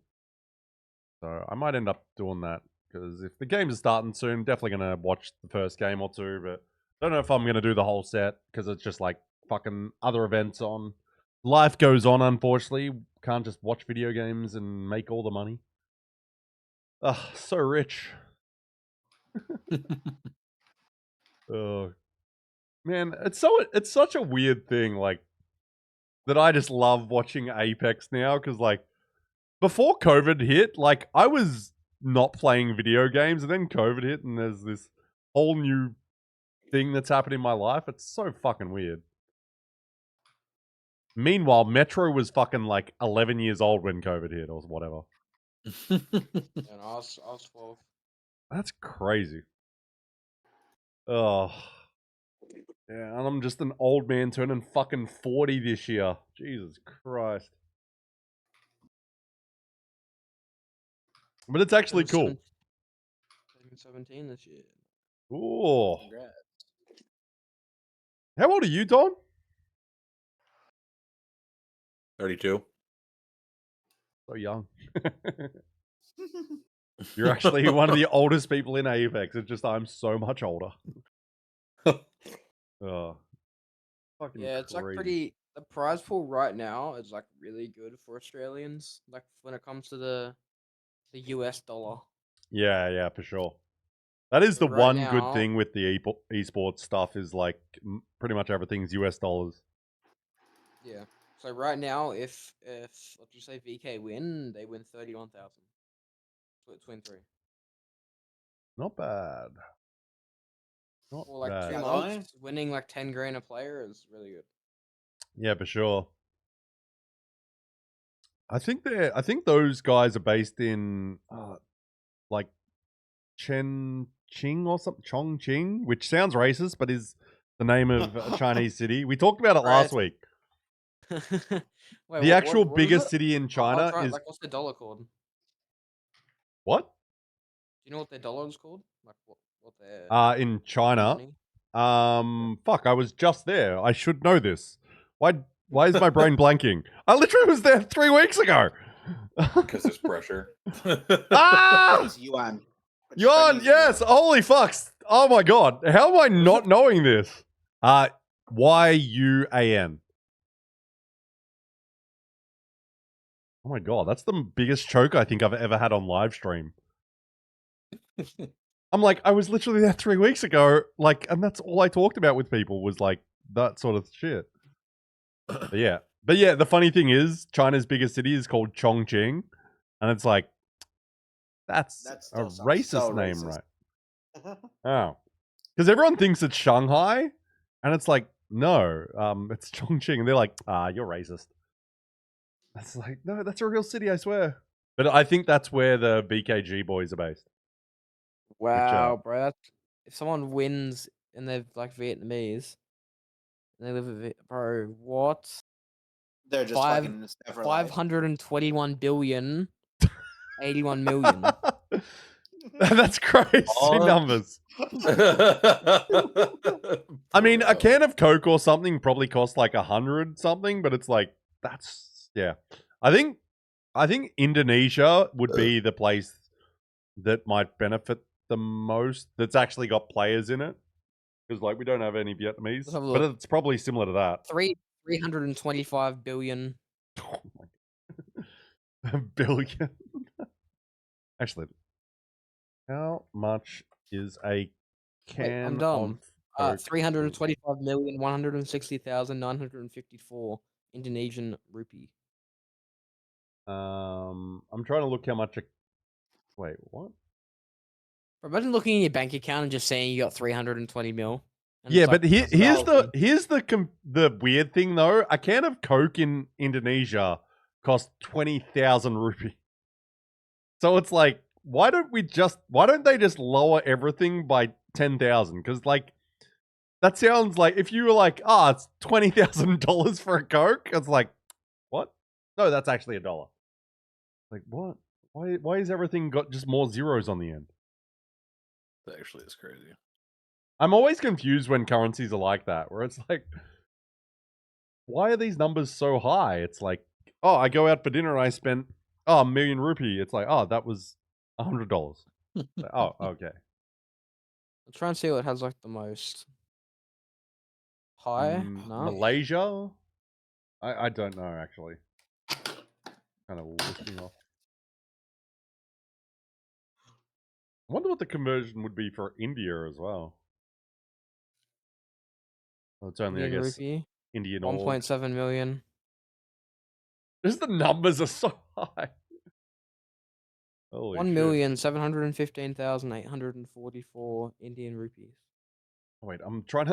So I might end up doing that because if the games are starting soon, definitely gonna watch the first game or 2. But I don't know if I'm gonna do the whole set because it's just like fucking other events on. Life goes on, unfortunately. Can't just watch video games and make all the money. Ugh, so rich. Oh, man, it's such a weird thing, like, that I just love watching Apex now, because, like, before COVID hit, like, I was not playing video games, and then COVID hit, and there's this whole new thing that's happened in my life. It's so fucking weird. Meanwhile, Metro was fucking, like, 11 years old when COVID hit, or whatever. And I was 12. That's crazy. Oh. Yeah, and I'm just an old man turning fucking 40 this year. Jesus Christ. But it's actually cool. 17 this year. Ooh. Congrats. How old are you, Don? 32. So young. You're actually one of the oldest people in Apex. It's just I'm so much older. Oh. Fucking Yeah, it's like crazy. pretty. The prize pool right now is like really good for Australians. Like when it comes to the US dollar. Yeah, for sure. That is So the right one good now- thing with the esports stuff is like pretty much everything's US dollars. Yeah. So right now, if let's just say VK win, they win 31,000. So it's win 3. Not bad. Not For like bad. 2 That's months, winning like 10 grand a player is really good. Yeah, for sure. I think those guys are based in like Chongqing or something, Chongqing, which sounds racist, but is the name of a Chinese city. We talked about it last week. Wait, The actual what is biggest it? city in I'll China try- is like what's the dollar called? what? Do you know what their dollar is called? Like what their In China. money? Fuck, I was just there. I should know this. Why is my brain blanking? I literally was there 3 weeks ago. Because there's pressure. Ah! It's yuan. But Yuan, Chinese yes. Holy fucks. Oh my god. How am I not knowing this? YUAN. Oh my god, that's the biggest choke I think I've ever had on live stream. I'm like, I was literally there 3 weeks ago, like, and that's all I talked about with people was like that sort of shit. But yeah, the funny thing is, China's biggest city is called Chongqing, and it's like, that's That a still sounds racist so name, racist. right? Oh, because everyone thinks it's Shanghai, and it's like, no, it's Chongqing, and they're like, you're racist. That's like, no, that's a real city, I swear. But I think that's where the BKG boys are based. Wow, bro. That's, if someone wins and they're like Vietnamese, and they live in bro, what? They're just Five- fucking stuff for life. 521 billion, 81 million. That's crazy numbers. I mean, a can of Coke or something probably costs like 100 something, but it's like, that's, yeah. I think I think Indonesia would be the place that might benefit the most. That's actually got players in it, because like we don't have any Vietnamese, Let's have a but look. it's probably similar to that. 325 billion. A billion. Actually, how much is a can Wait, I'm dumb. of Coke? 325,160,954 Indonesian rupee. I'm trying to look how much. Wait, what? Imagine looking in your bank account and just saying you got 320 mil. and Yeah, it's like, but that's here's the weird thing though. A can of Coke in Indonesia costs 20,000 rupee. So it's like, why don't they just lower everything by 10,000? Because like that sounds like if you were like, it's $20,000 for a Coke, it's like, what? No, that's actually $1. Like what? Why is everything got just more zeros on the end? That actually is crazy. I'm always confused when currencies are like that, where it's like, why are these numbers so high? It's like, I go out for dinner and I spent a million rupee. It's like, that was $100. Like, oh, okay. I'm trying to see what has like the most high. No. Malaysia? I don't know actually. Kind of looking off. I wonder what the conversion would be for India as well. Well, it's only, Indian I guess, rupee. Indian org. 1.7 million. Just the numbers are so high. Holy shit. 1,715,844 Indian rupees. Wait, I'm trying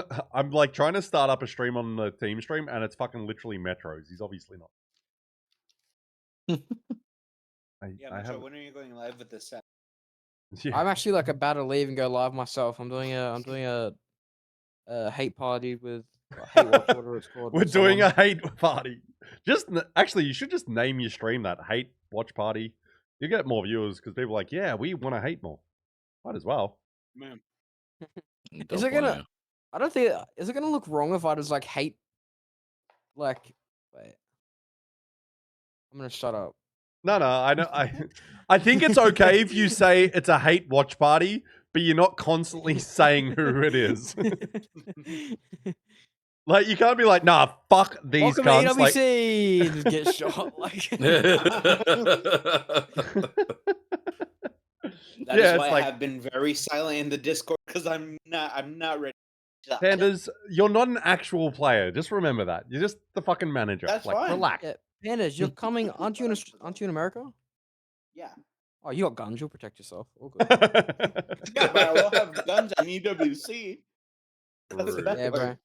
to start up a stream on the team stream, and it's fucking literally Metros. He's obviously not. Metro, when are you going live with this set? Yeah. I'm actually like about to leave and go live myself. I'm doing a hate party with hate watch, whatever it's called. We're with doing someone. a hate party. Actually, you should just name your stream that hate watch party. You get more viewers because people are like, yeah, we want to hate more. Might as well. Man. Is it gonna? I don't think. Is it gonna look wrong if I just like hate? Like, wait. I'm gonna shut up. No, I know. I think it's okay if you say it's a hate watch party, but you're not constantly saying who it is. Like, you can't be like, nah, fuck these Welcome cunts. to AWC. Just get shot. Like, That is why I have been very silent in the Discord because I'm not ready. Pandas, you're not an actual player. Just remember that. You're just the fucking manager. That's like, fine. relax. yeah, Pandas, you're coming. Aren't you in America? Yeah. Oh, you got guns. You'll protect yourself. All good. Yeah, but I will have guns on EWC. Yeah, bro.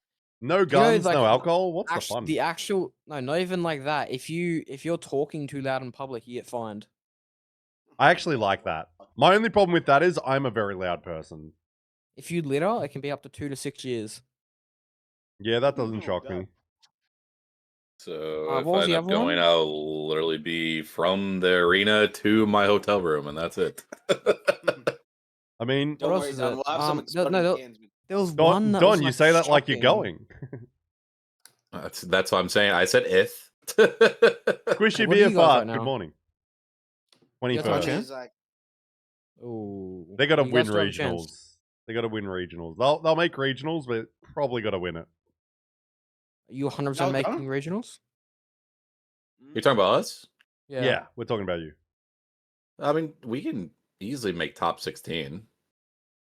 No guns, like, no alcohol. What's the fun? The actual no, not even like that. If you're talking too loud in public, you get fined. I actually like that. My only problem with that is I'm a very loud person. If you litter, it can be up to 2 to 6 years. Yeah, that doesn't Oh, shock God. me. So what if was I the end up other one? going, I'll literally be from the arena to my hotel room, and that's it. I mean, What else is it? We'll have some no, cans. there was one that Don, was, you like, say that like you're shocking. going. That's what I'm saying. I said if. Squishy what be are a you guys fart. right now? Good morning. You guys have a 21st. chance? Like, Oh, They got to you win guys still have a chance. regionals. They got to win regionals. They'll make regionals, but probably got to win it. Are you 100% No, making don't. regionals? You're talking about us? Yeah, we're talking about you. I mean, we can easily make top 16.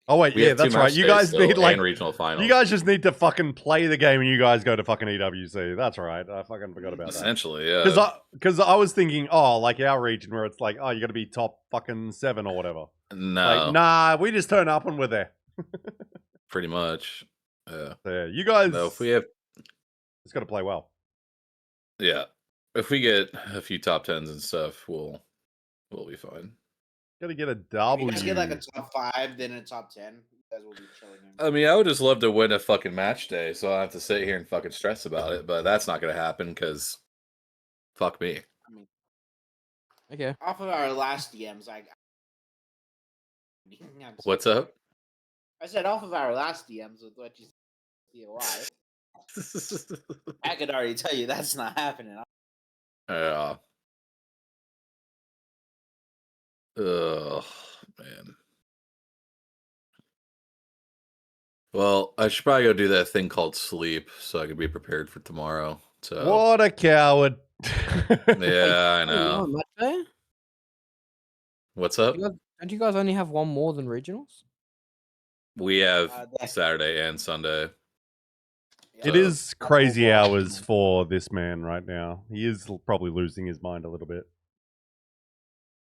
Oh wait, We yeah, have 2 that's right. match You days guys still need like and regional finals. you guys just need to fucking play the game, and you guys go to fucking EWC. That's right. I fucking forgot about that. Essentially, yeah. Because I was thinking, like our region where it's like, you got to be top fucking 7 or whatever. No, Like, nah, we just turn up and we're there. pretty much. So, yeah, you guys. No, if we have, it's got to play well. yeah, if we get a few top 10s and stuff, we'll be fine. Got to get a if W. you guys get like a top 5, then a top 10. You guys will be chilling. I mean, I would just love to win a fucking match day, so I don't have to sit here and fucking stress about it. But that's not gonna happen because, fuck me. I mean, Okay. off of our last DMs, What's up? I said off of our last DMs with what you said, I could already tell you that's not happening. Yeah. Ugh, man. Well, I should probably go do that thing called sleep so I can be prepared for tomorrow. So What a coward. yeah, I Oh, you know. know, match day? What's up? Don't you guys only have one more than regionals? We have they- Saturday and Sunday. yeah. It is Not crazy overall hours regional. for this man right now. He is probably losing his mind a little bit.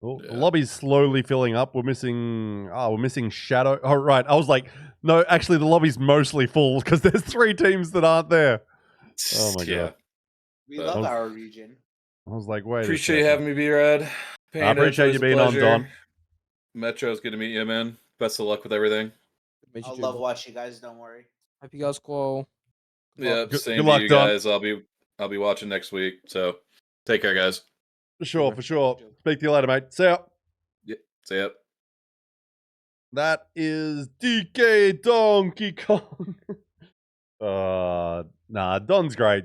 Oh, the Yeah. lobby's slowly filling up. We're missing Shadow. Oh, right. I was like, no, actually, the lobby's mostly full because there's 3 teams that aren't there. Oh my Yeah. god. We But- love our region. I was like, wait. Appreciate you having me, B-Rad. I appreciate you being on, Don. Metro, it's good to meet you, man. Best of luck with everything. I'll love watching you guys. Don't worry. Hope you guys score. Yeah, Good same to luck, you Don. guys. I'll be watching next week. So take care, guys. For sure, Okay. for sure. Speak to you later, mate. See ya. Yeah, see ya. That is DK Donkey Kong. Nah, Don's great.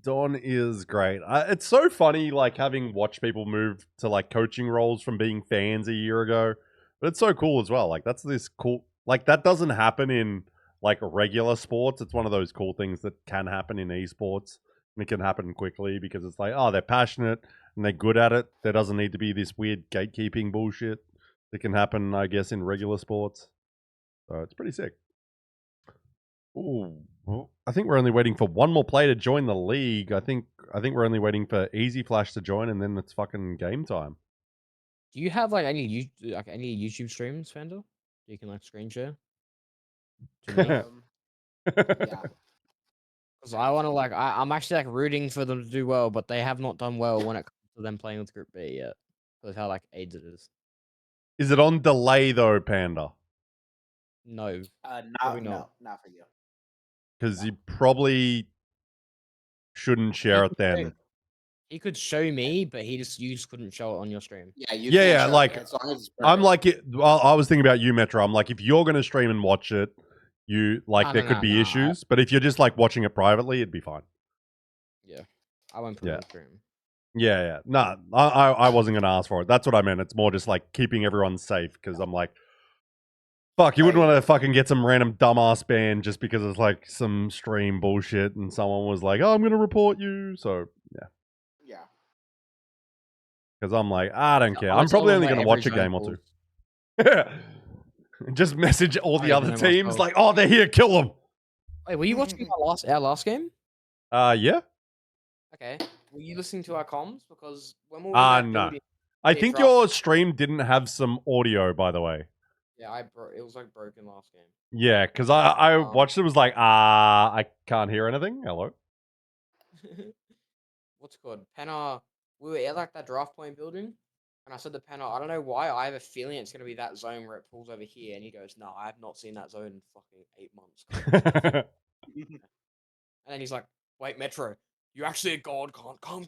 Don is great. It's so funny, like, having watched people move to, like, coaching roles from being fans a year ago. But it's so cool as well. Like, that's this cool... Like, that doesn't happen in, like, regular sports. It's one of those cool things that can happen in esports. And it can happen quickly because it's like, oh, they're passionate and they're good at it. There doesn't need to be this weird gatekeeping bullshit that can happen, I guess, in regular sports. So it's pretty sick. Ooh, well, I think we're only waiting for one more player to join the league. I think we're only waiting for Easy Flash to join, and then it's fucking game time. Do you have like any YouTube streams, Fender? You can like screen share. To me? Yeah. Because I want to like I'm actually like rooting for them to do well, but they have not done well when it comes to them playing with Group B yet. Because how like AIDS it is. Is it on delay though, Panda? No. Not not. for you. Because you probably shouldn't share it then. He could show me, but you just couldn't show it on your stream. Yeah, you Yeah, can't yeah, show like, it as long as it's I'm perfect. like, I was thinking about you, Metro. I'm like, if you're gonna stream and watch it, you like No, there no, could no, be no, issues. But if you're just like watching it privately, it'd be fine. Yeah. I won't put it Yeah. on stream. Yeah, yeah. Nah, I wasn't gonna ask for it. That's what I meant. It's more just like keeping everyone safe because I'm like, fuck, you wouldn't Right. want to fucking get some random dumbass ban just because it's like some stream bullshit and someone was like, oh, I'm gonna report you. So yeah, Yeah. because I'm like, I don't care. I'm I'm gonna tell probably them only where gonna every watch a zone game or falls. two. Just message all I the don't other know teams myself. like, oh, they're here, kill them. Wait, were you watching our last game? Yeah. Okay. Were you listening to our comms? Because when we were in that No. building, I it think dropped. your stream didn't have some audio, by the way. Yeah, it was like broken last game. Yeah, because I watched it, was like, I can't hear anything. Hello. What's it called? Penna. We were at like that draft point building, and I said to Penna, I don't know why, I have a feeling it's gonna be that zone where it pulls over here, and he goes, no, I have not seen that zone in fucking 8 months. And then he's like, wait, Metro, you actually a god, come.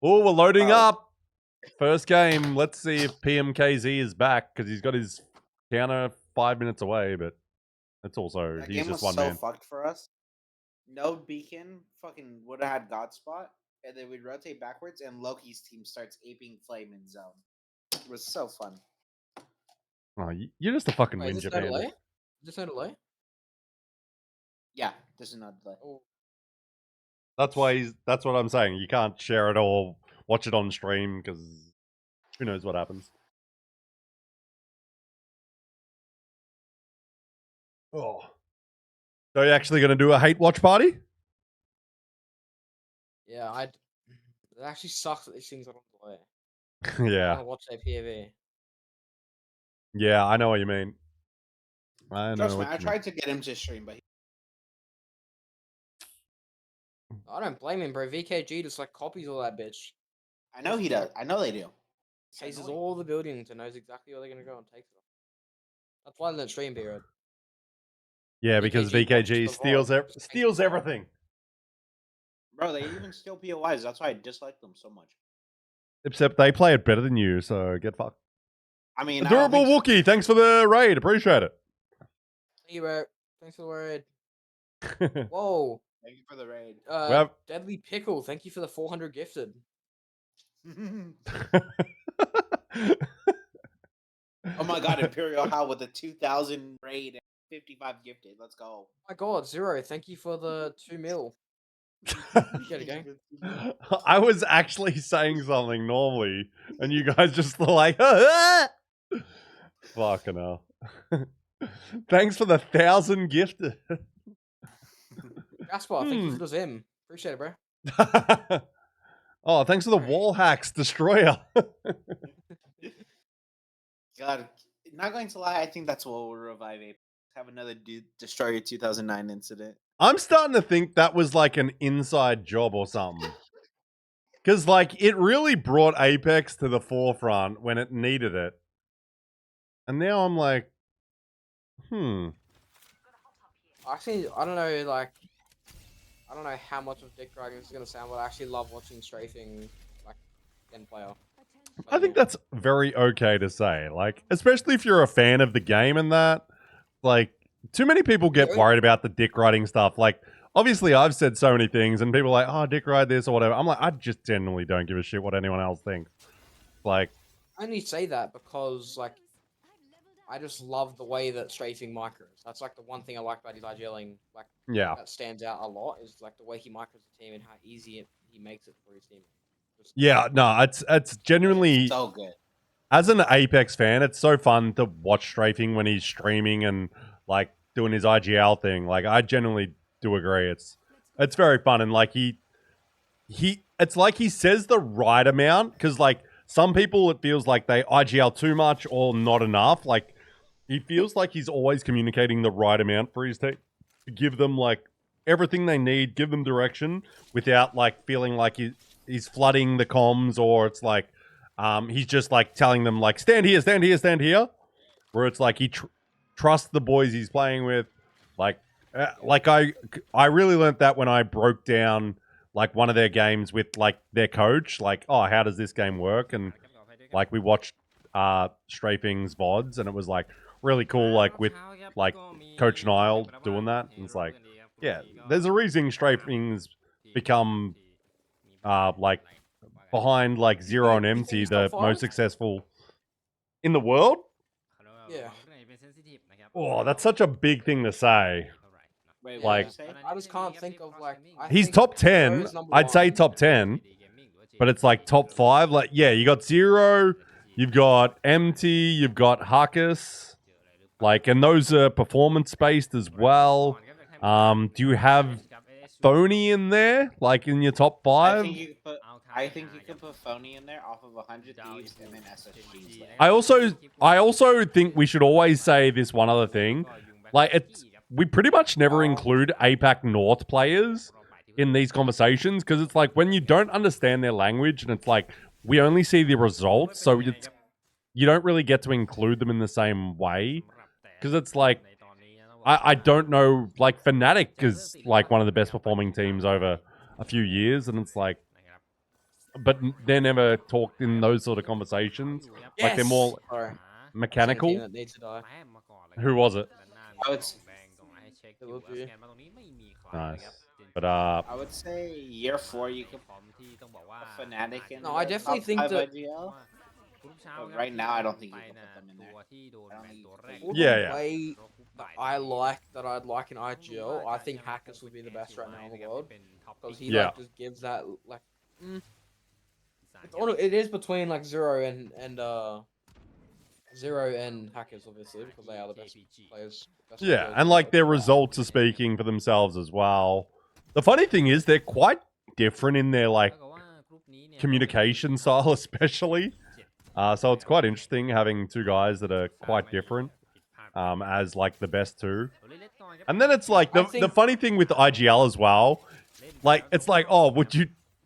Oh, we're loading Oh. up. First game. Let's see if PMKZ is back because he's got his counter 5 minutes away, but it's also That he's game was just one so man. fucked for us. No beacon, fucking would have had God spot, and then we'd rotate backwards, and Loki's team starts aping flame in zone. It was so fun. Oh, you're just a fucking Wait, is whinger, this no man. delay? Is this no delay? Yeah, this is not delay. Oh, That's what I'm saying. You can't share it or watch it on stream because who knows what happens. Oh. So you're actually going to do a hate watch party? yeah, it actually sucks that these things are on delay. I Yeah. want to watch their POV. Yeah, I know what you mean. Trust me, I tried to get him to stream, but I don't blame him, bro. VKG just like copies all that bitch. I know he does. I know they do. It's Chases annoying. all the buildings and knows exactly where they're gonna go and takes it. That's why they don't stream period. Yeah, because VKG VKG watches the VOD. steals everything. Bro, they even steal POIs. That's why I dislike them so much. Except they play it better than you, so get fucked. I mean, I don't Adorable think Wookie, thanks for the raid. Appreciate it. Thank you, bro. Thanks for the raid. Whoa. Thank you for the raid. Well- Deadly Pickle, thank you for the 400 gifted. Oh my god, Imperial How with a 2,000 raid and 55 gifted. Let's go. Oh my god, Zero, thank you for the 2 mil. Appreciate it, gang. I was actually saying something normally, and you guys just were like, fucking hell. Thanks for the 1,000 gifted. Gaspar, thank you for the Zim. Appreciate it, bro. Oh, thanks for the wall hacks, Destroyer. God, not going to lie, I think that's what will revive Apex. Have another Destroyer 2009 incident. I'm starting to think that was like an inside job or something. Because, like, it really brought Apex to the forefront when it needed it. And now I'm like, Actually, I don't know, like, I don't know how much of dick riding this is gonna sound, but I actually love watching strafing, like, end player. I think that's very okay to say. Like, especially if you're a fan of the game and that. Like, too many people get worried about the dick riding stuff. Like, obviously, I've said so many things, and people are like, oh, dick ride this or whatever. I'm like, I just genuinely don't give a shit what anyone else thinks. Like, I only say that because, like, I just love the way that strafing micros. That's, like, the one thing I like about his IGLing, like, yeah. that stands out a lot, is, like, the way he micros the team and how easy he makes it for his team. Yeah, no, it's genuinely... So good. As an Apex fan, it's so fun to watch strafing when he's streaming and, like, doing his IGL thing. Like, I genuinely do agree. It's very fun, and, like, it's like he says the right amount, because, like, some people, it feels like they IGL too much or not enough. Like, he feels like he's always communicating the right amount for his team. Give them, like, everything they need, give them direction, without, like, feeling like he's flooding the comms, or it's like, he's just, like, telling them, like, stand here, stand here, stand here. Where it's like he trusts the boys he's playing with. Like I really learned that when I broke down, like, one of their games with, like, their coach. Like, oh, how does this game work? And, like, we watched Strafing's VODs, and it was, like, really cool, like, with, like, Coach Nile doing that. And it's like, yeah, there's a reason Strafing's become, like, behind, like, Zero and Empty, the most successful in the world. Yeah. Oh, that's such a big thing to say. Wait, what Like, did you say? I just can't think of, like... He's top 10. I'd say top 10. But it's like top 5. Like, yeah, you got Zero, you've got Empty, you've got Huckus. Like, and those are performance-based as well. Do you have Phony in there? Like, in your top 5? I think you could put Phony in there off of 100 Thieves and then SSG's there. I also think we should always say this one other thing. Like, we pretty much never include APAC North players in these conversations, because it's like, when you don't understand their language, and it's like, we only see the results, so you don't really get to include them in the same way. Because it's like, I don't know, like, Fnatic is, like, one of the best performing teams over a few years, and it's like, but they're never talked in those sort of conversations. Yes! Like, they're more mechanical. Who was it? Nice. But I would say year 4 you could put Fnatic in. No, I definitely think that. But right now, I don't think you can put them in there. Yeah. Way that I'd like in IGL, I think Hackers would be the best right now in the world, because he like just gives that like. It is between like Zero and Hackers, obviously, because they are the best players. Yeah, and like their results are speaking for themselves as well. The funny thing is, they're quite different in their like communication style, especially. So it's quite interesting having two guys that are quite different as like the best two. And then it's like the funny thing with IGL as well, like it's like, oh,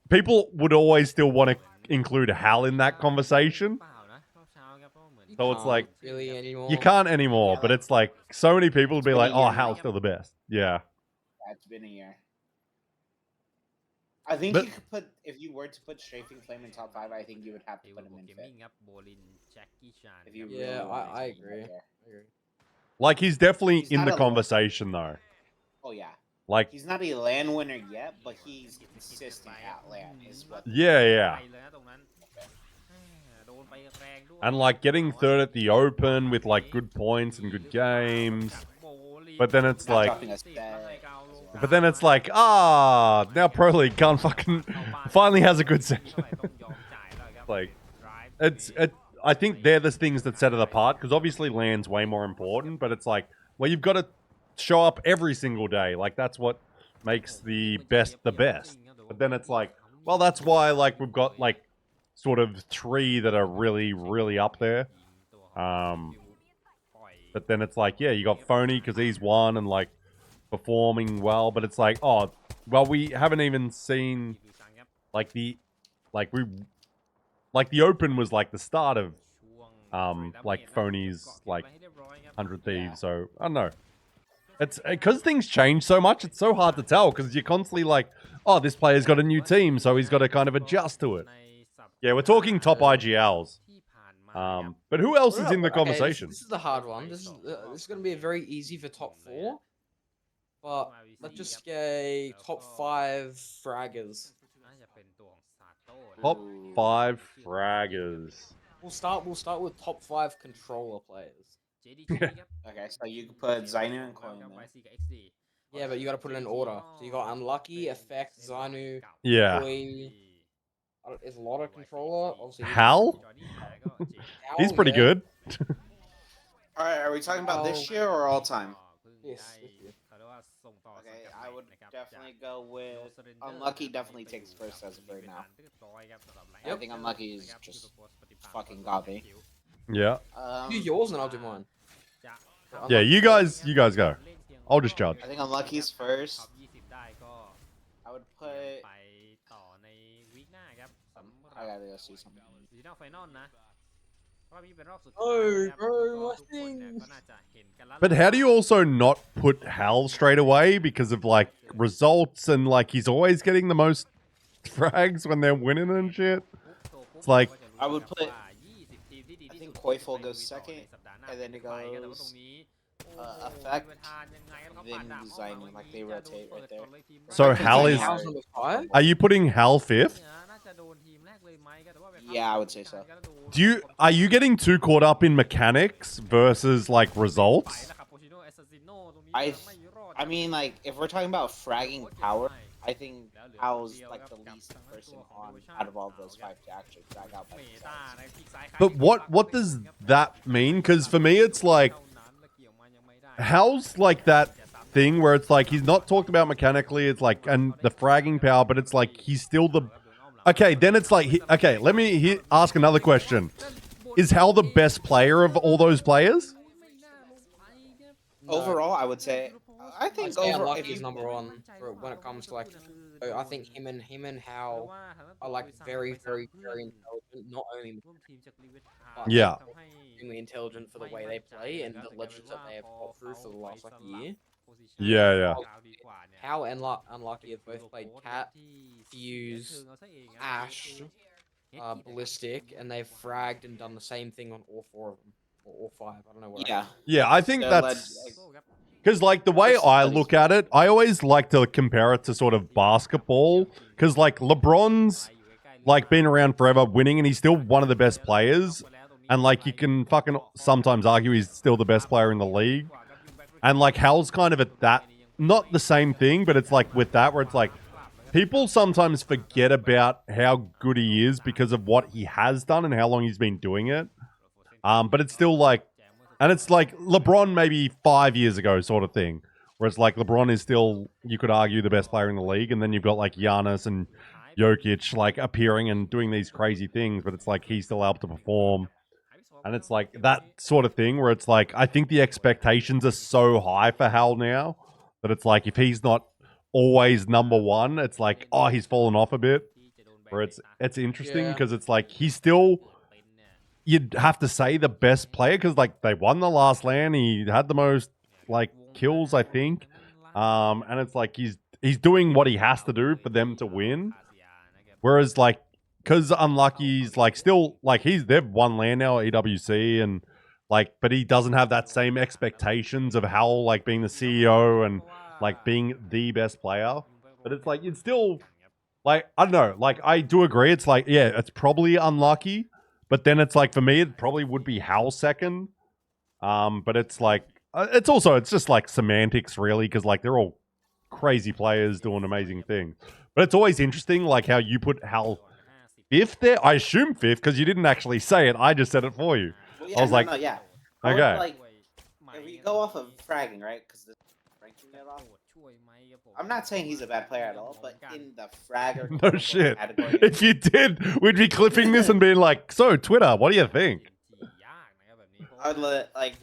people would always still want to include Hal in that conversation. So it's like, really anymore. You can't anymore, but it's like, so many people would be like, oh, Hal's still the best. Yeah. It's been a year. I think you could put, if you were to put Strafing Flame in top 5, I think you would have to put him in 5th. I agree. Like, he's definitely in the conversation, though. Oh, yeah. Like, he's not a LAN winner yet, but he's consistent at LAN. Yeah. And like getting third at the Open with like good points and good games. But then it's Not like, dropping a set. but then it's like, now Pro League can't fucking finally has a good session. Like, I think they're the things that set it apart because obviously land's way more important, but it's like, well, you've got to show up every single day. Like that's what makes the best the best. But then it's like, well, that's why like we've got like sort of 3 that are really, really up there. But then it's like, yeah, you got Phony because he's one and like performing well, but it's like, oh, well, we haven't even seen like the Open was like the start of like Phony's like 100 Thieves. So I don't know. It's because things change so much. It's so hard to tell because you're constantly like, oh, this player's got a new team, so he's got to kind of adjust to it. Yeah, we're talking top IGLs. But who else is in the conversation? This is the hard one. This is going to be very easy for top 4. But let's just say top 5 fraggers. Top 5 fraggers. We'll start with top 5 controller players. Okay, so you can put Zainu and Coin there. Yeah, but you got to put it in order. So you got Unlucky, Effect, Zainu, Yeah. Koi. Is a lot of controller. Obviously, Hal? He's pretty good. All right, are we talking about this year or all time? Yes. Okay, I would definitely go with Unlucky. Definitely takes first as of right now. I think Unlucky is just fucking godly. Yeah. Do yours and I'll do mine. Yeah, you guys go. I'll just judge. I think Unlucky's first. I would put. I gotta go see something. Oh, bro, I think. But how do you also not put Hal straight away because of like results and like he's always getting the most frags when they're winning and shit? It's like I would put. I think Koiful goes second, and then it goes Effect, then Designing, like they rotate right there. so Hal is. Hal's number 5? Are you putting Hal 5th? Yeah, I would say so. Are you getting too caught up in mechanics versus like results? I mean, like, if we're talking about fragging power, I think Hal's like the least person on out of all those 5 to actually frag out by themselves. But what does that mean? Because for me, it's like Hal's like that thing where it's like he's not talked about mechanically. It's like and the fragging power, but it's like he's still the. Okay, then it's like okay. Let me ask another question: is Hal the best player of all those players? Overall, I would say. I think overall, Unlucky is number 1 when it comes to like. I think him and Hal are like very, very, very intelligent. Not only, but Yeah. extremely intelligent for the way they play and the legends that they have got through for the last like year. Yeah. Hal and Unlucky have both played Cat, Fuse, Ash, Ballistic, and they've fragged and done the same thing on all 4 of them. Or all 5, I don't know what. yeah. Yeah, I think The that's because like the way I look at it, I always like to compare it to sort of basketball because like LeBron's like been around forever winning and he's still one of the best players. And like you can fucking sometimes argue he's still the best player in the league. And like Hal's kind of at that, not the same thing, but it's like with that where it's like people sometimes forget about how good he is because of what he has done and how long he's been doing it. But it's still like, and it's like LeBron maybe 5 years ago sort of thing, where it's like LeBron is still, you could argue, the best player in the league, and then you've got like Giannis and Jokic like appearing and doing these crazy things, but it's like he's still able to perform. And it's like that sort of thing where it's like, I think the expectations are so high for Hal now that it's like, if he's not always number 1, it's like, oh, he's fallen off a bit. Where it's interesting because it's like, he's still, you'd have to say the best player because like they won the last LAN. He had the most like kills, I think. And it's like, he's doing what he has to do for them to win. Whereas like, because Unlucky's like still like they've won LAN now at EWC and like, but he doesn't have that same expectations of Hal like being the CEO and like being the best player. But it's like it's still like I don't know. Like I do agree. It's like yeah, it's probably Unlucky, But then it's like, for me, it probably would be Hal second. But it's like, it's just like semantics, really, because like they're all crazy players doing amazing things. But it's always interesting, like how you put Hal fifth there. I assume fifth because you didn't actually say it. I just said it for you. Well, yeah, I was like, yeah. I would, okay. like, if we go off of fragging, right? Because the ranking it off. I'm not saying he's a bad player at all, but in the fragger No shit. category, If you did, we'd be clipping this and being like, so Twitter, what do you think? I would like.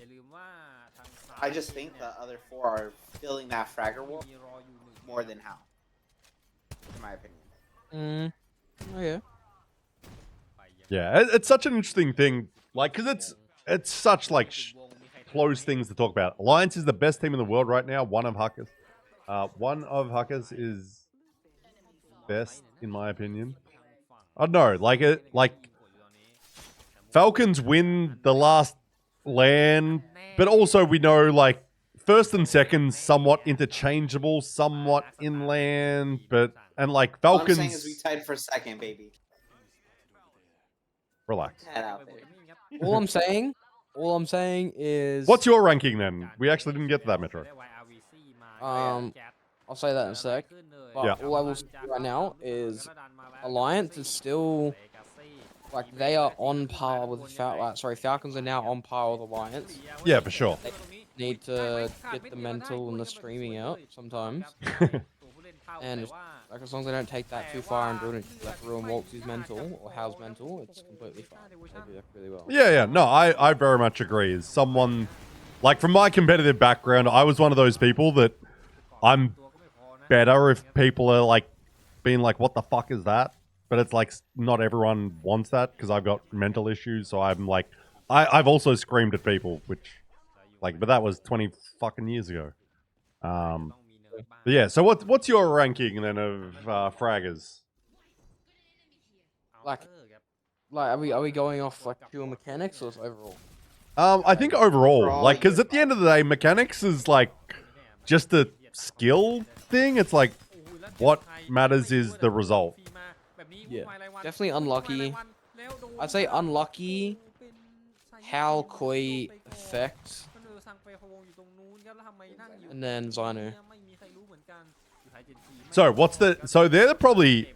I just think the other four are filling that fragger role more than Hal, in my opinion. Oh yeah. Yeah, it's such an interesting thing, like, because it's such like close things to talk about. Alliance is the best team in the world right now. One of Huckers is best in my opinion. I don't know, like Falcons win the last LAN, but also we know like first and second somewhat interchangeable, somewhat in LAN, and like Falcons. All I'm saying is we tied for second, baby. Relax. Head out there. All I'm saying is. What's your ranking then? We actually didn't get to that, Metro. I'll say that in a sec. But Yeah. all I will say right now is Alliance is still like they are on par with Falcons are now on par with Alliance. Yeah, for sure. They need to get the mental and the streaming out sometimes. And like as long as they don't take that too far and ruin Waltzy's mental or Hal's mental, it's completely fine. They do that really well. Yeah. No, I very much agree. As someone, like from my competitive background, I was one of those people that I'm better if people are like being like, what the fuck is that? But it's like not everyone wants that because I've got mental issues. So I'm like, I've also screamed at people, which like, but that was 20 fucking years ago. But yeah, so what's your ranking then of fraggers? Like are we going off like pure mechanics or overall? I think overall, like, because at the end of the day, mechanics is like just a skill thing. It's like what matters is the result. Yeah, definitely unlucky. I'd say unlucky. Hal, Koi, effect, and then Zyno. So they're probably,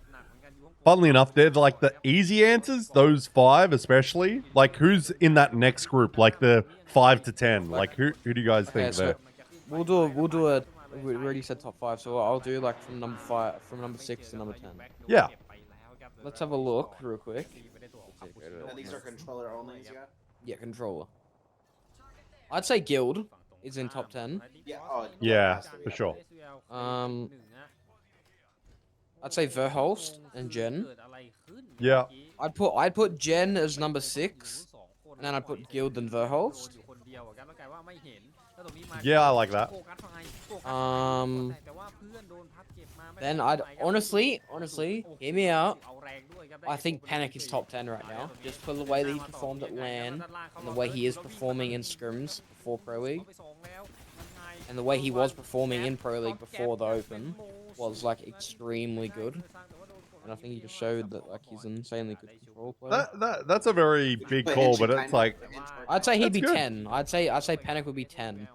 funnily enough, they're like the easy answers. Those five, especially. Like, who's in that next group? Like the 5 to 10. Like, who do you guys think there? We'll do a. We already said top 5, so I'll do like from number 6 to number 10. Yeah. Let's have a look real quick. And these are controller only, yeah? Yeah, controller. I'd say Guild is in top 10. Yeah. Yeah, for sure. I'd say Verholst and Jen. Yeah. I'd put Jen as number 6, and then I'd put Guild and Verholst. Yeah, I like that. Then I'd honestly, hear me out. I think Panic is top 10 right now, just for the way that he performed at LAN, and the way he is performing in scrims before Pro League, and the way he was performing in Pro League before the Open was like extremely good. And I think he just showed that like he's an insanely good control player. That's a very big call, but it's like I'd say he'd be good. 10. I'd say Panic would be 10.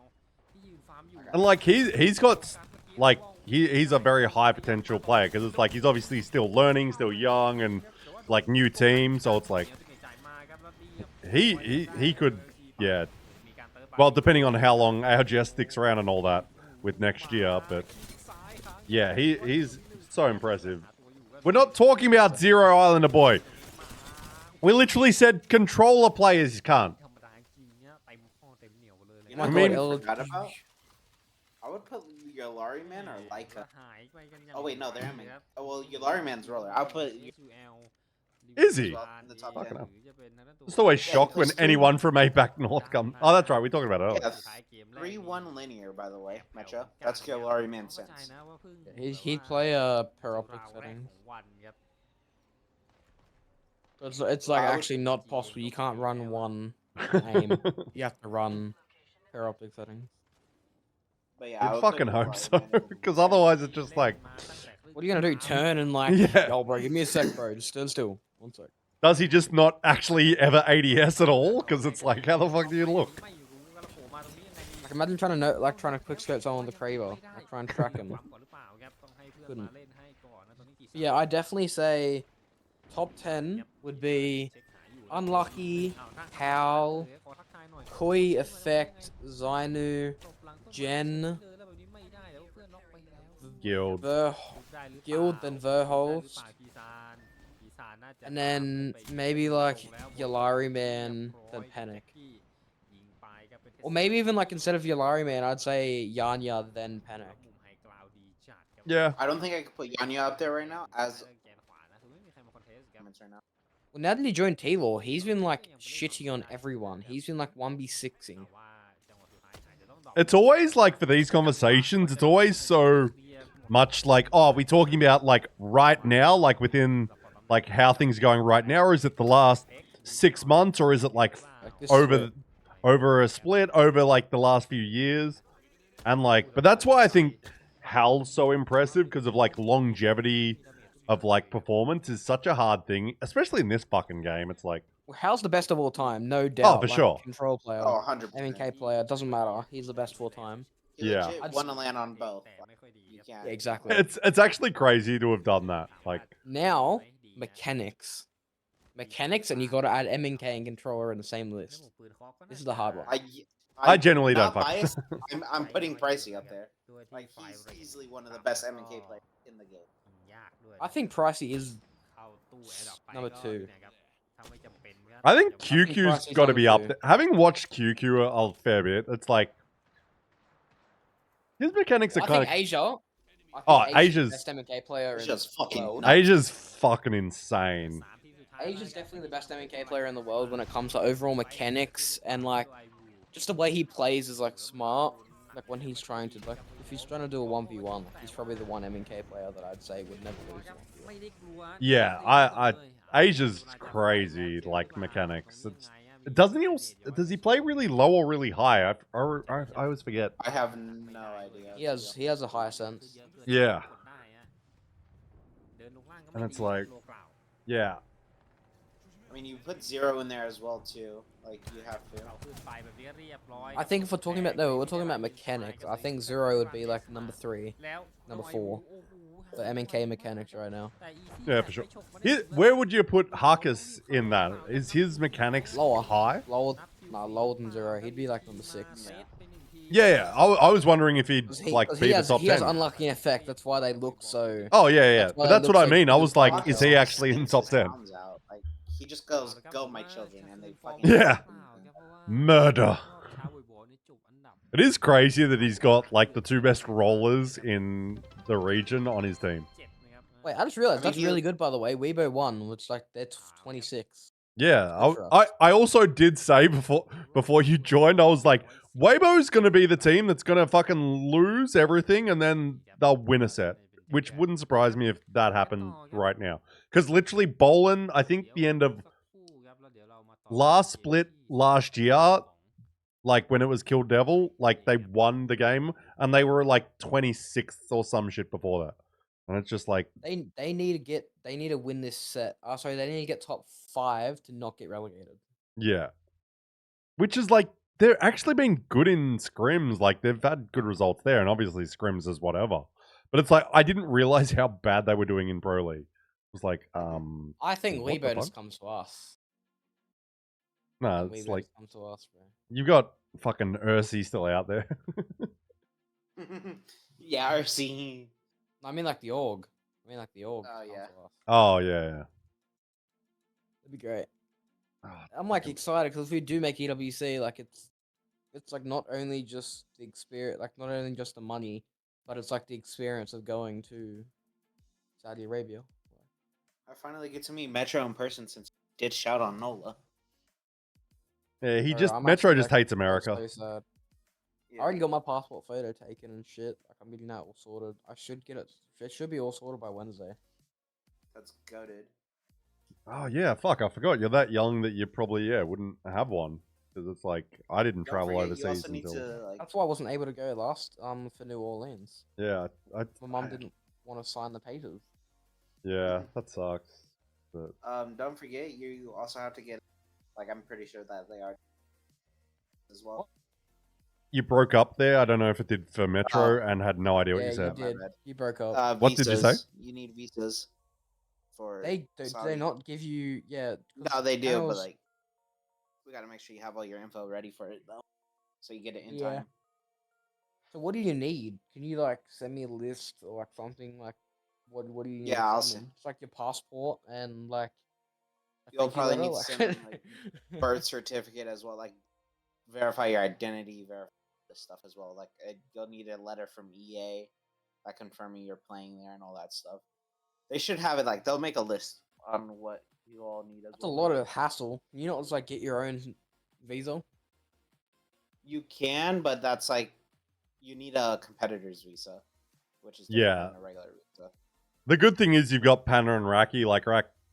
And like he's got like he's a very high potential player because it's like he's obviously still learning, still young, and like new team. So it's like he could, yeah. Well, depending on how long ALGS sticks around and all that with next year, but yeah, he's so impressive. We're not talking about Zero Islander boy. We literally said controller players can't. You know I what mean- I forgot about? I would put Yolari Man or Leica. Oh wait, no, they're Emin. Oh well, Yolari Man's roller. I'll put Is he? well in the top Fucking 10. hell. Just always shocked when anyone from APAC North comes. Oh, that's right. We're talking about it earlier. Yeah, 3-1 linear, by the way, Metro. That's Yolari Man sense. He'd play a per optic setting. It's like actually not possible. You can't run one aim. You have to run per optic settings. But yeah, I I would put fucking hope Yolari so, Man in because the otherwise it's just like, What are you gonna do? Turn and like, Yeah. oh bro, give me a sec, bro. Just stand still. 1 sec. Does he just not actually ever ADS at all? Because it's like, how the fuck do you look? Like imagine trying to quick scope someone with the Kraber, like try and track him. Couldn't. Yeah, I definitely say top 10 would be Unlucky, Howl, Koi Effect, Zainu, Jen, Guild. Guild, then Verholst, and then maybe like Yalari Man, then Panic. Or maybe even like instead of Yalari Man, I'd say Yanya, then Panic. Yeah. I don't think I could put Yanya up there right now as right now. Well, now that he joined T-Law, he's been like shitting on everyone. He's been like 1v6ing. It's always like for these conversations, it's always so much like, oh, are we talking about like right now, like within like how things are going right now, or is it the last 6 months, or is it like This over a split over like the last few years? And like, but that's why I think Hal's so impressive, because of like longevity of like performance is such a hard thing, especially in this fucking game. It's like, How's the best of all time? No doubt. for like, sure. Control player, Oh, 100%. MK player, doesn't matter. He's the best of all time. He Yeah. legit won to land on both. You can't. Yeah, exactly. it's actually crazy to have done that. Like, Now, mechanics. Mechanics, and you got to add MNK and controller in the same list. This is the hard one. I generally don't not fuck. biased. I'm putting Pricey up there. Like he's easily one of the best MK players in the game. I think Pricey is number 2. I think think QQ's Pricey's got to on be up too. there. Having watched QQ a fair bit, it's like his mechanics are I kind think of. Asia. Oh, Asia's Asia's- the best MNK player in Just the fucking world. nuts. Asia's fucking insane. Asia's definitely the best MNK player in the world when it comes to overall mechanics and like just the way he plays is like smart. Like when he's trying to if he's trying to do a 1v1, he's probably the one MNK player that I'd say would never lose. Yeah, I Asia's crazy like mechanics. Doesn't he? Does he play really low or really high? I always forget. I have no idea. He has a high sense. Yeah, and it's like, yeah. I mean, you put 0 in there as well too. Like you have to. I think if we're talking about mechanics, I think 0 would be like number 3, number 4. The MNK mechanics right now. Yeah, for sure. Where would you put Harkus in that? Is his mechanics Lower. high? Lower than 0. He'd be like number 6. Yeah. I was wondering if he'd like be the top 10. He has unlucky effect. That's why they look so. Oh yeah. That's why But that's it what looks I like mean. I he was just like, fucked is up. he actually in top 10? Out. Like he just goes, "Go my children," and they fucking Yeah. Murder. It is crazy that he's got like the 2 best rollers in the region on his team. Wait, I just realized I mean, that's really good, by the way. Weibo won, which like they're 26. Yeah, Good for us. I also did say before you joined, I was like, Weibo's gonna be the team that's gonna fucking lose everything and then they'll win a set, which wouldn't surprise me if that happened right now. Because literally, Bolin, I think the end of last split last year, like when it was Kill Devil, like they won the game and they were like 26th or some shit before that. And it's just like, They need to win this set. Oh, sorry, they need to get top 5 to not get relegated. yeah. Which is like, they're actually been good in scrims. Like, they've had good results there. And obviously, scrims is whatever. But it's like, I didn't realize how bad they were doing in Pro League. It was like, I think what the Weibo just fuck? comes to us. nah, Weibo it's like, just comes to us, bro. you've got fucking Ursi still out there. yeah, RC. I mean, like the org. Oh, comes yeah. to us. Oh, yeah. That'd be great. Oh, I'm like excited because if we do make EWC, like it's like not only just the experience, like not only just the money, but it's like the experience of going to Saudi Arabia. I finally get to meet Metro in person since he did shout on Nola. Yeah, I'm Metro actually, just like, hates America. So sad. Yeah. I already got my passport photo taken and shit. Like I'm getting that all sorted. I should get it. It should be all sorted by Wednesday. That's goated. Oh, yeah, fuck, I forgot. You're that young that you probably, wouldn't have one. Because it's like, I didn't travel You overseas also need until... to like. That's why I wasn't able to go last. For New Orleans. Yeah, My mum didn't want to sign the papers. yeah, that sucks. But Don't forget, you also have to get, like, I'm pretty sure that they are as well. you broke up there. I don't know if it did for Metro, and had no idea what Yeah, you you said. did. bad. You broke up. What did you say? Visas. You need visas for. Do they Saudi. not give you? Yeah. 'cause No, they do, but panels- like, we gotta make sure you have all your info ready for it though, so you get it in Yeah. time. So what do you need? Can you like send me a list or like something like what do you need? Yeah, to I'll send them? It's like your passport and like. A You'll thank you probably letter, need to send them like birth certificate as well, like verify your identity, verify this stuff as well. Like you'll need a letter from EA, like confirming you're playing there and all that stuff. They should have it like they'll make a list on what you all need as That's a well. lot of hassle. You know, it's like get your own visa. You can, but that's like you need a competitor's visa, which is different Yeah. than a regular visa. The good thing is you've got Panna and Raki. Like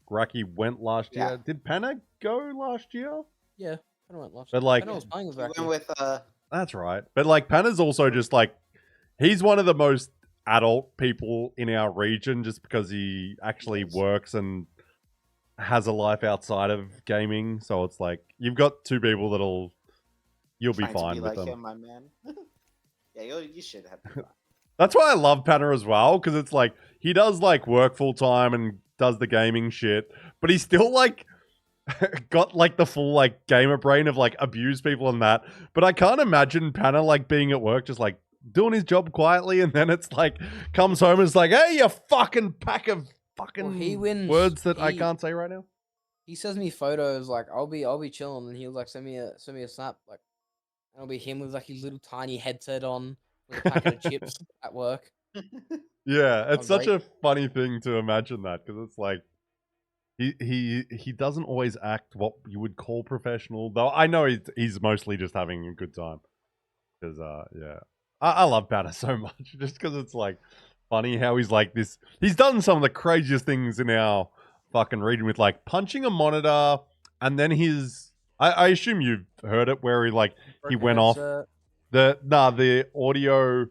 Raki went last Yeah. year. Did Panna go last year? Yeah, I went last. But like, I was playing with You Raki. went with that's right. But like Panna's also just like, he's one of the most adult people in our region just because he actually Yes. works and has a life outside of gaming. So it's like you've got two people you'll be trying to fine be with like them. him, my man. Yeah, you should have. Been fine. That's why I love Panna as well, because it's like he does like work full time and does the gaming shit, but he's still like got like the full like gamer brain of like abuse people and that. But I can't imagine Panna like being at work just like doing his job quietly, and then it's like comes home and it's like, hey, you fucking pack of fucking he wins- words that I he- can't say right now. He sends me photos like I'll be chilling, and he'll like send me a snap like, and it'll be him with like his little tiny headset on with a packet of chips at work. Yeah, it's Oh, such great. a funny thing to imagine that, because it's like he doesn't always act what you would call professional, though I know he's mostly just having a good time. Because yeah, I love Panna so much just because it's like funny how he's like this. He's done some of the craziest things in our fucking region with like punching a monitor, and then I assume you've heard it where he Broke went a off headset. the audio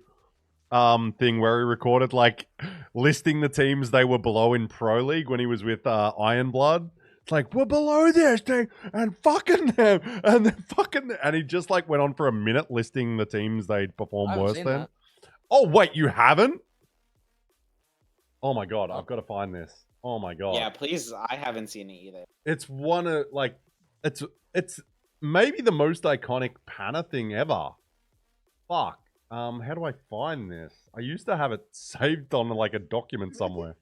thing where he recorded like listing the teams they were below in Pro League when he was with Iron Blood. It's like, we're below this thing and fucking them and then fucking and he just like went on for a minute listing the teams they'd I performed haven't worse seen than. that. Oh wait, you haven't? Oh my god, I've got to find this. Oh my god. Yeah, please. I haven't seen it either. It's one of like it's maybe the most iconic Panna thing ever. Fuck. How do I find this? I used to have it saved on like a document somewhere.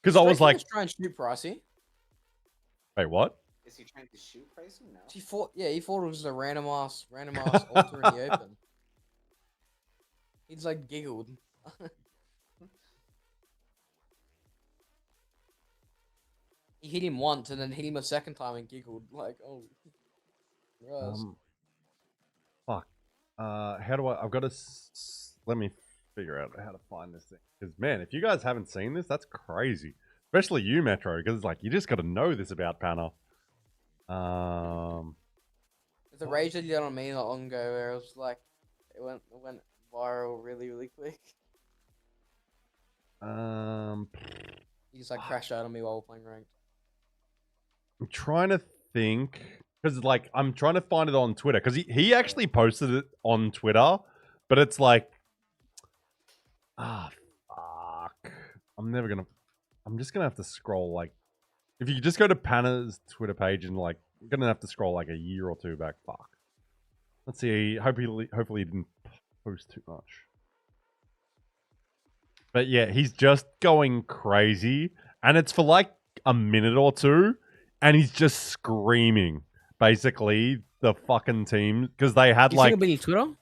Because I was like, try and shoot Pricey. wait, what? Is he trying to shoot Pricey? No. He thought it was a random ass altar in the open. He's like giggled. He hit him once and then hit him a second time and giggled like, oh. Gross. Fuck. How do I've got to let me figure out how to find this thing. Because man, if you guys haven't seen this, that's crazy. Especially you, Metro, because it's like you just got to know this about Panna. It's a rage that you did on me not long ago where it was like it went viral really, really quick. He just like crashed out on me while we're playing ranked. I'm trying to think because like I'm trying to find it on Twitter because he actually posted it on Twitter, but it's like fuck. I'm just gonna have to scroll like if you just go to Panna's Twitter page and like I'm gonna have to scroll like a year or two back. Fuck. Let's see. Hopefully he didn't post too much. But yeah, he's just going crazy, and it's for like a minute or two. And he's just screaming, basically, the fucking team because they had You like, think it'll be Twitter?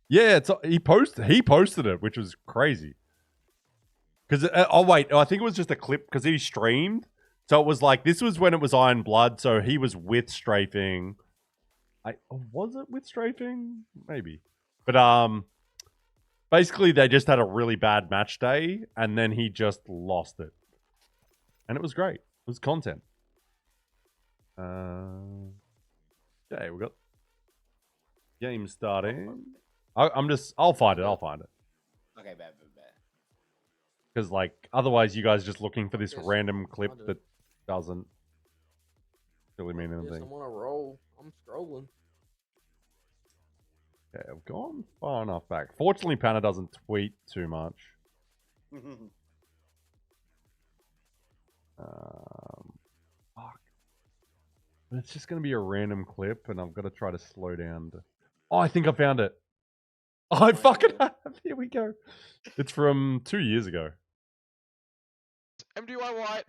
yeah, he posted it, which was crazy. Because I think it was just a clip because he streamed, so it was like this was when it was Iron Blood, so he was with Strafing. Was it with Strafing? Maybe, but basically they just had a really bad match day, and then he just lost it, and it was great. It was content. Okay, we got game starting. I'll find it. Okay, bad. Because like otherwise, you guys just looking for this Yes, random clip I'll do that it. doesn't really mean Yes, anything. I'm on a roll. I'm scrolling. Yeah, I've gone far enough back. Fortunately, Panna doesn't tweet too much. Fuck. It's just going to be a random clip, and I've got to try to slow down. Oh, I think I found it. Oh, I fucking have. Here we go. It's from 2 years ago. MDY White.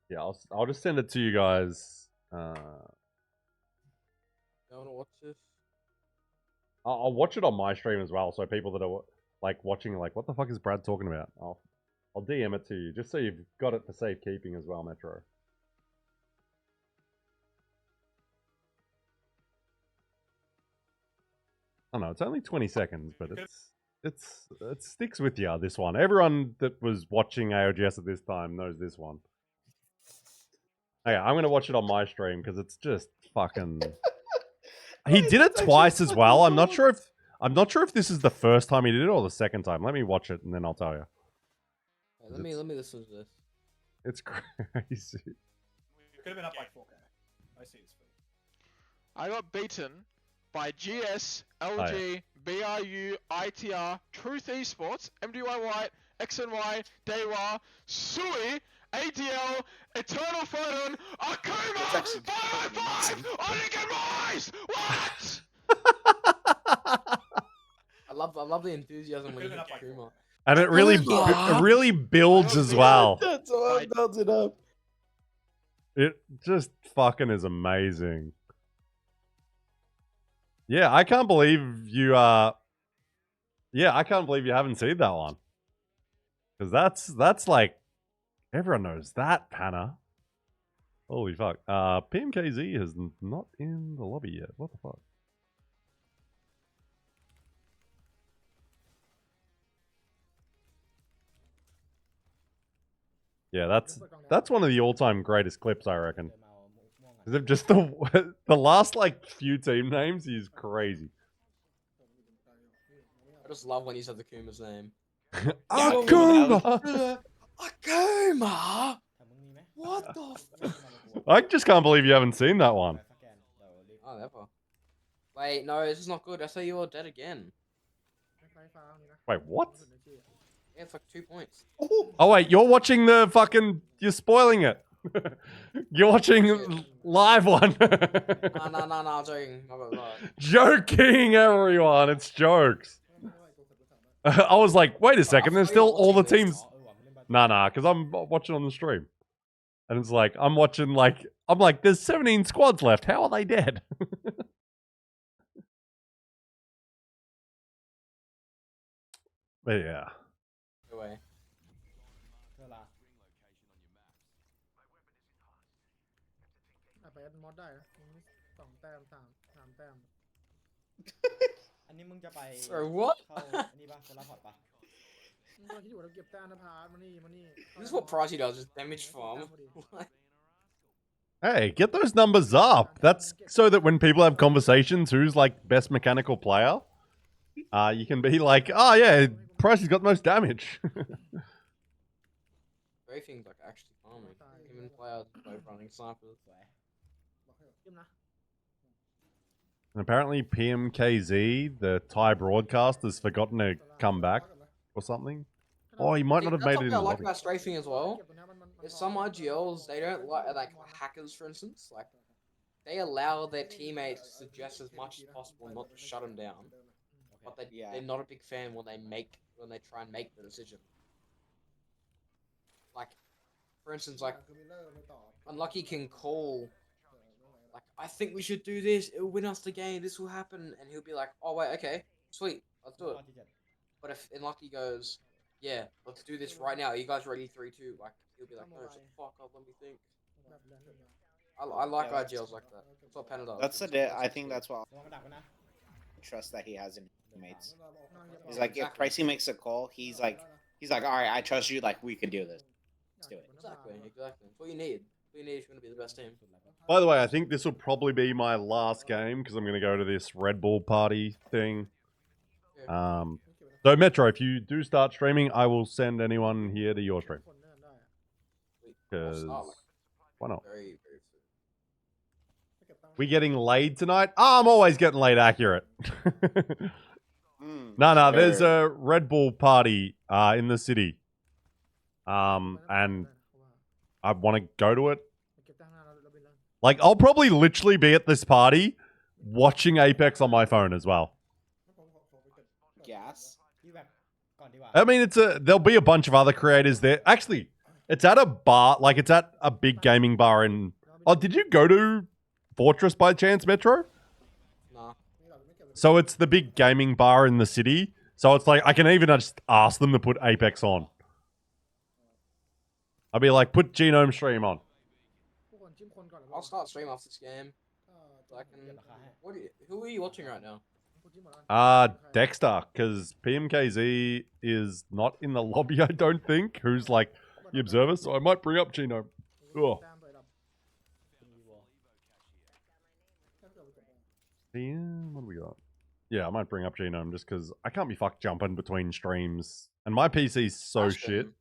Yeah, I'll just send it to you guys. You wanna watch this? I'll watch it on my stream as well, so people that are like watching, like, what the fuck is Brad talking about? I'll DM it to you just so you've got it for safekeeping as well, Metro. I don't know, it's only 20 seconds, but it sticks with you. This one, everyone that was watching ALGS at this time knows this one. Okay, I'm gonna watch it on my stream because it's just fucking. He did it twice as well. I'm not sure if this is the first time he did it or the second time. Let me watch it and then I'll tell you. Hey, let me listen to this. It's crazy. It could have been up like 4K. I see it's free. I got beaten by GS, LG, BRU, ITR, Truth Esports, MDY White, XNY, Dewa, Sui, ADL, Eternal Photon, Akuma, 505, Onigan Rise! What? I love the enthusiasm when you hit Could've been Kuma. And it really builds as well. That's why it builds it up. It just fucking is amazing. Yeah, I can't believe you I can't believe you haven't seen that one. Cause that's like everyone knows that, Panna. Holy fuck. PMKZ is not in the lobby yet. What the fuck? Yeah, that's one of the all-time greatest clips, I reckon. As if just the last like few team names is crazy. I just love when he said the Kuma's name. Akuma! Akuma! What the f- I just can't believe you haven't seen that one. Oh, never. Wait, no, this is not good. I say you're dead again. Wait, what? Yeah, it's like 2 points. Oh wait, you're watching the fucking. You're spoiling it. You're watching live one. No, I'm joking. Joking, everyone. It's jokes. I was like, wait a second. There's still all the teams. Nah, because I'm watching on the stream, and it's like I'm watching like there's 17 squads left. How are they dead? But yeah. Away. ไปมอดได้นะ2 แต้ม3 แต้ม อันนี้มึงจะไป Sorry, what? เข้าอันนี้ป่ะโซลาร์พอร์ตป่ะ มึงก็คิดอยู่เราเก็บแต้มนะพาร์ทมานี่ This is what Pricey does, is damage farm. Hey, get those numbers up. That's so that when people have conversations, who's like best mechanical player, you can be like, oh yeah, Price has got the most damage. Strafing's like actually farming. Even players both running snipers. เกมนะ And apparently PMKZ, the Thai broadcast, has forgotten to come back or something. Oh, he might not have That's made it in something the I like lobby. about strafing as well. There's some IGLs, they don't like hackers, for instance. Like, they allow their teammates to suggest as much as possible, not to shut them down. But they're not a big fan when they try and make the decision. Like, for instance, like, Unlucky can call, like, I think we should do this, it'll win us the game, this will happen, and he'll be like, oh wait, okay, sweet, let's do it. But if Unlucky goes, yeah, let's do this right now, are you guys ready, 3-2, like, he'll be like, no, shut the fuck up, let me think. I like IGLs like that. That's what Panna does. I think that's what trust that he has in teammates. He's like, if Pricey makes a call, he's like, all right, I trust you. Like, we can do this. Let's do it. Exactly. That's what you need. What you need if you're gonna be the best team. By the way, I think this will probably be my last game because I'm going to go to this Red Bull party thing. So Metro, if you do start streaming, I will send anyone here to your stream. คนเนิร์นได้อะ Because why not? Very, very soon. ถ้าเก็บตังค์ We getting laid tonight? I'm always getting laid accurate. Mm, No, there's sure. a Red Bull party in the city. ไปนั่ง And เพราะว่า I want to go to it. ไปเก็บตังค์หน้าเราบินแล้ว Like, I'll probably literally be at this party watching Apex on my phone as well. ผมไปเก็บ Gas. พี่แบบก่อนดีกว่า I mean, there'll be a bunch of other creators there. Actually, it's at a bar, like it's at a big gaming bar in. Oh, did you go to Fortress by chance, Metro? Nah. นี่เราไม่เก็บ So it's the big gaming bar in the city. So it's like I can even just ask them to put Apex on. I'll be like, put Genome Stream on. พวกคนจิ้มคนก่อนแล้ว I'll start stream after this game. ก็ So I can. Who are you watching right now? พวกจิ้มหมดแล้ว Dexter, because PMKZ is not in the lobby, I don't think, who's like the observer. So I might bring up Genome. Oh. แต้มเปิดดับ Yeah, what do we got? Yeah, I might bring up Genome just because I can't be fucked jumping between streams. And my PC's so That's shit. good.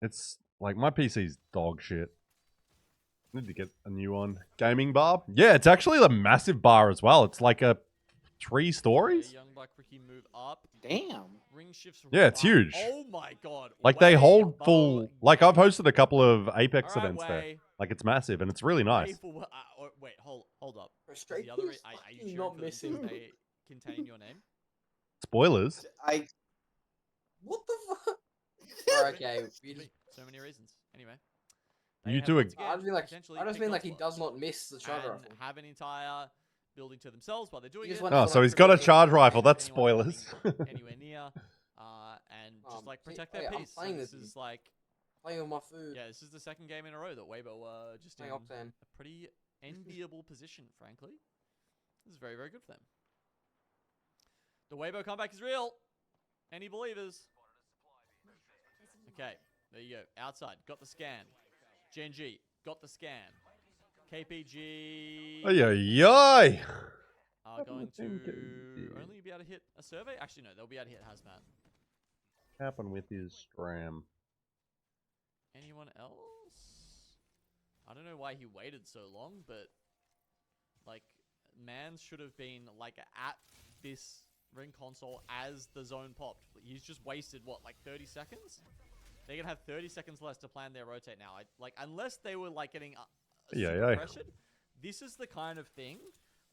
It's like my PC's dog shit. Need to get a new one. Gaming bar? Yeah, it's actually a massive bar as well. It's like a 3 stories. Young Black Ricky move up. Damn. Ring shifts Yeah, it's right. huge. Oh my god. Like they Way hold above full. Like I've hosted a couple of Apex Alright, events there. Way. Like it's massive and it's really nice. Way for- wait, hold up. Bro, Is Straight the other B's are you fucking cheering not for them missing. because they contain your name? Spoilers. I What the fuck? Alright, okay. We just, So many reasons. Anyway. You have two are- once I again just mean like potentially I just picked mean up like he slots does not miss the charge and rifle. have an entire building to themselves while they're doing You just it. went Oh, for so like he's got a the- charge rifle. That's Anyone coming spoilers. anywhere near, and just like protect their hey, I'm peace. So playing this this is like, Playing with my food. yeah, this is the second game in a row that Weibo just in Playing Octane. a pretty enviable position, frankly. This is very, very good for them. The Weibo comeback is real. Any believers? Okay, there you go. Outside, got the scan. Genji, got the scan. KPG Ay, ay, ay. are going to KPG. only be able to hit a survey. Actually, no, they'll be able to hit Hazmat. Happened with his stram. Anyone else? I don't know why he waited so long, but like, Mans should have been like at this ring console as the zone popped. He's just wasted what, like 30 seconds? They're gonna have 30 seconds less to plan their rotate now. Like, unless they were like getting Yeah, super yeah. pressured, this is the kind of thing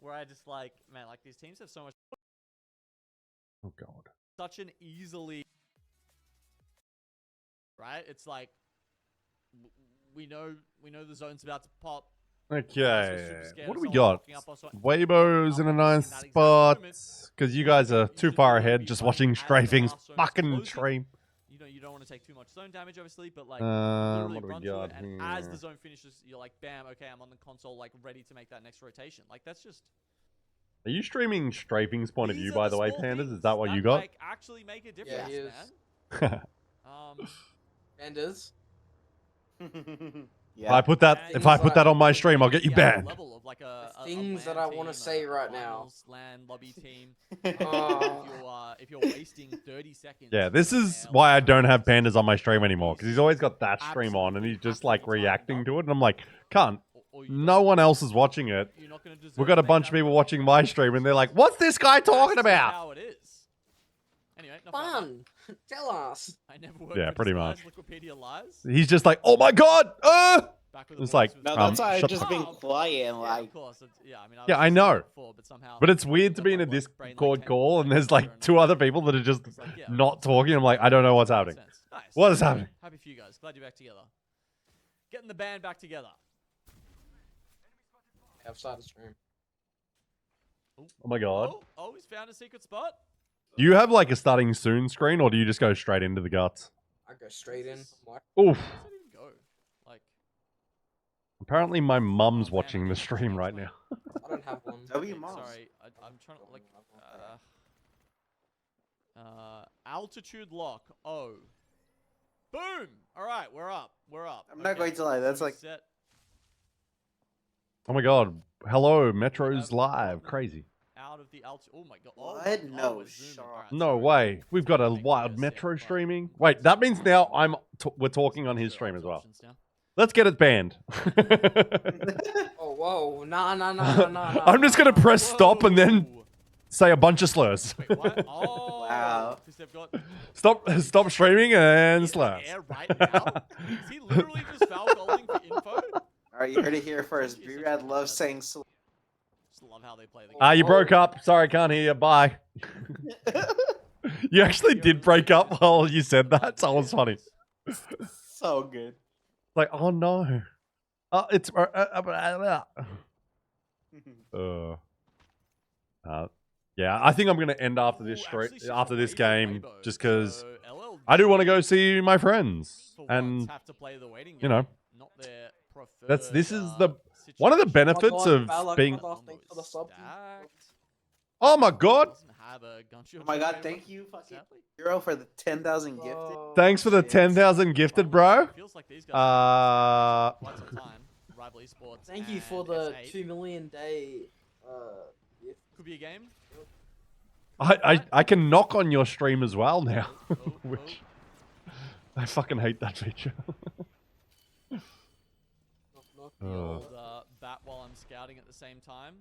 where I just like, man, like these teams have so much, Oh god. such an easily, right? It's like we know the zone's about to pop. Okay. scared What of do we someone got? walking up or so- Weibo's in a nice spot. Because you guys are too far ahead just watching strafing's fucking stream. You know, you don't want to take too much zone damage, obviously, but like, What literally do we run to got it, and as the here? zone finishes, you're like, bam, okay, I'm on the console, like, ready to make that next rotation. Like, that's just... Are you streaming strafing's point of these view, are by the way, small Pandas? Is things that what you got? Like, actually make a difference, he is. man. Pandas. If I put that on my stream, I'll get you banned. Level of like The things that I wanna say right now. LAN lobby team. Oh. If you're wasting 30 seconds. Yeah, this is why I don't have Pandas on my stream anymore. Because he's always got that stream on and he's just like reacting to it. And I'm like, cunt, no one else is watching it. We've got a bunch of people watching my stream and they're like, what's this guy talking about? How it is. Anyway, Fun. Tell us. I never worked Yeah, with pretty this much. guy's Wikipedia lies. He's just like, oh my god! Back with the It's boys like, with- No, that's why I've shut just the- been quiet and Yeah, like. of course. Yeah, I mean, Yeah, I was know. saying it before, but somehow. But it's weird to be in a my work brain, like, Discord came call and together there's like and two I- other people that are just It's like, yeah, not talking. I'm like, I don't know what's makes happening. sense. Nice. What is happening? Happy for you guys. Glad you're back together. Getting the band back together. I've started stream. Oh my god. Oh, he's found a secret spot. Do you have like a starting soon screen or do you just go straight into the guts? I go straight in. What? Oof. Where does that even go? Like, Apparently my mum's man, watching I the can't stream explain. right now. I don't have one. W Moss. Sorry, I'm trying to like. Altitude lock. Oh. Boom! All right, we're up. We're up. I'm not going to lie, that's like- Set. Oh my god. Hello, Metro's live. Crazy. Out of the alt. Oh my god. What? Oh, No we're zooming. shot. Alright, No sorry. way. We've got a Thank you, wild yes, Metro yeah, but- streaming. Wait, that means now we're talking on his Go stream alt as well. options now. Let's get it banned. Oh, whoa. Nah. I'm just gonna press stop and then Whoa. say a bunch of slurs. Wait, what? Oh, Wow. because they've got Stop streaming and Is slurs. air right now. Is he literally just foul goaling for info? Alright, you heard it here first. B-Rad loves saying Just love how they play the game. Ah, you broke up. Sorry, can't hear you. Bye. You actually did break up while you said that. So it was funny. so good. Like, oh no. It's yeah, I think I'm gonna end after this Ooh, stream, actually, after this Rainbow, game, just because so LLG I do want to go see my friends, for once and have to play the waiting you know, game, not their preferred, this is the one of the situation. benefits of being. Stacked. Oh my god! Doesn't have a gunshot Oh my god, rainbow, thank you, fucking sadly. Hero, for the 10,000 gifted. Thanks for the 10,000 gifted, bro. Feels like these guys have been quite some time. Rival Esports Thank you for and the S8. 2 million day. Gift. Could be a game. I can knock on your stream as well now, Oh, which I fucking hate that feature. The old bat while I'm scouting at the same time.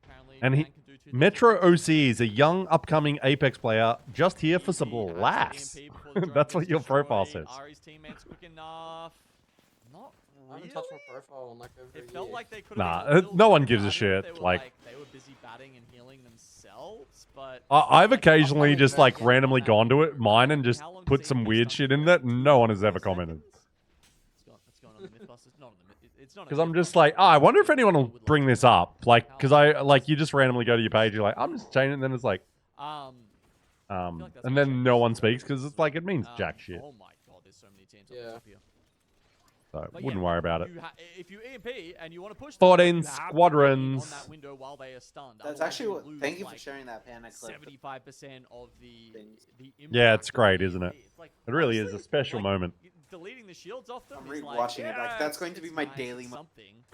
Apparently, And man can do two things Metro at once. OC is a young upcoming Apex player just here for some EMP, laughs. EMP before the drone That's gets what your profile destroyed. says. Ari's teammates quick enough. Not I haven't really. touched my profile in like over It a felt year. like they could Nah, have been a little no one quicker. gives a I don't know if shit, They were, like- they were busy batting and healing themselves, but I've like, occasionally I'll just play like again. randomly gone to it, mine, and just How long put does some EMP weird stun shit for? in that no one has 4 ever commented. seconds? It's going on the Mythbusters. It's not on the it's not on Because I'm just Mythbusters. like, oh, I wonder if anyone will Would like bring to this know up. Like, how because long I this like is. you just randomly go to your page, you're like, I'm just changing, and then it's like, like that's and what then no changes one the speaks because it's like it means Um, jack shit. Oh my god, there's so many teams on Yeah. the top here. So But wouldn't yeah, worry about it. If you EMP and you want to push 14 them, you have to get in squadrons. on that window while they are stunned. That's Otherwise actually you what. lose, Thank you for like, sharing that panic clip. 75% of the Yeah, impact it's of great, the isn't it? EMP. It's like, It really is a honestly, special like, moment. Deleting the shields off them I'm is rewatching it, like, that's going to be it's my nice, daily it's mo-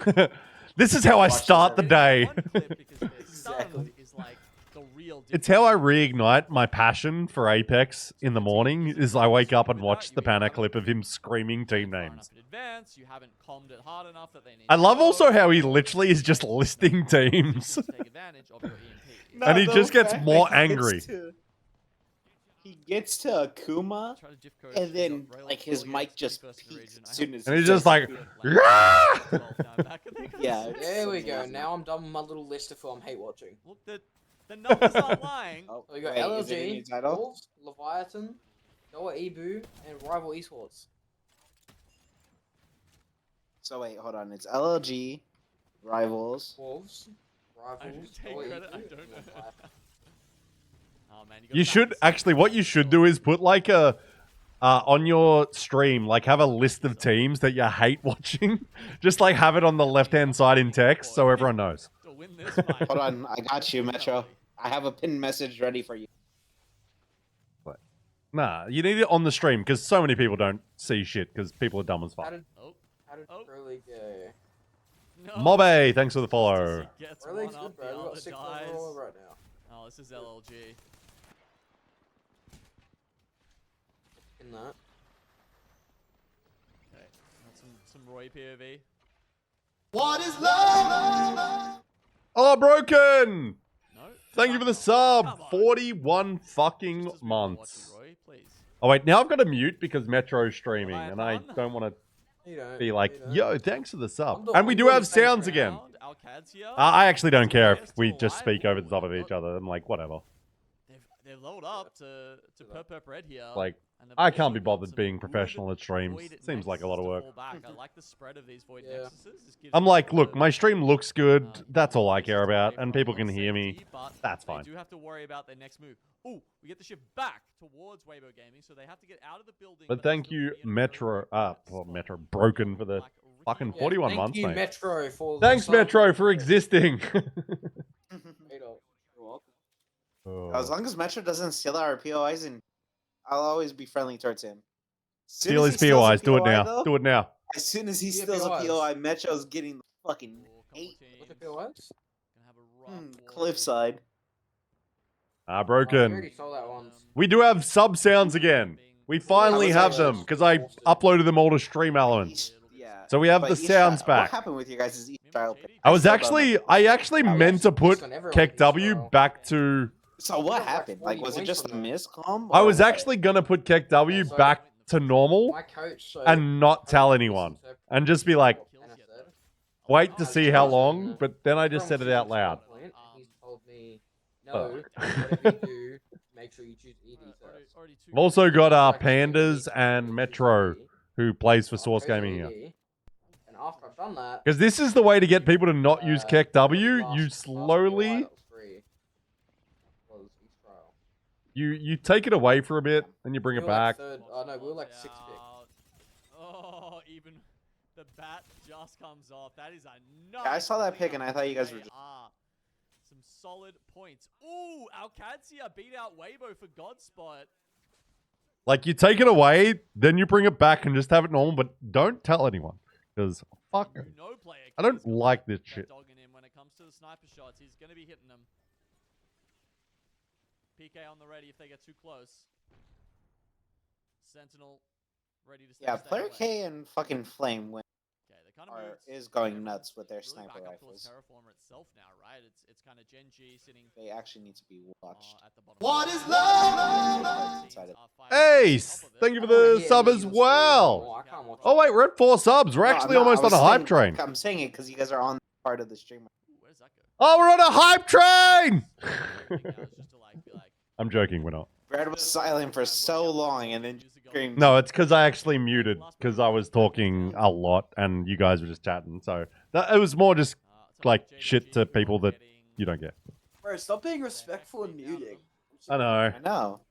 something. This is how I Watch this start the every day. One clip because they're Exactly. stunned is like the real It's how I difference. reignite my passion for Apex in the morning. Is I wake up and watch the panic clip of him screaming team Far enough names. in advance, you haven't calmed it hard enough that they need I to love go. also how he literally is just listing teams. Take advantage of your EMP. And he the just gets fact more that he gets angry. He gets to Akuma, Try to diff code, and you then got rail like his full mic against just first in the peaks region. as I soon have as And he he's just says like, Akuma. "Yeah!" 12 down back, I think. Yeah, There we go. amazing. Now I'm done with my little list of who I'm hate watching. Look, the numbers aren't lying. Oh, So we got wait, is it a new LLG, title? Wolves, Leviathan, Noah Ibu, and Rival Esports. So wait, hold on. It's LLG, Rivals. Wolves, I Rivals, didn't take Noah credit, I Ibu, don't and know. Leviathan. Oh, man, got You should balance. actually, what you should do is put like a on your stream, like have a list of teams that you hate watching. Just like have it on the left hand side in text so everyone knows. To win this fight. Hold on, I got you, Metro. I have a pinned message ready for you. Nah, you need it on the stream because so many people don't see shit because people are dumb as How fuck. did Oh, how did Oh. Pro League go? no. Mobe, thanks for the follow. He gets Pro one League's up, good, the bro. We other got 6 dies. overall right now. Oh, this is LLG. In that. Okay, got some Roy POV. Oh, broken! No. Thank you for the Come sub. on. 41 fucking Just as we were watching months. Roy, please. Oh wait, now I've got to mute because Metro's streaming, and I Fun. don't want to You don't. be like, you don't. yo, thanks for the sub. I'm doing- And we I'm do doing have the same sounds again. Round, Alcad's here. I actually don't care if Still we alive? just speak over the Ooh, top of I each got- other. I'm like, whatever. They've leveled up to Perp Red here. Like, and they've I also can't be got bothered some being good professional at streams. Void Seems like a lot of Nexuses to work. fall back. I like the spread of these Void Yeah. Nexuses. This gives I'm you like, a look, bit my of, stream looks good. That's all I places care to about, play and from people on can hear me. safety, but That's they fine. do have to worry about their next move. Ooh, we get the shift back towards Weibo Gaming, so they have to get out of the building. But they'll thank still you, be in a very, Metro, very well, spot. Metro Broken for the Like Ricky fucking Roy. 41 Thank months, you, mate. Metro, for the Thanks, sub. Metro, for existing. Straight up. You're welcome. As long as Metro doesn't steal our POIs, and I'll always be friendly towards him. Soon Steal as his he steals a POIs. Do it POI, now. though, Do it now. As soon as he Yeah, steals a POIs. POI, Metro's getting the fucking Ooh, couple hate. teams What's the POIs? gonna have a rough war Cliffside. I Broken. already saw that once. We do have sub sounds again. We finally was have actually them because I uploaded them all to Stream Elements. Yeah. So we have But the East sounds Style- back. What happened with you guys' East Style pick? I still don't know. I actually Oh, meant to put on everyone, Keck East W Style. back to. So what like happened? Like, 40 was it points just a from that. miscom? I or was what? actually gonna put Keck W So- back to normal My coach, so and not tell anyone, and just be like, wait to see how long. But then I just said it out loud. He's told me, no, whatever you do, make sure you choose ED first. I've also got Pandas and Metro, who plays for Source Gaming here. And after I've done that, Because this is the way to get people to not use Keck W. You slowly, you take it away for a bit, and you bring it back. Oh no, we were like 6 picks. Oh, even the bat just comes off. That is a nice. Yeah, I saw that pick and I thought you guys were just. Some solid points. Ooh, Alcadzia beat out Weibo for Godspot. Like, you take it away, then you bring it back and just have it normal, but don't tell anyone. Because, fuck, No player I don't cares like this about shit. dogging him when it comes to the sniper shots. He's going to be hitting them. PK on the ready if they get too close. Sentinel ready to stay Yeah, stay player away. K and fucking Flame win. Okay, they kind of Is going nuts with their really sniper back up towards rifles. Terraformer itself now, right? It's kind of Gen G sitting They actually need to be watched. at the bottom. What is love? Ace, thank you for the sub as well. Oh, wait, we're at 4 subs. We're No, actually I'm not- almost I on was a hype saying- train. I'm saying it because you guys are on part of the stream. Where does that go? Oh, we're on a hype train! Just to like be like, I'm joking, we're not. Brad was silent for so long and then screamed. No, it's because I actually muted because I was talking a lot and you guys were just chatting. So it was more just like shit to people that you don't get. Bro, stop being respectful and muting. I know. I know.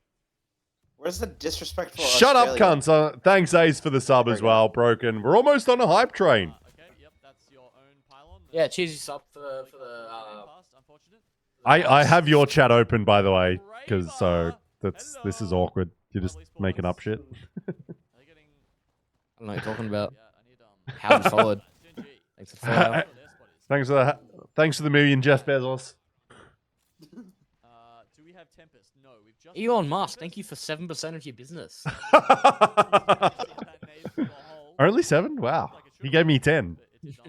Where's the disrespectful? Shut up, Australian? cunts. Thanks, Ace, for the sub as well. Broken. We're almost on a hype train. okay, yep, that's your own pylon. Yeah, cheesy sub for the Unfortunate. I have your chat open, by the way, because this is awkward. You're just making up shit. I don't know what you're talking about. Yeah, I need Howard forward. Thanks for the follow. Thanks for the million, Jeff Bezos. Do we have Tempest? No, we've just Elon Musk, thank you for 7% of your business. Only 7? Wow. He gave me 10.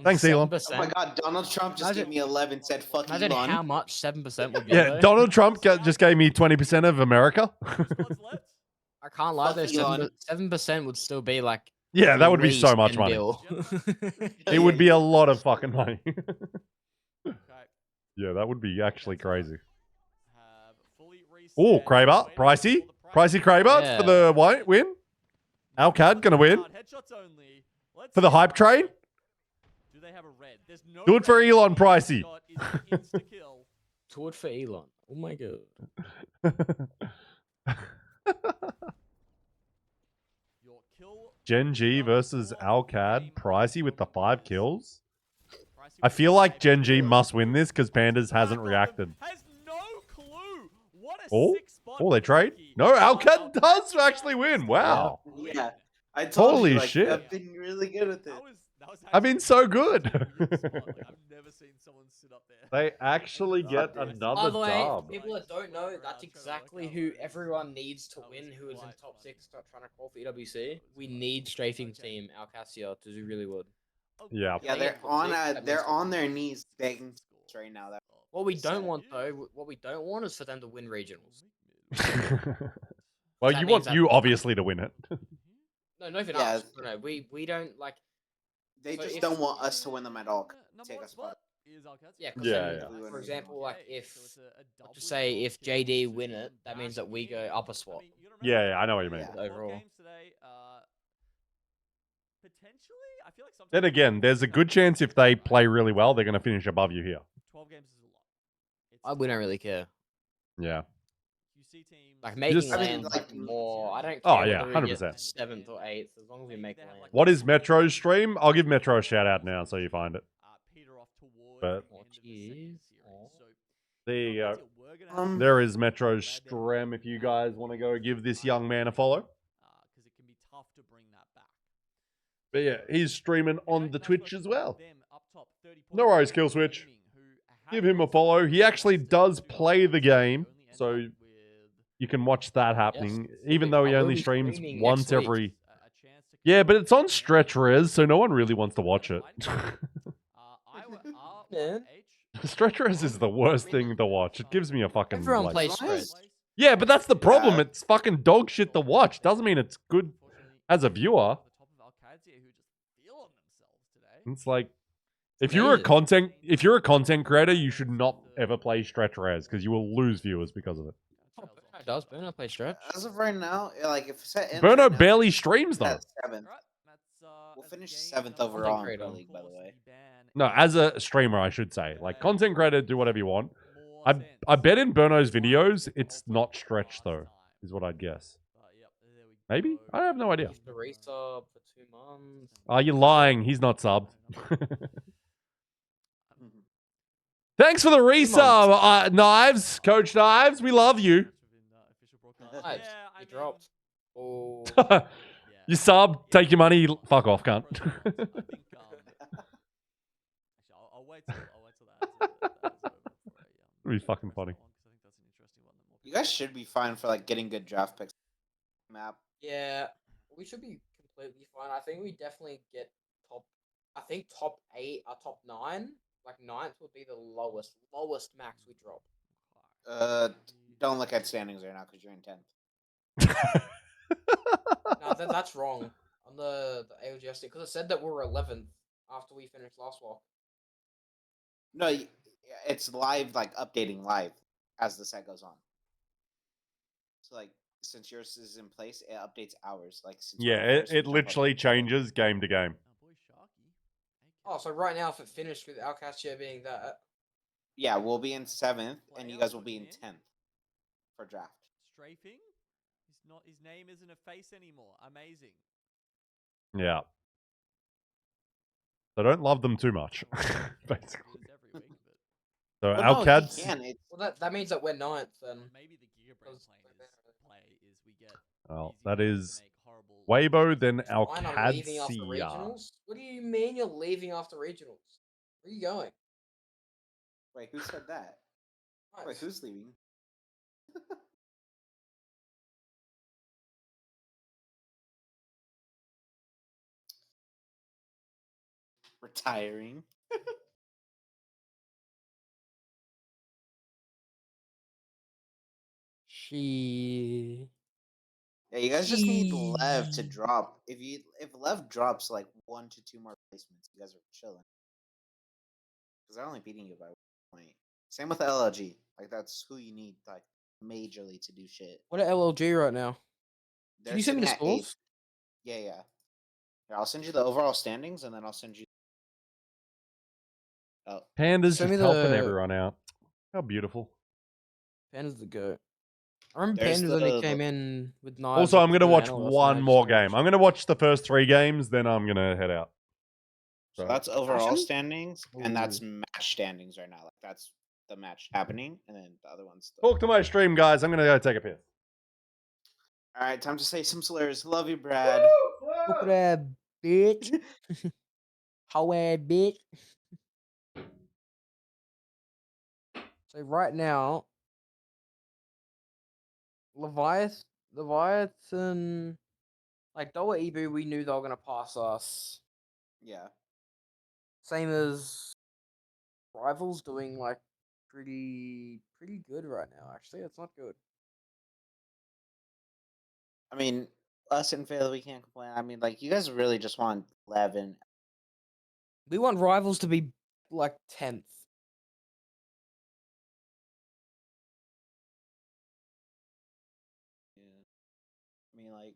Thanks, Elon. 7%. Oh my god, Donald Trump just gave me 11. Said fuck Imagine Elon. how much 7% would be. Yeah, though. Donald Trump just gave me 20% of America. I can't lie, Fuck though. Elon. 7% would still be like. Yeah, that would be at so least much 10 money. bill. It would be a lot of fucking money. Okay. Yeah, that would be actually crazy. Have fully Oh, reset. Kraber. Pricey. Pricey Kraber Yeah. for the win. Alcad gonna win. Headshots only. Let's For the see. hype train. Do they have a red? There's no Do it for red. Elon Pricey. Headshot is an insta-kill. Do it for Elon. Oh my god. Your kill. Gen G versus Alcad. Pricey with the 5 kills. Pricey I with feel the like five Gen G kills. must win this because Pandas hasn't Back on reacted. them. Has no clue. What a Oh, sick spot oh, they for trade? Mikey. No, Alcad Alcad does actually win. Wow. Yeah, I told Holy you, like, shit. I've been really good at this. That was I've been so good. actually a good spot. Like, I've never seen someone sit up there. They actually get By another By the way, dub. people that don't know, that's exactly who everyone needs to win who is in top 6 trying to call for EWC. We need strafing team Alcacia to do really good. Yeah. Yeah, they're on their knees begging right now. That What we don't want though, what we don't want is for them to win regionals. Well, That you means want that- you obviously to win it. No, not even Yeah. us. No, we don't like. they So just if- don't want us to win them at all. Number Take one us spot. spot is Alcadzia. Yeah, 'cause Yeah, then, yeah. for example, like Okay, if so it's a let's just double say if kill JD so win it, some that means back that we go here. upper I spot. mean, you gotta Yeah, remember, yeah, I know what you mean. Yeah. 12 Overall. games today, potentially, I feel like sometimes Then again, there's a good chance if they play really well, they're going to finish above you here. 12 games is a lot. We don't really care. Yeah. QC teams Like making just- I mean, lands like, more. I don't care. Oh, yeah, whether we 100%. get 7th or 8th, as long as we make land. What is Metro's stream? I'll give Metro a shout out now so you find it. peter off towards But- the end of the second series. So, There you go. Alcadzia were gonna have There is Metro's stream if you guys want to go give this young man a follow. because it can be tough to bring that back. But yeah, he's streaming on the Now Twitch spoke as about well. them up top, 30 No points worries, for Killswitch. Gaming, who have Give him a got follow. He actually does play the game, so you can watch that happening, even though he I will only be streams streaming once next week. every. Yeah, but it's on stretch res, so no one really wants to watch it. Yeah. Stretch res is the worst thing to watch. It gives me a fucking Everyone like. plays As long as- Stretch. Yeah, but that's the problem. Yeah. It's fucking dog shit to watch. Doesn't mean it's good as a viewer. It's like if you're a content creator, you should not ever play stretch res because you will lose viewers because of it. It does. Burno play Stretch. As of right now, like if set Burno barely streams though. Seventh. We'll finish 7th overall in creator. Pro League, by the way. No, as a streamer, I should say. Like content creator, do whatever you want. I bet in Burno's videos, it's not stretched though, is what I'd guess. Maybe? I have no idea. The resub for 2 months. Are you lying? He's not subbed. Thanks for the resub, Knives, Coach Knives. We love you. Nice. He dropped. Oh. You sub, take your money, fuck off, cunt. I'll wait till that is over It'd be fucking funny. You guys should be fine for like getting good draft picks. Map. Yeah, we should be completely fine. I think we definitely get top. I think top 8 or top 9. Like 9th would be the lowest max we drop. Don't look at standings right now because you're in 10th. No, that's wrong on the ALGS because it said that we were 11th after we finished last walk. No, it's live, like updating live as the set goes on. So like, since yours is in place, it updates ours. Like, since Yeah, it literally changes game to game. Oh, so right now, if it finished with Outcast Chair being that, yeah, we'll be in 7th, and you guys will be in 10th for draft. Strafing? His name isn't a face anymore. Amazing. Yeah. So don't love them too much, basically. So Well, our no, cads. he can. It's, well, that means that we're 9th then. Maybe the Gigabrain play is we get. Well, that is Weibo, then our Fine, I'm leaving after Cadsia. regionals. What do you mean you're leaving after regionals? Where are you going? wait, who said that? Wait, who's leaving? Retiring. She. Yeah, you guys just need Lev to drop. If Lev drops like 1 to 2 more placements, you guys are chilling. Because they're only beating you by 1 point. Same with LLG. Like that's who you need like majorly to do shit. What are LLG right now? They're Can you send me the sitting at 8th. scores? Yeah. Yeah, I'll send you the overall standings, and then I'll send you. Oh, Panda's Send just me helping the- everyone out. How beautiful. Panda's the goat. I remember There's Pandas only the- came in with knives. Also, with I'm going to the watch analyst, and one I more just don't game. I'm going to watch the first 3 games, then I'm going to head out. so that's overall Passion? standings, and that's Ooh. match standings right now. Like that's the match happening, and then the other one's. Talk to my stream, guys. I'm going to go take a piss. All right, time to say some slurs. Love you, Brad. Look at that bitch. How bitch. So right now, Leviathan, like Doa Ibu, we knew they were gonna pass us. Yeah. Same as Rivals doing like pretty good right now. Actually, it's not good. I mean, us and Phil, we can't complain. I mean, like you guys really just want 11. We want Rivals to be like 10th. Yeah. I mean, like.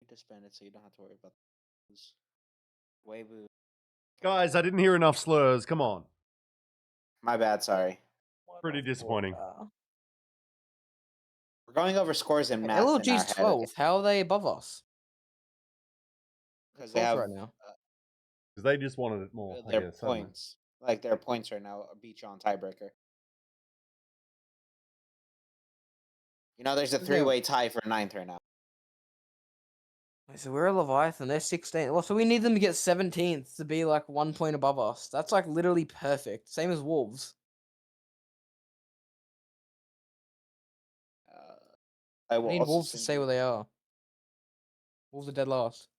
To spend it so you don't have to worry about this. Weibo. Guys, I didn't hear enough slurs. Come on. My bad, sorry. Pretty disappointing. We're going over scores in math. LLG's 12th. How are they above us? Because they have right now. Because they just wanted it more. I their guess, haven't they? points. Like their points right now beat you on tiebreaker. You know, there's a Yeah. 3-way tie for 9th right now. So we're a Leviathan. They're 16. Well, so we need them to get 17th to be like 1 point above us. That's like literally perfect. Same as Wolves. I We will need also Wolves to send stay you- where they are. Wolves are dead last.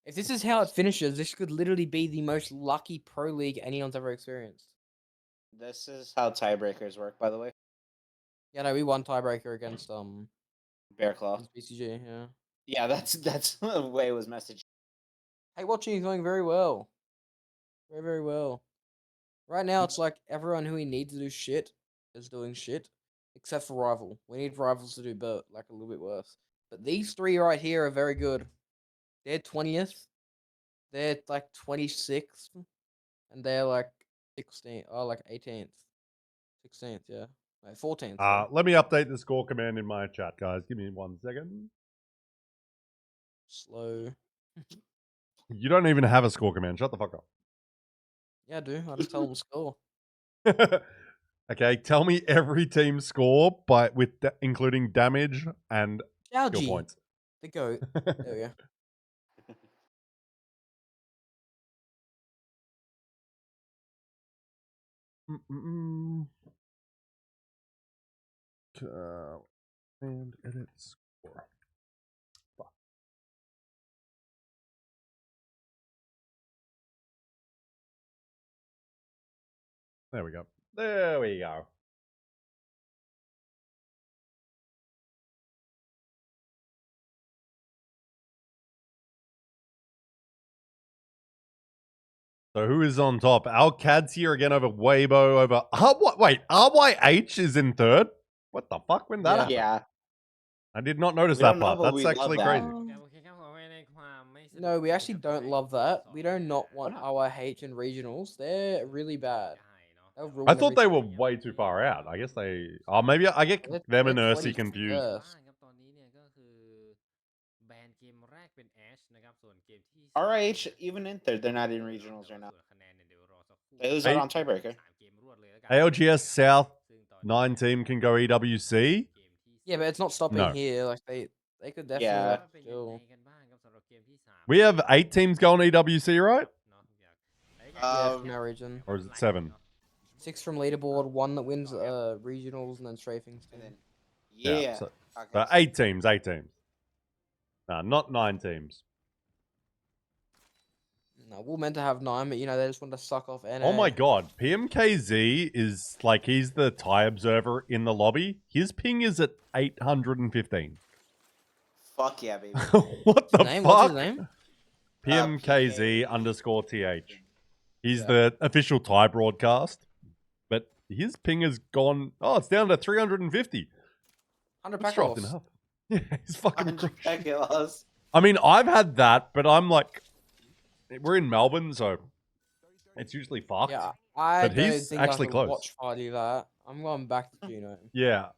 If this is how it finishes, this could literally be the most lucky pro league anyone's ever experienced. This is how tiebreakers work, by the way. Yeah, no, we won tiebreaker against Bear Claw. against BCG. Yeah. Yeah, that's the way it was messaged. Hey, watching is going very well. Very, very well. Right now, it's like everyone who we need to do shit is doing shit, except for Rival. We need Rivals to do like a little bit worse. But these three right here are very good. They're 20th. They're like 26th. And they're like 16th. Oh, like 18th. 16th, yeah. Like 14th. Yeah. Let me update the score command in my chat, guys. Give me 1 second. Slow. You don't even have a score command. Shut the fuck up. Yeah, I do. I just tell them to score. Okay, tell me every team's score, but including damage and skill Algae. points. The goat. There we go. And edit score. Fuck. There we go. There we go. So who is on top? ALGS here again over Weibo over. Wait, RYH is in third. What the fuck? When that happened? Yeah. I did not notice We that don't know, part. but That's we love actually that. crazy. No, we actually don't love that. We do not want RYH in regionals. They're really bad. I thought they were way too far out. I guess they. Oh, maybe I get them and They're Ursi confused. 21st. RH, even in third, they're not in regionals right now. They lose out on tiebreaker. ALGS South 9 team can go EWC. Yeah, but it's not stopping No. here. Like they could definitely Yeah. like, still. We have 8 teams going EWC, right? Yeah, from our region. Or is it 7? 6 from leaderboard, 1 that wins regionals, and then strafing's And team. then, yeah. So, Okay. but 8 teams, 8 teams. Nah, not 9 teams. No, we're meant to have 9, but you know they just want to suck off NA. Oh my god, PMKZ is like he's the tie observer in the lobby. His ping is at 815. Fuck yeah, baby. What the name? fuck? What's his name? PMKZ underscore TH. He's Yeah. the official tie broadcast. But his ping has gone. Oh, it's down to 350. 100 It's pack dropped offs. enough. Yeah, he's fucking. 100 Pegasus. I mean, I've had that, but I'm like, we're in Melbourne, so it's usually fucked. Yeah, I But don't he's think actually I could close. watch party that. I'm going back to Juno. Yeah.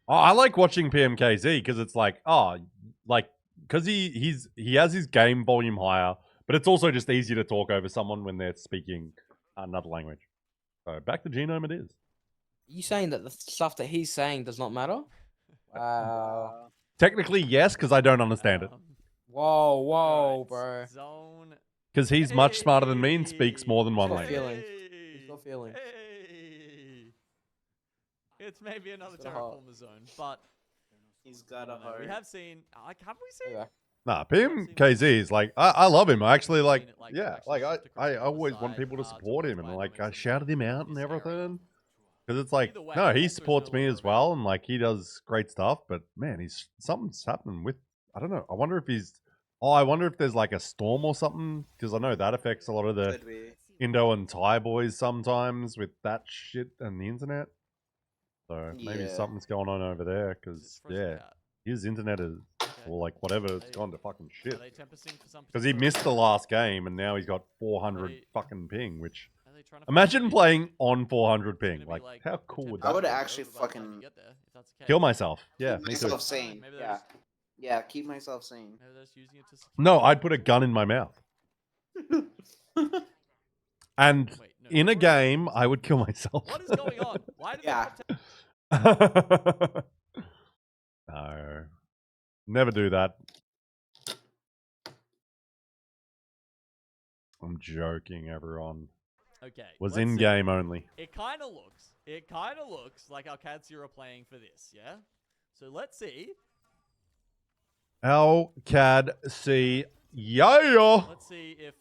I like watching PMKZ because it's like, because he has his game volume higher, but it's also just easy to talk over someone when they're speaking another language. So back to Genome it is. Are you saying that the stuff that he's saying does not matter? Wow. Technically, yes, because I don't understand it. Whoa, whoa, bro. Zone. Because he's much smarter than me and speaks more than one Got language. feelings. He's got feelings. Hey. It's maybe another He's got a heart. terraformer zone, but He's got I a don't know. We heart. have seen. Have we seen? Yeah. Nah, PMKZ is like, I love him. I actually like, Seen it, like, yeah, actually like shift I across the other always want side, people to to support him, both and like I dynamics in shouted him out and this area. everything. Because it's like, Either way, no, he there's supports no me longer as well, available. and like he does great stuff. But man, something's happening with. I don't know. I wonder if he's. Oh, I wonder if there's like a storm or something, because I know that affects a lot of the Could be. Indo and Thai boys sometimes with that shit and the internet. So maybe Yeah. something's going on over there, Is because this frozen yeah, cat? his internet is, Okay. or like whatever, it's They- gone to fucking Are shit. they tempesting for some Because he particular missed the reason? last game, and now he's got 400 They- fucking ping, which. Are they trying to Imagine find playing on 400 It's gonna ping. be Like, like how cool would potentially I would that be? actually over by the time you fucking get there, if that's the Kill case. myself. Yeah, Keep me too. myself sane. Maybe they're Yeah. just- Yeah, keep myself sane. Maybe they're just using it to secure No, I'd put a gun in my mouth. And Wait, no, in a you're game, right. I would kill myself. What is going on? Why do Yeah. they have to No. Never do that. I'm joking, everyone. Okay. Was let's in see. game only. It kind of looks like Alcadzir are playing for this, yeah? So let's see. ALGS, yeah. Let's see if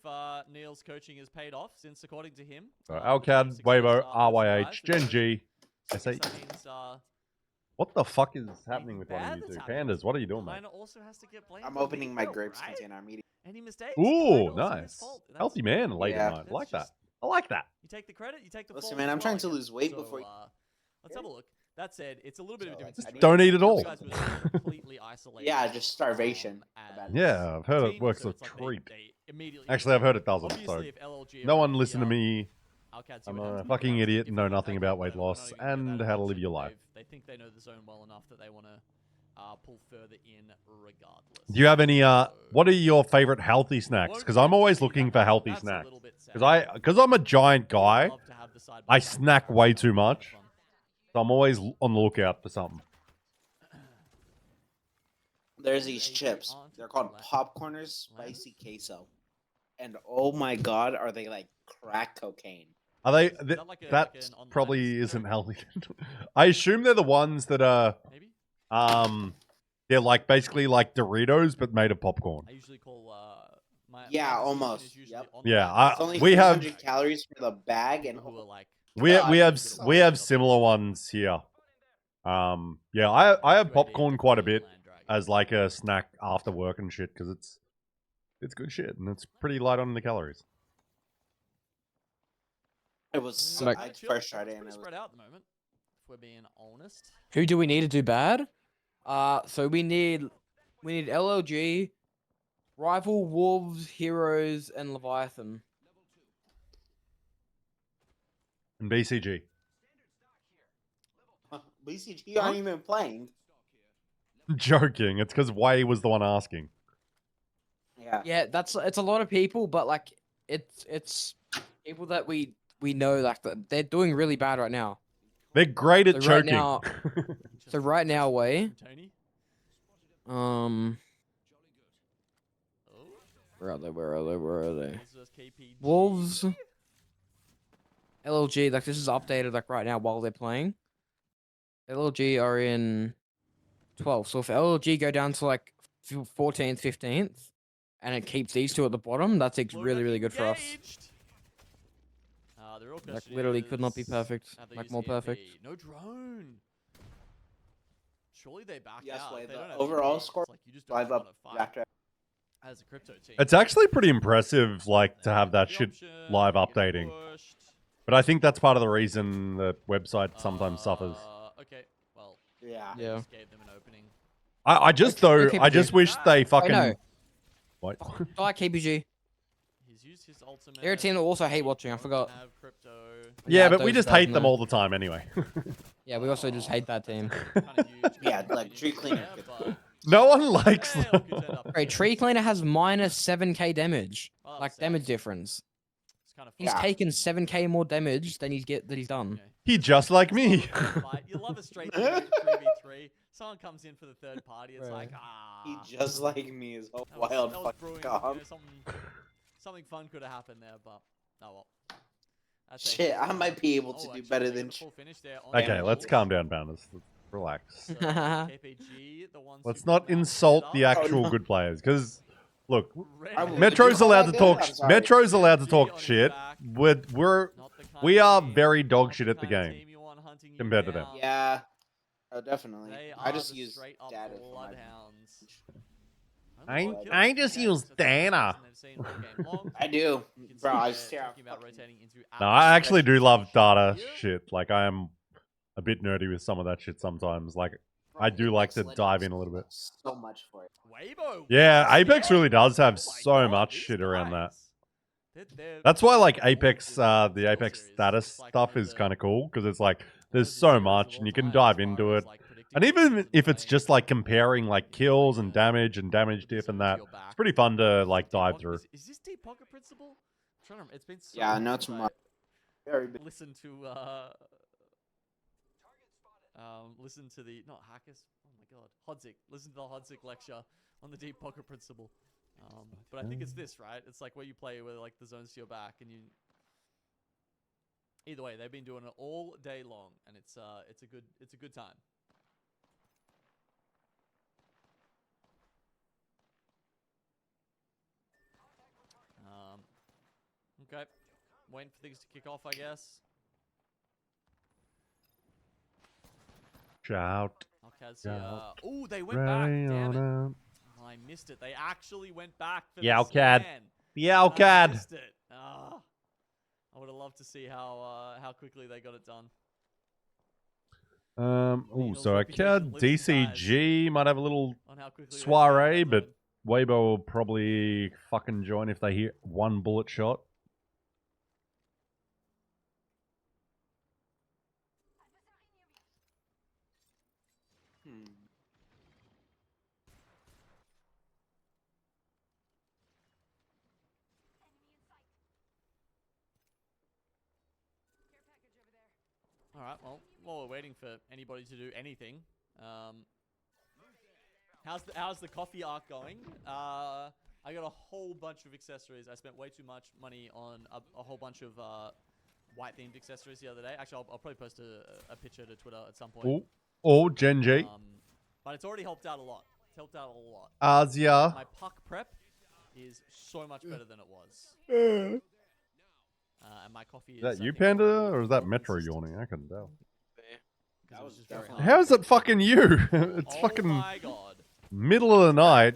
Neil's coaching has paid off, since according to him, Alcad, Wavo, RYH, Genji. I guess that means What the fuck is happening anything with one bad of you that's two? happened, Pandas, what are you doing, mate? kinda also has to get blamed. I'm on opening my Nico, grapes right? container meeting. Any mistakes? Ooh, kinda also his nice. fault. That's- Healthy man, late Yeah. at night. I that's like that. just- I like that. You take the credit, you take the Listen, fault. man, as I'm well, trying I to guess. lose weight So, before you- let's have a look. That said, it's a little bit of a So, different like, situation. Don't eat at You all. guys were completely isolated. Yeah, just starvation. as Yeah, I've heard it team, works so a it's like treat. they immediately Actually, I've heard it doesn't, Obviously, so if LLG no are one at the, listen to me. Alcadzir I'm would have a to be fucking around idiot and know different. nothing Okay, about weight whatever, we're not loss even gonna and get how that to live into your it. life. They think they know the zone well enough that they want to pull further in regardless. Do you have any, So, what are your favorite healthy snacks? won't Because get I'm to always see looking that for much. healthy That's a snacks. little bit sad. Because I'm a giant Would guy, love to have the side by I side snack way comparison. too much. Kind of fun. So I'm always on the lookout for something. There's these chips. They're called Popcorners Spicy Queso. And oh my god, are they like crack cocaine? Are they? that like a- That like an online probably store? isn't healthy. I assume they're the ones that are, Maybe? they're like basically like Doritos but made of popcorn. I usually call my Yeah, my decision almost. is usually Yep. online. Yeah, It's only we have 300 calories for the bag, and People who are like we God, have it's so we have good. similar ones here. Yeah, I have popcorn quite a bit as like a snack after work and shit because it's good shit and it's pretty light on the calories. it was. Like- I first tried it, and pretty it was spread out at the moment. If we're being honest. Who do we need to do bad? So we need LLG, Rival, Wolves, Heroes, and Leviathan. And BCG. BCG aren't even playing. I'm joking. It's because Way was the one asking. Yeah. Yeah, it's a lot of people, but like it's people that we know like they're doing really bad right now. They're great at So right choking. now- So right now, Way, Tony? um, Oh, where are they? this is KPG. Wolves, LLG, like this is updated like right now while they're playing. LLG are in 12th. So if LLG go down to like 14th, 15th, and it keeps these two at the bottom, that's really, really good for us. Engaged. The real Like question literally could not be is, perfect. have they Like used more EMP? perfect. No drone. Surely they back Yes, out. Way, If they the don't have overall EMP, score, it's like you just don't 5 want up to fight after. as a crypto team. It's actually pretty impressive, like to have that The shit option, live you get updating. pushed. But I think that's part of the reason the website sometimes suffers. Okay, well, Yeah. they Yeah. just gave them an opening. I just Okay, though I just wish they fucking no. what? Like KPG. He's used his ultimate. They're a team that also hate watching, I Don't forgot. have crypto. Yeah, but we those just hate guys them know. all the time anyway. Yeah, we also just hate that team. Kinda huge. Yeah, like Tree Cleaner. Yeah, but- No one likes Hey, them. look who turned up. Right, Tree Cleaner has minus 7k damage. Oh, that Like was sad. damage difference. It's kind of He's Yeah. taken 7k more damage than he's done. He just like me. You love a straight 3v3. Someone comes in for the third party. It's Right. like, He just like me is a that was- wild that was fucking brewing, calm. something fun could have happened there, but oh well. That's Shit, it. I might be able to do actually, better they got than a full finish there on Okay, the let's Wolves. calm down, Bounders. Relax. So, KPG, the ones Let's who not come out insult with the us. actual no. good players, because look, I Red. would Metro's call allowed that to good? talk. I'm sorry. Metro's allowed to KPG talk on his shit. back. We're Not the kind we of are team- very dog not shit the at the kind of game. team you want hunting you compared to them. down. Yeah. Oh, definitely. They I are just the use straight up data for my bloodhounds. I- Only one kill. I just Okay, use so it's the first data. person they've seen all game long. I do. You can Bro, see I they're was staring talking about rotating into No, I actually do love data Yeah. shit. Like I am a bit nerdy with some of that shit sometimes. Like I do like to dive in a little bit. So much for it. Weibo. Yeah, what? Apex really does have Oh my so God, much these shit around that. guys. They're That's why like all Apex, different the skill Apex series. status It's like stuff one of is the- kind of cool because it's like one of there's the so series of much all and you can time dive as into far it. as, like, predicting And what even teams if are it's playing. just like comparing like kills and damage Put and this that, into your it's back. pretty fun to Is like this deep dive pocket- through. Is this deep pocket principle? I'm trying to remember. It's been so Yeah, long no since tomorrow. Very big. listen to listen to the not Hackers. Oh my god, Hodzik. Listen to the Hodzik lecture on the deep pocket principle. But I think it's this, right? It's like where you play where like the zone's to your back, and you. Either way, they've been doing it all day long, and it's a good time. Okay, waiting for things to kick off, I guess. Shout. ALGS here. Oh, they went back. Damn it. I missed it. They actually went back for Yeah, the Alcad. scan. Yeah, I Alcad. missed it. I would have loved to see how quickly they got it done. Oh, so reputation Alcad lives and dies DCG might have a little on how quickly they soiree, scan that but zone. Weibo will probably fucking join if they hear one bullet shot. All right. Well, while we're waiting for anybody to do anything, how's the coffee arc going? I got a whole bunch of accessories. I spent way too much money on a whole bunch of white themed accessories the other day. Actually, I'll probably post a picture to Twitter at some point. Oh, Gen G. But it's already helped out a lot. It's helped out a lot. Asia. My puck prep is so much better than it was. And my coffee Is that I you, think, Panda, more or is that Metro consistent. yawning? I couldn't tell. That was just very very hot. How is it fucking you? It's Oh fucking my god. middle of the night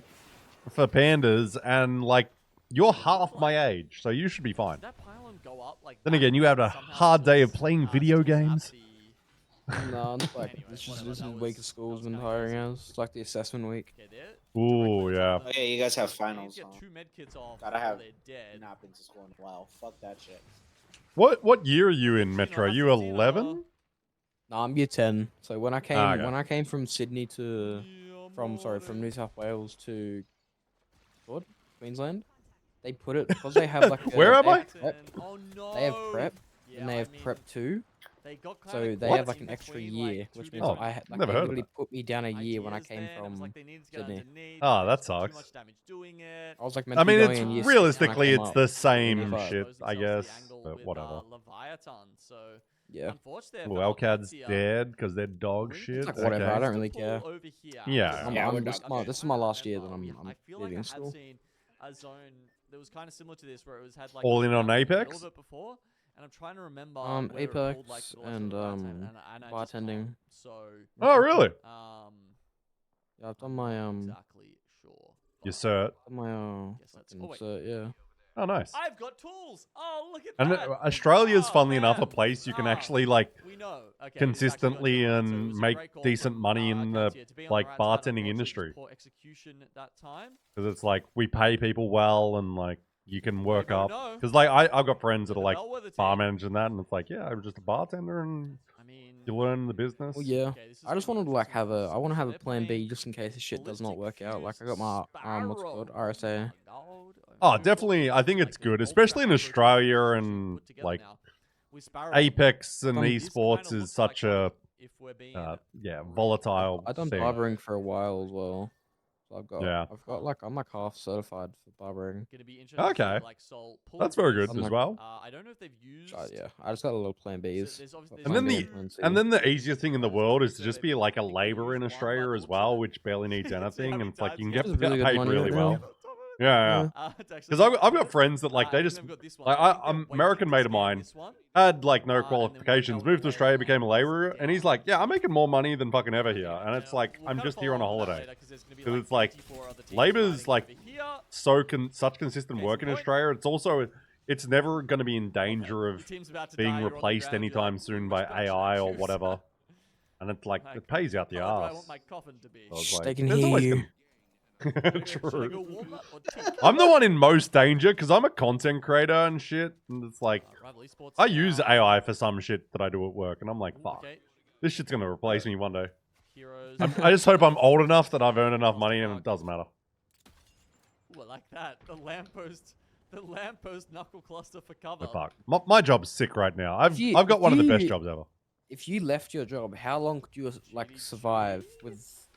for pandas, and like you're half my age, so you should be fine. Did that pylon go up like Then that again, you had a somehow hard day of because, playing video just at games. the- No, it's like Anyway, this whatever, is that week was- of school's that was been kinda hiring crazy. us. It's like the assessment week. Okay, there. Ooh, Directly yeah. on top Oh of yeah, you guys have it. finals. Get Huh? 2 med kits off. Gotta before have they're dead. Not been to school in a while. Fuck that shit. What year are you in, You know, Metro? that's You 15 or- 11? No, I'm year 10. So when I came okay. when I came from Sydney to from New South Wales to what? Queensland, they put it because they have like Where am they I? have prep, Oh no. they have prep Yeah, and they I have mean, prep 2. They got So kinda they caught have like in an extra between, year, like, two which means Oh, different I had like never they heard of literally put me down a year when I ideas came then, and it was from like they needed to get Sydney. underneath, Oh, they that took too sucks. much damage doing it. I was like meant I to be mean, going in year it's 6 when I realistically, came it's up. the same Unified. shit, Exposed I themselves to guess, the angle but with, whatever. Leviathan, so Yeah. unfortunately, Well, Alcad's dead because they're dog shit. like, whatever, I Okay. don't really care. Over here. Yeah. Yeah, we're this, done. this is my last year that I I'm feel like I leaving had school. seen a zone that was kind of similar to this, where it was had like All this in on mountain in the middle Apex? of it before, and I'm trying to remember where it Apex pulled, like, the left and, or the right hand, and I just bartending. can't. So Oh, really? Yeah, I've done my exactly sure. Your cert. my Guess that's- fucking oh, wait. cert, yeah. Oh, nice. I've got tools. Oh, look at And that. Australia's, Oh, funnily enough, a man. place you can Ah, actually like we know. Okay, this actually got consistently different. So it and was a make great call decent from, money in the Katya to be on the like right side. bartending Unfortunately, industry. just poor execution at that time. Because it's like we pay people well and like you can work don't up. know. Because like I've got friends that The are like Bellwether team. bar managers and that, and it's like, yeah, I'm just a bartender and I mean, you learn the business. Well, yeah. okay, this is I just gonna wanted be to like interesting have a. because I want to have a they're plan B playing just in case this shit does not Ballistic work out. Like I got Fuse my what's it called Sparrow. RSA. Oh, definitely. I think it's good, especially in Australia and like Apex and esports is such a volatile I've done thing. barbering for a while as well. So I've got like I'm like half certified for barbering. Okay. That's very good as well. I don't know if they've used. Yeah, I just got a little plan B's. there's obviously- And then there's the plan C. and then the easiest thing in the world is to just be like a labourer in Australia as well, which barely needs anything, and it's like you can get Which is really good paid money really right well. now. Yeah, because I've got friends that like they just like I'm American mate of mine had like no qualifications, moved to Australia, became a labourer, and he's like, yeah, I'm making more money than fucking ever here, and it's like I'm just here on a holiday because it's like labour's like such consistent work in Australia. It's also it's never going to be in danger of being replaced anytime soon by AI or whatever, and it's like it pays out the I ass. want my coffin to be. So it's Shh, like, they can there's hear always you. gonna- Should I go True. warm up or tea? I'm the one in most danger because I'm a content creator and shit, and it's like Rival Esports I use now. AI for some shit that I do at work, and I'm like, Ooh, fuck, okay. this shit's gonna replace me one day. Heroes. I just hope I'm old enough that I've earned enough money, and it doesn't matter. Ooh, I like that. The lamppost knuckle cluster for cover. But fuck, my job's sick right now. I've got one of the best jobs ever. If you left your job, how long could you like survive with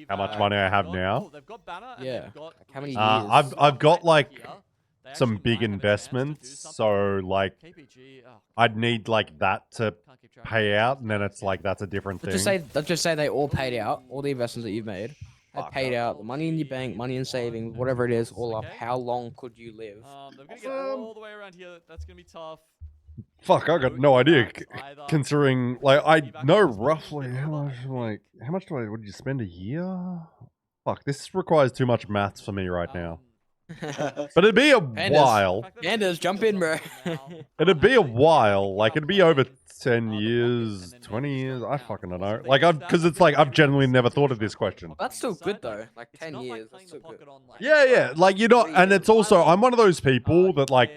how much money I have now. Oh, they've got banner. And Yeah. they've got Like, how many Resident years? I've got Evil like here. They some actually big might have a chance to do investments, something. so like KPG, oh, I'd need like that to can't keep track of pay these out, things, and then guys. it's like that's a different Let's thing. just say they all paid out. All the investments that you've made have Fuck paid up. out. The money in your bank, money in savings, whatever it is, all up. Okay. How long could you live? They're gonna get all the way around here. That's gonna be tough. Fuck, I got No no idea. evacs either. Considering, like, I Evac know on this one is roughly a bit how over, much. I Like, think. how much would you spend a year? Fuck, this requires too much maths for me right now. But it'd be a while. Pandas, jump in, bro. It'd be a while. Like, it'd be over 10 years, 20 years. I fucking don't know. Like, because it's like I've genuinely never thought of this question. That's still good though. Like 10 years. That's still good. Yeah. Like, you know, and it's also, I'm one of those people that, like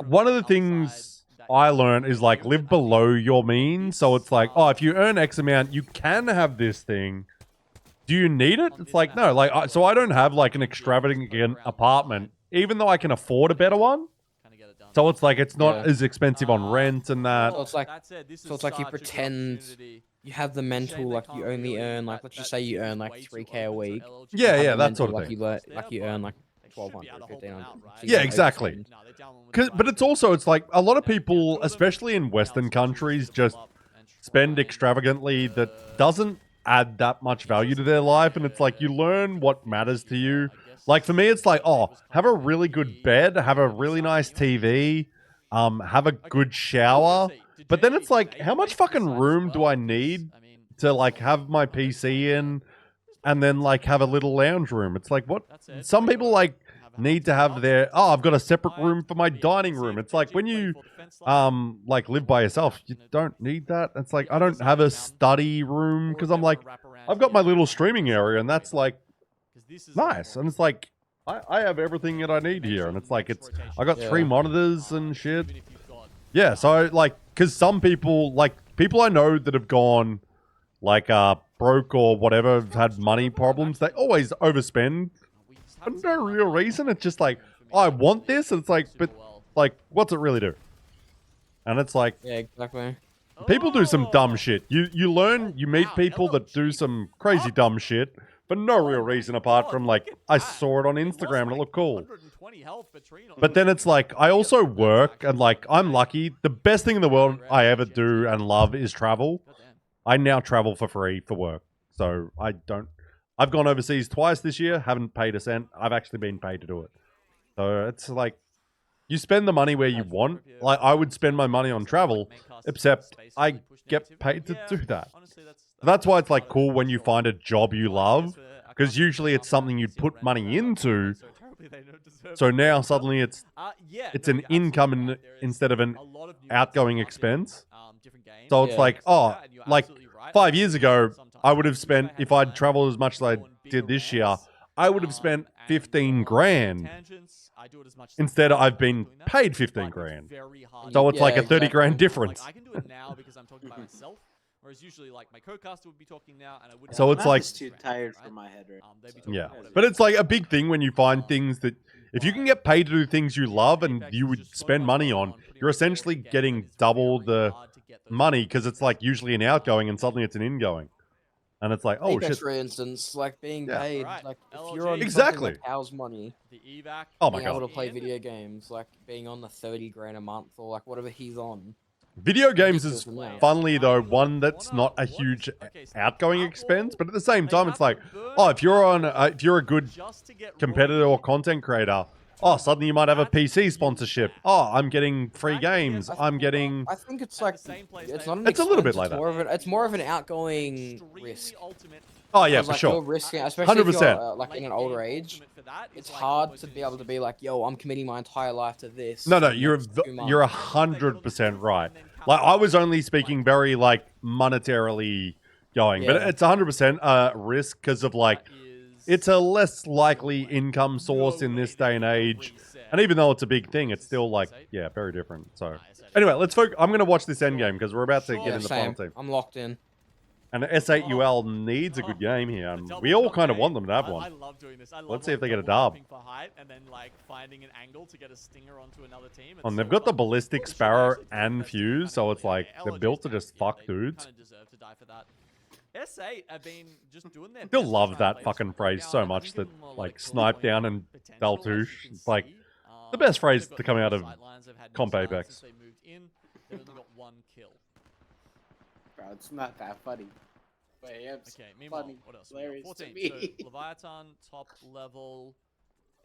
one of the things I learned is, like, live below your means. So it's like, oh, if you earn X amount, you can have this thing. Do you need it? It's like, no. Like, so I don't have, like, an extravagant apartment, even though I can afford a better one. So it's like, it's not as expensive on rent and that. So it's like you pretend you have the mental, like you only earn, like, let's just say you earn like 3K a week. Yeah, that sort of thing. Like you earn like 1,200, 1,500. Yeah, exactly. But it's also, it's like a lot of people, especially in Western countries, just spend extravagantly that doesn't add that much value to their life. And it's like, you learn what matters to you. Like, for me, it's like, oh, have a really good bed, have a really nice TV, have a good shower. But then it's like, how much fucking room do I need to, like, have my PC in and then, like, have a little lounge room? It's like, what? Some people, like, need to have their, oh, I've got a separate room for my dining room. It's like, when you like, live by yourself, you don't need that. It's like, I don't have a study room because I'm like, I've got my little streaming area, and that's like nice. And it's like, I have everything that I need here, and it's like, I got 3 monitors and shit. Yeah, so like, because some people, like, people I know that have gone like broke or whatever, have had money problems, they always overspend for no real reason. It's just like, oh, I want this, and it's like, but like, what's it really do? And it's like, yeah, exactly. People do some dumb shit. You learn, you meet people that do some crazy dumb shit for no real reason apart from, like, I saw it on Instagram and it looked cool. But then it's like, I also work, and like, I'm lucky. The best thing in the world I ever do and love is travel. I now travel for free for work. So I've gone overseas twice this year, haven't paid a cent. I've actually been paid to do it. So it's like, you spend the money where you want. Like, I would spend my money on travel, except I get paid to do that. That's why it's like cool when you find a job you love, because usually it's something you'd put money into. So now suddenly it's an income instead of an outgoing expense. So it's like, oh, like 5 years ago, I would have spent, if I'd traveled as much as I did this year, I would have spent 15 grand. Instead, I've been paid 15 grand. So it's like a 30 grand difference. I can do it now because I'm talking by myself. Whereas usually, like, my co-caster would be talking now, and I wouldn't. So it's like, too tired for my head right yeah. But it's like a big thing when you find things that, if you can get paid to do things you love and you would spend money on, you're essentially getting double the money, because it's like usually an outgoing and suddenly it's an ingoing. And it's like, oh Apex, shit. for instance, like being paid, like if you're on Exactly. like Hal's money, Oh my being able god. to play video games, like being on the 30 grand a month or like whatever he's on. Video games is funnily though one that's not a huge outgoing expense, but at the same time it's like, oh, if you're on, if you're a good competitor or content creator, oh, suddenly you might have a PC sponsorship. Oh, I'm getting free games. I'm getting. I think it's like it's not. It's a little bit like that. It's more of an outgoing risk. Oh yeah, Because, for like, sure. you're risking, especially 100%. if you're like in an older age. It's hard to be able to be like, yo, I'm committing my entire life to this. No, for the you're next 2 months. 100% right. Like, I was only speaking very like monetarily going, but Yeah. it's 100% risk because of like, it's a less likely income source in this day and age. And even though it's a big thing, it's still like, yeah, very different. So anyway, let's focus. I'm going to watch this end game because we're about to get in the final team. I'm locked in. And S8UL needs a good game here, and we all kind of want them to have one. I love doing this. I love, Let's see if they like, get a dub. jumping for height and then like finding an angle to get a stinger onto another team. And they've got the Ballistic Sparrow and Fuse, so it's like they're built to just fuck dudes. Kind of deserve to die for that. S8 have been just doing their Still best to love try and that play this fucking one phrase down. so I much think that, give them a lot like, of kill snipe point down and potential, as Daltouche. you can It's like see. the best phrase They've got to come no out of sightlines, they've had no Comp sightlines Apex. since they moved in. They've only got 1 kill. Bro, it's not that funny. But yeah, it's Okay, meanwhile, funny. what else? We got Hilarious to 14. me. So Leviathan, top level.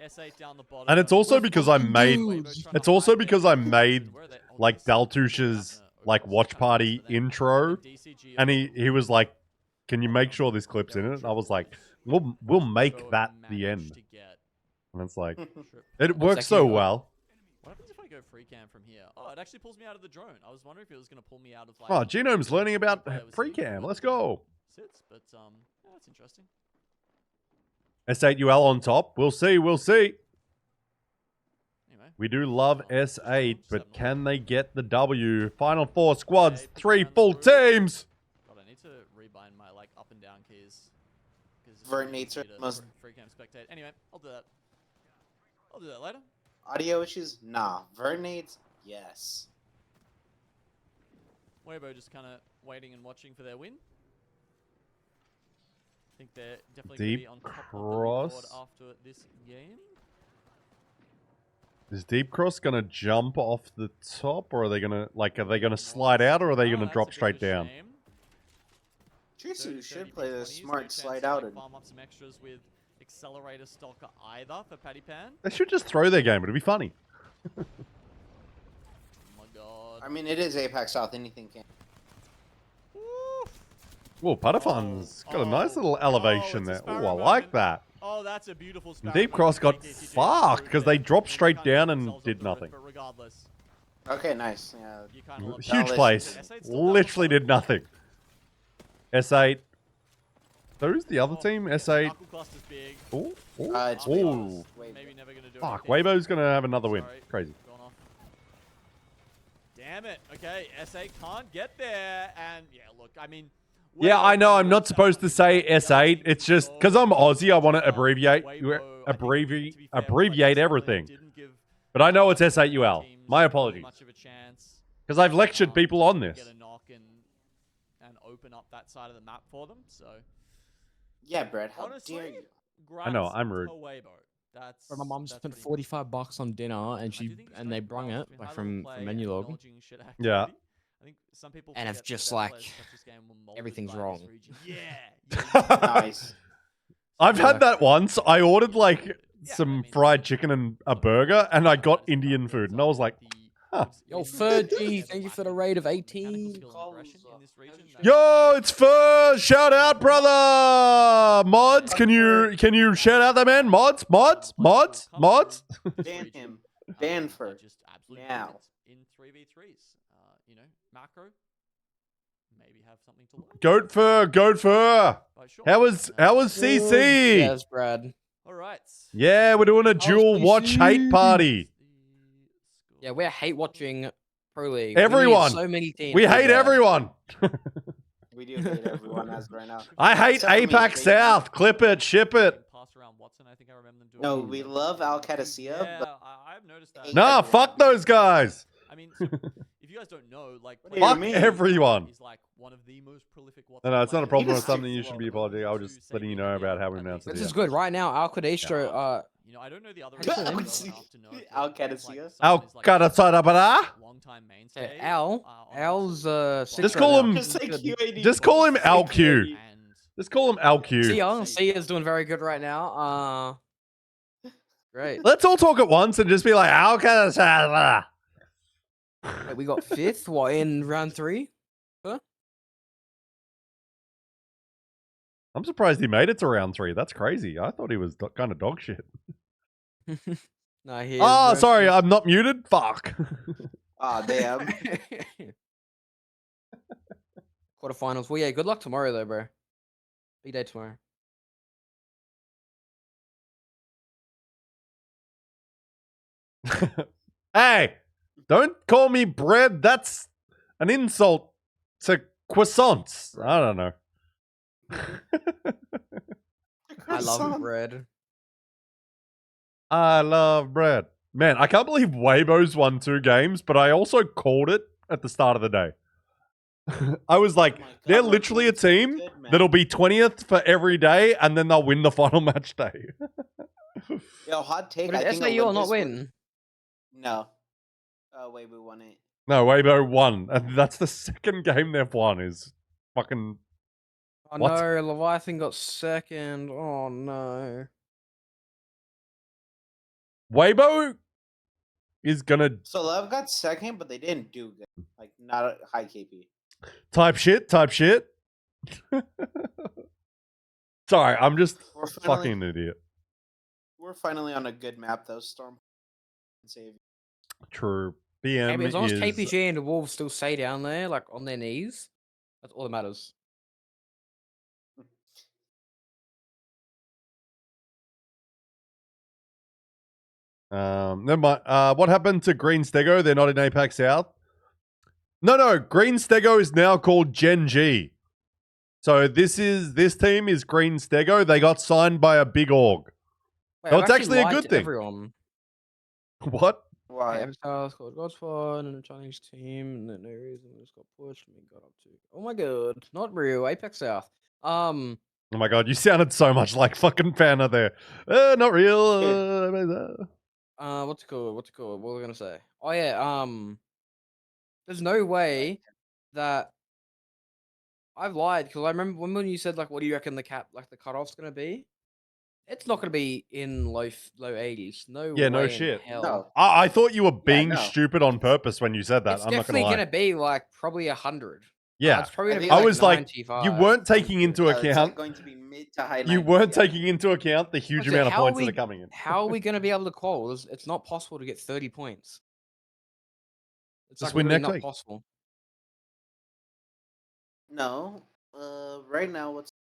S8 down the bottom. And it's also because I made Weibo's trying it's to also hide because their I position. made Where are they? Oh, like this is cool. Daltouche's Abner like opens watch up party for them. intro, And DCG and he over was like, "Can you on make the- sure this on clip's in their it?" And I was like, triples. "We'll Weibo make have that the managed end." to get And it's like trip it point. works so well. What happens if I go free cam from here? Oh, it actually pulls me out of the drone. I was wondering if it was going to pull me out of like. Oh, Genome's learning about where I was free hitting, cam. but Let's go. Sits, but yeah, that's interesting. S8UL on top. We'll see. We'll see. Anyway, We do love oh, S8, but 7-1. can they get the W? Final 4 squads, Okay, 3 down full through. teams. God, I need to rebind my like up and down keys. Vert needs her most- free cam spectate. Anyway, I'll do that. I'll do that later. Audio issues? Nah. Vernades? Yes. Weibo just kind of waiting and watching for their win. I think they're definitely going to Deep be on top cross. of the leaderboard after this game. Is Deep Cross gonna jump off the top, or are they gonna slide out, or are they Oh, gonna that's drop a bit straight of a down? shame. Trisu 30, should 30, play the 20s, no smart chance slide to out and farm up some extras with accelerator stalker either for Paddy Pan. They should just throw their game. It'd be funny. Oh my god. I mean it is APAC South, anything can. Whoa, Padafan's got a nice little elevation it's a there. Oh, I sparrow like moment. that. Oh, that's a beautiful And sparrow Deep moment Cross to got make KTG fucked because they improve dropped there. straight They kinda down got and themselves did off the rip, nothing. But regardless, Okay, nice. Yeah. you kind of love Huge Dallas place. is- S8 still down the Literally bottom. did nothing. S8. So who's the other Oh, team? yeah, S8. Knuckle cluster's big. Oh, It's oh. Weibo's. Maybe never gonna do Fuck, anything. Weibo's gonna have another win. Sorry, Crazy. gone off. Damn it. Okay, S8 can't get there. And yeah, look, I mean. Yeah, Weibo I know. I'm knows not that supposed to one say thing. S8. It's just because I'm Aussie. I want to abbreviate, Weibo, I think, to abbreviate, be fair, abbreviate like, everything. didn't give But I know it's S8UL. teams My apologies. much of a chance. Because I've lectured people on Get this. a knock and open up that side of the map for them. So Yeah, Brett, how honestly, dare you? I know, grabs I'm rude. per Weibo. That's Bro, my mom that's spent pretty $45 on dinner, and I do she think it's and they great brung balance it between like high level from play and Menulog. acknowledging shit Yeah. activity. I think some people And it's forget just that like, players such as game were molded everything's by this wrong. region. Yeah. Nice. I've had that once. I ordered like Yeah, some I mean, fried chicken and a burger, and I got Indian food, and I was like, huh. Yo, Fergie, thank you for the raid of 18. "Yo, it's Fur! Shout out, brother! Mods, can you shout out that man? Mods. Ban him. Ban for just absolute now. units in 3v3s. You know, macro. Maybe have something to learn. Goat Fur. But sure. How was CC? Yes, Brad. All right. Yeah, we're doing a dual watch hate party. Yeah, we're hate watching Pro League. We need Everyone. so many teams. We so hate bad. everyone. We do hate everyone as right now. I hate Except for me, APAC baby. South. Clip it, ship it. Pass around Watson. I think I remember them doing. No, we love Alcatraz, Yeah, but I've noticed that. Nah, fuck those guys. I mean, so, if you guys don't know, like, What do you Fuck mean? everyone. Is like one of the most prolific. No, it's not a players. problem. He It's was something you six should be level. apologizing. I was just letting you know about how we announced it. This here. is good. Right now, Alcadestro, You know, I don't know the other. What's reasons her name? well enough to know if Alcatraz. it's, like, Al someone who's, like, Kadasarabara? long-time mainstay, Al. on Al's the Just six call right him- now. just say QAD. Just call him LQ. and Just call him LQ. Sia's doing very good right now. Great. Let's all talk at once and just be like, Al Kadasarabara. Wait, we got fifth. What in round 3? I'm surprised he made it to round 3. That's crazy. I thought he was kind of dog shit. No, he. Oh, sorry. I'm not muted. Fuck. Ah, damn. Quarterfinals. Well, yeah. Good luck tomorrow, though, bro. Big day tomorrow. Hey, don't call me bread. That's an insult to croissants. I don't know. I love bread. I love bread. Man, I can't believe Weibo's won 2 games, but I also called it at the start of the day. I was like, Oh my God, they're we're literally a doing so team good, man. that'll be 20th for every day, and then they'll win the final match day. Yo, hot take. But I did think SAU not Olympus would- win? No. Oh wait, we won it. No, Weibo won. And that's the second game they've won is fucking... Oh What? no, Leviathan got second. Oh no. Weibo is gonna So Love got second, but they didn't do good. Like not a high KP. type shit. Sorry, I'm just We're fucking an idiot. We're finally on a good map though. Storm. Save. True. Hey, BM but as long as is... KPG and the Wolves still stay down there, like on their knees, that's all that matters. Never mind. What happened to Green Stego? They're not in APAC South. No. Green Stego is now called Gen G. So this team is Green Stego. They got signed by a big org. Wait, So I've it's actually a lied good to thing. Everyone. What? Why? Avatar called Godspot and a Chinese team, and then no reason we just got pushed and we got up to. Oh my god, not real. Apex South. Oh my god, you sounded so much like fucking Fana there. Not real. What's it called? What were we gonna say? Oh yeah, there's no way that I've lied because I remember when you said like, what do you reckon the cutoff's gonna be? It's not gonna be in low 80s. No Yeah, way no in shit. hell. No. I thought you were being no. stupid on purpose when you said that. It's I'm not definitely gonna lie. gonna be like probably 100. Yeah. It's probably I gonna be think I like was like, 95. you weren't taking into It's account. like going to be mid to high. You 90s, weren't yeah. taking into account the huge What's it, amount of how points we- that are coming in. How are we gonna be able to qual? It's not possible to get 30 points. It's Just like win literally next not week. possible. No. Right now, what's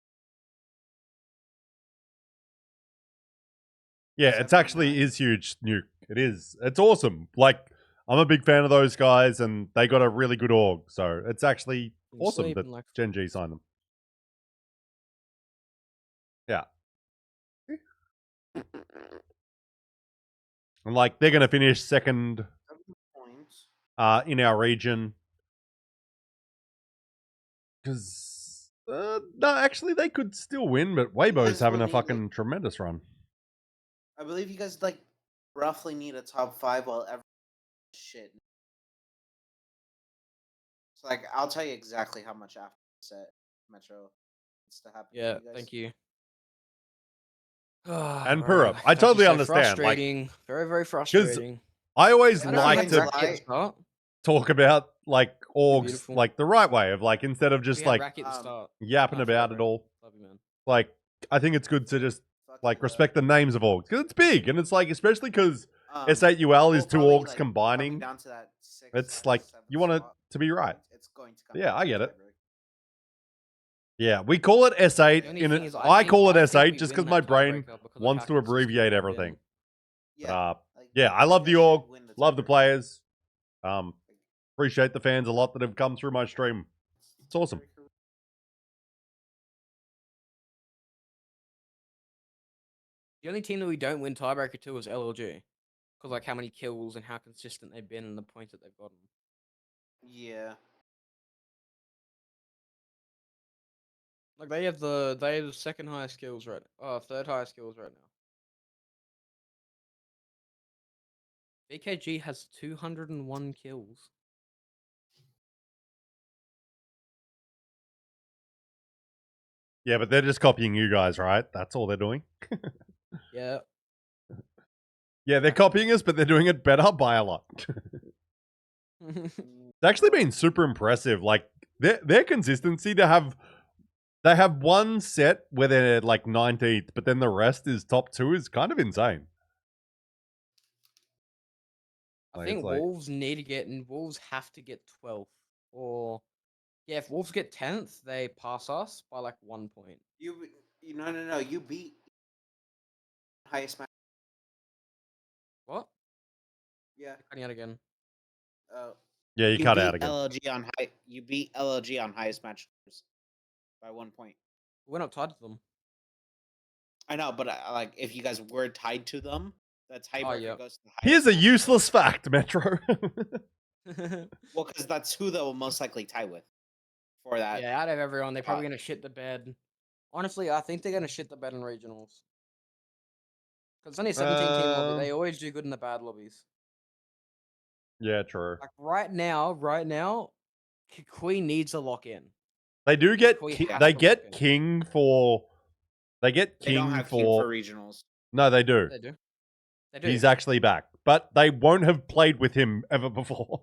Yeah, it's actually is huge, Nuke. It is. It's awesome. Like, I'm a big fan of those guys, and they got a really good org. So it's actually Been awesome that sleeping like Gen G signed them. Yeah. And like, they're gonna finish second points? in our region. Because no, actually, they could still win, but Weibo's guys having will a need, fucking tremendous run. I believe you guys like roughly need a top 5 while every shit. So like, I'll tell you exactly how much after set Metro needs to happen. Yeah, for you guys. thank you. And Bro, Purup, I that's just totally so understand. Like, Frustrating. Very, very frustrating. I always I don't like think to it's Racky at the start. talk about like orgs beautiful. like the right way of like instead of We just had like Racky at the start. yapping Oh, about sorry, it all. Love you, man. Like, I think it's good to just Fuck like you, respect the names of orgs because it's big and it's like especially because love. S8UL is we'll two probably, orgs like, combining. coming down to that 6, It's 7, like you want it 7 to be right. spot. It's going to come Yeah, down I to get the it. tiebreak. Yeah, we call it The S8. only In thing it, is, I think- call it I think S8 we just win because my that brain tiebreaker because of wants how to consistent abbreviate we've been. everything. Yeah. Like, Yeah, I you love guys the org, should win love the tiebreaker. players. Appreciate the fans a lot that have come through my stream. It's awesome. The only team that we don't win tiebreaker to is LLG. Because like how many kills and how consistent they've been and the points that they've gotten. Yeah. Like they have the second highest kills right third highest kills right now. BKG has 201 kills. Yeah, but they're just copying you guys, right? That's all they're doing. Yeah. Yeah, they're copying us, but they're doing it better by a lot. It's actually been super impressive. Like their consistency to have they have one set where they're like 19th, but then the rest is top 2 is kind of insane. I Like, think it's like- Wolves need to get and Wolves have to get 12th. Or yeah, if Wolves get 10th, they pass us by like 1 point. You no. You beat highest match. What? Yeah. Cutting out again. Yeah, you cut beat out again. LLG on high. You beat LLG on highest match scores by 1 point. We're not tied to them. I know, but like if you guys were tied to them, the tiebreaker yep. goes to the highest. Here's a match useless fact, Metro. Well, because that's who they'll most likely tie with. for that. Yeah, out of everyone, they're probably gonna shit the bed. Honestly, I think they're gonna shit the bed in regionals. Because it's only a 17-team lobby. They always do good in the bad lobbies. Yeah, true. Like right now, Queen needs a lock in. They do get We ki- have they to get lock in. King for they get They don't King have King for for regionals. no, they do. They do. They do. He's actually back, but they won't have played with him ever before.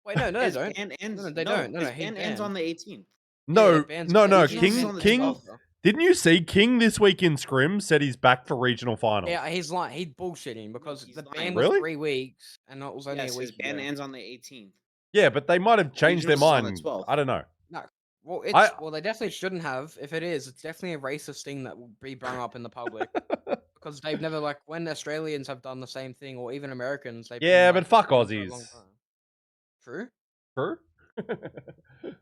Wait, no, they His don't. ban ends. No, they don't. No, his he's ban ends banned. on the 18th. No, the ban's no, no. banned. Regionals is on King, the King. 12th. Didn't you see King this week in Scrim said he's back for regional finals? Yeah, he's lying. He's bullshitting because he's the lying. ban was Really? 3 weeks and it was only Yes, a week his ban ago. ends on the 18th. Yeah, but they might have changed their Regionals is on the mind. 12th. I don't know. Well, it's well, they definitely shouldn't have. If it is, it's definitely a racist thing that will be brought up in the public because they've never like when Australians have done the same thing or even Americans. They've Yeah, been, but fuck banned for a long Aussies. time. True, True. but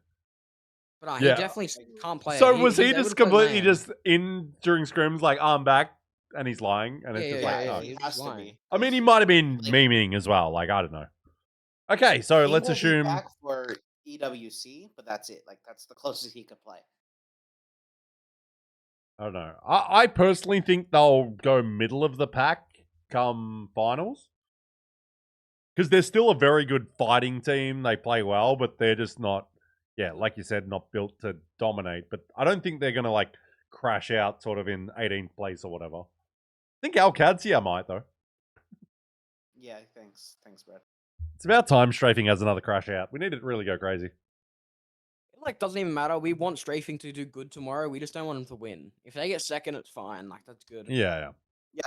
no, he Yeah. definitely can't play. So it. was he he's able just to play completely lane. just in during scrims like I'm back and he's lying and it's Yeah, just yeah, like yeah, oh. he's has to lying. be. I mean he might have been Like- memeing as well. Like I don't know. Okay, so He let's will be assume back for EWC, but that's it. Like that's the closest he could play. I don't know. I personally think they'll go middle of the pack come finals. Because they're still a very good fighting team. They play well, but they're just not, yeah, like you said, not built to dominate. But I don't think they're going to, like, crash out sort of in 18th place or whatever. I think ALGS might, though. Yeah, thanks, Brad. It's about time Strafing has another crash out. We need to really go crazy. It like doesn't even matter. We want Strafing to do good tomorrow. We just don't want him to win. If they get second, it's fine. Like that's good. Yeah, yeah.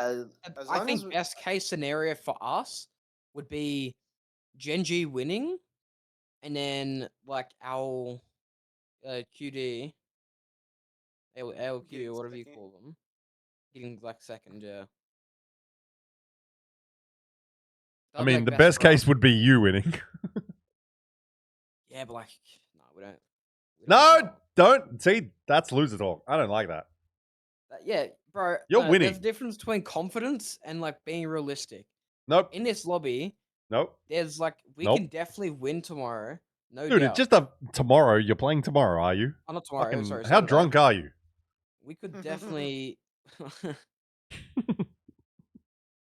Yeah, as I long think as we- best case scenario for us would be Genji winning, and then like our QD, LQ, Getting whatever you second. call them, getting like second. Yeah. I That'd be, mean, like, the best for us. case would be you winning. Yeah, but like, no, we don't. No, don't. See, that's loser talk. I don't like that. Yeah, bro. You're There's winning. a difference between confidence and like being realistic. Nope. In this lobby, Nope. there's like we Nope. can definitely win tomorrow. No Dude, doubt. it's just tomorrow. You're playing tomorrow, are you? Oh, not tomorrow. Fucking- Sorry, how Saturday. drunk are you? We could definitely.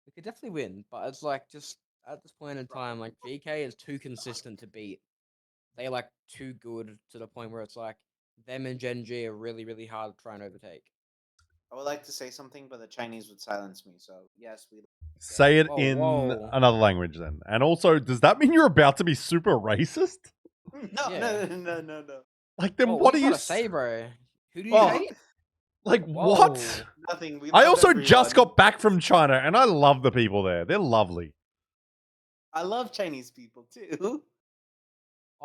We could definitely win, but it's like just at this point in time, like VK is too consistent to beat. They're like too good to the point where it's like them and Gen G are really, really hard to try and overtake. I would like to say something, but the Chinese would silence me. So yes, we. Say it Whoa, in whoa. another language then. And also, does that mean you're about to be super racist? No, Yeah. no. Like, then Whoa, what are you you trying to say, bro? Who do you Oh, hate? Like, Whoa. what? Nothing. We I love also just everyone. got back from China, and I love the people there. They're lovely. I love Chinese people too.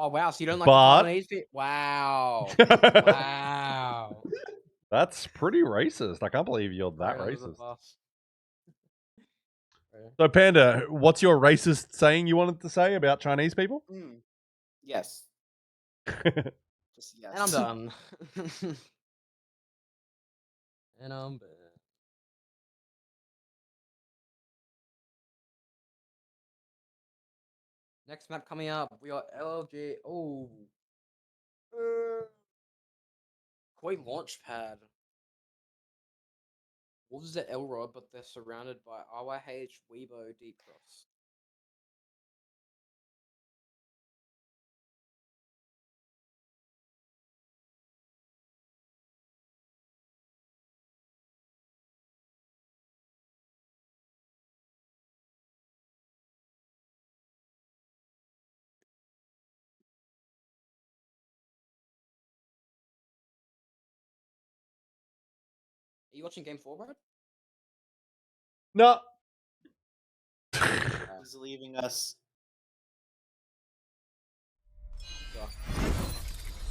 Oh wow, so you don't like But- the Taiwanese people? Wow. Wow. That's pretty racist. I can't believe you're that Right under the racist. bus. Right. So, Panda, what's your racist saying you wanted to say about Chinese people? Yes. Just yes. And I'm done. And I'm back. Next map coming up, we got LG. Oh. Koi Launchpad. Wolves at Elrod, but they're surrounded by RYH, Weibo, Deep Cross. Are you watching Game 4, bro? No. He's leaving us.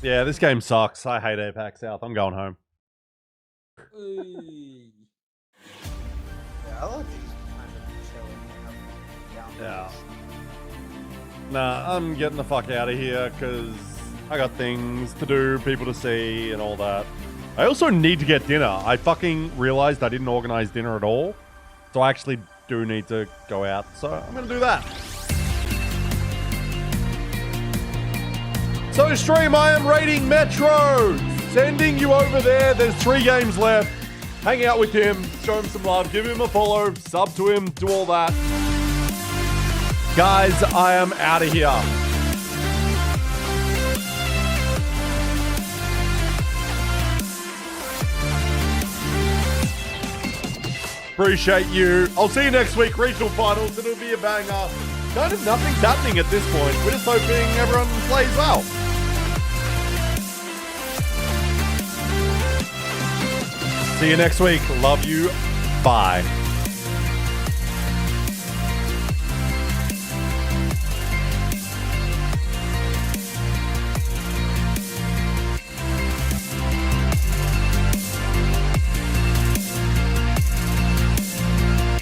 Yeah, this game sucks. I hate APAC South. I'm going home. Hey. Yeah, LG's kind of chilling. Down Yeah. Nah, I'm getting the fuck out of here because I got things to do, people to see, and all that. I also need to get dinner. I fucking realized I didn't organize dinner at all. So I actually do need to go out. So I'm going to do that. So stream, I am rating Metro. Sending you over there. There's 3 games left. Hang out with him. Show him some love. Give him a follow. Sub to him. Do all that. Guys, I am out of here. Appreciate you. I'll see you next week. Regional finals. It'll be a banger. Kind of nothing's happening at this point. We're just hoping everyone plays well. See you next week. Love you. Bye.